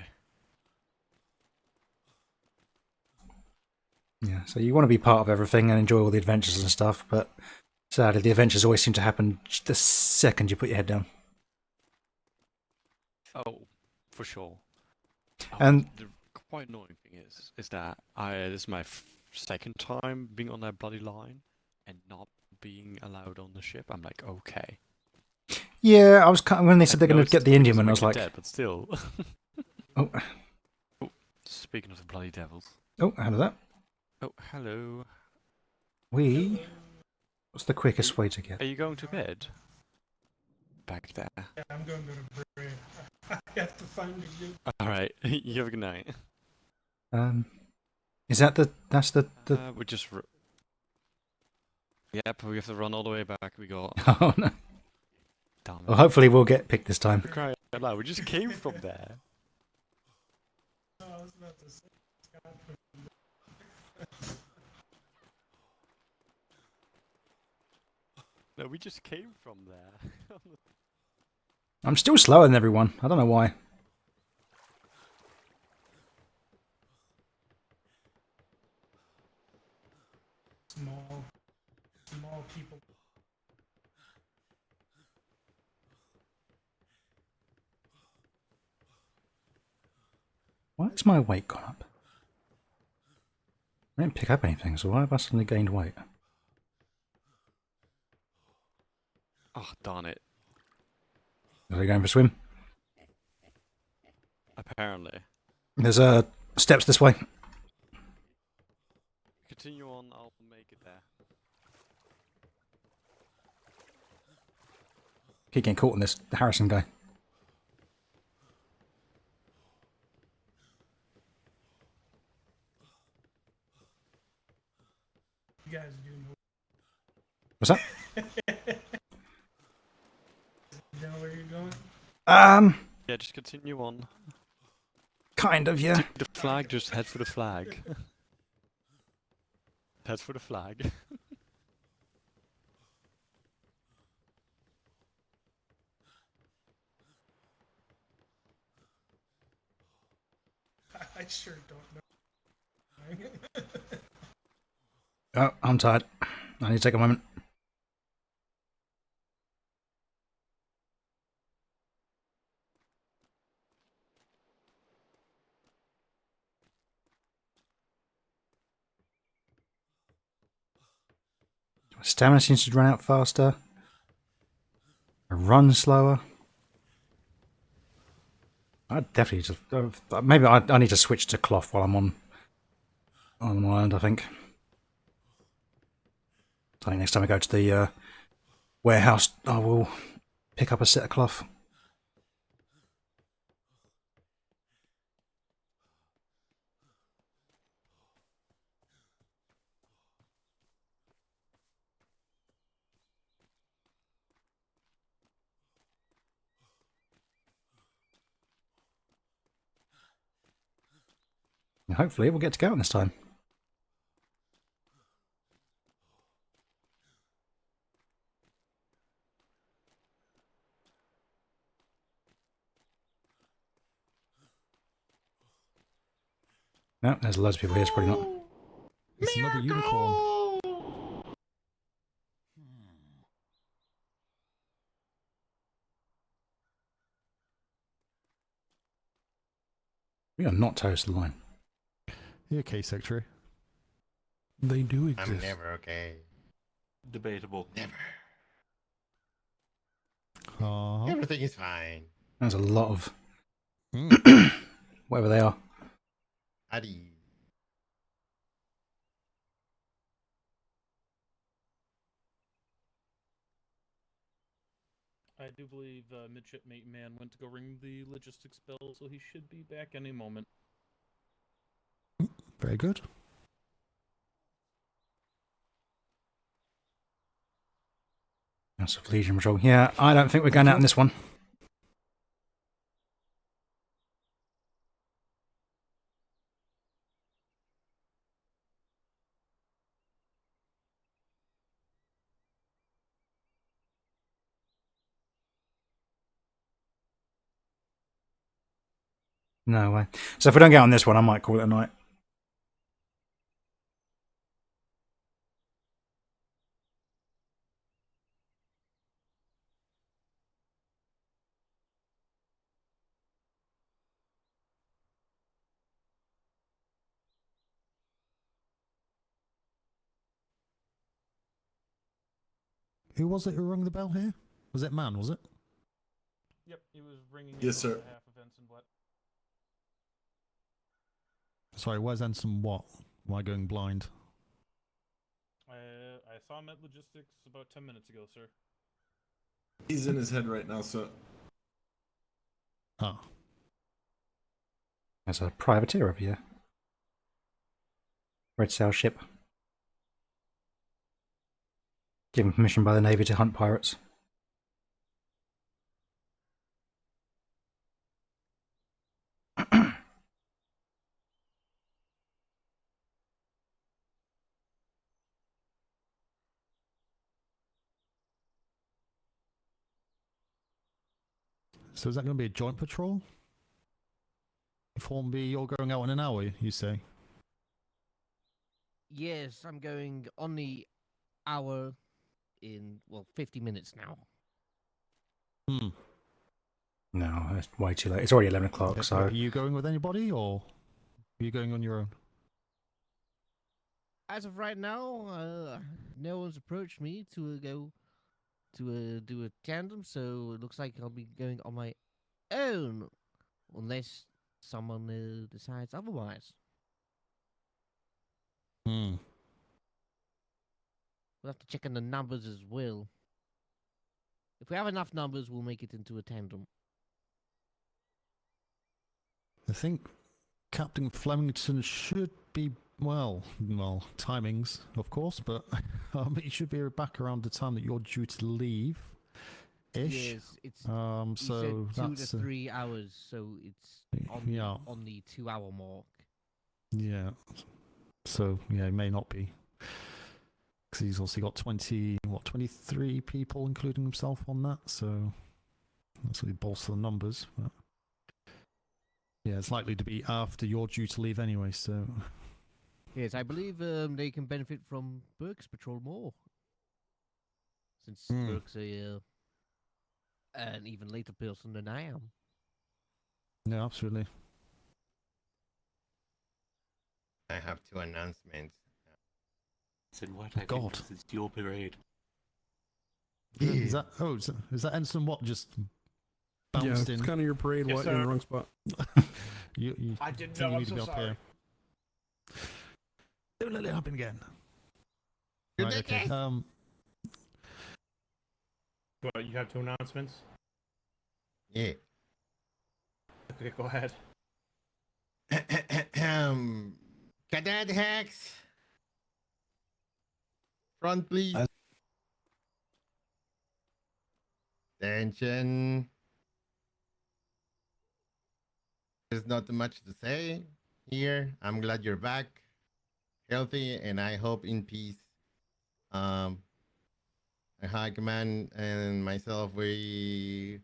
Yeah, so you want to be part of everything and enjoy all the adventures and stuff, but sadly the adventures always seem to happen just the second you put your head down. Oh, for sure. And the quite annoying thing is that this is my second time being on that bloody line and not being allowed on the ship. I'm like, okay. yeah, I was when they said they're going to get the Indian one, I was like, dead, but still. oh. Oh, speaking of the bloody devils. Oh, hello there. Oh, hello. What's the quickest way to get? Are you going to bed? Back there. Yeah, I'm going to go to bed. I have to find a good... Alright, you have a good night. Is that that's the... we just... Yep, we have to run all the way back. We got... Oh no. Damn it. Well, hopefully we'll get picked this time. Crying out loud, we just came from there. No, I was about to say... No, we just came from there. I'm still slower than everyone. I don't know why. Small people. Why has my weight gone up? I didn't pick up anything, so why have I suddenly gained weight? Oh, darn it. Are we going for a swim? Apparently. There's steps this way. Continue on, I'll make it there. Keep getting caught in this Harrison guy. You guys do know. What's that? You know where you're going? Yeah, just continue on. Kind of, yeah. The flag, just head for the flag. Head for the flag. I sure don't know. Oh, I'm tired. I need to take a moment. Stamina seems to run out faster. I run slower. I definitely just maybe I need to switch to cloth while I'm on island. I think. I think next time I go to the warehouse, I will pick up a set of cloth. And hopefully, we'll get to go out this time. No, there's loads of people here. It's probably not. It's another unicorn. We are not toast the line. You okay, Secretary? They do exist. I'm never okay. Debatable. Never. Uh-huh. Everything is fine. There's a lot of Hmm. whatever they are. Addy. I do believe Midshipmate Man went to go ring the logistics bell, so he should be back any moment. Very good. House of Legion Patrol. Yeah, I don't think we're going out in this one. No way. So if we don't get on this one, I might call it a night. Who was it who rang the bell here? Was it Man, was it? Yep, he was ringing Yes, on sir. behalf of Ensign Blatt. Sorry, where's Ensign what? Am I going blind? I saw him at logistics about 10 minutes ago, sir. He's in his head right now, so. Ah. There's a privateer over here. Red Sail ship. Given permission by the Navy to hunt pirates. So is that going to be a joint patrol? Formby, you're going out in an hour, you say? Yes, I'm going on the hour in, well, 50 minutes now. Hmm. No, it's way too late. It's already 11 o'clock, so... Are you going with anybody, or are you going on your own? As of right now, no one's approached me to go to do a tandem, so it looks like I'll be going on my own, unless someone decides otherwise. Hmm. We'll have to check on the numbers as well. If we have enough numbers, we'll make it into a tandem. I think Captain Flemington should be, well, timings, of course, but he should be back around the time that you're due to leave. Ish. Yes, it's so said 2 that's to 3 hours, so it's on the 2 hour mark. Yeah. So yeah, he may not be, because he's also got 23 people, including himself, on that. So that's really bolster the numbers. But yeah, it's likely to be after you're due to leave anyway. So Yes, I believe they can benefit from Burke's patrol more, since Burke's an even later person than I am. yeah, absolutely. I have 2 announcements. Ensign What? I God. think this is your parade. Is that Ensign what just bounced it's in. kind of your parade. Yes, What? You're in the sir. wrong spot. You I didn't think know. you I'm need to so be up sorry. here. Don't let it happen again. You Right, did okay. it. Well, you have 2 announcements. Yeah. Okay, go ahead. Cadet Hex. Front, please. Attention. There's not too much to say here. I'm glad you're back, healthy, and I hope in peace. High Command and myself, we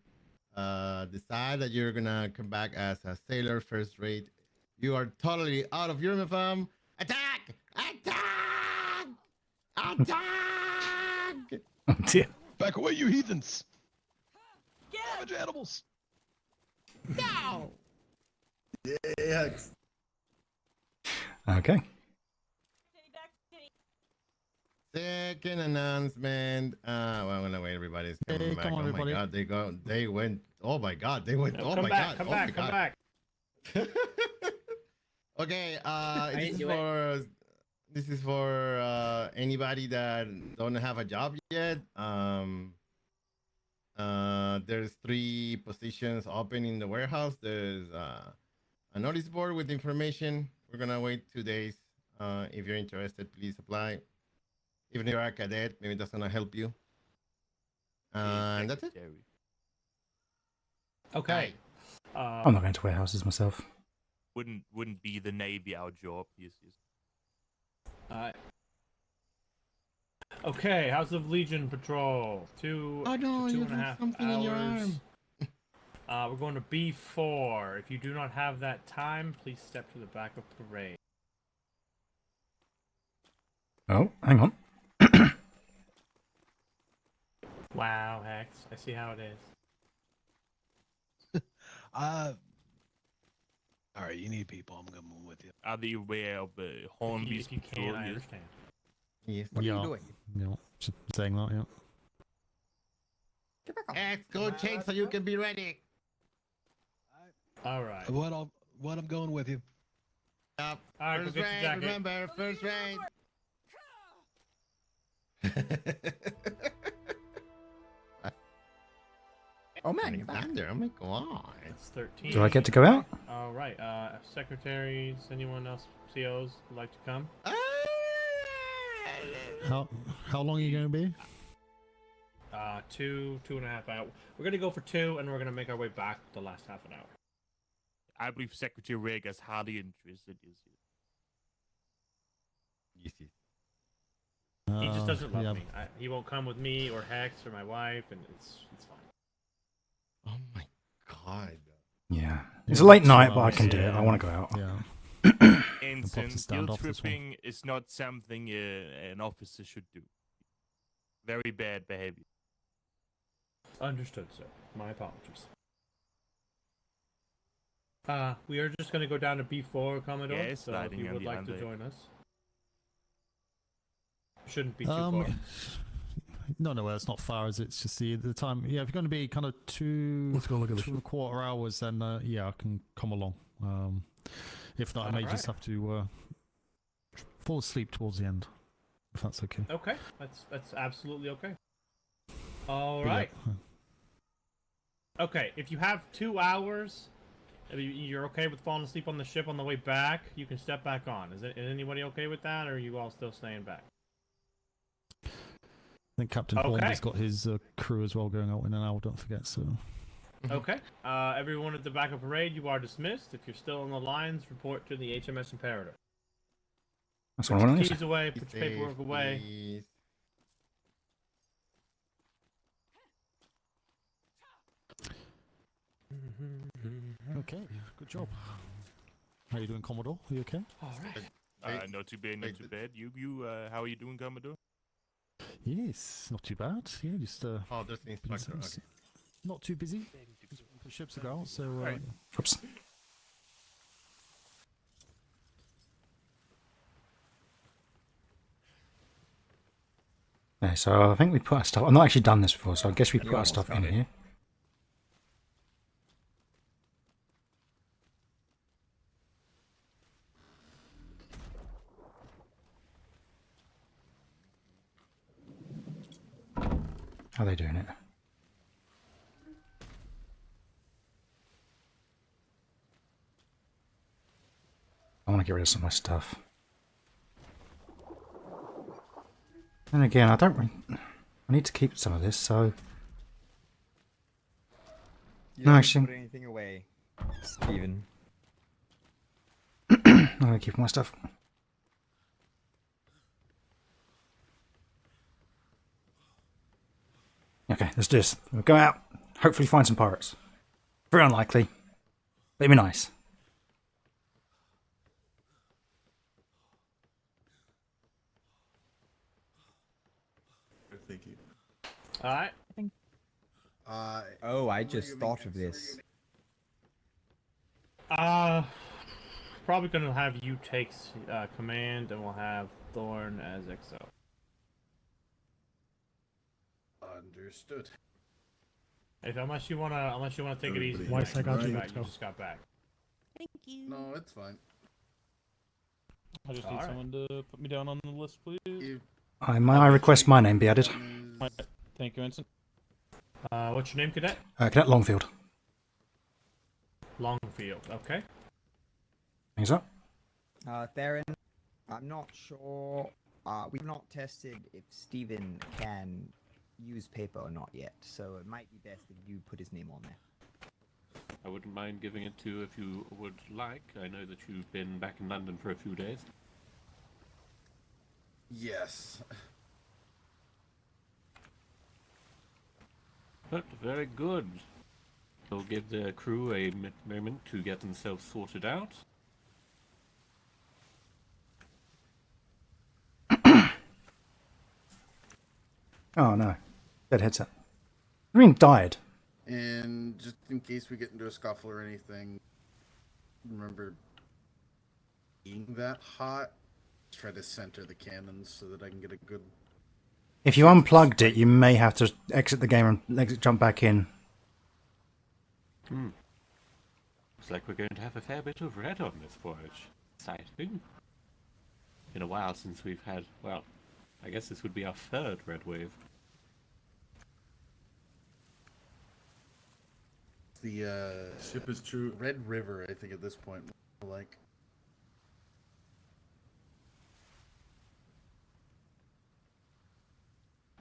decide that you're gonna come back as a sailor first rate. You are totally out of uniform. Attack! Attack! Attack! Oh dear. Back away, you heathens! Savage animals! No! Yes. Okay. Second announcement. Well, I'm gonna wait. Everybody's coming Hey, back. come on, oh everybody. my god, they went. Oh my god, they went. No, oh come my back, god. come oh back, my come god. back. Okay. didn't This is for anybody that don't have a job yet. There's 3 positions open in the warehouse. There's a notice board with information. We're gonna wait 2 days. If you're interested, please apply. Even if you're a cadet, maybe that's gonna help you. And that's it. Okay. I'm not going to warehouses myself. Wouldn't be the Navy our job? Yes. Okay, House of Legion patrol. 2 Oh no, to you 2.5 have something in your hours. arm. We're going to B4. If you do not have that time, please step to the back of parade. Oh, hang on. Wow, Hex. I see how it is. Alright, you need people. I'm gonna move with you. Are they aware of Hornby's If you patrol? can, I Yes. understand. Yes. What are you doing? Yeah, just saying that, yeah. X, go change so you can be ready. All right. What I'm going with you. Yep. All right, go First get your rate, jacket. remember, first rate. Oh man, you're back. There. Oh my god. It's 13. Do I get to go out? All right. Secretaries, anyone else, COs would like to come? How long are you going to be? 2.5 hours. We're gonna go for 2, and we're gonna make our way back the last half an hour. I believe Secretary Reg is highly interested. Yes. He just doesn't love yeah. me. He won't come with me or Hex or my wife, and it's fine. Oh my god. Yeah. It's a late night, but I can do it. I want to go out. Yeah. Ensign, stand guilt off this one. tripping is not something an officer should do. Very bad behavior. Understood, sir. My apologies. We are just gonna go down to B4, Commodore. Yes, so if riding you on would the like to Hyundai. join us. Shouldn't be too far. No, it's not far, is it? It's just the time. Yeah, if you're going to be kind of 2 Let's go look at the 2.25 hours, then yeah, I can come along. If not, I may just have to fall asleep towards the end, if that's okay. Okay, that's absolutely okay. All But yeah, right. Okay, if you have 2 hours, if you're okay with falling asleep on the ship on the way back, you can step back on. Is anybody okay with that, or are you all still staying back? I think Captain Hornby's got his crew as well going out in an hour, don't forget, so... Okay. Everyone at the back of parade, you are dismissed. If you're still on the lines, report to the HMS Imperator. That's Put what I your want to keys away, put your paperwork away. Please. Okay, good job. How you doing, Commodore? Are you okay? All right. Not too bad, not too bad. You, how are you doing, Commodore? Yes, not too bad. Yeah, just Oh, there's the instructor. Okay. not too busy. Just waiting for the ships to go out, so... Right. Oops. Okay, so I think we put our stuff... I've not actually done this before, so I guess we put our stuff in here. How are they doing it? I want to get rid of some of my stuff. And again, I don't really... I need to keep some of this, so... You No, don't actually... put anything away, Steven. I'm going to keep my stuff. Okay, let's do this. We'll go out, hopefully find some pirates. Very unlikely, but it'd be nice. Thank you. Alright. Oh, I just thought of this. Probably gonna have you take command, and we'll have Thorn as XO. Understood. Unless you wanna take it easy. Everybody tonight, got you you. got back, you just got back. Thank you. No, it's fine. I just need Alright. someone to put me down on the list, please. May I request my name be added? Thank you, Vincent. What's your name, Cadet? Cadet Longfield. Longfield. Okay. Thanks up. Theron, I'm not sure. We've not tested if Steven can use paper or not yet, so it might be best if you put his name on there. I wouldn't mind giving it to you if you would like. I know that you've been back in London for a few days. Yes. But very good. We'll give the crew a moment to get themselves sorted out. Oh no. Dead headset. I mean, died. And just in case we get into a scuffle or anything, remember being that hot, try to center the cannons so that I can get a good... If you unplugged it, you may have to exit the game and jump back in. Looks like we're going to have a fair bit of red on this voyage. Exciting. Been a while since we've had, well, I guess this would be our third red wave. The ship is true. Red River, I think at this point, like.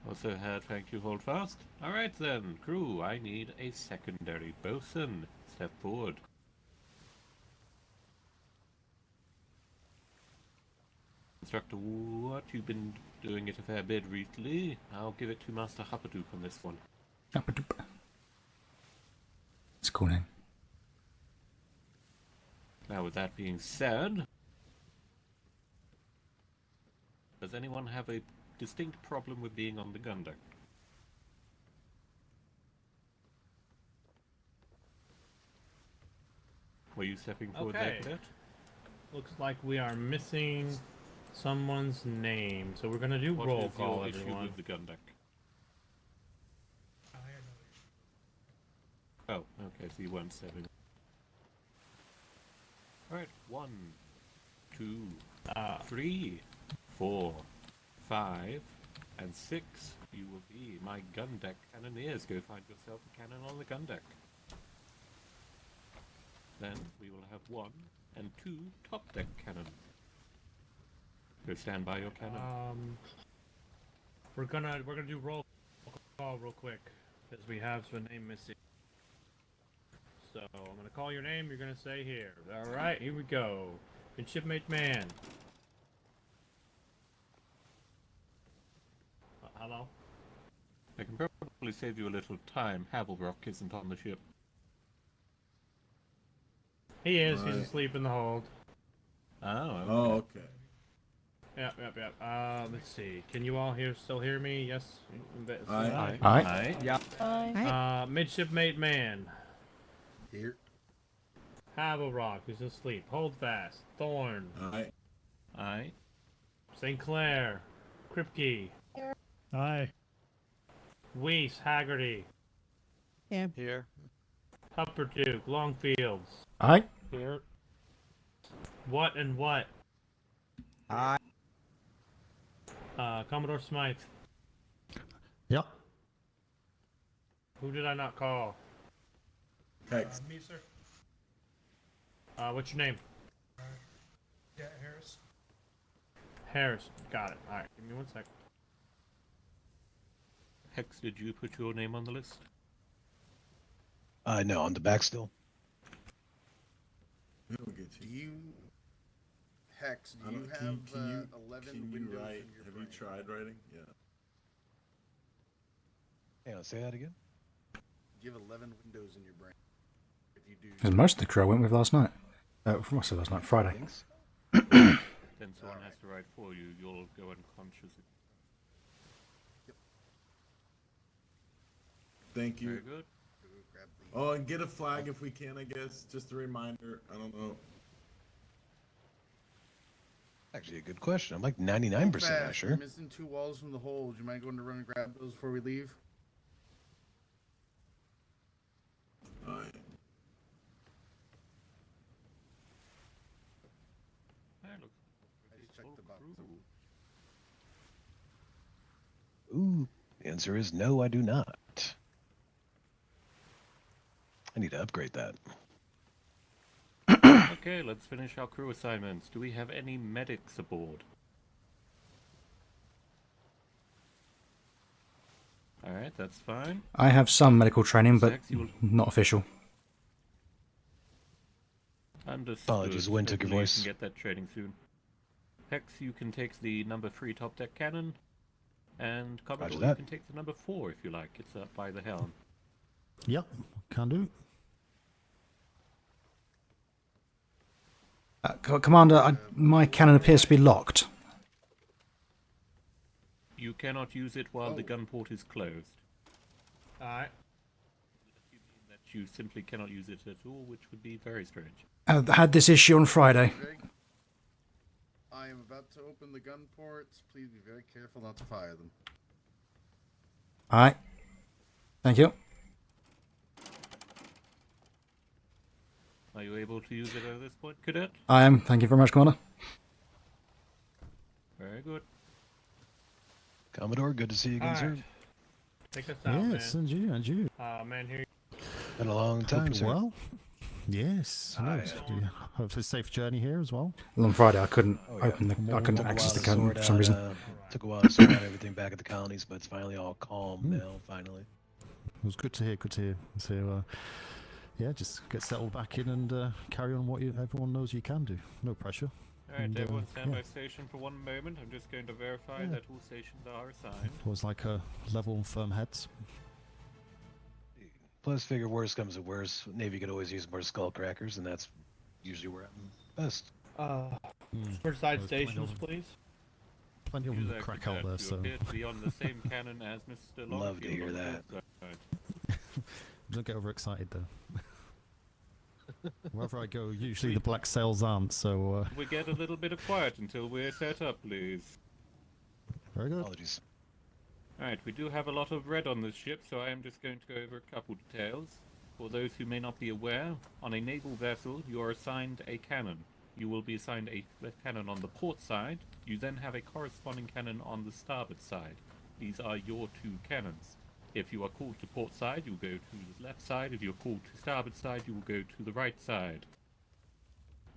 Also heard, thank you, hold fast. Alright then, crew, I need a secondary bosun. Step forward. Instructor, what? You've been doing it a fair bit recently. I'll give it to Master Huppadoop on this one. Huppadoop. It's a cool name. Now, with that being said, does anyone have a distinct problem with being on the gun deck? Were you stepping forward there, Cadet? Looks like we are missing someone's name, so we're gonna do roll call, What is your issue everyone. with the gun deck? Oh, okay, so you weren't stepping. Alright, 1, 2, 3, 4, 5, and 6. You will be my gun deck cannoneers. Go find yourself a cannon on the gun deck. Then we will have 1 and 2 top deck cannons. Go stand by your cannon. We're gonna do roll call real quick because we have some name missing. So I'm gonna call your name. You're gonna say here. All right, here we go. And shipmate man. Hello. I can probably save you a little time. Havelrock isn't on the ship. He is. Right. He's asleep in the hold. Oh. Okay. Oh, okay. Yep. Let's see. Can you all still hear me? Yes. Aye. Aye. Yeah. Midshipmate man. Here. Havelrock is asleep. Hold fast. Thorn. Aye. Aye. St. Clair. Kripke. Aye. Weiss. Haggerty. Here. Hupperduke. Longfields. Aye. Here. What and what? Aye. Commodore Smythe. Yep. Who did I not call? Hex. Me, sir. What's your name? Yeah, Harris. Harris. Got it. Alright, give me 1 sec. Hex, did you put your name on the list? No, on the back still. Do you, Hex? Do you have can you 11 windows write? in your Have brain? you tried writing? Yeah. Hang on, say that again. Do you have 11 windows in your brain? If you do, Because most of the crew I went with last night. From I said last night, Friday. Then someone has to write for you. You'll go unconscious. Thank you. Very good. Oh, and get a flag if we can, I guess. Just a reminder. I don't know. Actually, a good question. I'm like Go 99% fast. sure. You're missing 2 walls from the hole. Do you mind going to run and grab those before we leave? Alright. I just checked the box. Ooh, the answer is no, I do not. I need to upgrade that. Okay, let's finish our crew assignments. Do we have any medics aboard? Alright, that's fine. I have some medical training, but Hex, you will- not official. Understood. Apologies, wind took your Hopefully voice. You can get that training soon. Hex, you can take the number 3 top deck cannon, and Commodore, you that. can take the number 4 if you like. It's up by the helm. Yep, can do. Commander, my cannon appears to be locked. You cannot use it while the gun port is closed. Alright. That you simply cannot use it at all, which would be very strange. I had this issue on Friday. I am about to open the gun ports. Please be very careful not to fire them. Alright. Thank you. Are you able to use it at this point, Cadet? I am. Thank you very much, Commander. Very good. Commodore, good to see you again, sir. Alright. Take us out, Yes, man. and you. Man, here. Been a long time, Hope sir. you're well. Yes. No, hopefully a safe journey here as well. Well, on Friday I couldn't open the. I couldn't Took a access while the to cannon sort for some out, reason. Took a while to sort out everything back at the colonies, but it's finally all calm now, finally. It was good to hear. Good to hear. So, yeah, just get settled back in and carry on what everyone knows you can do. No pressure. Alright, And, everyone stand yeah. by station for 1 moment. I'm just going to verify Yeah. that all stations are assigned. It was like a level and firm heads. Plus, figure worse comes to worse, Navy could always use more skull crackers, and that's usually where I'm best. First side There's plenty stations, of them. please. Plenty of You them there, crack Cadet, out there, you so appear to be on the same cannon as Mr. Longfield. Love to hear on the that. port side. don't get overexcited though. Wherever I go, usually the black sails aren't. So We get a little bit of quiet until we're set up, please. very good. Apologies. Alright, we do have a lot of red on this ship, so I am just going to go over a couple details. For those who may not be aware, on a naval vessel, you are assigned a cannon. You will be assigned a cannon on the port side. You then have a corresponding cannon on the starboard side. These are your 2 cannons. If you are called to port side, you will go to the left side. If you are called to starboard side, you will go to the right side.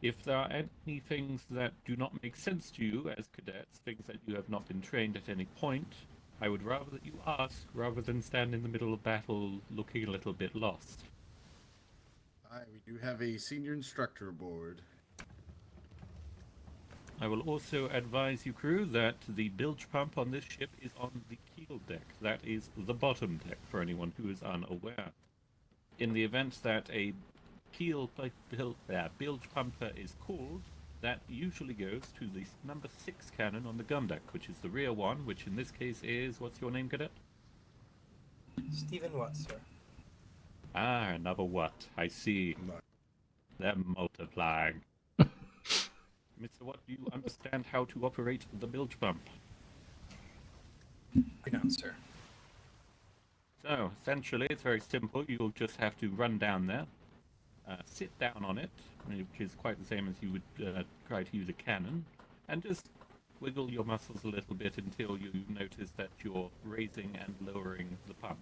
If there are any things that do not make sense to you as cadets, things that you have not been trained at any point, I would rather that you ask, rather than stand in the middle of battle looking a little bit lost. Hi, we do have a senior instructor aboard. I will also advise you, crew, that the bilge pump on this ship is on the keel deck. That is the bottom deck, for anyone who is unaware. In the event that a bilge pumper is called, that usually goes to the number 6 cannon on the gun deck, which is the rear one, which in this case is... What's your name, Cadet? Stephen Watt, sir. Ah, another what? I see. They're multiplying. Mr. Watt, do you understand how to operate the bilge pump? I don't, sir. So, essentially, it's very simple. You'll just have to run down there, sit down on it, which is quite the same as you would try to use a cannon, and just wiggle your muscles a little bit until you notice that you're raising and lowering the pump.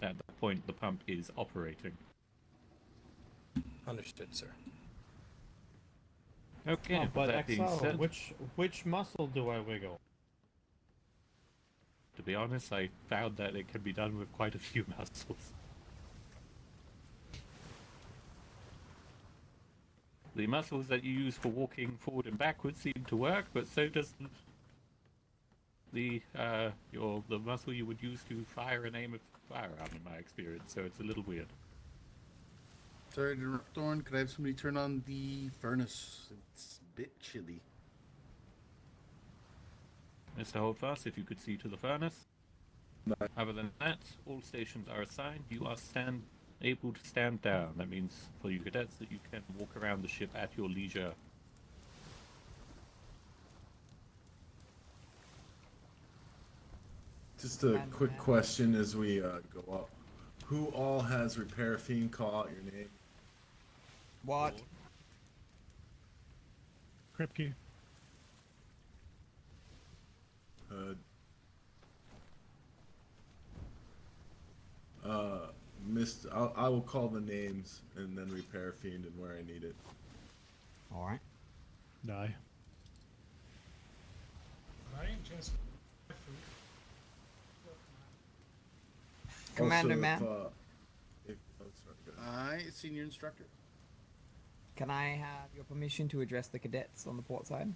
at the point the pump is operating. Understood, sir. Okay, Oh, with but that being XL, said, which muscle do I wiggle? to be honest, I found that it can be done with quite a few muscles. The muscles that you use for walking forward and backwards seem to work, but so does the muscle you would use to fire and aim a firearm, in my experience. So it's a little weird. Sorry to interrupt, Thorn. Could I have somebody turn on the furnace? It's a bit chilly. Mr. Holdfast, if you could see to the furnace. Other than that, all stations are assigned. You are able to stand down. That means for you cadets that you can walk around the ship at your leisure. Just a quick question as we go up. Who all has repair fiend? Call out your name. What? Kripke. I will call the names and then repair fiend and where I need it. All right. Die. Right, just Commander Also, Man. oh, sorry, go ahead. Aye, senior instructor. Can I have your permission to address the cadets on the port side?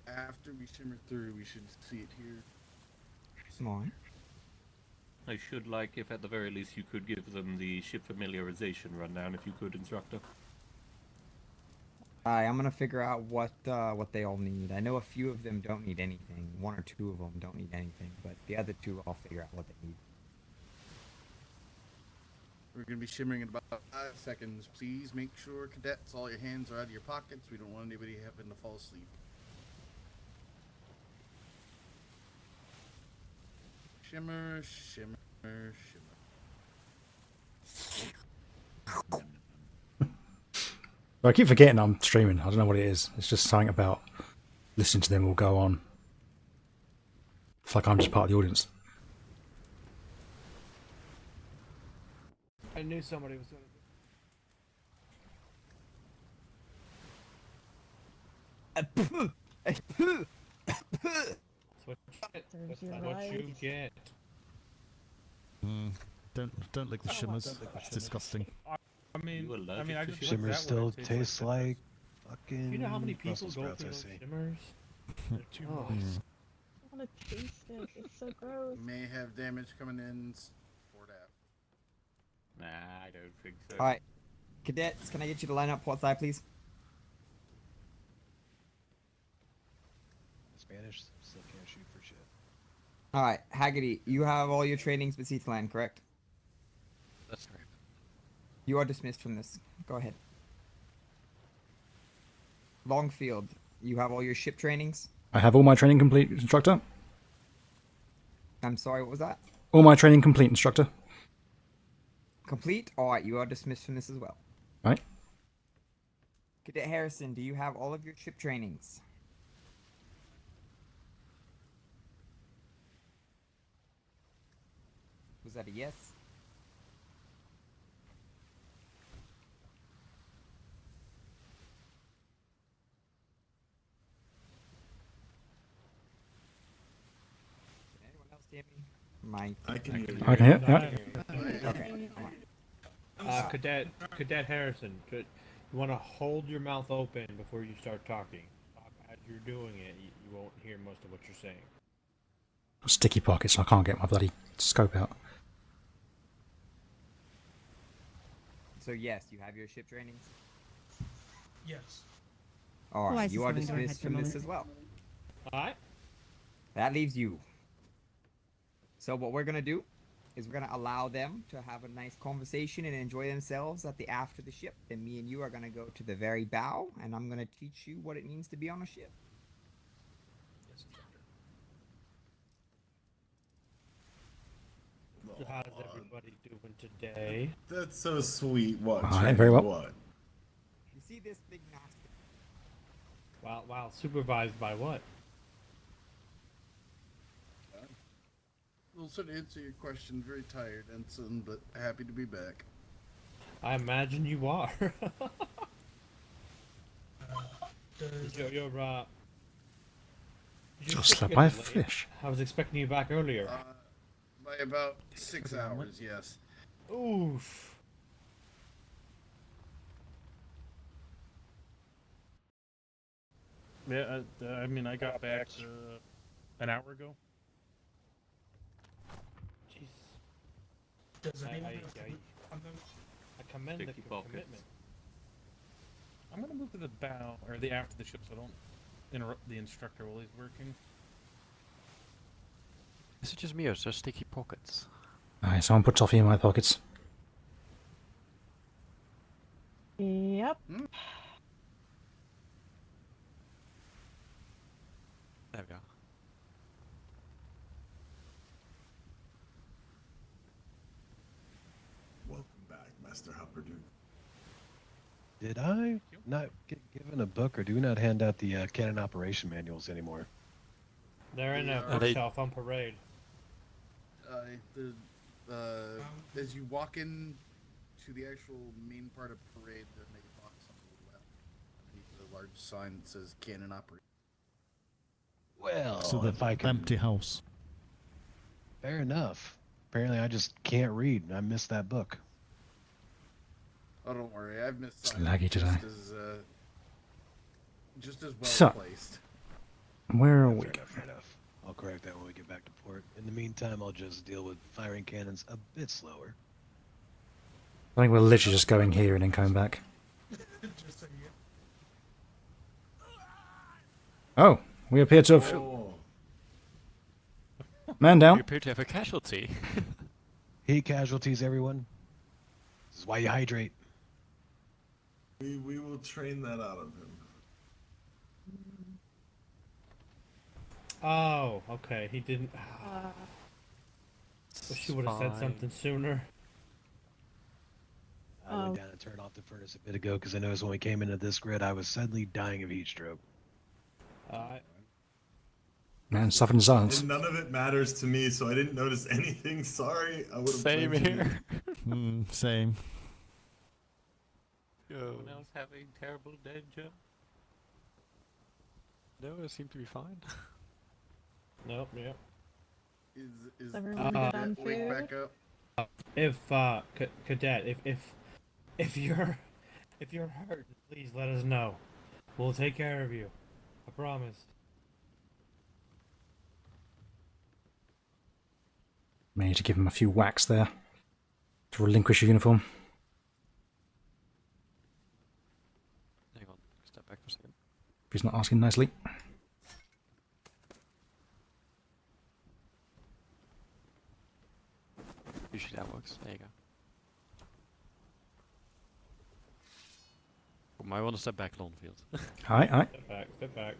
After we shimmer through, we should see it here. All right. I should like if at the very least you could give them the ship familiarization rundown, if you could, instructor. I'm gonna figure out what they all need. I know a few of them don't need anything. One or two of them don't need anything, but the other two I'll figure out what they need. We're going to be shimmering in about 5 seconds. Please make sure, cadets, all your hands are out of your pockets. We don't want anybody having to fall asleep. Shimmer, shimmer, shimmer. I keep forgetting I'm streaming. I don't know what it is. It's just something about listening to them all go on. It's like I'm just part of the audience. I knew somebody was going to. That's what you get. Don't lick the shimmers. It's disgusting. I mean, I just Shimmer still tastes like fucking. You know how many people Brussels go sprouts, through I those see. shimmers? They're too Mm. moist. I want to taste it. It's so gross. May have damage coming in. Port aft. Nah, I don't think so. All right, cadets, can I get you to line up port side, please? Spanish still can't shoot for shit. All right, Haggerty, you have all your trainings with Seathland, correct? That's correct. You are dismissed from this. Go ahead. Longfield, you have all your ship trainings? I have all my training complete, instructor. I'm sorry, what was that? All my training complete, instructor. Complete? Alright, you are dismissed from this as well. Right. Cadet Harrison, do you have all of your ship trainings? Was that a yes? Can anyone else hear me? I can hear you. I can hear. Yeah. Okay. Cadet Harrison, you want to hold your mouth open before you start talking. As you're doing it, you won't hear most of what you're saying. Sticky pockets. I can't get my bloody scope out. So yes, you have your ship trainings? Yes. Alright, Oh, I you are suspended our dismissed from this headphone. as well. Alright. That leaves you. So what we're gonna do is we're gonna allow them to have a nice conversation and enjoy themselves at the aft of the ship. Then me and you are gonna go to the very bow, and I'm gonna teach you what it means to be on a ship. Yes, instructor. How's everybody doing today? That's so sweet. What? All right, Training very well. What? You see this big master? Wow, supervised by what? also to answer your question, very tired, Ensign, but happy to be back. I imagine you are. Does you're Just slept by a fish. I was expecting you back earlier. By about 6 hours, yes. Oof. Yeah, I mean, I got back an hour ago. Jesus. does anyone have to move on them? I commend the Sticky pockets. commitment. I'm gonna move to the bow or the aft of the ship so I don't interrupt the instructor while he's working. Is it just me or is there sticky pockets? Alright, someone put toffee in my pockets. Yep. There we go. Welcome back, Master Hopperdude. Did I not get given a book, or do we not hand out the cannon operation manuals anymore? They're in a Are they- bookshelf on parade. As you walk in to the actual main part of parade, there's a box on the left underneath the large sign that says cannon operation. Well, So the if I can... empty house. Fair enough. Apparently, I just can't read. I missed that book. Oh, don't worry, I've missed It's signs laggy today. Just as well So, placed. Where are we? Fair enough. I'll correct that when we get back to port. In the meantime, I'll just deal with firing cannons a bit slower. I think we're literally just going here and then coming back. Just so you... Oh, we appear to have... Man down. You appear to have a casualty. Heat casualties, everyone. This is why you hydrate. We will train that out of him. Oh, okay. He didn't. Wish he would have said Fine. something sooner. I went down and turned off the furnace a bit ago because I noticed when we came into this grid, I was suddenly dying of heat stroke. Man, suffered in silence. And none of it matters to me, so I didn't notice anything. Sorry, I would have. Same here. Same. Anyone else having terrible danger? No, it seemed to be fine. Nope, yep. Is Everyone good on wake food? back up? If Cadet, if you're hurt, please let us know. We'll take care of you. I promise. May need to give him a few whacks there to relinquish your uniform. Hang on, step back for a second. If he's not asking nicely. Usually that works. There you go. I want to step back, Longfield. Aye. Step back.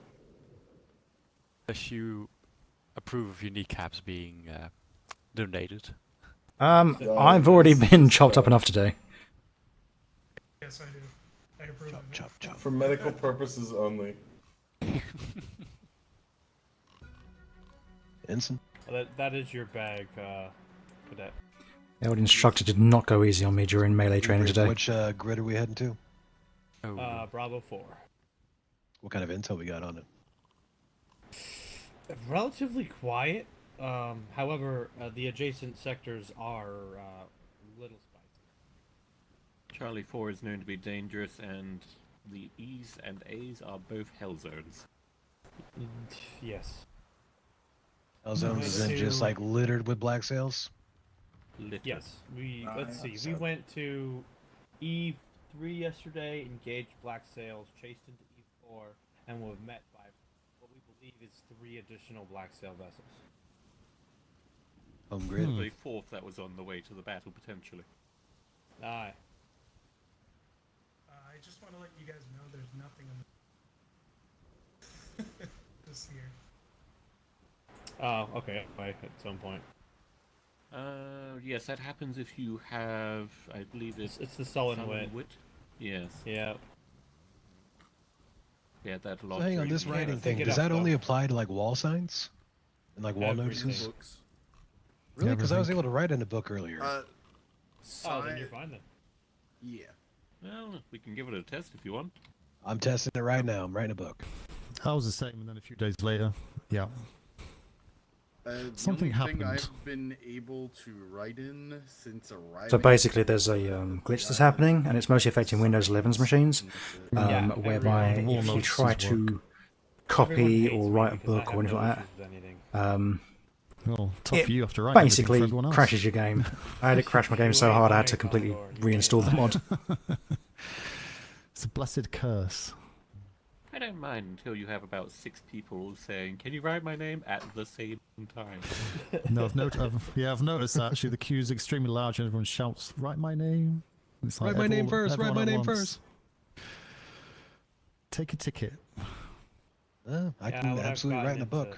Unless you approve of your kneecaps being donated. I've already been chopped up enough today. Yes, I do. I approve of it. Chop. For medical purposes only. Ensign? That is your bag, Cadet. The old instructor did not go easy on me during melee training today. Which grid are we heading to? Bravo 4. What kind of intel we got on it? Relatively quiet. However, the adjacent sectors are a little spicy. Charlie 4 is known to be dangerous, and the E's and A's are both hell zones. Yes. Hell zones isn't just like littered with black sails? Yes. Let's see. We went to E3 yesterday, engaged black sails, chased into E4, and were met by what we believe is 3 additional black sail vessels. Home grid. The 4th that was on the way to the battle, potentially. Aye. I just want to let you guys know there's nothing on this year. Oh, okay. At some point. Yes, that happens if you have, I believe it's the sullen wit. Yes. Yeah. Yeah, that So hang on, this writing thing, does that only apply to like wall signs? And like wall notices? Really? Because I was Everything. able to write in a book earlier. Oh, then you're fine then. Yeah. Well, we can give it a test if you want. I'm testing it right now. I'm writing a book. I was the same, and then a few days later, yeah. Something the only thing happened. I've been able to write in since arriving. So basically, there's a glitch that's happening, and it's mostly affecting Windows 11's machines, Yeah, whereby everyone if you notices try work. to copy Everyone or hates me write a because I book or have anything no like issues with anything. that, Well, tough it for you after writing everything for basically everyone else. crashes your game. I had it crash my game so hard I had to completely reinstall the mod. It's a blessed curse. I don't mind until you have about 6 people saying, "Can you write my name?" at the same time. No, I've noticed that actually the queue's extremely large and everyone shouts, "Write my name." It's like Write my name everyone- first. Write everyone my at name once. first. Take a ticket. I can when I've absolutely write in a gotten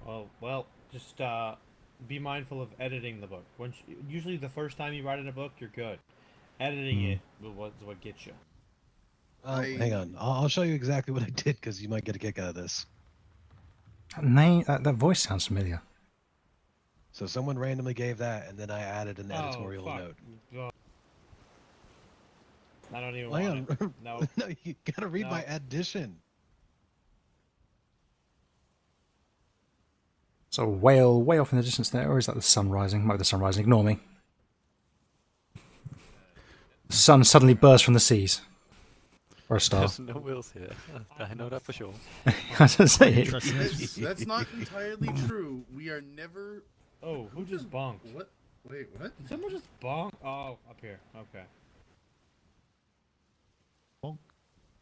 book. Well, just be mindful of editing the book. Usually the first time you write in a book, you're good. Editing it is what gets you. Hang on. I'll show you exactly what I did because you might get a kick out of this. That voice sounds familiar. So someone randomly gave that, and then I added an editorial fuck. note. I don't even Hang want on. it. No. No, you gotta read my No. addition. So a whale way off in the distance there, or is that the sun rising? Might be the sun rising. Ignore me. The sun suddenly burst from the seas. Or a star. There's no whales here. I know that for sure. I was gonna say That's not entirely true. We are never. Oh, who just bonked? What? Wait, what? Did someone just bonk? Oh, up here. Okay.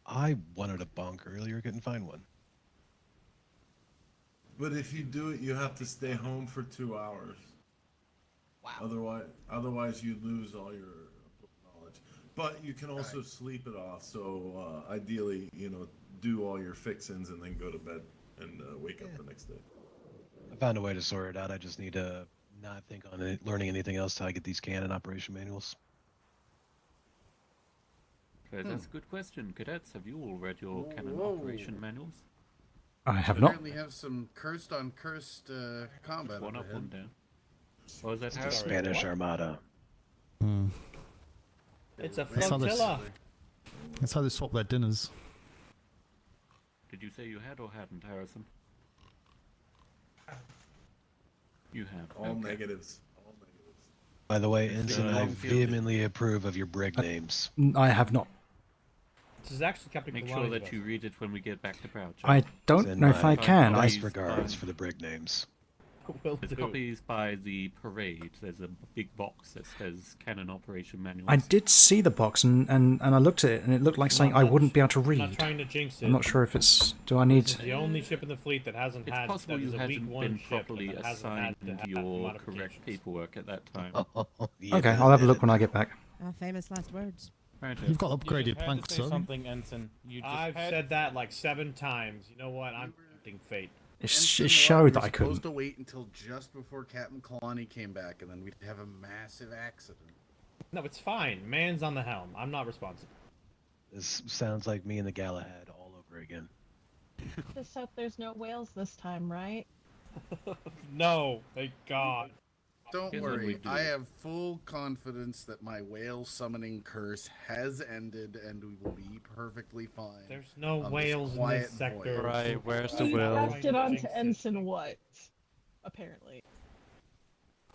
I wanted a bonk earlier, couldn't find one. But if you do it, you have to stay home for 2 hours. Wow. Otherwise you lose all your knowledge. But you can also sleep it off. So ideally, do all your fixins and then go to bed and wake up the next day. I found a way to sort it out. I just need to not think on learning anything else till I get these cannon operation manuals. Okay, that's a good question. Cadets, have you all read your cannon operation manuals? I have not. Apparently have some cursed on cursed combat. One up, overhead. one down. Or is that It's how the Spanish Armada. It's a That's how they- flotilla. That's how they swap their dinners. Did you say you had or hadn't, Harrison? You have. All okay. negatives. By the way, Mr. Ensign, I Longfield. vehemently approve of your brig names. I have not. This is actually Captain Make Kalani sure with that us. you read it when we get back to Crouch. I don't Send know if my I can. I best regards for the brig names. Will There's do. copies by the parade. There's a big box that says Cannon Operation Manuals. I did see the box and I looked at it and it looked like something I wouldn't be able to I'm read. not trying to jinx it. I'm not sure if it's. Do I need? This is the only ship in the fleet that hasn't It's had. possible that you is a weak hadn't one been ship properly that hasn't had assigned to have your modifications. correct paperwork at that time. Okay, I'll have a look when I get back. Famous last words. Right, You've got You upgraded just had planks, to say so something, Ensign. You just I've had said that like 7 times. You know what? I'm tempting fate. It Ensign showed we that were I couldn't. supposed to wait until just before Captain Kalani came back, and then we'd have a massive accident. No, it's fine. Man's on the helm. I'm not responsible. This sounds like me and the Galahad all over again. Just hope there's no whales this time, right? No, thank God. Don't Here's what we worry, do. I have full confidence that my whale summoning curse has ended, and we will be perfectly fine. There's no on whales in quiet this sector. voyage. Right, where's the He whale? passed it on to Ensign what? Apparently.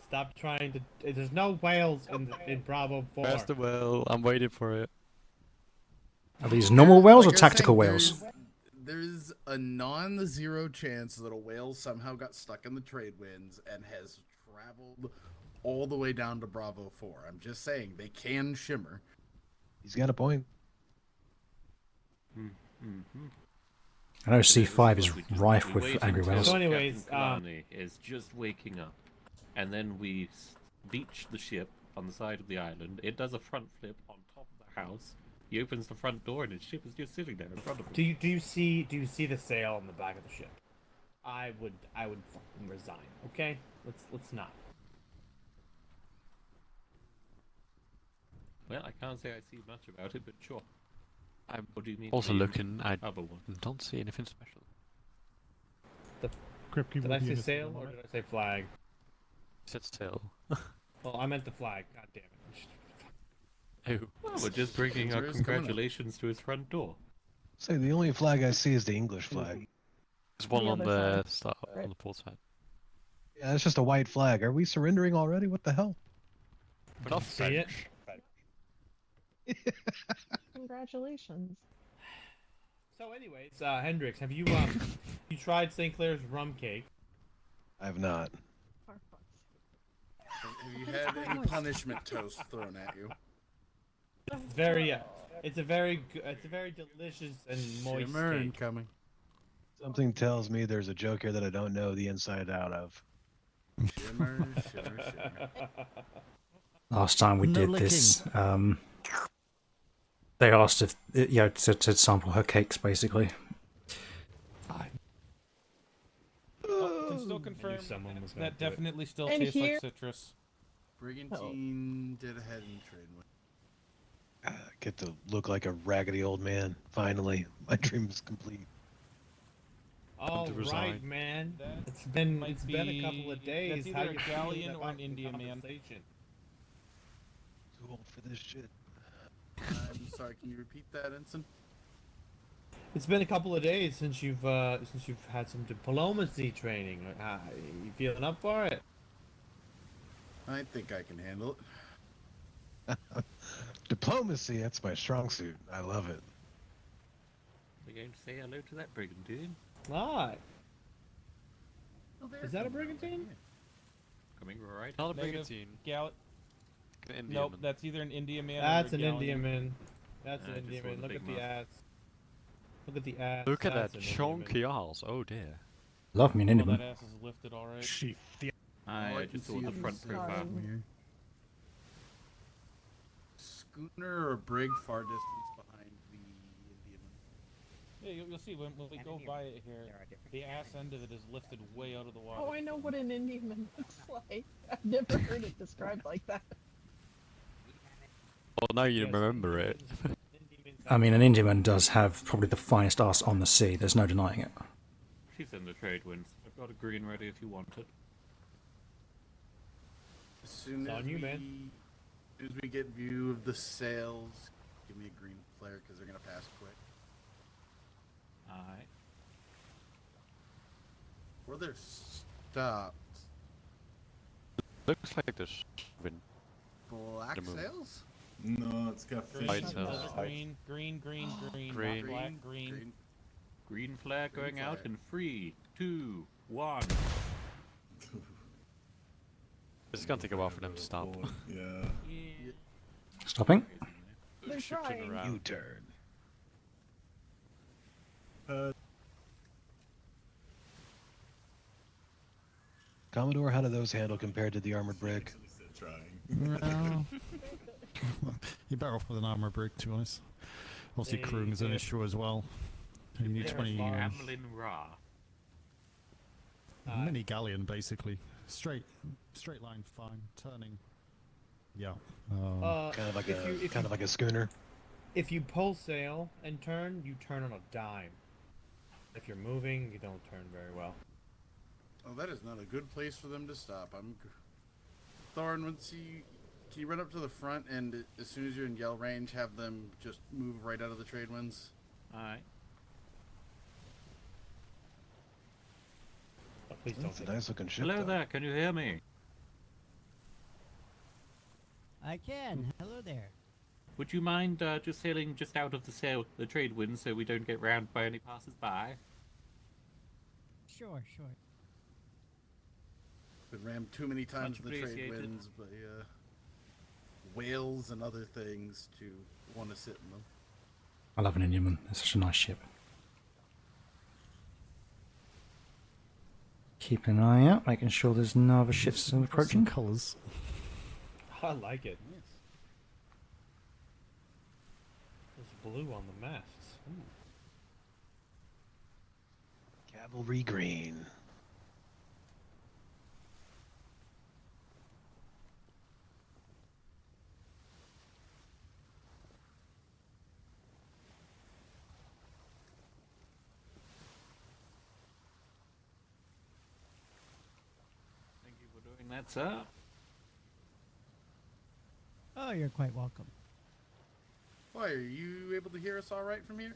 Stop trying to. There's no whales in Bravo 4. Where's the whale? I'm waiting for it. Are these normal whales or Like I was tactical saying, whales? There's a non-zero chance that a whale somehow got stuck in the trade winds and has traveled all the way down to Bravo 4. I'm just saying, they can shimmer. He's got a point. I know C5 is What we do. rife We with wait angry until whales. So anyways, Captain Kalani is just waking up, and then we beach the ship on the side of the island. It does a front flip on top of the house. He opens the front door, and his ship is just sitting there in front of him. do you see the sail on the back of the ship? I would fucking resign. Okay, let's not. Well, I can't say I see much about it, but sure. What do you mean? Also the looking, I other one. don't see anything special. Did I say sail or did I say flag? Sit still. Well, I meant the flag. God damn it. Ew. Well, we're just bringing our Windsor is coming up. congratulations to his front door. Say the only flag I see is the English flag. There's one The on other the side. on the port side. Yeah, it's just a white flag. Are we surrendering already? What the hell? We're not See it? Congratulations. So, anyways, Hendrix, have you you tried St. Clair's rum cake? I have not. Have you had any punishment toast thrown at you? It's very, it's a very delicious and moist Shimmer cake. incoming. Something tells me there's a joke here that I don't know the inside out of. Shimmer, shimmer, shimmer. Last time we did this, they asked if to sample her cakes, basically. Can still confirm someone was gonna that do it. definitely still And tastes here- like citrus. Brigantine did ahead and trade with. Get to look like a raggedy old man. Finally, my dream is complete. All to right, resign. man. It's been a couple of days. That's How either you a feeling galleon or about an the Indian man. conversation? Too old for this shit. I'm sorry, can you repeat that, Ensign? It's been a couple of days since you've had some diplomacy training. You feeling up for it? I think I can handle it. Diplomacy, that's my strong suit. I love it. We're going to say hello to that brigantine. Alright. Oh, Is that a brigantine? Coming right. Not a Negative. brigantine. An Indian Nope, man. that's either an Indian man That's or an a Indian galleon. man. That's an I just Indian saw man. the Look big at the mouth. ass. Look at the ass. Look at That's that an Indian man. chunky ass. Oh dear. Love me an Oh, Indian. that ass is lifted alright. I can just saw see the the front profile. from here. Schooner or brig far distance behind the Indian one. Yeah, you'll see when we go by it here, the ass end of it is lifted way out of the water. Oh, I know what an Indian man looks like. I've never heard it described like that. Well, now you remember it. I mean, an Indian does have probably the finest ass on the sea. There's no denying it. She's in the trade winds. I've got a green ready if you want it. As soon It's as on you, we, man. as soon as we get view of the sails, give me a green flare because they're gonna pass quick. Alright. Where they're stopped. Looks like there's wind. Black The moon. sails? No, it's got Green, fish. White in it. sails. green, green, green, green, Green. not black, green. Green flare Green going out flare. in 3, 2, 1. It's gonna take a while for them to stop. Yeah. Stopping? They're Shifting trying. around. U-turn. Commodore, how do those handle compared to the armored brig? Trying. You're better off with an armor brig, to be honest. Obviously, crewing is an issue as well. You need 20 Amlin Ra. mini galleon, basically. Straight line, fine. Turning. Yeah. Kind of like if kind of like a schooner. If you pull sail and turn, you turn on a dime. If you're moving, you don't turn very well. Oh, that is not a good place for them to stop. Thorin, can you run up to the front and as soon as you're in yell range, have them just move right out of the trade winds? Alright. Oh, please don't. That's a nice looking ship. Hello though. there, can you hear me? I can. Hello there. Would you mind just sailing just out of the trade wind so we don't get round by any passers-by? Sure. Been rammed too many times Much in the trade appreciated. winds by whales and other things to want to sit in them. I love an Indian. It's such a nice ship. Keeping an eye out, making sure there's no other ships approaching. Colours. I like it. There's blue on the masts. Ooh. Cavalry green. Thank you for doing That's up. Oh, you're quite welcome. Why, are you able to hear us all right from here?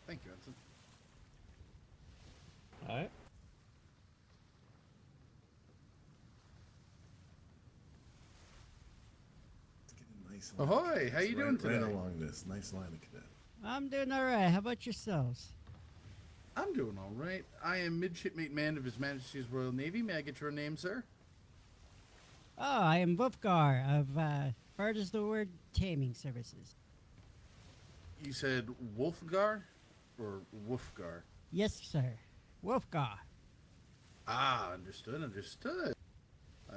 Thank you, Ensign. Alright. Nice Ahoy, how you doing today? Right along this. Nice line of cadet. I'm doing all right. How about yourselves? I'm doing all right. I am Midshipmate Man of His Majesty's Royal Navy. May I get your name, sir? Oh, I am Wolfgar of Bird is the Word Taming Services. You said Wolfgar or Wolfgar? Yes, sir. Wolfgar. Ah, understood, understood.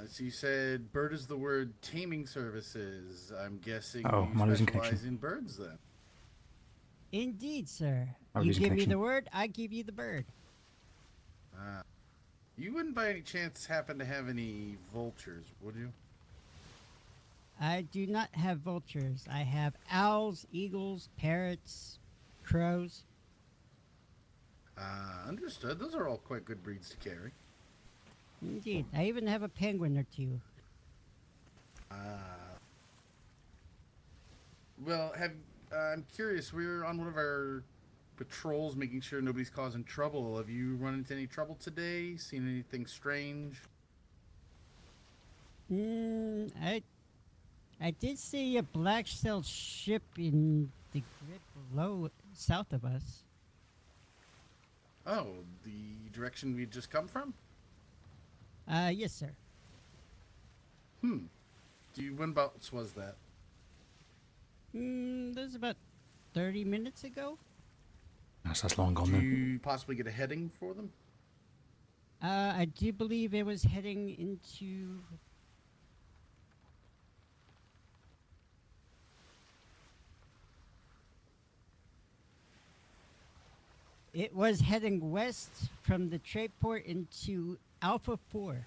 So you said Bird is the Word Taming Services. I'm guessing Oh, you am I losing specialize connection? in birds then. Indeed, sir. I'm You losing give me connection. the word, I give you the bird. Ah. You wouldn't by any chance happen to have any vultures, would you? I do not have vultures. I have owls, eagles, parrots, crows. Ah, understood. Those are all quite good breeds to carry. Indeed. I even have a penguin or two. Ah. Well, I'm curious. We're on one of our patrols, making sure nobody's causing trouble. Have you run into any trouble today? Seen anything strange? I did see a black sailed ship in the grid below, south of us. Oh, the direction we just come from? Yes, sir. When about was that? That was about 30 minutes ago. That's long gone Do then. you possibly get a heading for them? I do believe it was heading into... It was heading west from the trade port into Alpha 4.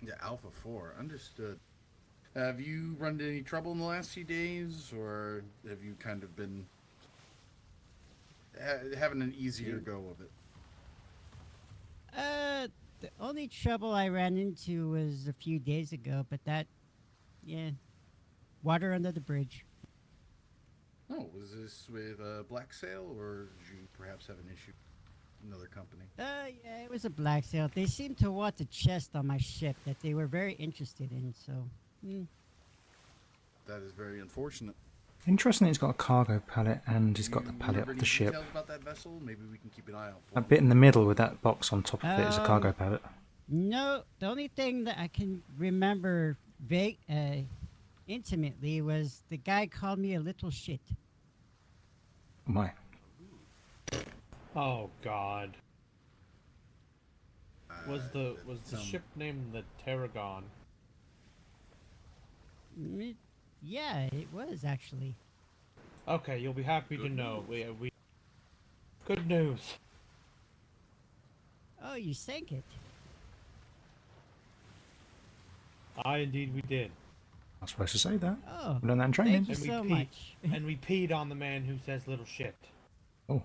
Yeah, Alpha 4. Understood. Have you run into any trouble in the last few days, or have you kind of been having an easier go of it? The only trouble I ran into was a few days ago, but that, yeah, water under the bridge. Oh, was this with Black Sail, or did you perhaps have an issue with another company? Yeah, it was a black sail. They seemed to want the chest on my ship that they were very interested in, so... That is very unfortunate. Interesting, he's got a cargo pallet and he's got the pallet Remember of any the ship. details about that vessel? Maybe we can keep an eye out for That bit in the middle with that box on top of it is a cargo pallet. No, the only thing that I can remember intimately was the guy called me a little shit. My. Oh God. Was the some- ship named the Tarragon? Yeah, it was actually. Okay, you'll be happy to know. We good news. Oh, you sank it. Indeed we did. I was supposed to say that. Oh, We learned that in training. thank you so peed, much. and we peed on the man who says little shit. Oh.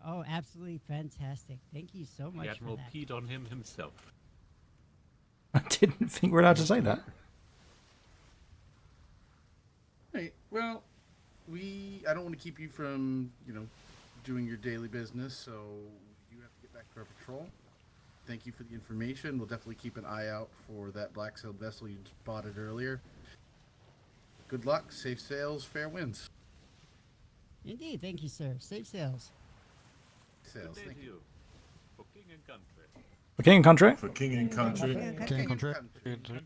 Oh, absolutely fantastic. Thank you so much The for Admiral that. peed on him himself. I didn't think we're allowed to say that. Right. Well, I don't want to keep you from, doing your daily business, so you have to get back to our patrol. Thank you for the information. We'll definitely keep an eye out for that black-sailed vessel you spotted earlier. Good luck, safe sails, fair winds. Indeed, thank you, sir. Safe sails. Sails, Good day thank to you. you. For king and country. For king and country? For king and country. King and country.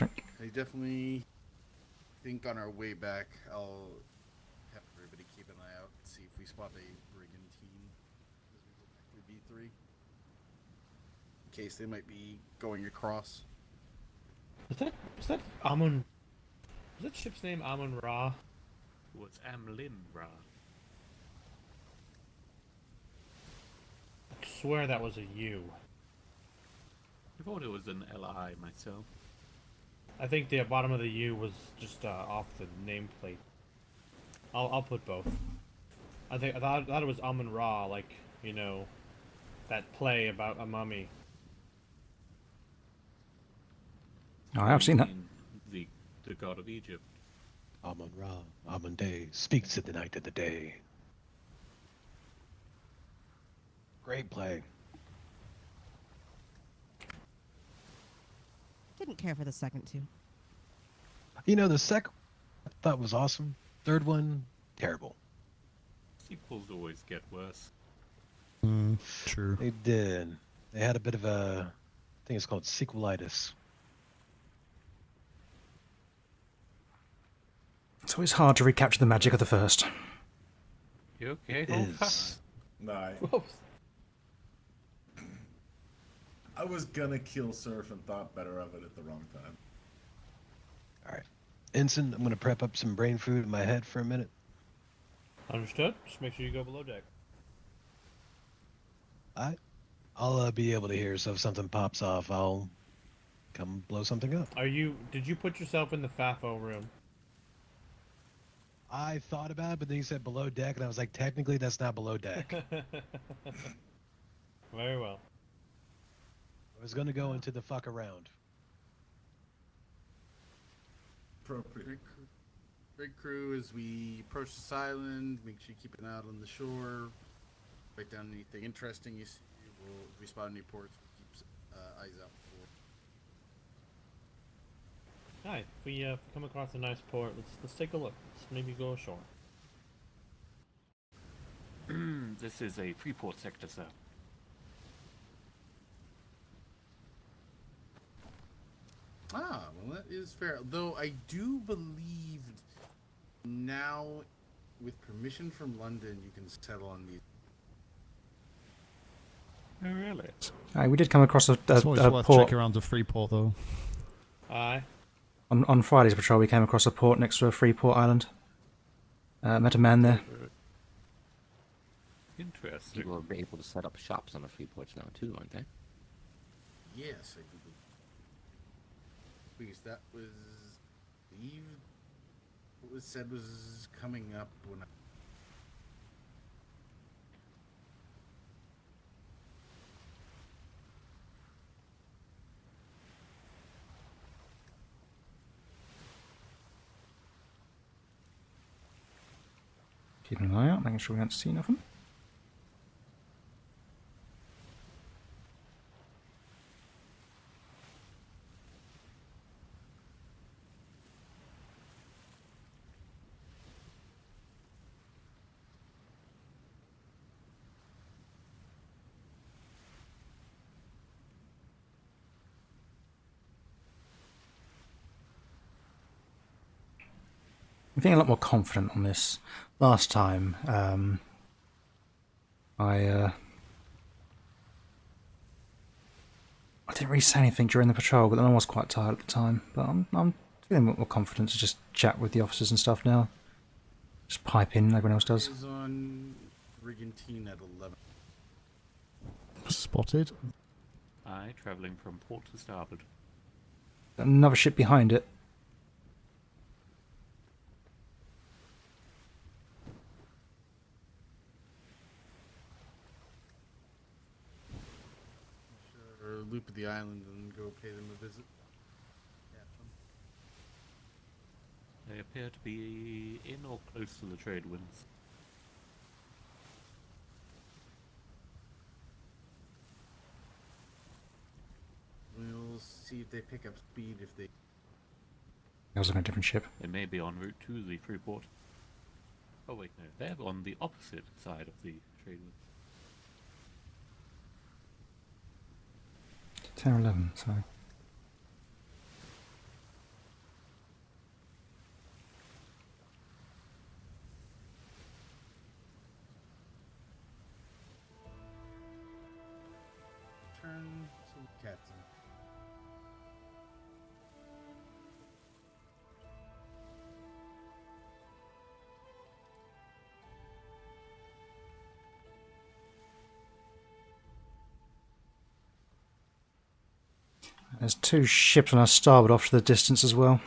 I definitely think on our way back, I'll have everybody keep an eye out and see if we spot a brigantine as we go back through B3. In case they might be going across. Is that Amun? Is that ship's name Amun Ra? was Amlin Ra. I swear that was a U. I thought it was an Li myself. I think the bottom of the U was just off the nameplate. I'll put both. I thought it was Amun Ra, like, you know, that play about a mummy. Oh, I have seen that. The god of Egypt. Amun Ra, Amun Day, speaks at the night of the day. Great play. Didn't care for the second two. You know, the second I thought was awesome. Third one, terrible. Sequels always get worse. True. They did. They had a bit of a, I think it's called sequelitis. It's always hard to recapture the magic of the first. You okay? It is. Nah. I was gonna kill Surf and thought better of it at the wrong time. Alright. Ensign, I'm gonna prep up some brain food in my head for a minute. Understood? Just make sure you go below deck. I'll be able to hear, so if something pops off, I'll come blow something up. Did you put yourself in the FAFO room? I thought about it, but then you said below deck, and I was like, technically, that's not below deck. Very well. I was going to go into the fuck around. Appropriate. Rig crew, as we approach this island, make sure you keep an eye out on the shore. Write down anything interesting you see. If we spot any ports, we'll keep eyes out for. Hi, if we come across a nice port, let's take a look. Let's maybe go ashore. This is a Freeport sector, sir. Ah, well, that is fair. Though I do believe now, with permission from London, you can settle on these. Oh, really? We did come across a It's always worth port. checking around the Freeport, though. Aye. On Friday's patrol, we came across a port next to a Freeport island. Met a man there. Interesting. People are able to set up shops on the Freeports now, too, aren't they? Yes, I do believe. Because that was, what was said was coming up when I. Keeping an eye out, making sure we don't see nothing. I'm feeling a lot more confident on this. Last time, I didn't really say anything during the patrol, but then I was quite tired at the time. But I'm feeling more confident to just chat with the officers and stuff now. Just pipe in, like everyone else does. Is on Brigantine at 11. Spotted. Aye, travelling from port to starboard. Another ship behind it. Or loop of the island and go pay them a visit. They appear to be in or close to the trade winds. We'll see if they pick up speed if they. I was on a different ship. They may be en route to the Freeport. Oh wait, no, they're on the opposite side of the trade winds. 10 or 11, sorry. Turn to captain. There's 2 ships on our starboard off to the distance as well.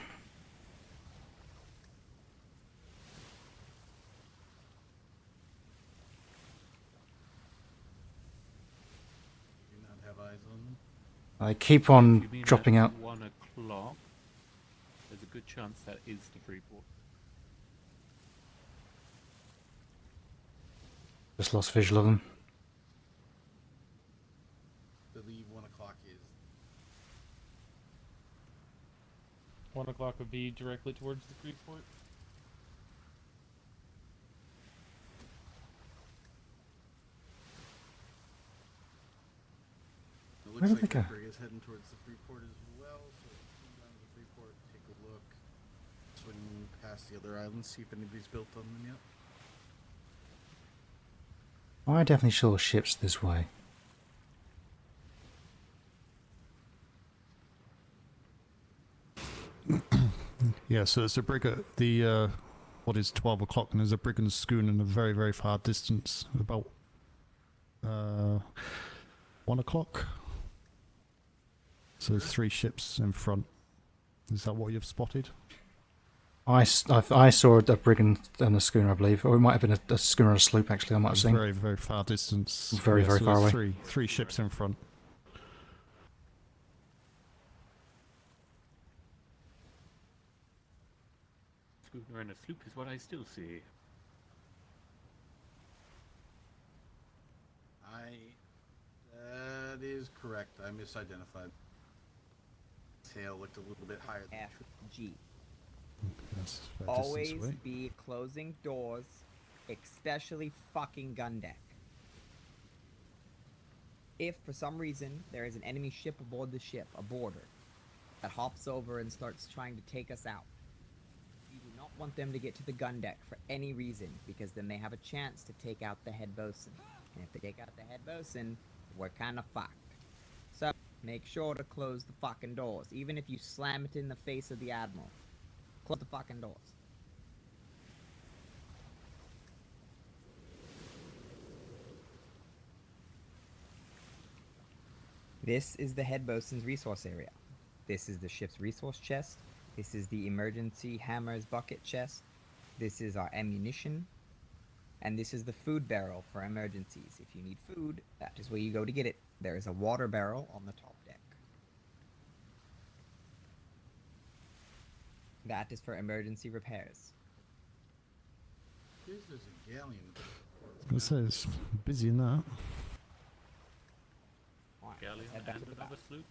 Do not have eyes on them. I keep If on you mean dropping at out. 1 o'clock, there's a good chance that is the Freeport. Just lost visual of them. I believe 1 o'clock is. 1 o'clock would be directly towards the Freeport. It Where looks did they like go? the brig is heading towards the Freeport as well, so come down to the Freeport, take a look, swing past the other islands, see if anybody's built on them yet. I definitely saw ships this way. Yeah, so it's a brig at the, what is 12 o'clock, and there's a brig and schooner in a very, very far distance, about 1 o'clock. So there's 3 ships in front. Is that what you've spotted? I saw a brig and a schooner, I believe. Or it might have been a schooner and a sloop, actually, I might have seen. Very, very far distance. Very, very so far there's away. Three ships in front. Schooner and a sloop is what I still see. That is correct. I misidentified. Tail looked a little bit higher than FG. That's a fair distance Always away. be closing doors, especially fucking gun deck. If for some reason there is an enemy ship aboard the ship, a boarder, that hops over and starts trying to take us out, you do not want them to get to the gun deck for any reason, because then they have a chance to take out the head bosun. And if they take out the head bosun, we're kind of fucked. So make sure to close the fucking doors, even if you slam it in the face of the admiral. Close the fucking doors. This is the head bosun's resource area. This is the ship's resource chest. This is the emergency hammers bucket chest. This is our ammunition. And this is the food barrel for emergencies. If you need food, that is where you go to get it. There is a water barrel on the top deck. That is for emergency repairs. There's a galleon. It says busy in that. Galleon and another sloop.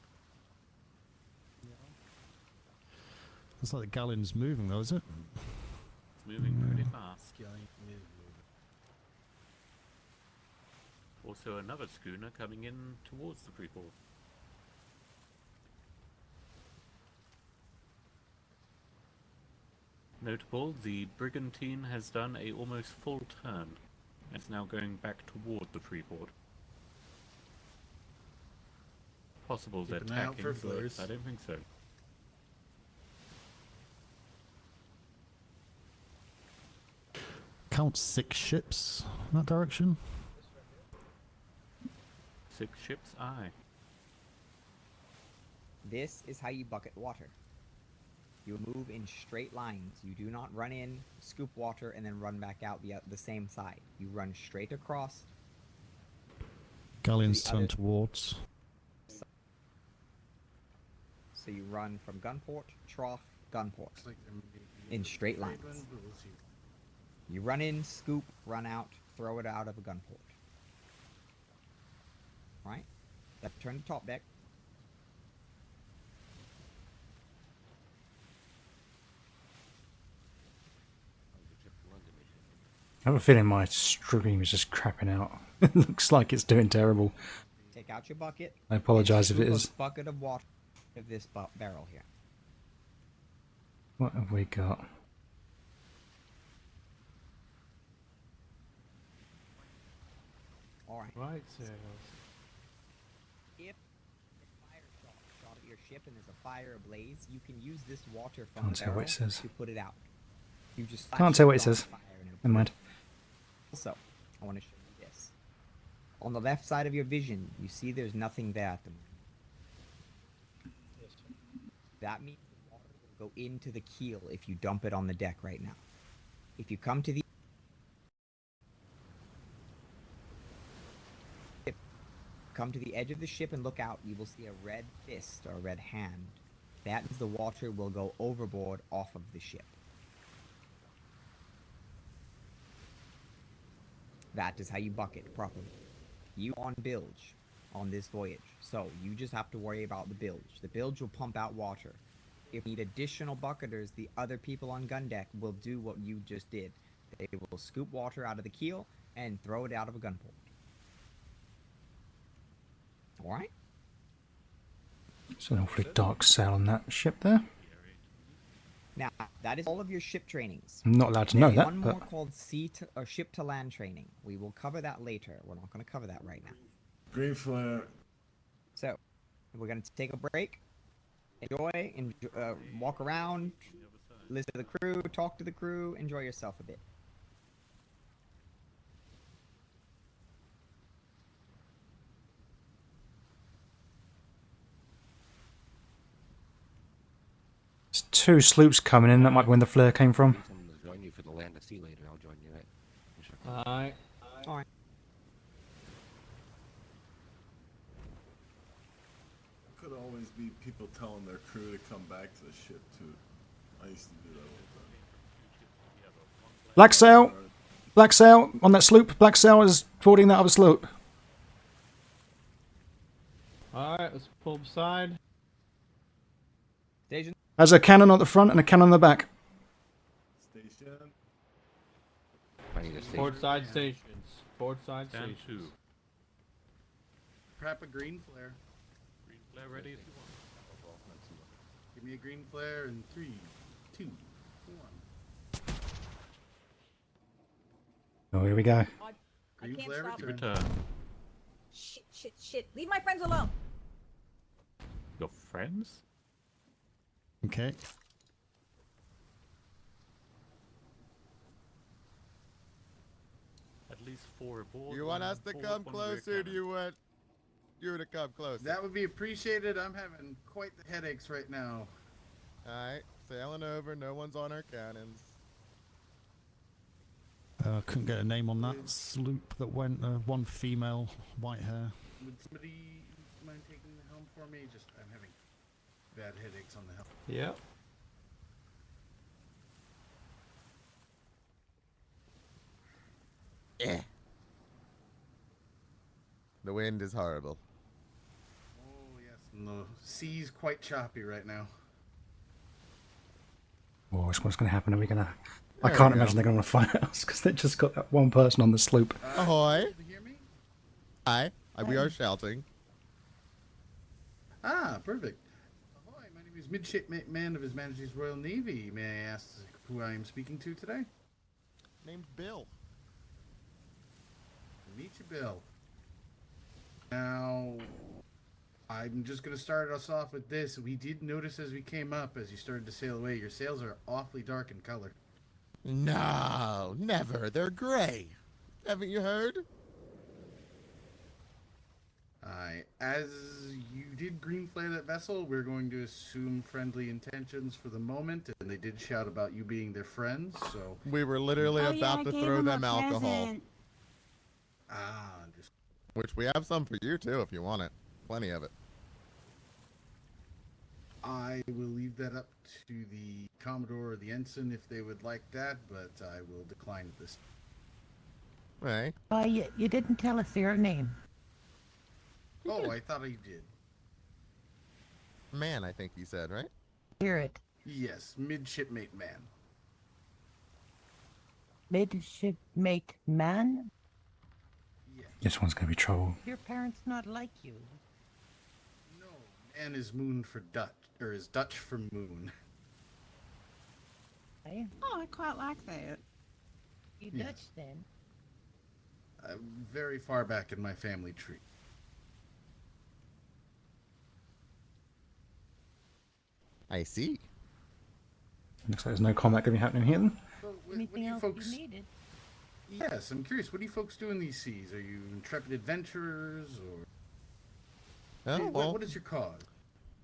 Looks like the galleon's moving though, is it? It's moving pretty fast. Galleon is moving. Also another schooner coming in towards the Freeport. Notable, the brigantine has done a almost full turn. It's now going back toward the Freeport. Possible they're Keep an eye out tacking, for but flares. I don't think so. Count 6 ships in that direction. 6 ships, aye. This is how you bucket water. You move in straight lines. You do not run in, scoop water, and then run back out the same side. You run straight across. Galleons The turn other- towards. So you run from gunport, trough, gunport. Looks like there may be In a straight trade lines. run, but we'll see. You run in, scoop, run out, throw it out of a gunport. Right? You have to turn to top deck. I have a feeling my stream is just crapping out. It looks like it's doing terrible. Take out your bucket. I apologise if it scoop is. a bucket of water of this barrel here. What have we got? Alright. Right sails. If a fire shot at your ship and there's a fire ablaze, you can use this water from Can't the tell what barrel it says. to put it out. You just Can't tell what it says. Never mind. Also, I want to show you this. On the left side of your vision, you see there's nothing there at the moment. That means the water will go into the keel if you dump it on the deck right now. If you come to the edge of the ship and look out, you will see a red fist or a red hand. That means the water will go overboard off of the ship. That is how you bucket properly. You on bilge on this voyage, so you just have to worry about the bilge. The bilge will pump out water. If you need additional bucketers, the other people on gun deck will do what you just did. They will scoop water out of the keel and throw it out of a gun port. Alright? It's an awfully dark sail on that ship there. Now, that is all of your ship trainings. I'm not allowed to know There's that, one but... more called ship to land training. We will cover that later. We're not going to cover that right now. Green flare. So, we're going to take a break. Enjoy, walk around, listen to the crew, talk to the crew, enjoy yourself a bit. There's 2 sloops coming in. That might be when the flare came from. Someone will join you for the land at sea later. I'll join you, right? Alright. Alright. Could always be people telling their crew to come back to the ship too. I used to do that all the time. Black sail! Black sail on that sloop. Black sail is boarding that other sloop. Alright, let's pull beside. Station. Has a cannon on the front and a cannon on the back. Station. Port side stations. Port side Stand stations. 2. Prep a green flare. Green flare ready if you want. Give me a green flare in 3, 2, 1. Oh, here we go. Green can't flare stop. return. Shit. Leave my friends alone. Your friends? Okay. At least 4 aboard. You want us to forward, come 1 rear closer, or do cannon. you want you to come closer? That would be appreciated. I'm having quite the headaches right now. Alright, sailing over, no one's on our cannons. Couldn't get a name on that sloop that went. One female, white hair. Would somebody mind taking the helm for me? Just, I'm having bad headaches on the helm. Yep. Eh. The wind is horrible. Oh, yes, and the sea's quite choppy right now. Oh, what's going to happen? Are we going to... I There can't we go. imagine they're going to fight us because they just got that one person on the sloop. Ahoy! Can you hear me? Hi, we are shouting. Ah, perfect. Ahoy, my name is Midshipman of His Majesty's Royal Navy. May I ask who I am speaking to today? Named Bill. Meet you, Bill. Now, I'm just going to start us off with this. We did notice as we came up, as you started to sail away, your sails are awfully dark in color. No, never. They're gray. Haven't you heard? As you did green flare that vessel, we're going to assume friendly intentions for the moment, and they did shout about you being their friends, so... We were literally about to throw them alcohol. Ah, just... Which we have some for you too if you want it. Plenty of it. I will leave that up to the Commodore or the Ensign if they would like that, but I will decline at this. Right. You didn't tell us your name. Oh, I thought I did. Man, I think you said, right? Hear it. Yes, midshipmate man. Midshipmate man? This one's going to be trouble. Your parents not like you. No, man is moon for Dutch, or is Dutch for moon. Oh, I quite like that. You Yes. Dutch then? Very far back in my family tree. I see. Looks like there's no combat going to be happening here then. So, Anything else folks... you needed? Yes, I'm curious. What do you folks do in these seas? Are you intrepid adventurers, or Oh, What- well, what is your cause?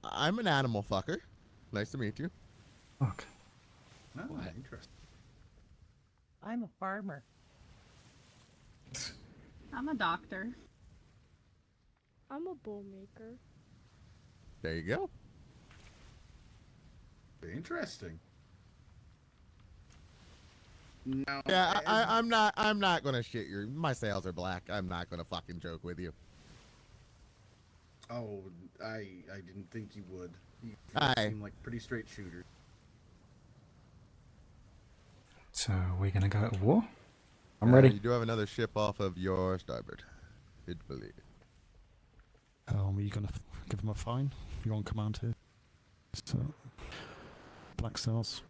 I'm an animal fucker. Nice to meet you. Fuck. Oh, interesting. I'm a farmer. I'm a doctor. I'm a bull maker. There you go. Interesting. Now, Yeah, I'm not gonna shit your. My sails are black. I'm not gonna fucking joke with you. Oh, I didn't think you would. You Aye. seem like pretty straight shooter. So we're gonna go to war. I'm ready. You do have another ship off of your starboard. Good to believe. Are you gonna give them a fine? You're on command here. So, black sails.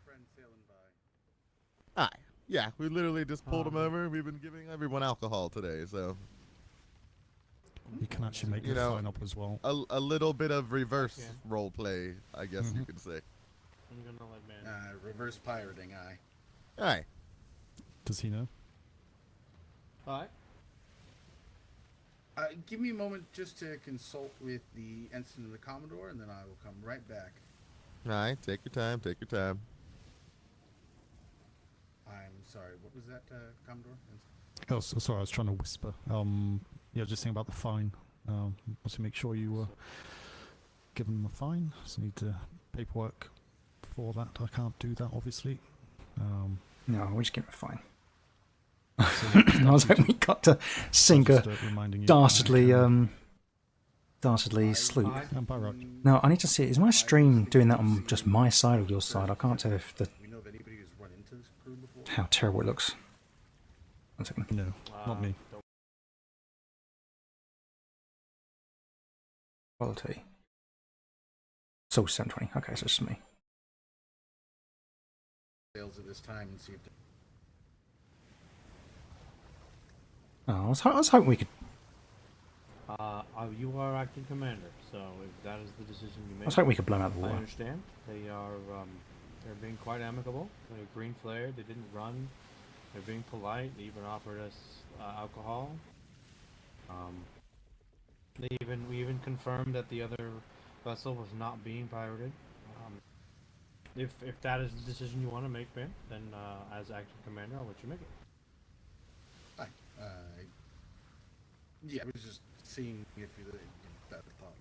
Aye. Yeah, we literally just pulled them over. We've been giving everyone alcohol today, so. You can actually make You the know, fine up as well. a little bit of reverse role play, I guess you could say. I'm gonna let man. Reverse pirating, aye. Aye. Does he know? Alright. Give me a moment just to consult with the ensign and the Commodore, and then I will come right back. Aye, take your time, take your time. I'm sorry, what was that, Commodore? Oh, sorry, I was trying to whisper. Yeah, just saying about the fine. To make sure you give them a fine. So need paperwork for that. I can't do that, obviously. No, we're just giving it a fine. I was hoping we got to sink a dastardly, dastardly sloop. No, I need to see. Is my stream doing that on just my side or your side? I can't tell if the. We know of anybody who's run into this crew before? How terrible it looks. One second. No, not me. Quality. So 720. Okay, so it's me. Sales at this time and see if. Oh, I was hoping we could. You are acting commander, so if that is the decision you make, I was hoping we could blow them out of the I water. understand. They are, they're being quite amicable. They're green flared. They didn't run. They're being polite. They even offered us alcohol. We even confirmed that the other vessel was not being pirated. If that is the decision you want to make, man, then as acting commander, I'll let you make it. Yeah, I was just seeing if you that thought.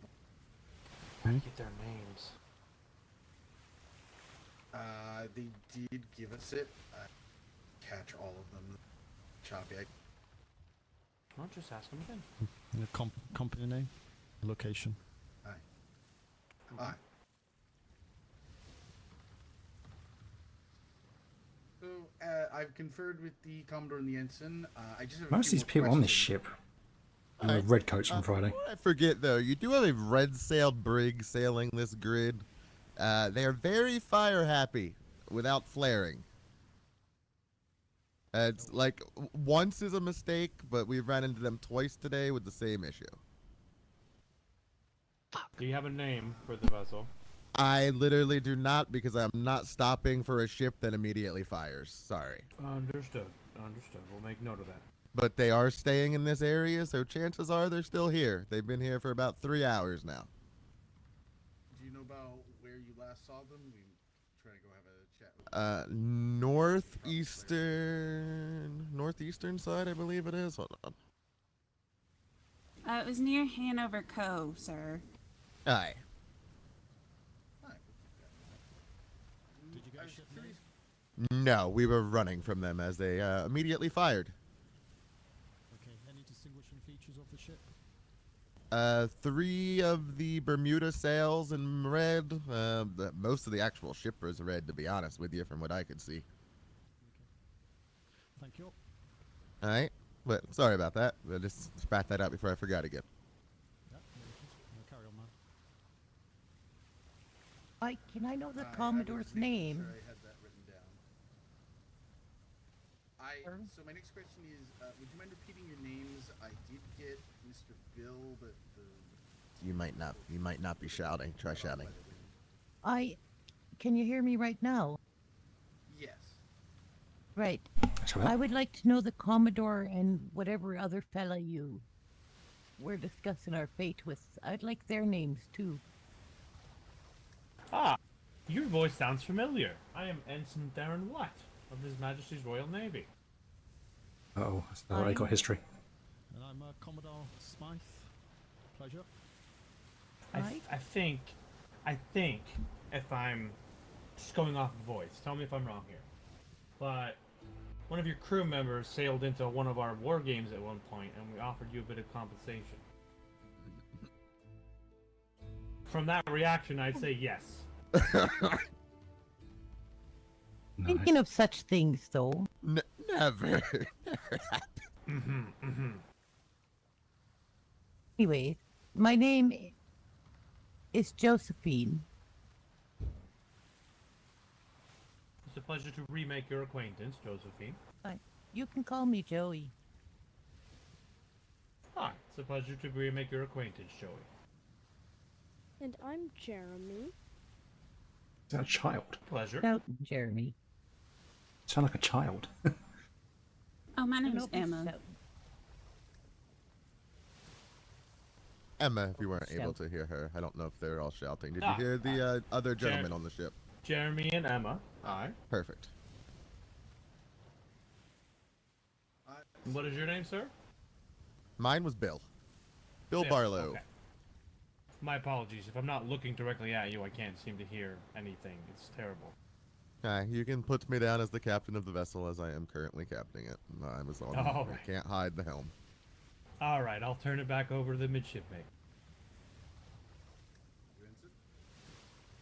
Get their names. They did give us it. Catch all of them. Choppy. I'll just ask them again. The company name, location. Aye. So, I've conferred with the Commodore and the Ensign. I just have Most of these people on this ship are red coats from Friday. I forget though, you do have a red-sailed brig sailing this grid. They are very fire happy without flaring. It's like once is a mistake, but we've ran into them twice today with the same issue. Do you have a name for the vessel? I literally do not, because I'm not stopping for a ship that immediately fires. Sorry. Understood. Understood. We'll make note of that. But they are staying in this area, so chances are they're still here. They've been here for about 3 hours now. Do you know about where you last saw them? We try to go have a chat with Northeastern side, I believe it is. Hold on. It was near Hanover Cove, sir. Aye. Did you get a ship name? No, we were running from them as they immediately fired. Okay, any distinguishing features of the ship? 3 of the Bermuda sails in red. Most of the actual ship was red, to be honest with you, from what I could see. Okay. Thank you. Alright, but sorry about that. I'll just spat that out before I forgot again. Yeah, no, carry on, man. Can I know the Commodore's name? Sure I had that written down. So my next question is, would you mind repeating your names? I did get Mr. Bill, but You might not be shouting. Try shouting. Can you hear me right now? Yes. Right. Sure. I would like to know the Commodore and whatever other fella you were discussing our fate with. I'd like their names too. Your voice sounds familiar. I am Ensign Darren Watt of His Majesty's Royal Navy. Oh, that's already got history. And I'm Commodore Smythe. Pleasure. I think if I'm just going off of voice, tell me if I'm wrong here, but one of your crew members sailed into one of our war games at one point, and we offered you a bit of compensation. From that reaction, I'd say yes. Thinking of such things, though. Never. Anyway, my name is Josephine. It's a pleasure to remake your acquaintance, Josephine. Fine. You can call me Joey. Hi, it's a pleasure to remake your acquaintance, Joey. And I'm Jeremy. Is that a child? Pleasure. No, Jeremy. Sound like a child. Oh, my name is Emma. Emma, if you weren't able to hear her, I don't know if they're all shouting. Did you hear the other gentleman on the ship? Jeremy and Emma. Aye. Perfect. What is your name, sir? Mine was Bill. Bill Barlow. Okay. My apologies. If I'm not looking directly at you, I can't seem to hear anything. It's terrible. Hi, you can put me down as the captain of the vessel, as I am currently captaining it. I'm as long All I right. can't hide the helm. All right, I'll turn it back over to the midshipmate.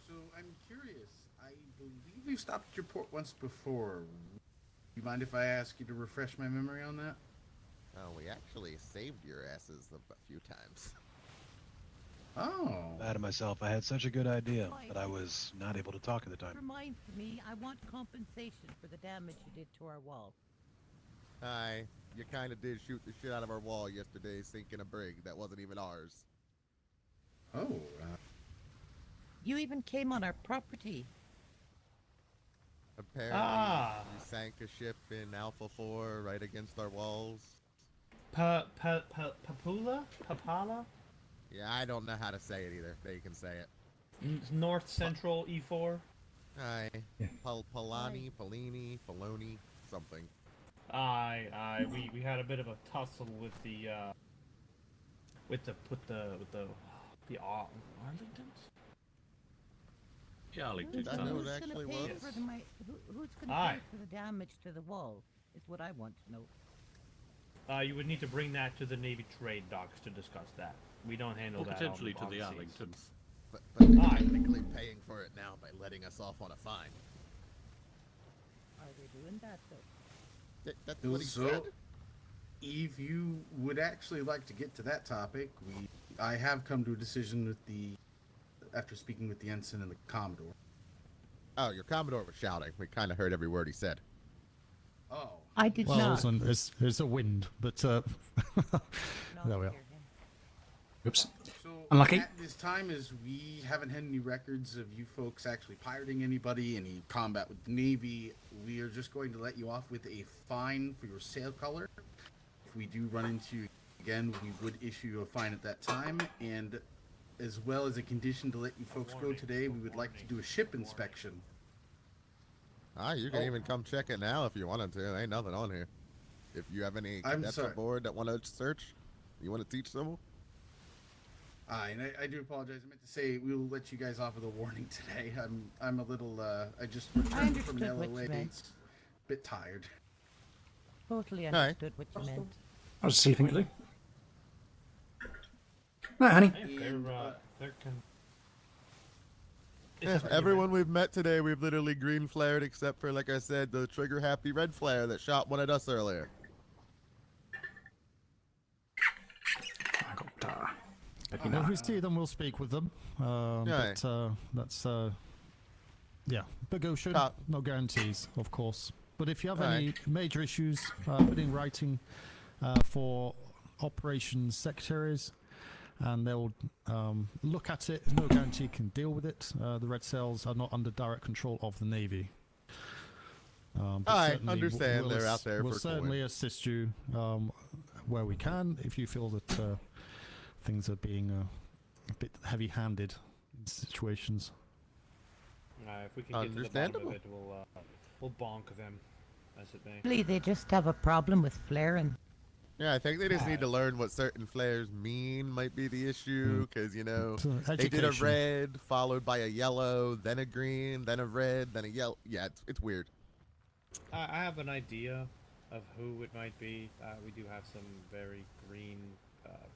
So I'm curious. I believe we've stopped at your port once before. You mind if I ask you to refresh my memory on that? Oh, we actually saved your asses a few times. Oh. Mad at myself. I had such a good idea, but I was not able to talk at the time. Remind me, I want compensation for the damage you did to our wall. Hi, you kind of did shoot the shit out of our wall yesterday, sinking a brig that wasn't even ours. Oh. You even came on our property. Apparently, you sank a ship in Alpha 4 right against our walls. Papula? Papala? Yeah, I don't know how to say it either. They can say it. North Central E4? Aye. Polani, Polini, Poloni, something. Aye. We had a bit of a tussle with the Arlingtons? Yeah, Arlington. That Who's was actually gonna pay was. for who's going to Aye. pay for the damage to the wall? Is what I want to know. You would need to bring that to the Navy trade docks to discuss that. We don't handle Or that. potentially to on the seas. Arlingtons. But they're Aye. technically paying for it now by letting us off on a fine. Are they doing that though? That's what he So, said. if you would actually like to get to that topic, I have come to a decision with after speaking with the ensign and the commodore. Oh, your Commodore was shouting. We kind of heard every word he said. Oh. I did well, not. there's a wind, but there we are. Oops. So Unlucky. at this time, as we haven't had any records of you folks actually pirating anybody, any combat with the Navy, we are just going to let you off with a fine for your sail color. If we do run into you again, we would issue you a fine at that time, and as well as a condition to let you folks go today, we would like to do a ship inspection. You can even come check it now if you wanted to. There ain't nothing on here. If you have any cadets sorry. aboard that want to search, you want to teach them? And I do apologize. I meant to say we will let you guys off with a warning today. I'm a little I just returned from understood what LOA. you meant. It's a bit tired. Totally All right. understood what you meant. I was just sleeping to do. No, honey. Everyone we've met today, we've literally green flared, except for, like I said, the trigger happy red flare that shot one at us earlier. If we see them, we'll speak with them. Aye. But that's big ocean, no guarantees, of course. But if you have any major issues, put in writing for operations secretaries, and they'll look at it. No guarantee can deal with it. The red cells are not under direct control of the Navy. But I certainly understand we'll they're out there We'll for certainly assist you where we can if you feel that things are being a bit heavy-handed in situations. If we can get to the bottom of Understandable. it, we'll bonk them, as it may. Really, they just have a problem with flaring. Yeah, I think they just need to learn what certain flares mean might be the issue, because, you know, they did a education. red, followed by a yellow, then a green, then a red, then a yellow. Yeah, it's weird. I have an idea of who it might be. We do have some very green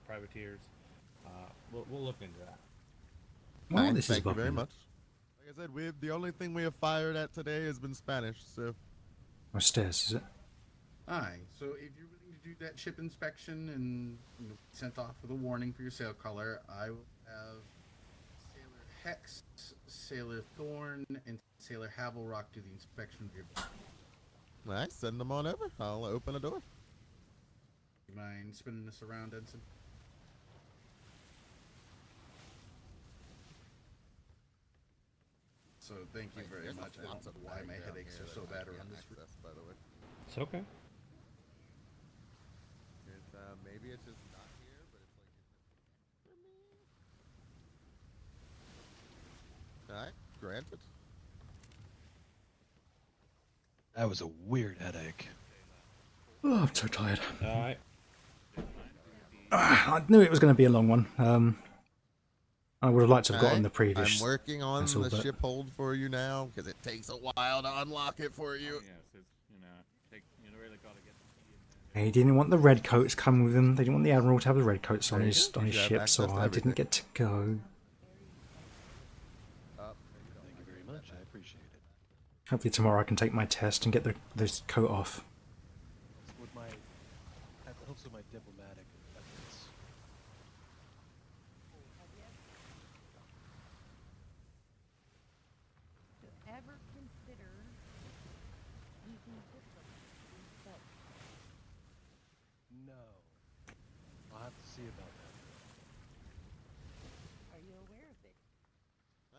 privateers. We'll look into that. Well, Fine, this is thank you very bugging. much. Like I said, the only thing we have fired at today has been Spanish, so... Oh, stairs, is it? Aye. So if you're willing to do that ship inspection and sent off with a warning for your sail color, I will have Sailor Hex, Sailor Thorn, and Sailor Havelrock do the inspection of your boat. Nice, send them on over. I'll open a door. You mind spinning this around, Ensign? So thank you very much. I don't know why my headaches are so bad around this. By the way. It's okay. It's, maybe it's just not here, but it's like... Alright, granted. That was a weird headache. Oh, I'm so tired. Alright. I knew it was going to be a long one. I would have liked to have gotten the previous. I'm working on episode, the but- ship hold for you now, because it takes a while to unlock it for you. Yes, it's, really got to get the key in He didn't want the red coats coming with him. They didn't want the admiral to have the red coats on There you his go. on his You have ship, access so to I everything. didn't get to go. Thank you very much. I appreciate it. Hopefully tomorrow I can take my test and get this coat off. With my, that helps with my diplomatic efforts. To ever consider using diplomacy instead? No. I'll have to see about that. Are you aware of it?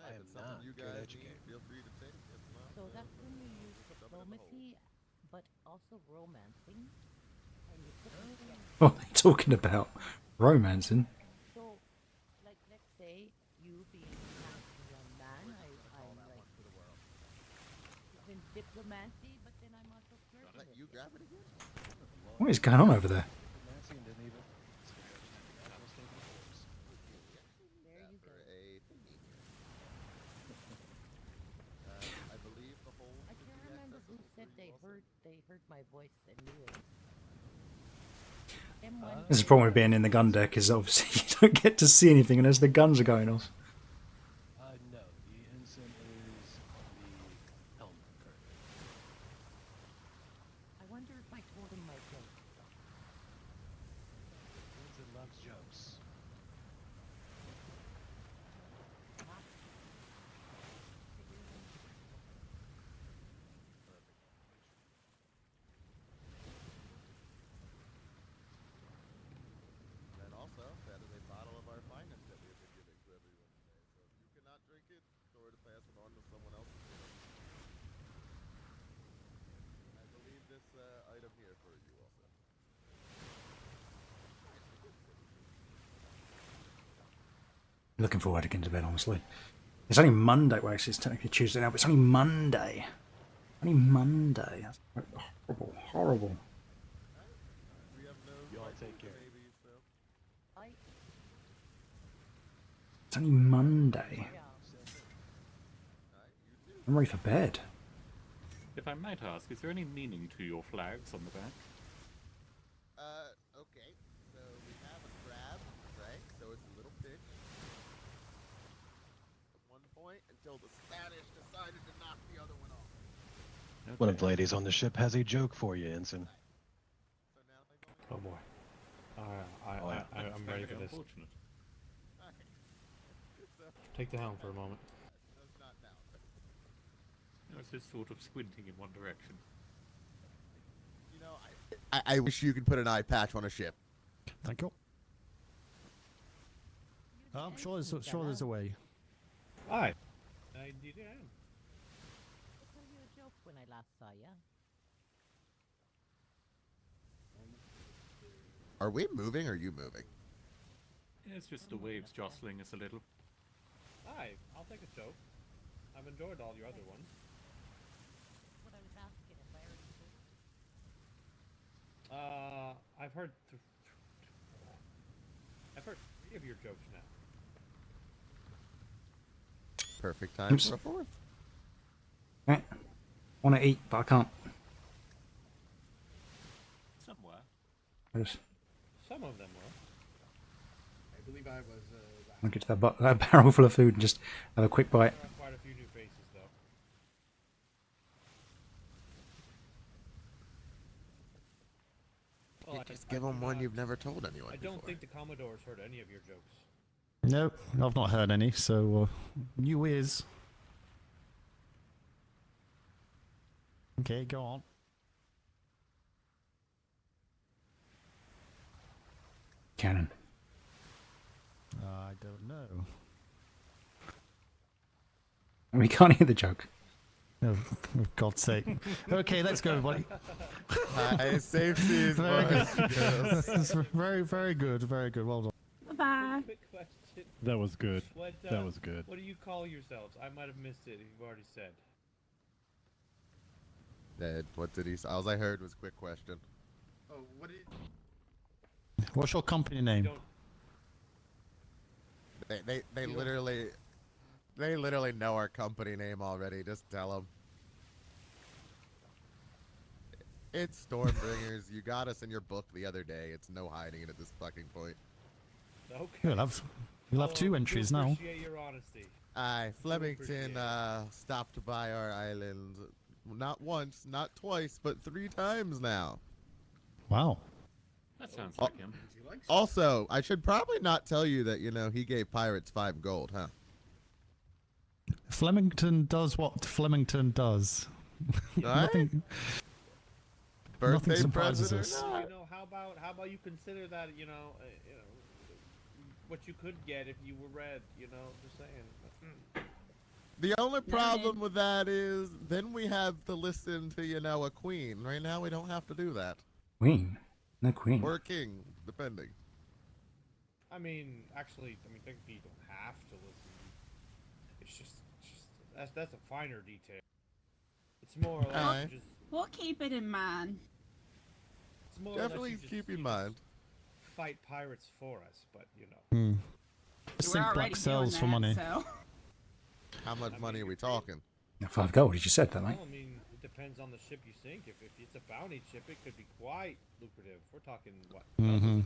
I am not. You Get guys educated. need, feel free to take. If not, So that's when you use put them in the hole. diplomacy, but also romancing. And you put them together. What are you talking about? Romancing? So, like, let's say you being a handsome young man, I'm like in diplomacy, but then I'm also flirting with You grab it again? What is going on over there? Diplomacy and didn't even. There you go. I believe the whole. I can't remember who said they heard my voice and knew it. This is the problem with being in the gun deck, is obviously you don't get to see anything unless the guns are going off. No, the ensign is on the helm currently. I wonder if I told him my joke. Ensign loves jokes. And also, that is a bottle of our finest that we have been giving to everyone today. So if you cannot drink it, sure to pass it on to someone else. I believe this item here for you also. Looking forward to getting to bed, honestly. It's only Monday. Well, actually, it's technically Tuesday now, but it's only Monday. Only Monday. That's horrible. Horrible. You all take care. It's only Monday. I'm ready for bed. If I might ask, is there any meaning to your flags on the back? Okay. So we have a crab, right? So it's a little fish. At one point, until the Spanish decided to knock the other one off. One of the ladies on the ship has a joke for you, Ensign. Oh boy. I'm ready for this. Unfortunate. Take the helm for a moment. I was just sort of squinting in one direction. You know, I wish you could put an eye patch on a ship. Thank you. I'm sure there's a way. Aye. I indeed am. I told you a joke when I last saw ya. Are we moving or are you moving? Yeah, it's just the waves jostling us a little. Aye, I'll take a joke. I've enjoyed all your other ones. What I was asking if I already told. I've heard. I've heard 3 of your jokes now. Perfect time Oops. for a fourth. Right. Want to eat, but I can't. Somewhere. I just Some of them were. I believe I was. want to get to that barrel full of food and just have a quick bite. There are quite a few new faces, though. Well, Just give them one you've never told anyone I don't before. think the Commodore's heard any of your jokes. No, I've not heard any, so new ears. Okay, go on. Cannon. I don't know. We can't hear the joke. Oh, for God's sake. Okay, let's go, everybody. Hi, safe seas, Very boys. good. Yes. That's very, very good. Very good. Well done. Bye. Quick question. That was good. What, That was good. What do you call yourselves? I might have missed it. You've already said. What did he say? All I heard was quick question. Oh, what did? What's your company name? They literally know our company name already. Just tell them. It's Stormbringers. You got us in your book the other day. It's no hiding it at this fucking point. Okay. You'll have 2 entries now. Appreciate your honesty. Aye, Flemington stopped by our island not once, not twice, but 3 times now. Wow. That sounds like him. Also, I should probably not tell you that, he gave pirates 5 gold, huh? Flemington does what Flemington does. Alright. Nothing Birthday surprises present us. or not? How about you consider that, what you could get if you were red, just saying. The only problem with that is then we have to listen to, a queen. Right now we don't have to do that. Queen? No queen. Or king, depending. Technically you don't have to listen. It's just that's a finer detail. It's more like just We'll keep it in mind. it's more Definitely or less keep in mind. fight pirates for us, but Just We're think already black sells doing for that, money. So. How much money are we talking? 5 gold, you said that, mate. Well, it depends on the ship you sink. If it's a bounty ship, it could be quite lucrative. We're talking what? Mm-hmm.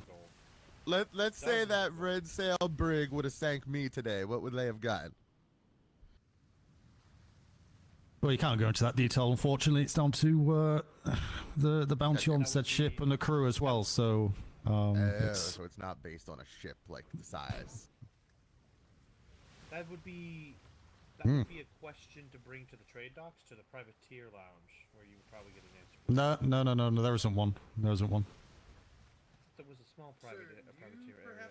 Let's say that red sail brig would have sank me today. What would they have gotten? Well, you can't go into that detail, unfortunately. It's down to the bounty on said ship and the crew as well, so... So it's not based on a ship, like the size. That would be Hmm. a question to bring to the trade docks, to the privateer lounge, where you would probably get an answer. No, there isn't one. There isn't one. There was a small privateer area.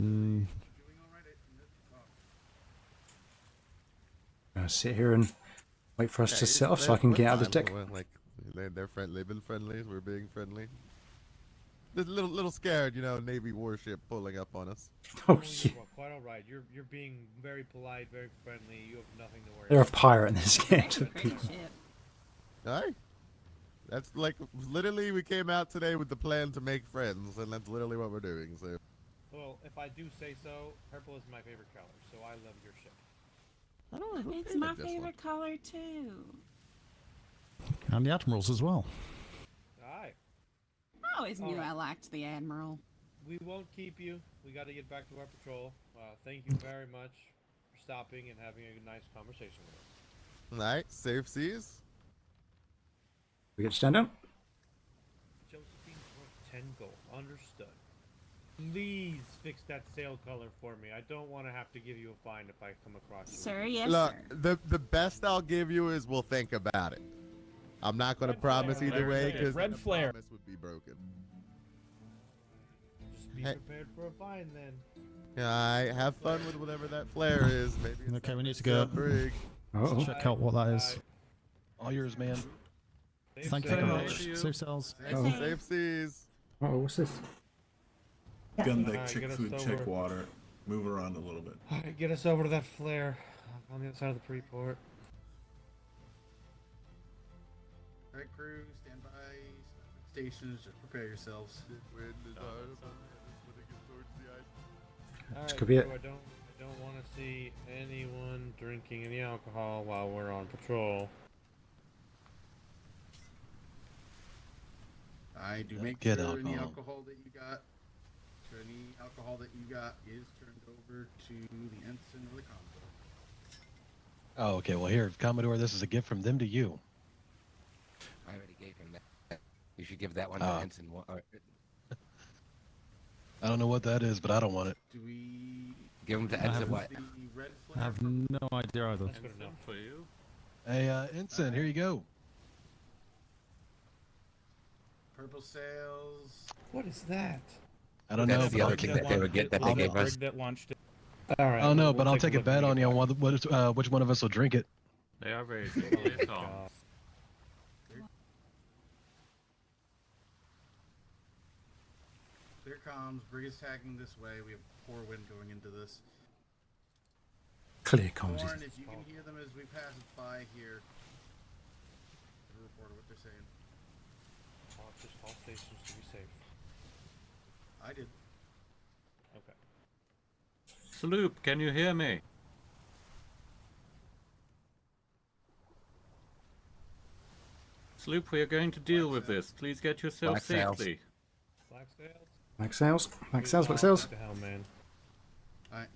Mm. I'm gonna sit here and wait for us Yeah, to set off so I we're can get out of the fine. deck. We're, like, they're friendly. They've been friendly. We're being friendly. Just a little scared, Navy warship pulling up on us. Oh, You're quite all right. You're being very polite, very friendly. You have nothing to worry They're a about. pirate and they're scared of Great people. ship. Aye. That's literally we came out today with the plan to make friends, and that's literally what we're doing. So. Well, if I do say so, purple is my favorite color, so I love your ship. I don't know who It's painted my this favorite color too. And the Admirals as well. Aye. I always knew Alright. I liked the Admiral. We won't keep you. We got to get back to our patrol. Thank you very much for stopping and having a nice conversation with us. Alright, safe seas. We get to stand up? Josephine's worth 10 gold. Understood. Please fix that sail color for me. I don't want to have to give you a fine if I come across you. Sir, yes, Look, sir. the best I'll give you is we'll think about it. I'm not going to promise flare, either way red because flare. the promise would be broken. Just be Hey. prepared for a fine then. Alright, have fun with whatever that flare is. Maybe it's Okay, we need to sail go. brig. Oh, Check out what that is. All yours, man. Thank you very much. Safe sails. Safe seas. oh, what's this? Gun deck, Alright, check get us food, check over. water. Move around a little bit. Alright, get us over to that flare. On the other side of the pre-port. Alright, crew, stand by. Stations, just prepare yourselves. Wind is hard, it's putting it towards the ice. Alright, could be it. I don't want to see anyone drinking any alcohol while we're on patrol. I do make Get sure alcohol. any alcohol that you got, is turned over to the ensign or the commodore. Oh, okay. Well, here, Commodore, this is a gift from them to you. I already gave him that. You should give that one to Ah. Ensign. I don't know what that is, but I don't want it. Do we Give him to I Ensign haven't- what? the red I flare? have no idea either. That's good enough for you. Hey, Ensign, here you go. Purple sails. What is that? I don't know. That's the but other I'll- thing that they would get that they I'll gave us. that launched it. Alright. Oh no, we'll but I'll take a look bet when on we you get on which one of us will drink it. They are very clear comms. Clear comms. Brig is tagging this way. We have poor wind going into this. Clear comms. Warren, if you can hear them as we pass by here, give a report of what they're saying. Just all stations to be safe. I did. Okay. Sloop, can you hear me? Sloop, we are going to deal with this. Please get yourself Black sails. safely. Black sails? Black sails. Black sails. Black sails. What the hell, man? Alright.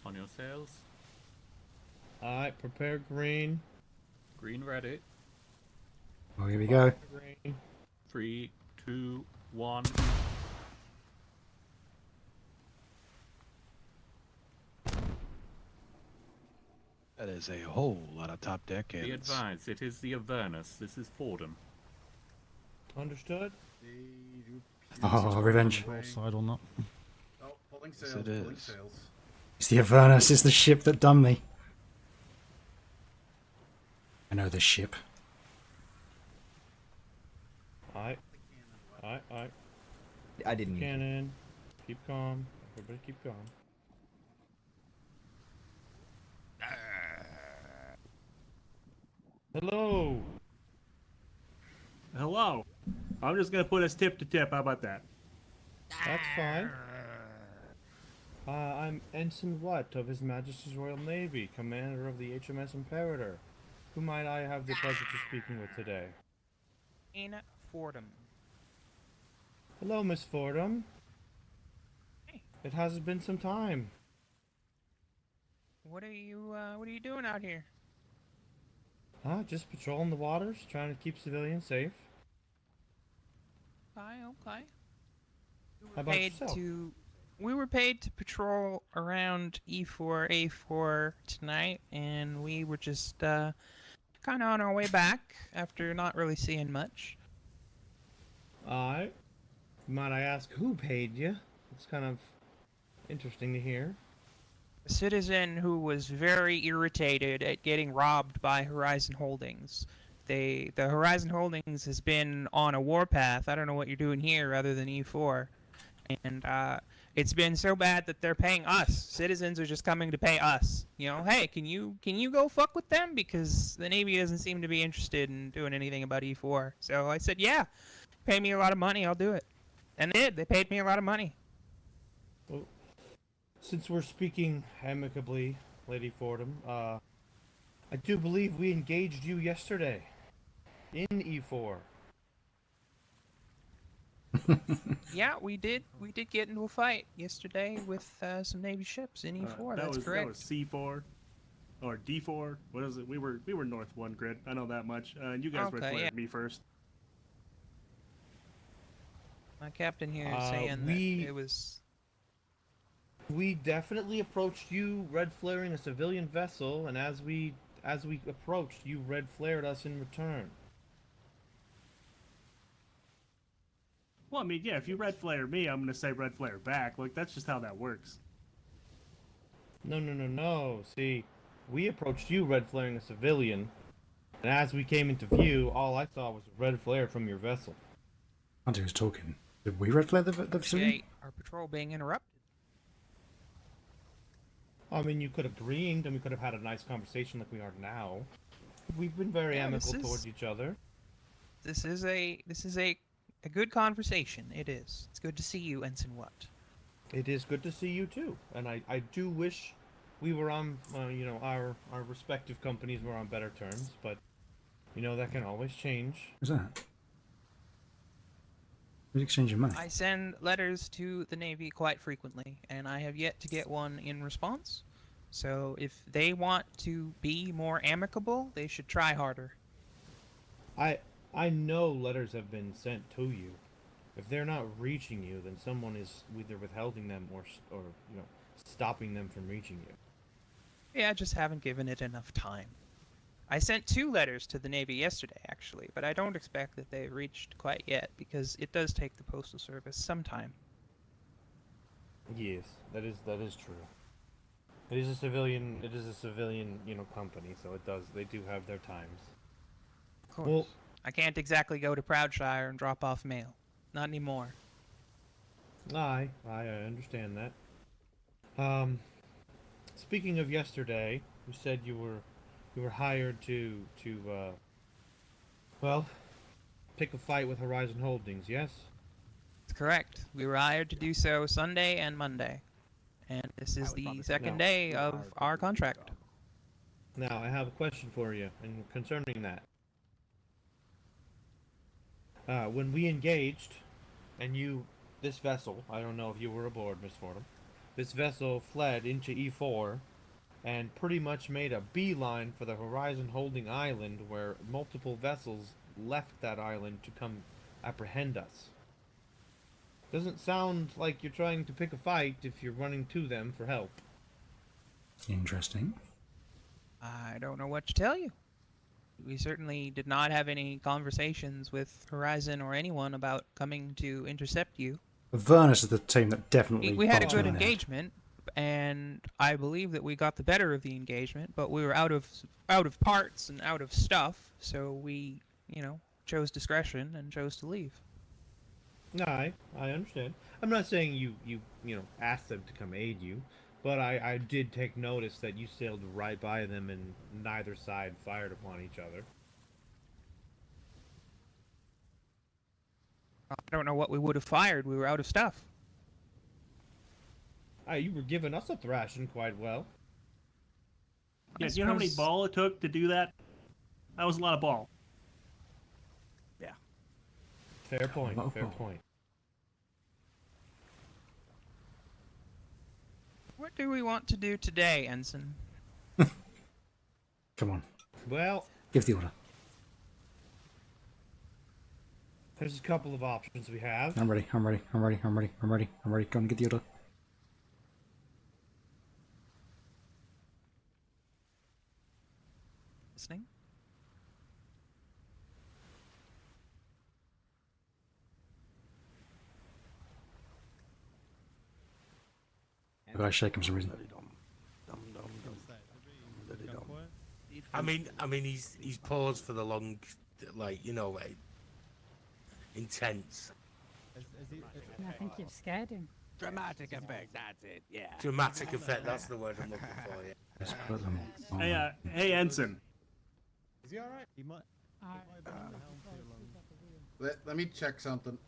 On your sails. Alright, prepare green. Green ready. Oh, here we go. Green. 3, 2, 1. That is a whole lot of top deck Be cannons. advised, it is the Avernus. This is Fordham. Understood? They do Oh, revenge. Both side on that. Oh, pulling Yes, sails. it Pulling is. sails. It's the Avernus. It's the ship that done me. I know this ship. Alright. Alright. I didn't. Cannon. Keep calm. Everybody keep calm. Hello. Hello. I'm just gonna put us tip to tip. How about that? That's fine. I'm Ensign Watt of His Majesty's Royal Navy, commander of the HMS Imperator. Who might I have the pleasure to speaking with today? In Fordham. Hello, Miss Fordham. It has been some time. What are you doing out here? Just patrolling the waters, trying to keep civilians safe. Okay. How about yourself? We were paid to patrol around E4, A4 tonight, and we were just kind of on our way back after not really seeing much. Alright. Might I ask who paid you? It's kind of interesting to hear. A citizen who was very irritated at getting robbed by Horizon Holdings. The Horizon Holdings has been on a warpath. I don't know what you're doing here other than E4. And it's been so bad that they're paying us. Citizens are just coming to pay us. You know, hey, can you go fuck with them? Because the Navy doesn't seem to be interested in doing anything about E4. So I said, yeah, pay me a lot of money, I'll do it. And they did. They paid me a lot of money. Well, since we're speaking amicably, Lady Fordham, I do believe we engaged you yesterday in E4. Yeah, we did. We did get into a fight yesterday with some Navy ships in E4. That's correct. That was C4 or D4. What is it? We were North 1 grid. I know that much. And you guys red flared yeah. me first. My captain here is saying that it was. We definitely approached you red flaring a civilian vessel, and as we approached, you red flared us in return. Well, I mean, yeah, if you red flare me, I'm gonna say red flare back. Like, that's just how that works. No. See, we approached you red flaring a civilian, and as we came into view, all I saw was a red flare from your vessel. Hunter who's talking. Did we red flare the facility? Appreciate our patrol being interrupted. I mean, you could have dreamed, and we could have had a nice conversation like we are now. We've been very Yeah, amicable towards each other. This is a good conversation. It is. It's good to see you, Ensign Watt. It is good to see you too, and I do wish we were on, you know, our respective companies were on better terms, but you know that can always change. Who's that? Who's exchanging money? I send letters to the Navy quite frequently, and I have yet to get one in response. So if they want to be more amicable, they should try harder. I know letters have been sent to you. If they're not reaching you, then someone is either withholding them or you know, stopping them from reaching you. Yeah, I just haven't given it enough time. I sent 2 letters to the Navy yesterday, actually, but I don't expect that they've reached quite yet, because it does take the Postal Service some time. Yes, that is true. It is a civilian, you know, company, so they do have their times. Of course. Well, I can't exactly go to Proudshire and drop off mail. Not anymore. I understand that. Speaking of yesterday, you said you were hired to well, pick a fight with Horizon Holdings, yes? That's correct. We were hired to do so Sunday and Monday. And this is the second day of our contract. Now, I have a question for you and concerning that. When we engaged, and this vessel, I don't know if you were aboard, Miss Fordham, this vessel fled into E4 and pretty much made a beeline for the Horizon Holding Island, where multiple vessels left that island to come apprehend us. Doesn't sound like you're trying to pick a fight if you're running to them for help. Interesting. I don't know what to tell you. We certainly did not have any conversations with Horizon or anyone about coming to intercept you. Avernus is the team that definitely. We had a bopped you good in the head. engagement, and I believe that we got the better of the engagement, but we were out of parts and out of stuff, so we, you know, chose discretion and chose to leave. No, I understand. I'm not saying you know, asked them to come aid you, but I did take notice that you sailed right by them and neither side fired upon each other. I don't know what we would have fired. We were out of stuff. You were giving us a thrashing quite well. Yeah, do you know how many ball it took to do that? That was a lot of ball. Yeah. Fair point, fair point. What do we want to do today, Ensign? Come on. Well, give the order. There's a couple of options we have. I'm ready. I'm ready. I'm ready. I'm ready. I'm ready. I'm ready. Go and get the order. Listening? The guy's shaking for some reason. I mean, he's paused for the long, like, you know, like, intense. I think you've scared him. Dramatic effect, that's it, yeah. Dramatic effect, that's the word I'm looking for, yeah. Let's put them on. Hey, Ensign. Is he alright? He might. Let me check something.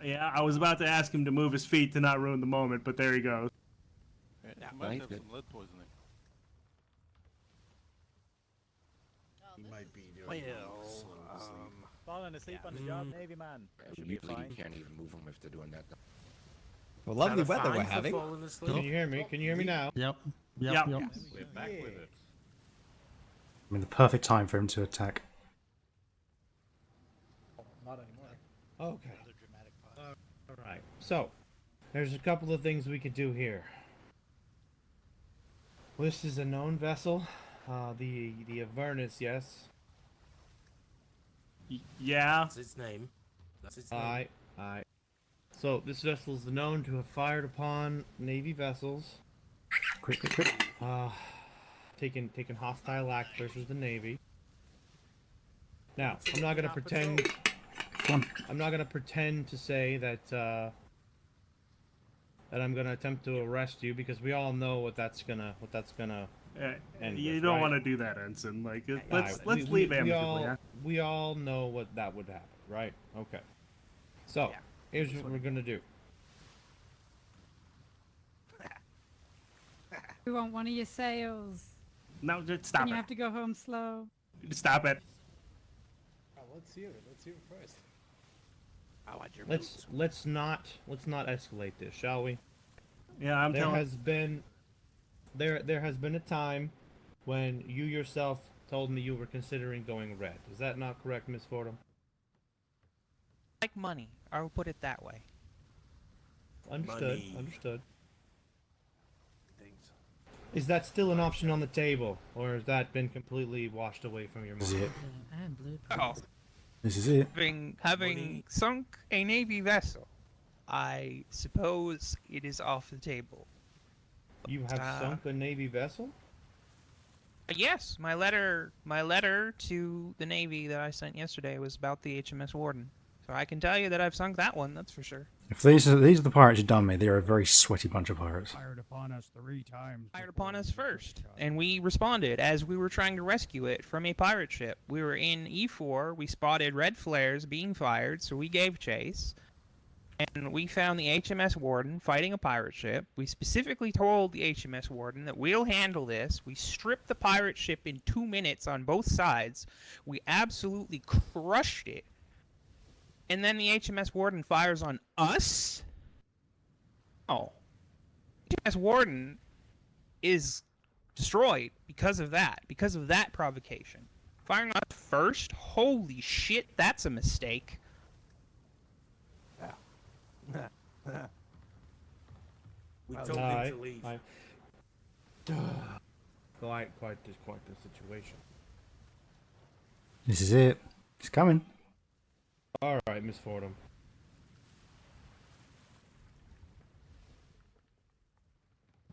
Yeah, I was about to ask him to move his feet to not ruin the moment, but there he goes. Might have some lead poisoning. He might be doing falling asleep on the job, Navy man. Should be Usually fine. you can't even move them if they're doing that. Well, lovely weather we're having. Can you hear me? Can you hear me now? Yep. Yep. We're back with it. I mean, the perfect time for him to attack. Not anymore. Okay. Alright, so, there's a couple of things we could do here. This is a known vessel. The Avernus, yes. Yeah. That's its name. That's its name. Aye. So, this vessel is known to have fired upon Navy vessels. Quick. Taken hostile act versus the Navy. Now, I'm not gonna pretend one. I'm not gonna pretend to say that that I'm gonna attempt to arrest you because we all know what that's gonna end You with, don't right? want to do that, Ensign. Like, let's Alright, leave we amicably. all Huh? we all know what that would happen, right? Okay. So here's what we're gonna do. We want one of your sales. No, just stop And it. you have to go home slow. Stop it. Let's hear it. Let's hear it first. I want your Let's not escalate this, shall we? Yeah, I'm there telling. has been a time when you yourself told me you were considering going red. Is that not correct, Miss Fordham? Like money. I will put it that way. Understood. Money. Understood. Is that still an option on the table, or has that been completely washed away from your This mind? is it. And blue. Oh. This is it. Having sunk a Navy vessel, I suppose it is off the table. You have sunk a Navy vessel? Yes, my letter to the Navy that I sent yesterday was about the HMS Warden. So I can tell you that I've sunk that one, that's for sure. If these are the pirates who done me, they're a very sweaty bunch of pirates. Fired upon us 3 times. Fired upon us first, and we responded as we were trying to rescue it from a pirate ship. We were in E4, we spotted red flares being fired, so we gave chase. And we found the HMS Warden fighting a pirate ship. We specifically told the HMS Warden that we'll handle this. We stripped the pirate ship in 2 minutes on both sides. We absolutely crushed it. And then the HMS Warden fires on us? Oh. HMS Warden is destroyed because of that provocation. Firing on us first? Holy shit, that's a mistake. We told him to leave. Quite the situation. This is it. It's coming. All right, Miss Fordham.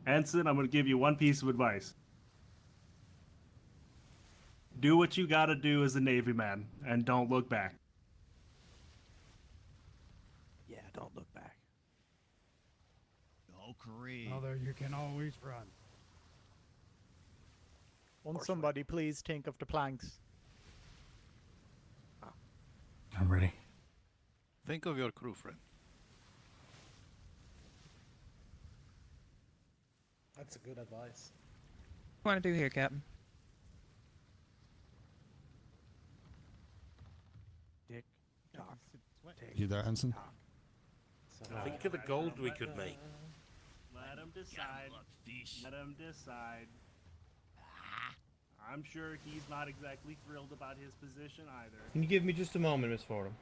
Ensign, I'm going to give you one piece of advice. Do what you got to do as a Navy man, and don't look back. Yeah, don't look back. Mother, you can always run. Won't somebody please think of the planks? I'm ready. Think of your crew, friend. That's a good advice. What do you want to do here, Captain? Dick, talk, You there, Ensign? Think of the gold we could make. Let him decide. Let him decide. I'm sure he's not exactly thrilled about his position either. Can you give me just a moment, Miss Fordham?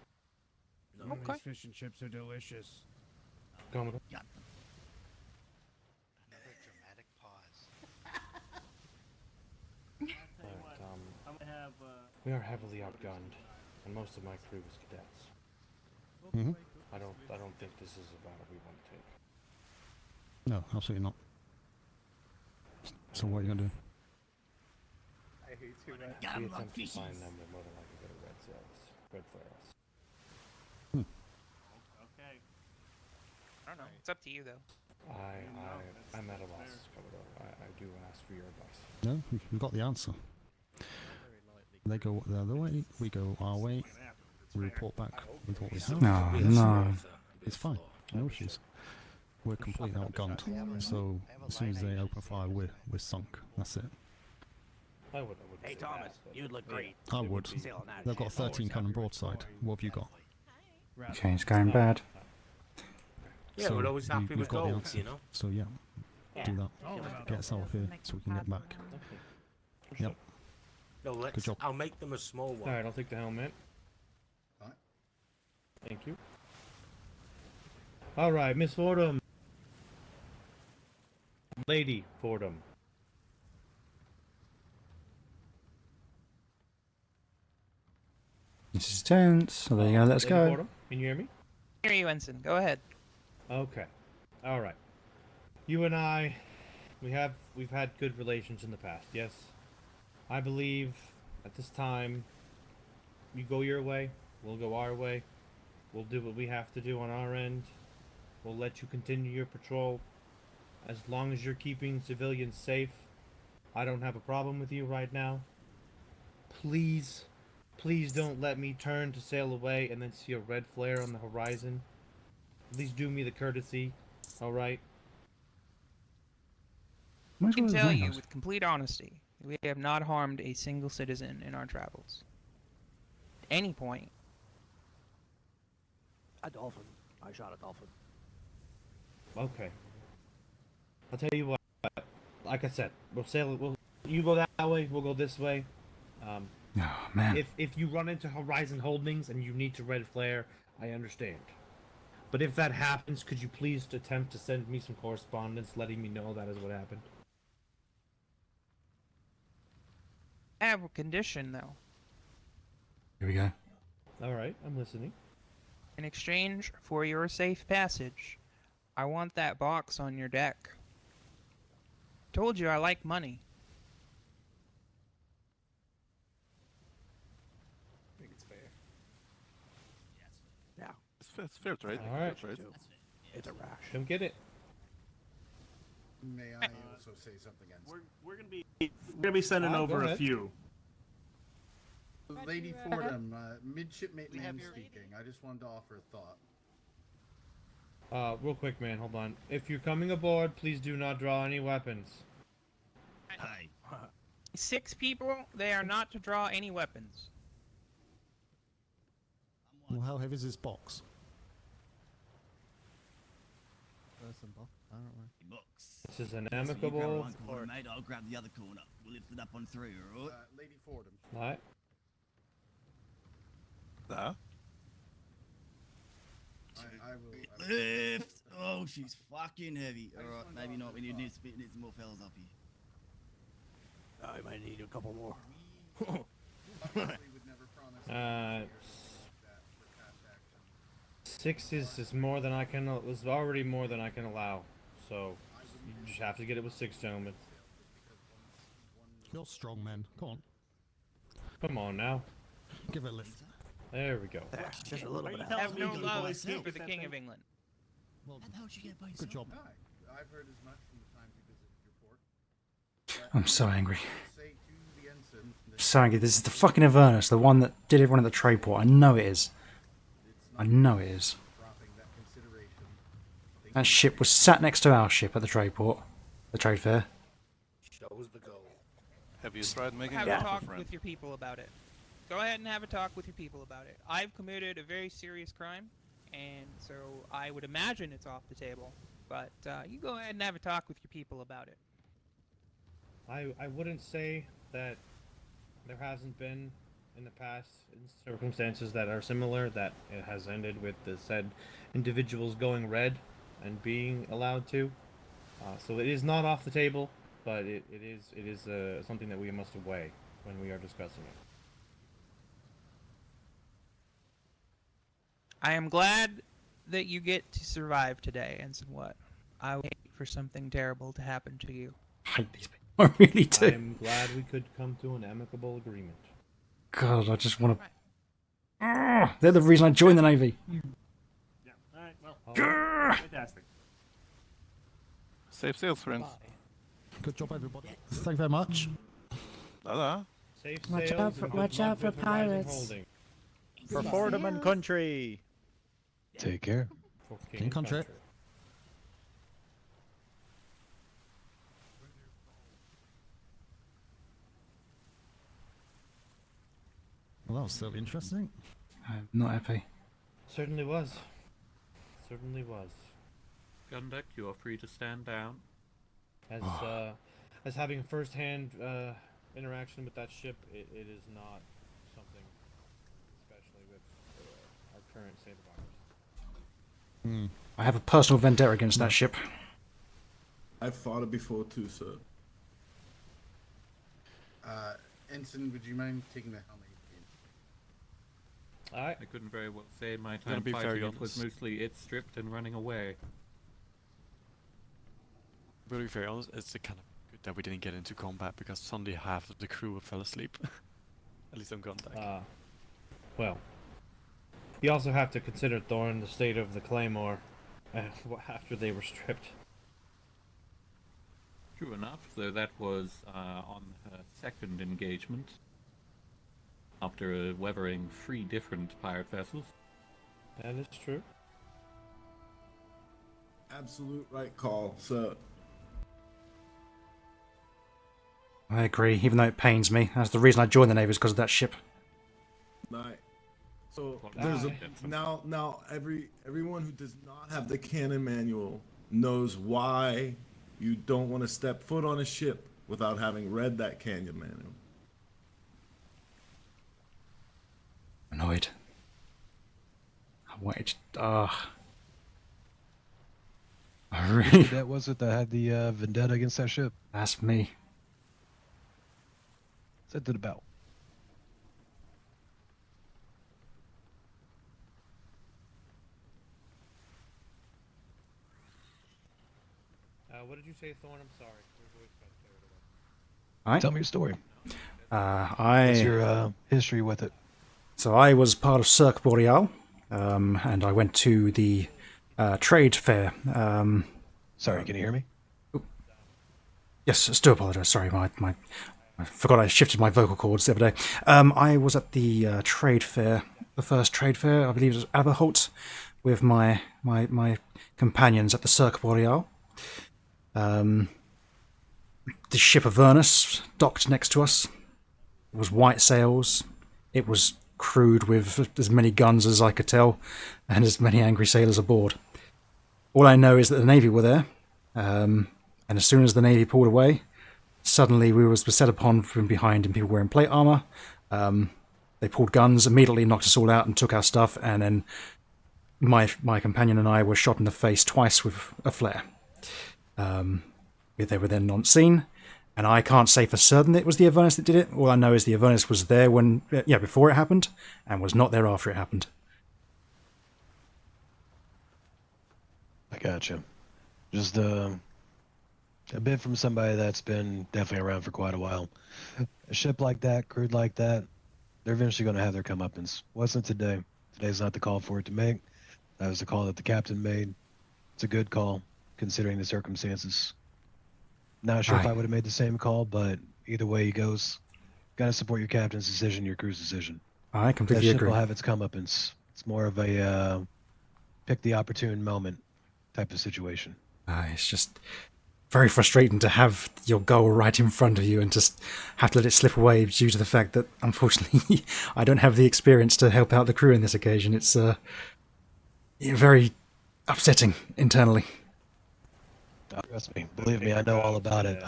These fish and chips are delicious. Commodore. Got them. Another dramatic pause. We are heavily outgunned, and most of my crew is cadets. Mm-hmm. I don't think this is a battle we want to take. No, absolutely not. So what are you gonna do? I hate you, man. We attempt to find them, we're more than likely to get a red flares. Okay. I don't know. It's up to you, though. I'm at a loss, Commodore. I do ask for your advice. No, we've got the answer. They go the other way, we go our way. We report back with what we have. No. It's fine. No issues. We're completely outgunned. So as soon as they open fire, we're sunk. That's it. I would Hey, Thomas, you'd look great. I would. They've got 13 cannon broadside. What have you got? Okay, it's going bad. Yeah, we're always happy we've with got the gold, answer. you know? So yeah, do that. Get us out of here so we can get back. Yep. No, let's. Good job. I'll make them a small one. Alright, I'll take the helmet. Alright. Thank you. Alright, Miss Fordham. Lady Fordham. This is tense. So there you go. Let's Lady go. Fordham, can you hear me? Hear you, Ensign. Go ahead. Okay. Alright. You and I, we've had good relations in the past, yes? I believe at this time you go your way, we'll go our way. We'll do what we have to do on our end. We'll let you continue your patrol. As long as you're keeping civilians safe, I don't have a problem with you right now. Please, please don't let me turn to sail away and then see a red flare on the horizon. Please do me the courtesy, alright? I can tell you with complete honesty, we have not harmed a single citizen in our travels. At any point. A dolphin. I shot a dolphin. Okay. I'll tell you what. Like I said, we'll sail. You go that way. We'll go this way. Oh man. If you run into Horizon Holdings and you need to red flare, I understand. But if that happens, could you please attempt to send me some correspondence letting me know that is what happened? I have a condition, though. Here we go. All right, I'm listening. In exchange for your safe passage, I want that box on your deck. Told you I like money. I think it's fair. Yeah. It's fair trade. All right. Fair trade. It's a rash. Come get it. May I also say something, Ensign? We're gonna be sending over a few. Lady Fordham, midshipmate man speaking. I just wanted to offer a thought. Real quick, man, hold on. If you're coming aboard, please do not draw any weapons. Hey. 6 people, they are not to draw any weapons. Well, how heavy is this box? This is an amicable. Corner, mate. I'll grab the other corner. We'll lift it up on 3, alright? Lady Fordham. Alright. I will. Lift! Oh, she's fucking heavy. Alright, maybe not. We need some more fellas up here. I might need a couple more. Uh, 6 is more than I can. Was already more than I can allow. So you just have to get it with 6 gentlemen. You're strong, man. Come on. Come on now. Give it a lift. There we go. Just a little bit. I have no love for the King of England. Well, how'd you get by good job. I've heard as much from the time you visited your port. I'm so angry. Say to the ensign that So angry. This is the fucking Avernus, the one that did everyone at the trade port. I know it is. I know it is. That ship was sat next to our ship at the trade port, the trade fair. Shows the goal. Have you tried making Have an a offer, talk friend? with your people about it. Go ahead and have a talk with your people about it. I've committed a very serious crime, and so I would imagine it's off the table. But you go ahead and have a talk with your people about it. I wouldn't say that there hasn't been in the past circumstances that are similar that it has ended with the said individuals going red and being allowed to. So it is not off the table, but it is something that we must weigh when we are discussing it. I am glad that you get to survive today, and somewhat. I would hate for something terrible to happen to you. I hate these people. I really do. I'm glad we could come to an amicable agreement. God, I just want to. They're the reason I joined the Navy. Yeah. All right. Well. Fantastic. Safe sails, friends. Good job, everybody. Thank you very much. Safe Watch sails out for- and good watch luck out for with Horizon pirates. Holding. For Fordham and country. Take care. For King country. Well, that was still interesting. I'm not happy. Certainly was. Certainly was. Gun deck, you are free to stand down. As having first-hand interaction with that ship, it is not something, especially with our current state of affairs. I have a personal vendetta against that ship. I've fought it before too, sir. Ensign, would you mind taking the helmet? Alright. I couldn't very well say my gonna time be fighting very it was honest. mostly it stripped and running away. But to be very honest, it's kind of good that we didn't get into combat because suddenly half of the crew fell asleep. At least on gun deck. Well, You also have to consider, Thorn, the state of the Claymore after they were stripped. True enough, though that was on her second engagement, after weathering 3 different pirate vessels. That is true. Absolute right call, sir. I agree, even though it pains me. That's the reason I joined the Navy, is because of that ship. Right. So there's now everyone who does not have the canon manual knows why you don't want to step foot on a ship without having read that canon manual. Annoyed. I wanted. I Which really. cadet was it that had the vendetta against that ship? That's me. Set to the bell. What did you say, Thorn? I'm sorry. Your voice got carried away. Alright. Tell me your story. What's your history with it? So I was part of Cirque Boreal, and I went to the trade fair. Sorry, can you hear me? Yes, I do apologise. Sorry, I forgot I shifted my vocal cords the other day. I was at the trade fair, the first trade fair, I believe it was Aberholt, with my companions at the Cirque Boreal. The ship Avernus docked next to us. It was white sails. It was crewed with as many guns as I could tell, and as many angry sailors aboard. All I know is that the Navy were there, and as soon as the Navy pulled away, suddenly we were set upon from behind, and people wearing plate armor. They pulled guns, immediately knocked us all out and took our stuff, and then my companion and I were shot in the face twice with a flare. They were then not seen, and I can't say for certain it was the Avernus that did it. All I know is the Avernus was there before it happened, and was not there after it happened. I gotcha. Just a bit from somebody that's been definitely around for quite a while. A ship like that, crewed like that, they're eventually going to have their comeuppance. Wasn't today. Today's not the call for it to make. That was the call that the captain made. It's a good call, considering the circumstances. Not sure if I would have made the same call, but either way he goes, got to support your captain's decision, your crew's decision. I completely that ship agree. will have its comeuppance. It's more of a pick the opportune moment type of situation. It's just very frustrating to have your goal right in front of you and just have to let it slip away due to the fact that, unfortunately, I don't have the experience to help out the crew in this occasion. It's very upsetting internally. Trust me, believe me, I know all about it.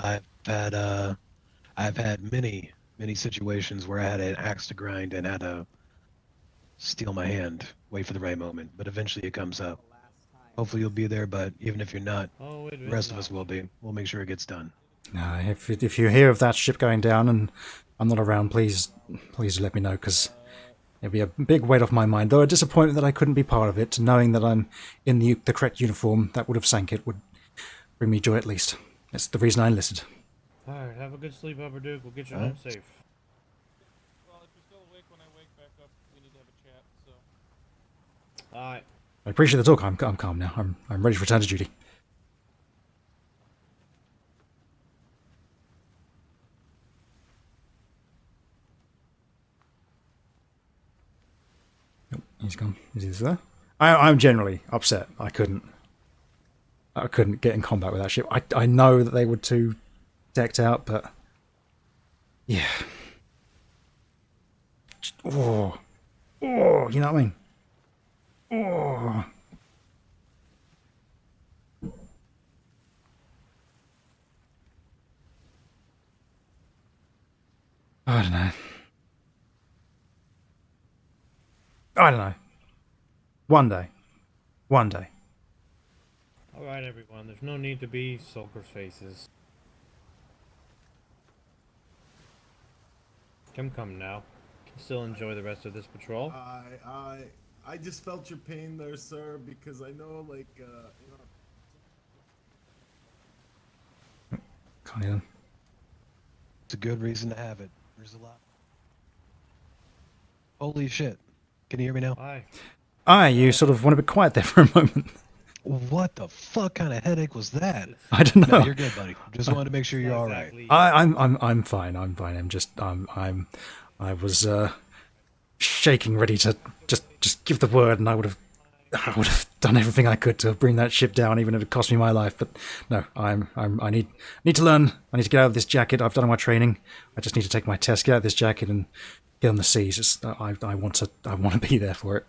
I've had many situations where I had an axe to grind and had to steel my hand, wait for the right moment, but eventually it comes up. Hopefully you'll be there, but even if you're not, the rest of us will be. We'll make sure it gets done. If you hear of that ship going down and I'm not around, please let me know, because it'll be a big weight off my mind. Though a disappointment that I couldn't be part of it, knowing that I'm in the correct uniform that would have sank it would bring me joy at least. That's the reason I enlisted. Alright, have a good sleep, Upper Duke. We'll get you home safe. Well, if you're still awake when I wake back up, we need to have a chat, so. Alright. I appreciate the talk. I'm calm now. I'm ready to return to duty. Nope, he's gone. Is he there? I'm generally upset. I couldn't get in combat with that ship. I know that they were too decked out, but yeah. Oh, you know what I mean? Oh. I don't know. One day. Alright, everyone. There's no need to be sulker faces. Come now. Can still enjoy the rest of this patrol. I just felt your pain there, sir, because I know, like, Can't even. It's a good reason to have it. There's a lot. Holy shit. Can you hear me now? Hi. You sort of went a bit quiet there for a moment. What the fuck kind of headache was that? I don't know. No, you're good, buddy. Just wanted to make sure you're all right. I'm fine. I'm fine. I was shaking, ready to just give the word, and I would have done everything I could to bring that ship down, even if it cost me my life. But no, I need to learn. I need to get out of this jacket. I've done all my training. I just need to take my test, get out of this jacket, and get on the seas. I want to be there for it.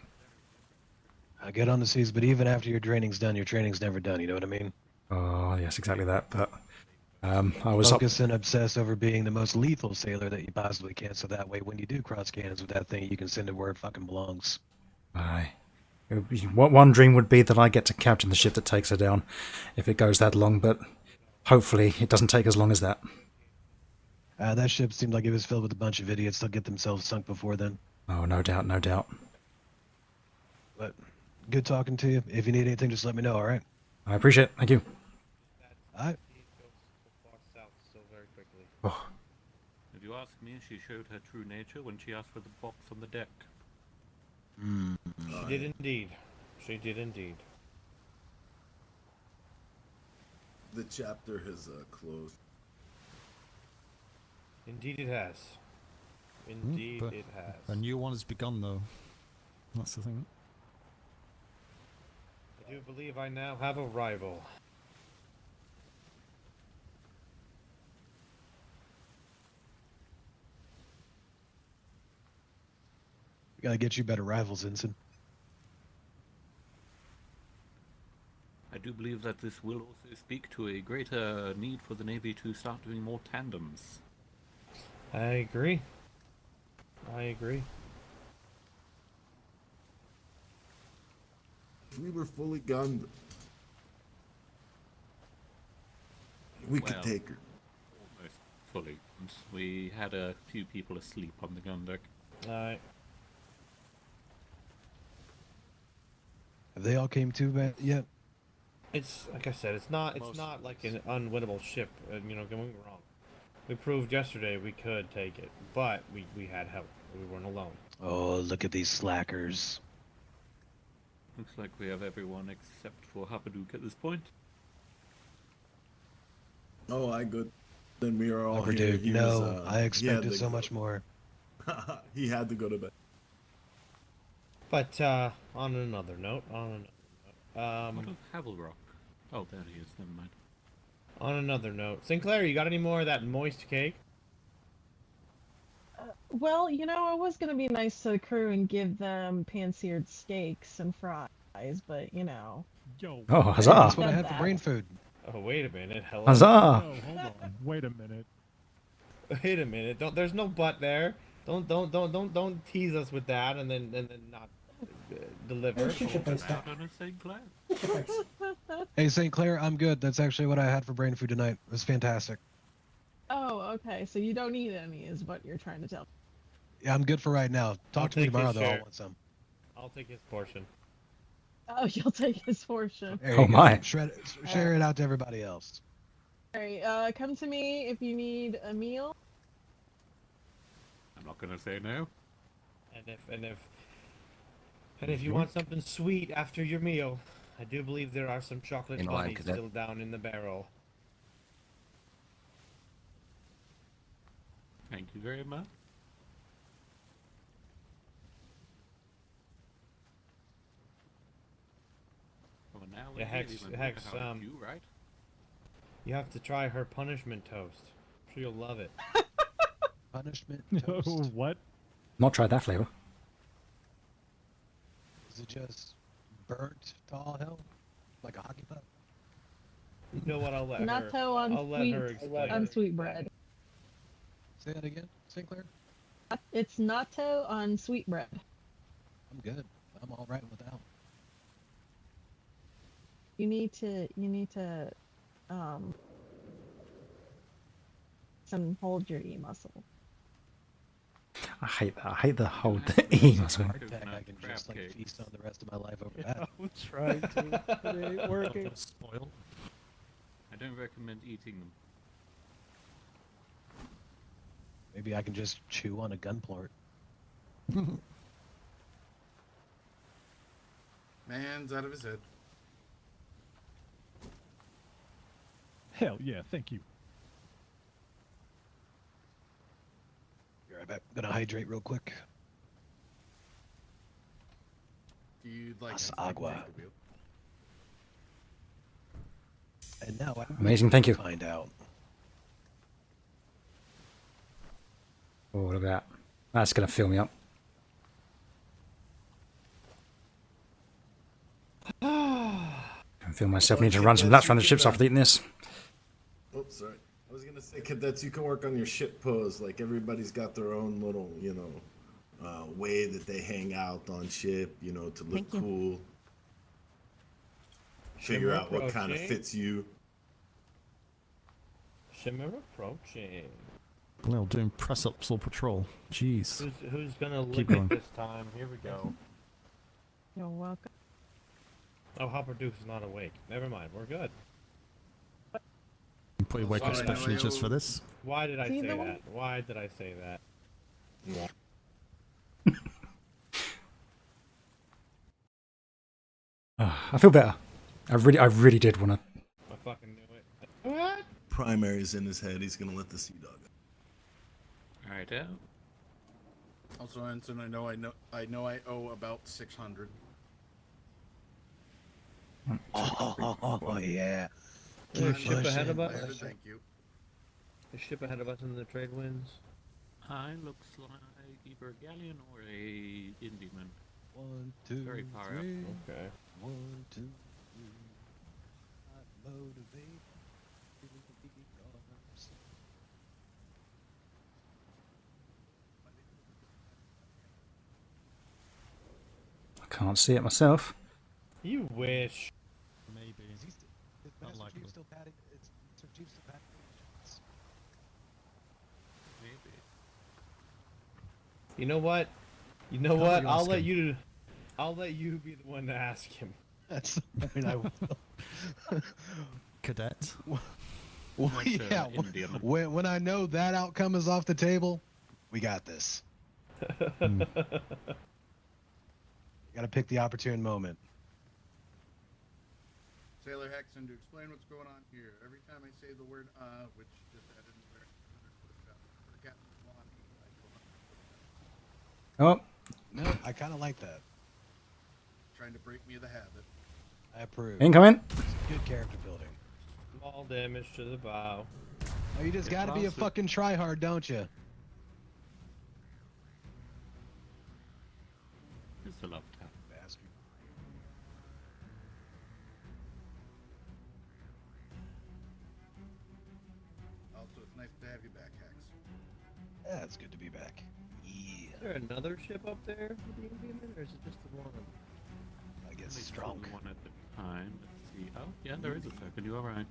I get on the seas, but even after your training's done, your training's never done. You know what I mean? Oh yes, exactly that. But I was focus and obsess over being the most lethal sailor that you possibly can, so that way when you do cross cannons with that thing, you can send it where it fucking belongs. Aye. One dream would be that I get to captain the ship that takes her down, if it goes that long. But hopefully, it doesn't take as long as that. That ship seemed like it was filled with a bunch of idiots. They'll get themselves sunk before then. Oh, no doubt, no doubt. But good talking to you. If you need anything, just let me know. All right. I appreciate it. Thank you. All right. Oh. If you ask me, she showed her true nature when she asked for the box on the deck. She did indeed. She did indeed. The chapter has closed. Indeed it has. Indeed But it has. a new one has begun, though. That's the thing. I do believe I now have a rival. We gotta get you better rivals, Ensign. I do believe that this will also speak to a greater need for the Navy to start doing more tandems. I agree. I agree. If we were fully gunned, we could Well, take her. Almost fully. We had a few people asleep on the gun deck. Alright. Have they all came to yet? It's like I said, it's not like an unwinnable ship. You know, don't get me wrong. We proved yesterday we could take it, but we had help. We weren't alone. Oh, look at these slackers. Looks like we have everyone except for Hapadook at this point. Oh, I good. Then we are all Lover here. dude, He no, was, I expected to so go. much more. He had to go to bed. But on another note, What of Havelrock? Oh, there he is. Never mind. on another note, Sinclair, you got any more of that moist cake? Well, you know, I was gonna be nice to the crew and give them pan-seared steaks and fries, but you know. Yo. Oh, Hey, huzzah! that's what I had for brain food. Oh, wait a minute. Hello. Huzzah! No, hold on. Wait a minute. Wait a minute. Don't. There's no but there. Don't tease us with that and then not deliver. Hey, St. Clair, I'm good. That's actually what I had for brain food tonight. It was fantastic. Oh, okay. So you don't need any, is what you're trying to tell me. Yeah, I'm good for right now. Talk to me take tomorrow, his though. I'll share. want some. I'll take his portion. Oh, you'll take his portion. There you go. Share it out to everybody else. Alright, come to me if you need a meal. I'm not gonna say no. And if you want something sweet after your meal, I do believe there are some chocolate In line, bunnies Cadet. still down in the barrel. Thank you very much. Well, now we Yeah, Hex, really went Hex, how to do, right? you have to try her punishment toast. I'm sure you'll love it. Punishment No, toast. what? Not tried that flavor. Is it just burnt to all hell? Like a hockey puck? You know what? I'll let her. Natto on I'll let sweet her explain. on sweet bread. Say that again, Sinclair? It's natto on sweet bread. I'm good. I'm all right without. You need to hold your E muscle. I hate that. I hate the whole E muscle. I can just like feast on the rest of my life over that. I'm trying to, but it ain't working. Spoiled. I don't recommend eating them. Maybe I can just chew on a gun port. Man's out of his head. Hell yeah, thank you. Be right back. Gonna hydrate real quick. If you'd like Mas to agua. take the wheel. And now I Amazing, thank you. find out. Oh, look at that. That's going to fill me up. I feel myself need to run some laps around the ships after eating this. Oops, sorry. I was gonna say, cadets, you can work on your ship pose. Like everybody's got their own little, way that they hang out on ship. To look Thank you. cool. Figure out what kind of fits you. Shimmer approaching. Well, doing press-ups or patrol. Jeez. Who's gonna Keep lick it going. this time? Here we go. You're welcome. Oh, Hopper Deuce is not awake. Never mind, we're good. You put your wake up Sorry, specially no, just for this. Why did I See say the one? that? Why did I say that? I feel better. I really did want to. I fucking knew it. What? Primary's in his head. He's gonna let the sea dog out. Alright, yeah. Also, Ensign, I know I owe about 600. Oh yeah. Is a ship ahead of us? Thank you. A ship ahead of us in the trade winds? Looks like either a galleon or a Indiaman. 1, 2, Very far 3. up. Okay. 1, 2, 3. I motivate. I can't see it myself. You wish. Maybe. Unlikely. Still padding. It's Sir Jeeves still padding. Maybe. You know what? You know How what? about you I'll ask let him? I'll let you be the one to ask him. That's the point I will. Cadet. Well, Much, yeah. Indiaman. When I know that outcome is off the table, we got this. Gotta pick the opportune moment. Sailor Hexen, to explain what's going on here. Every time I say the word which just added for Captain Blondie, I go Oh, No, I kind of like that. trying to break me of the habit. I approve. incoming. Good character building. Small damage to the bow. Oh, you just gotta be a fucking tryhard, don't you? Just a love tap. Bastard. Also, it's nice to have you back, Hex. Yeah, it's good to be back. Is there another ship up there with the Indiaman, or is it just the one? I guess At least strong. One at the time. Let's see. Oh, yeah, there is a second. You alright?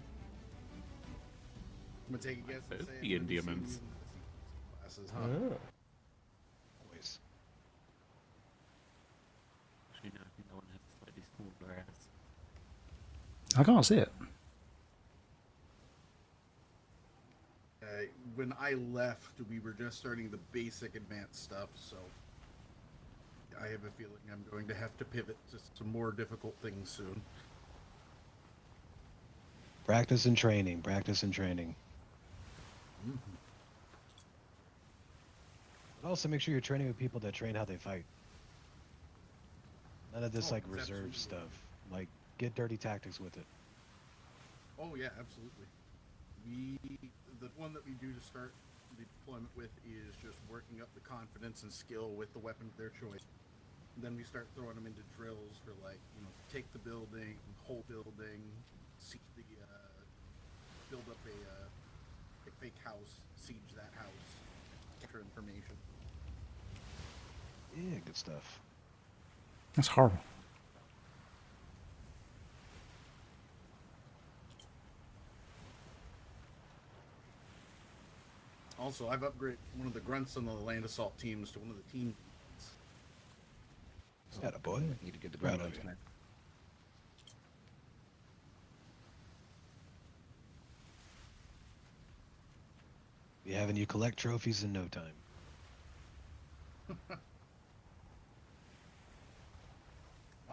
I'm gonna take a guess and Both say the it's the Indiamans. sea classes, huh? Always. Actually, no, I think that one has a slightly smaller ass. I can't see it. When I left, we were just starting the basic advanced stuff, so I have a feeling I'm going to have to pivot to some more difficult things soon. Practice and training. Practice and training. But also make sure you're training with people that train how they fight. None of this like reserve absolutely. stuff. Like get dirty tactics with it. Oh yeah, absolutely. The one that we do to start the deployment with is just working up the confidence and skill with the weapon of their choice. And then we start throwing them into drills for take the building, hold building, siege build up a fake house, siege that house, capture information. Yeah, good stuff. That's horrible. Also, I've upgraded one of the grunts on the land assault teams to one of the team. Got a boy. Need to get the Proud of promotion. you. Be having you collect trophies in no time.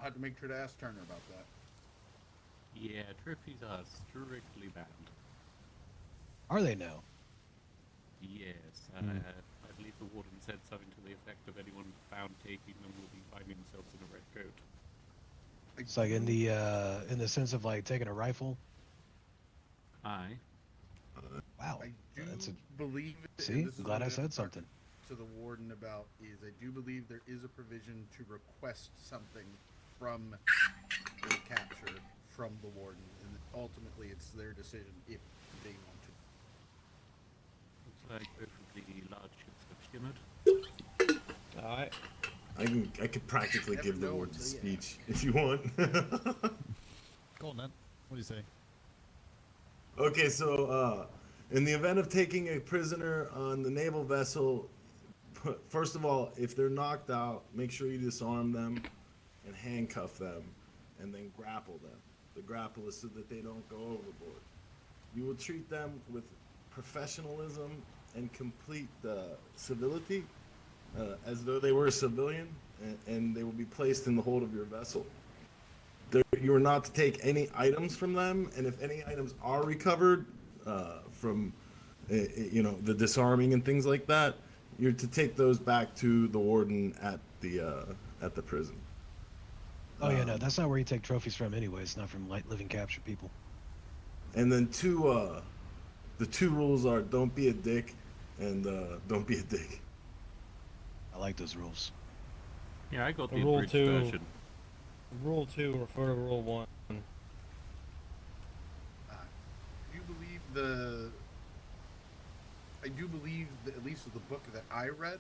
I'll have to make sure to ask Turner about that. Yeah, trophies are strictly banned. Are they now? Yes, I believe the warden said something to the effect of anyone found taking them will be finding themselves in a red coat. It's like in the sense of like taking a rifle. Aye. Wow. I do That's a... believe. See, and this I'm is glad I what said I've talked something. to the warden about is I do believe there is a provision to request something from the capture from the warden, and ultimately it's their decision if they want to. Looks like both of the large ships have shimmered. Alright. I could practically Never give the know warden a until you speech if you want. Go on then. What do you say? Okay, so in the event of taking a prisoner on the naval vessel, first of all, if they're knocked out, make sure you disarm them and handcuff them, and then grapple them. The grapple is so that they don't go overboard. You will treat them with professionalism and complete civility, as though they were a civilian, and they will be placed in the hold of your vessel. You are not to take any items from them, and if any items are recovered from, the disarming and things like that, you're to take those back to the warden at the prison. Oh yeah, no, that's not where you take trophies from anyway. It's not from living captured people. And then the two rules are don't be a dick and don't be a dick. I like those rules. Yeah, I got the Rule abridged 2. version. Rule 2, refer to Rule 1. Do I do believe that at least with the book that I read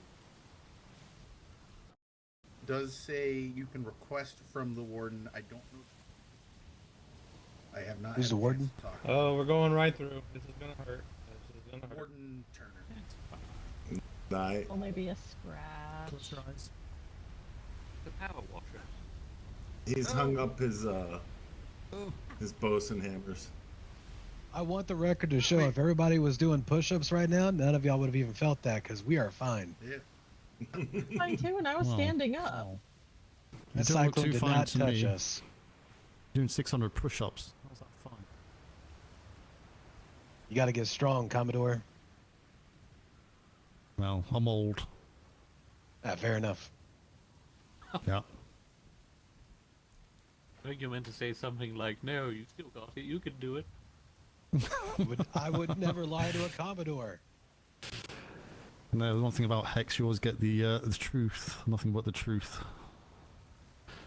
does say you can request from the warden. I don't know. I have not. Who's the warden? Oh, we're going right through. This is gonna hurt. This is gonna hurt. Warden Turner. Only be a scratch. Close your eyes. The power washer. He's hung up his bosun hammers. I want the record to show if everybody was doing push-ups right now, none of y'all would have even felt that because we are fine. Yeah. Fine too, and I was standing up. That You don't look cyclone too did fine not to touch me. us. Doing 600 push-ups. How's that fine? You got to get strong, Commodore. Well, I'm old. Fair enough. Yeah. I think you meant to say something like, "No, you still got it. You can do it." I would never lie to a Commodore. No, the one thing about Hex, you always get the truth. Nothing but the truth.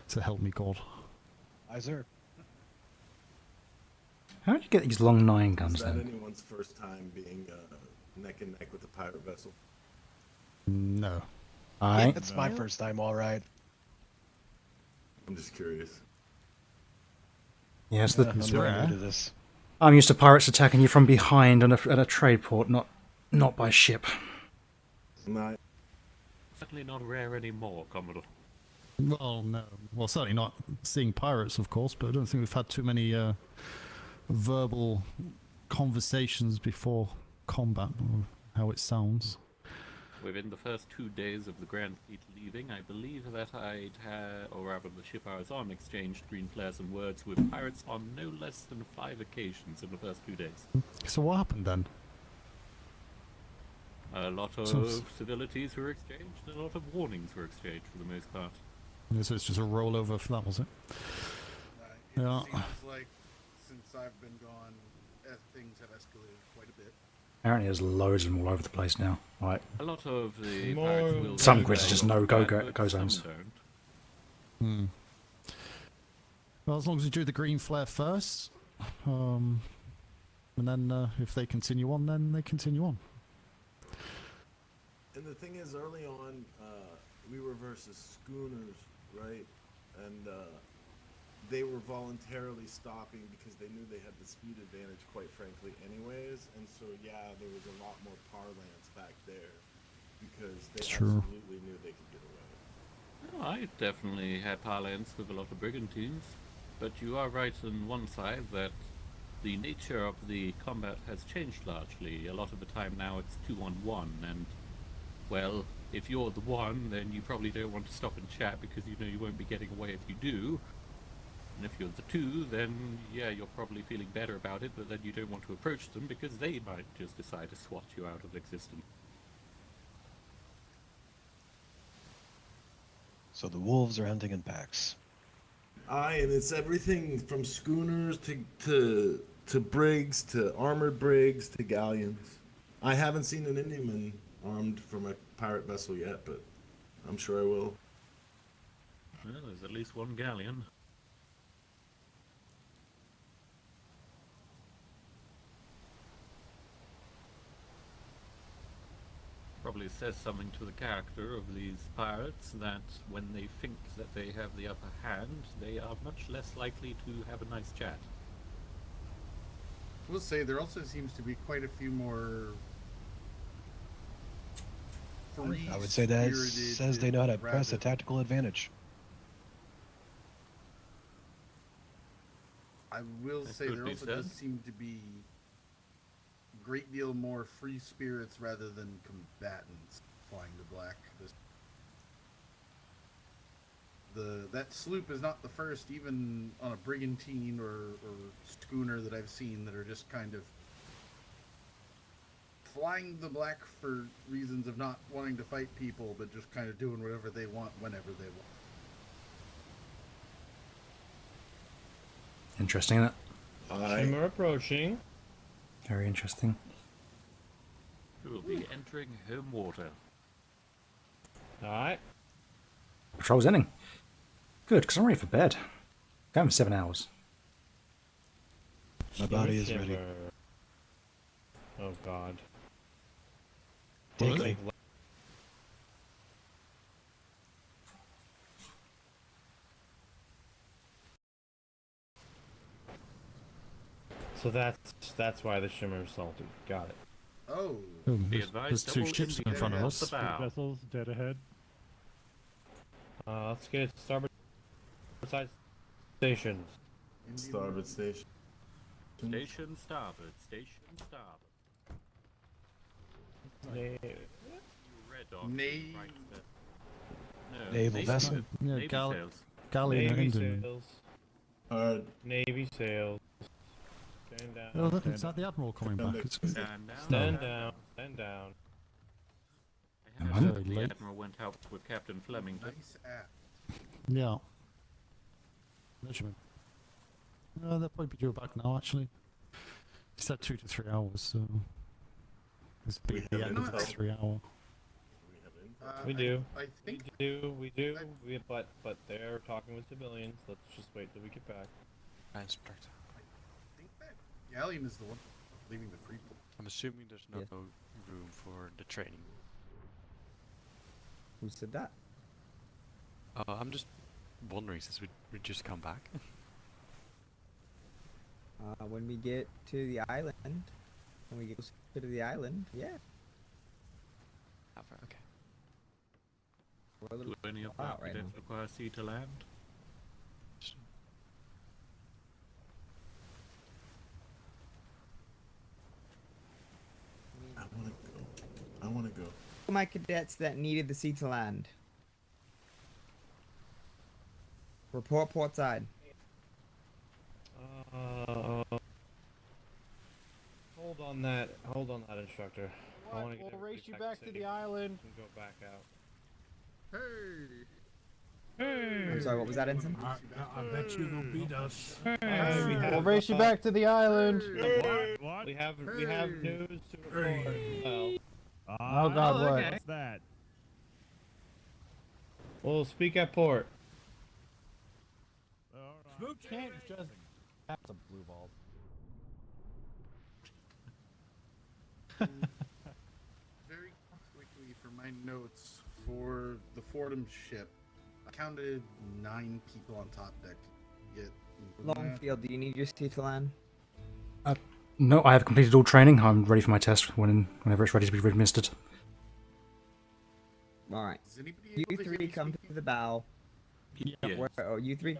So help me God. Aye, sir. How did you get these long 9 guns Is that then? anyone's first time being neck and neck with a pirate vessel? No. Aye. It's my first time, all right. I'm just curious. Yes, I'm very new to this. I'm used to pirates attacking you from behind at a trade port, not by ship. Not. Certainly not rare anymore, Commodore. Well, no. Well, certainly not seeing pirates, of course, but I don't think we've had too many verbal conversations before combat, or how it sounds. Within the first 2 days of the Grand Fleet leaving, I believe that or rather the ship I was on, exchanged green flares and words with pirates on no less than 5 occasions in the first 2 days. So what happened then? A lot of civilities were exchanged, and a lot of warnings were exchanged for the most part. So it's just a rollover for that, was it? It Yeah. seems like since I've been gone, things have escalated quite a bit. Apparently there's loads of them all over the place now. Right. A lot of the pirates will Some go grids are there, just but no-go some zones. don't. Well, as long as you do the green flare first, and then if they continue on, then they continue on. And the thing is, early on, we were versus schooners, right? And they were voluntarily stopping because they knew they had the speed advantage, quite frankly, anyways. And so, yeah, there was a lot more parlance back there because they absolutely knew they could get away. Oh, I definitely had parlance with a lot of brigantines, but you are right on one side that the nature of the combat has changed largely. A lot of the time now it's 2-on-1, and, well, If you're the one, then you probably don't want to stop and chat because you know you won't be getting away if you do. And if you're the two, then yeah, you're probably feeling better about it, but then you don't want to approach them because they might just decide to swat you out of existence. So the wolves are hunting in packs. Aye, and it's everything from schooners to brigs to armored brigs to galleons. I haven't seen an Indiaman armed from a pirate vessel yet, but I'm sure I will. Well, there's at least one galleon. Probably says something to the character of these pirates that when they think that they have the upper hand, they are much less likely to have a nice chat. I will say there also seems to be quite a few more. I would say that says they know how to press a tactical advantage. I will That say could there be also said. does seem to be a great deal more free spirits rather than combatants flying the black. That sloop is not the first, even on a brigantine or schooner that I've seen that are just kind of flying the black for reasons of not wanting to fight people, but just kind of doing whatever they want whenever they want. Interesting, isn't it? Shimmer approaching. Very interesting. Who will be entering home water. Alright. Patrol's ending. Good, because I'm ready for bed. Going for 7 hours. My body is ready. Oh god. Take me. So that's why the shimmer is salted. Got it. Oh. Be advised, There's two double ships in front of indicator us. at the bow. Vessels dead ahead. Let's get starboard side stations. Starboard station. Station starboard. Station starboard. Red on Navy. right there. No, Naval vessel. Yeah, Navy sails. Galleon or Navy Indian. sails. Navy sails. Stand down. Oh, is that the Admiral coming back? It's Stand down. Stand down. Stand down. I have Very heard the late. Admiral went out with Captain Flemington. Nice act. Yeah. Measurement. They'll probably be due back now, actually. He said 2 to 3 hours, so it's be the end of the 3 hour. We do. I think We do. But they're talking with civilians. Let's just wait till we get back. Inspector. I think that galleon is the one leaving the free port. I'm assuming there's no room for the training. Who said that? I'm just wondering since we just come back. When we get to the island, when we get closer to the island, yeah. Okay. We're a little Do any of far our out right cadets now. require sea to land? I want to go. My cadets that needed the sea to land. Report port side. Hold on that, instructor. I want to get We'll race you everybody back to safe the island. and go back out. Hey! I'm sorry, what was that, Ensign? I bet you they'll beat us. We'll race you back to the island. We have news to report. Well, Oh god, what? What's that? we'll speak at port. You can't just have some blue balls. Very quickly for my notes for the Fordham ship, I counted 9 people on top deck. Yet Longfield, do you need your sea to land? No, I have completed all training. I'm ready for my test whenever it's ready to be administered. Alright. Is anybody You able to hear three me come speaking? to the bow. Yes. You three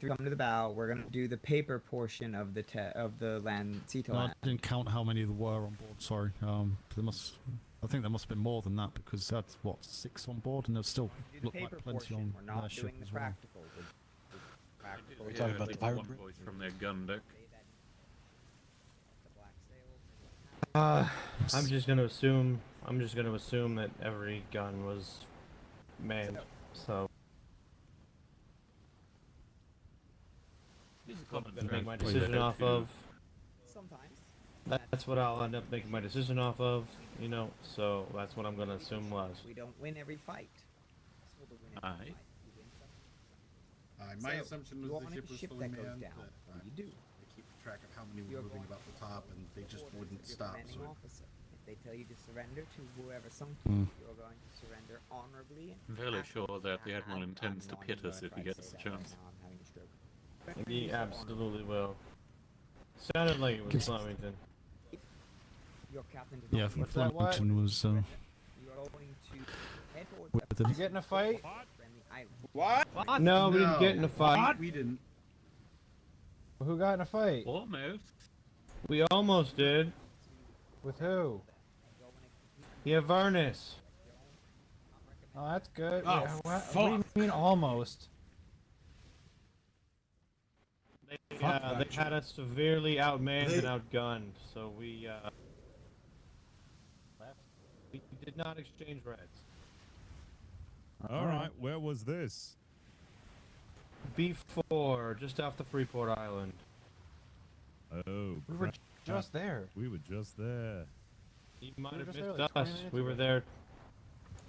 come to the bow. We're gonna do the paper portion of the land sea to No, I land. didn't count how many there were on board. Sorry. There must. I think there must have been more than that because that's what 6 on board, and there's still look like plenty on We're not their ship doing the as well. practical. Practical. We're talking about the pirate one brig? voice from their gun deck. I'm just gonna assume that every gun was manned. So I'm gonna make my decision off of. Sometimes. That's what I'll end up making my decision off of, you know. So that's what I'm gonna assume was. We don't win every fight. This will win every Aye. fight. You win some. My So, assumption you was want the a ship was ship fully that goes manned. down. That, What do you do? They keep track of how many were You're moving going about the top, and they just report wouldn't your stop. commanding So officer. If they tell you to surrender to whoever sunk Hmm. you, you're going to surrender honorably. I'm fairly sure that the Admiral intends to pit us if he gets the chance. Now I'm having a stroke. He absolutely will. Sounded like it was Gives- Flemington. Your captain did Yeah, not What's that, what? Flemington was you are going to head towards with Did them. you get in a fight? friendly island. What? No, we didn't get in a fight. We didn't. Who got in a fight? Almost. We almost did. With who? Yeah, Varnus. Oh, that's good. Oh, Yeah, what do you mean almost? They had us severely outmanned and outgunned, so we did not exchange reds. All right, where was this? B4, just off the Freeport Island. Oh, We were crap. just there. We were just there. You might We were have just there missed like 20 us. minutes We were ago. there.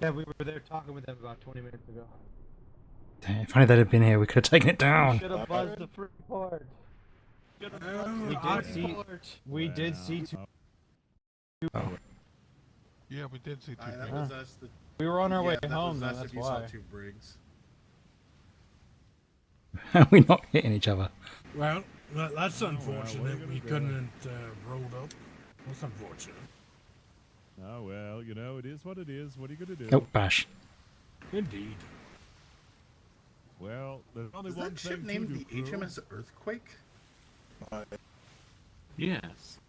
Yeah, we were there talking with them about 20 minutes ago. If only they'd have been here, we could have taken it down. Should have buzzed the Freeport. We did see two. Oh. Yeah, we did see two. That was us. We were on our way that home, was though, us that's if you saw why. 2 brigs. We're not hitting each other. Well, that's unfortunate. where We we couldn't rolled up. That's unfortunate. Oh, well, you know, it is what it is. What are you going to do? Oh, bash. Indeed. Well, there's only Is one that thing ship to named do, the crew. HMS Earthquake? Yes.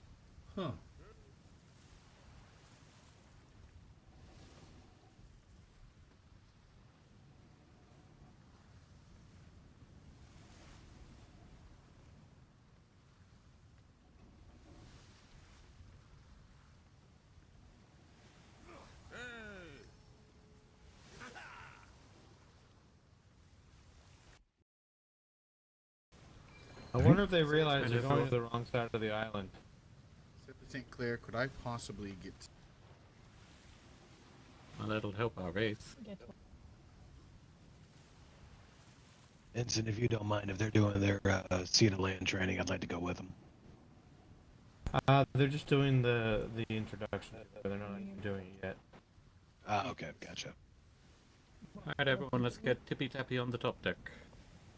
Huh. I wonder if they realize they're going to the wrong side of the island. St. Clair, could I possibly get... Well, that'll help our race. Ensign, if you don't mind, if they're doing their sea to land training, I'd like to go with them. They're just doing the introduction. They're not doing it yet. Ah, okay, gotcha. Alright, everyone, let's get tippy-tappy on the top deck.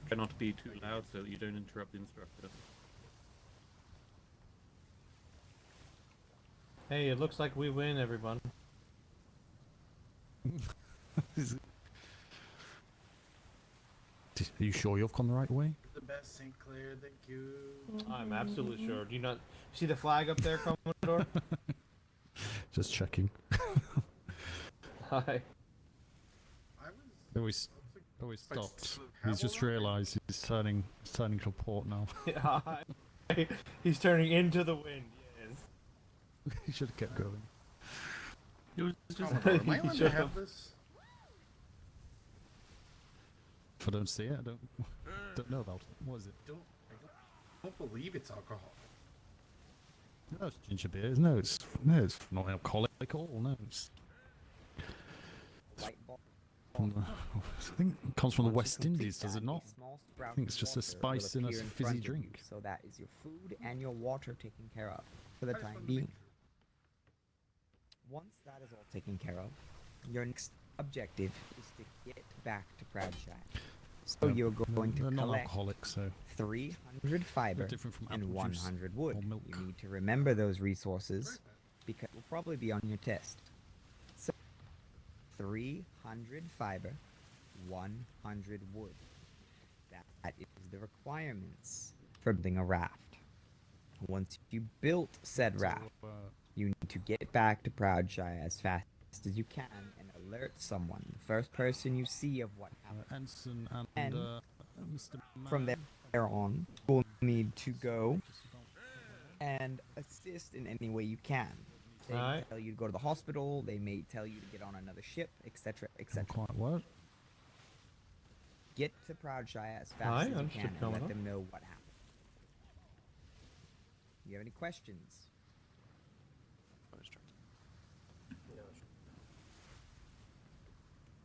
Try not to be too loud so that you don't interrupt the instructor. Hey, it looks like we win, everyone. Are you sure you've gone the right way? The best, St. Clair, thank you. I'm absolutely sure. Do you not see the flag up there, Commodore? Just checking. Hi. Always stopped. He's just realised he's turning to port now. Yeah, he's turning into the wind. Yes. He should have kept going. It was just Am I allowed to have this? If I don't see it, I don't know about it. What is it? I don't believe it's alcohol. No, it's ginger beer. No, it's not alcoholic at all. No, it's from the, I think it comes from the West Indies, does it not? I think it's just a spice in a fizzy drink. So that is your food and your water taken care of for the time being. Once that is all taken care of, your next objective is to get back to Pradshack. So you're going to They're not collect alcoholic, so 300 fiber They're different from and apple juice 100 wood. or milk. You need to remember those resources because it will probably be on your test. So 300 fiber, 100 wood. That is the requirements for building a raft. Once you built said raft, you to get back to Proudshire as fast as you can and alert someone. The first person you see of what happened. Ensign And Mr. from there on, you'll need to go and assist in any way you can. They Alright. tell you to go to the hospital. They may tell you to get on another ship, etc., etc. Quite what? Get to Proudshire as fast Aye, as you understood, can and Commodore. let them know what happened. You have any questions?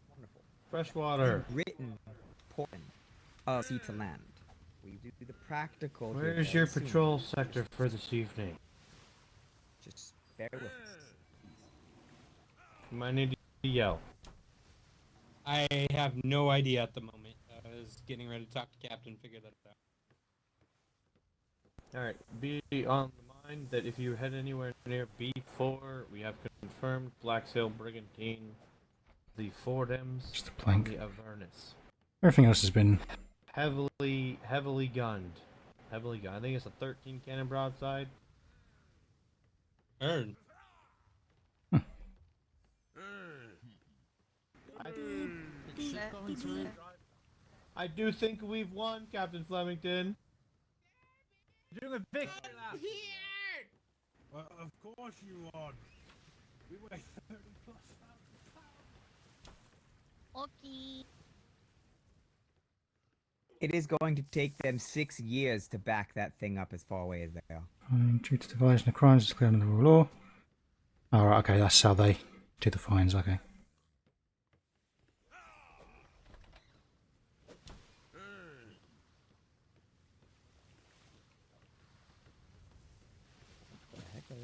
Wonderful. Freshwater. Written portion of sea to land. We do the practical. here Where's very your soon. patrol sector for this evening? Just bear with us. You might need to yell. I have no idea at the moment. I was getting ready to talk to Captain, figure that out. Alright, be on the mind that if you head anywhere near B4, we have confirmed Black Sail Brigantine, the Fordems, Just a plank. and the Avernus. Everything else has been. Heavily gunned. Heavily gunned. I think it's a 13 cannon broadside. Earn. I do think we've won, Captain Flemington. You're doing a victory lap. Well, of course you won. We weigh 30 plus Okay. It is going to take them 6 years to back that thing up as far away as they are. Due to the violation of crimes declared under the rule of law. Oh, right, okay, that's how they do the fines, okay. What the heck are they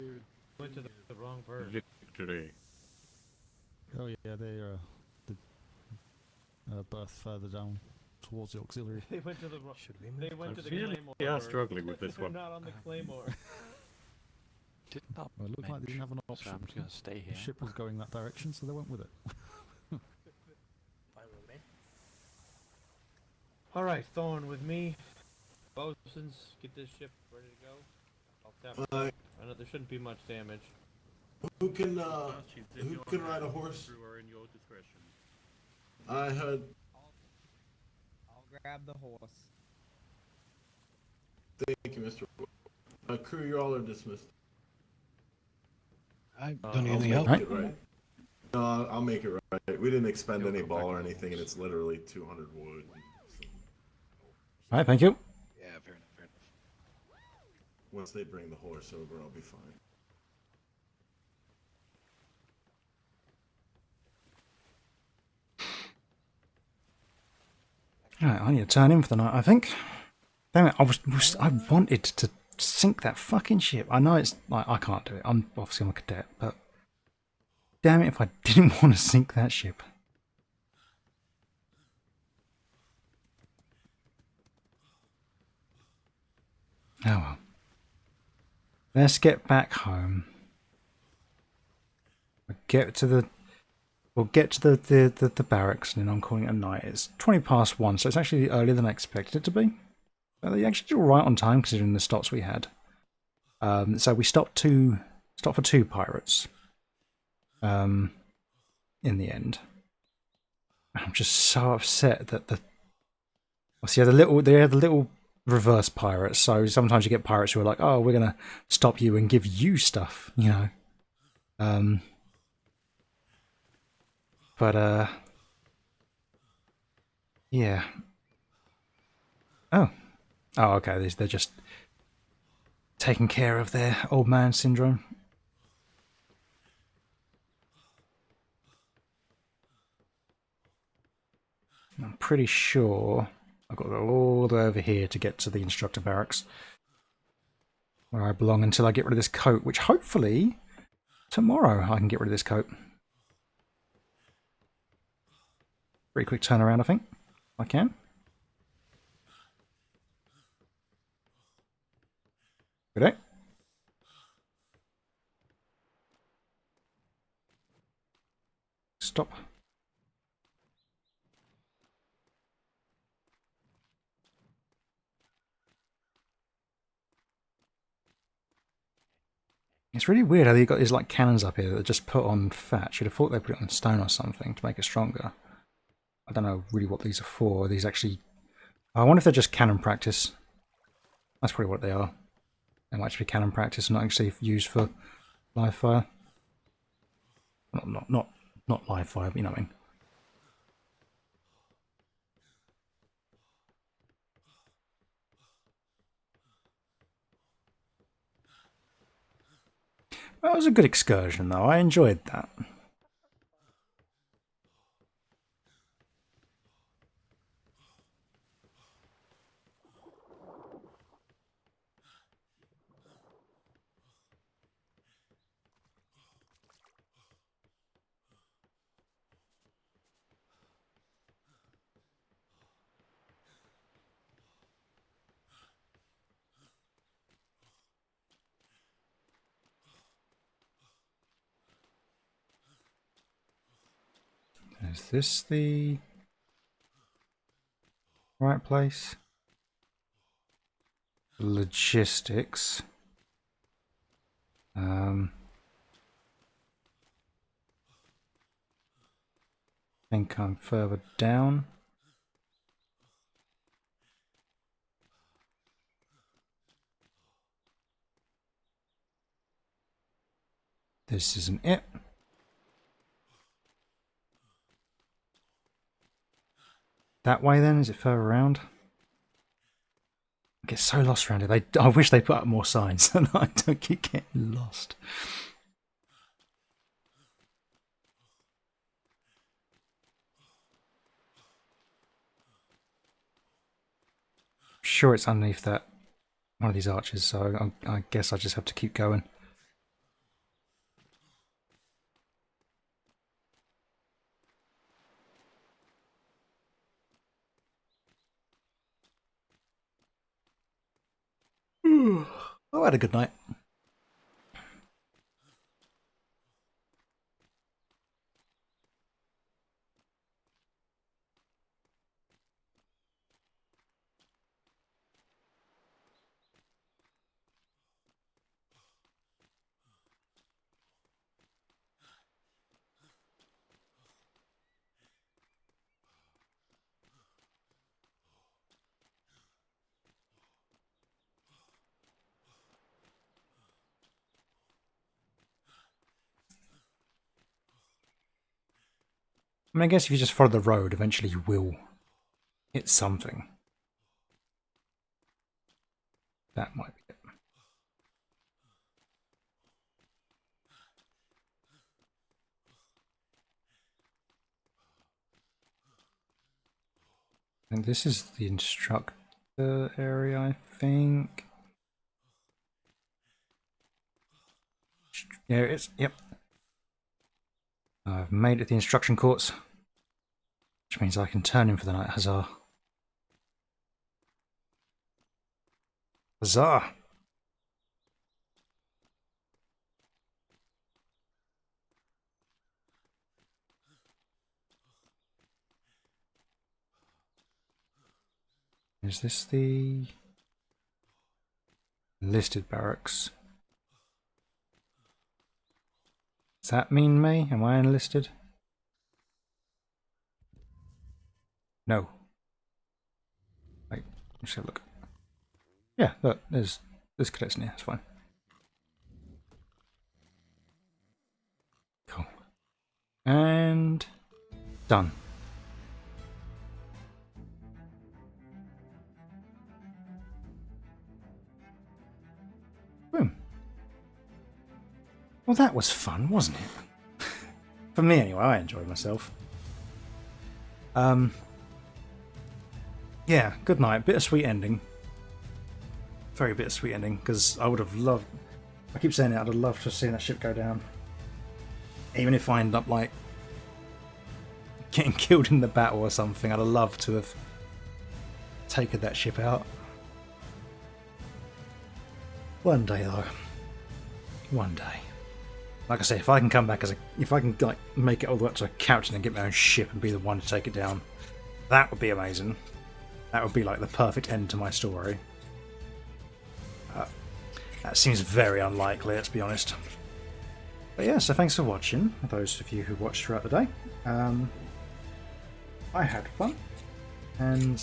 doing? They went to the wrong bird. Victory. Oh yeah, they the berth further down towards the auxiliary. They went to the wrong. They went to the Really Claymore. are struggling with this They're one. not on the Claymore. Did not Well, it looked like they didn't have an so option. I'm just gonna stay The here. ship was going that direction, so they went with it. Alright, Thorn with me. Bosuns, get this ship ready to go. I'll tap. Aye. I know there shouldn't be much damage. Who can ride a horse? Are in your discretion. I heard. I'll grab the horse. Thank you, Mr. Crew, you all are dismissed. I I'll don't need any make help. it right. No, I'll make it right. We didn't expend any ball or anything, and it's literally 200 wood. Alright, thank you. Yeah, fair enough, fair enough. Once they bring the horse over, I'll be fine. Alright, I need to turn in for the night, I think. Damn it, I wanted to sink that fucking ship. I know it's like, I can't do it. I'm a cadet, but damn it if I didn't want to sink that ship. Oh well. Let's get back home. We'll get to the barracks, and then I'm calling it a night. It's 1:20, so it's actually earlier than I expected it to be. But they actually did all right on time considering the stops we had. So we stopped for 2 pirates. In the end, I'm just so upset that they had the little reverse pirates. So sometimes you get pirates who are like, "Oh, we're gonna stop you and give you stuff," you know. But yeah. Oh, okay. They're just taking care of their old man syndrome. I'm pretty sure I've got to go all the way over here to get to the instructor barracks, where I belong until I get rid of this coat, which hopefully tomorrow I can get rid of this coat. Pretty quick turnaround, I think. I can. Good day. Stop. It's really weird how they got these like cannons up here that are just put on thatch. You'd have thought they put it on stone or something to make it stronger. I don't know really what these are for. Are these actually... I wonder if they're just cannon practice. That's probably what they are. They might just be cannon practice and not actually used for live fire. Not live fire, but you know what I mean. That was a good excursion though, I enjoyed that. Is this the right place? Logistics. I think I'm further down. This isn't it. That way then? Is it further around? I get so lost around it. I wish they put up more signs so that I don't keep getting lost. Sure it's underneath that one of these arches, so I guess I just have to keep going. Oh, I had a good night. I mean, I guess if you just follow the road, eventually you will hit something. That might be it. And this is the instructor area, I think. Yeah, it is. Yep. I've made it to the instruction courts, which means I can turn in for the night. Huzzah. Huzzah. Is this the listed barracks? Does that mean me? Am I enlisted? No. Wait, let's have a look. Yeah, look, there's cadets in here, it's fine. Cool. And done. Boom. Well, that was fun, wasn't it? For me, anyway, I enjoyed myself. Yeah, good night. Bittersweet ending. Very bittersweet ending, because I would have loved... I keep saying it, I'd have loved to have seen that ship go down. Even if I end up, like, getting killed in the battle or something, I'd have loved to have taken that ship out. One day, though. One day. Like I say, if I can come back as a... If I can, like, make it all the way up to a captain and get my own ship and be the one to take it down, that would be amazing. That would be, like, the perfect end to my story. That seems very unlikely, let's be honest. But yeah, so thanks for watching, those of you who watched throughout the day. I had fun, and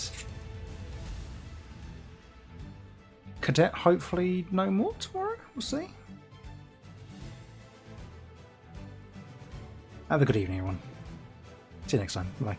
Cadet hopefully no more tomorrow, we'll see. Have a good evening, everyone. See you next time. Bye.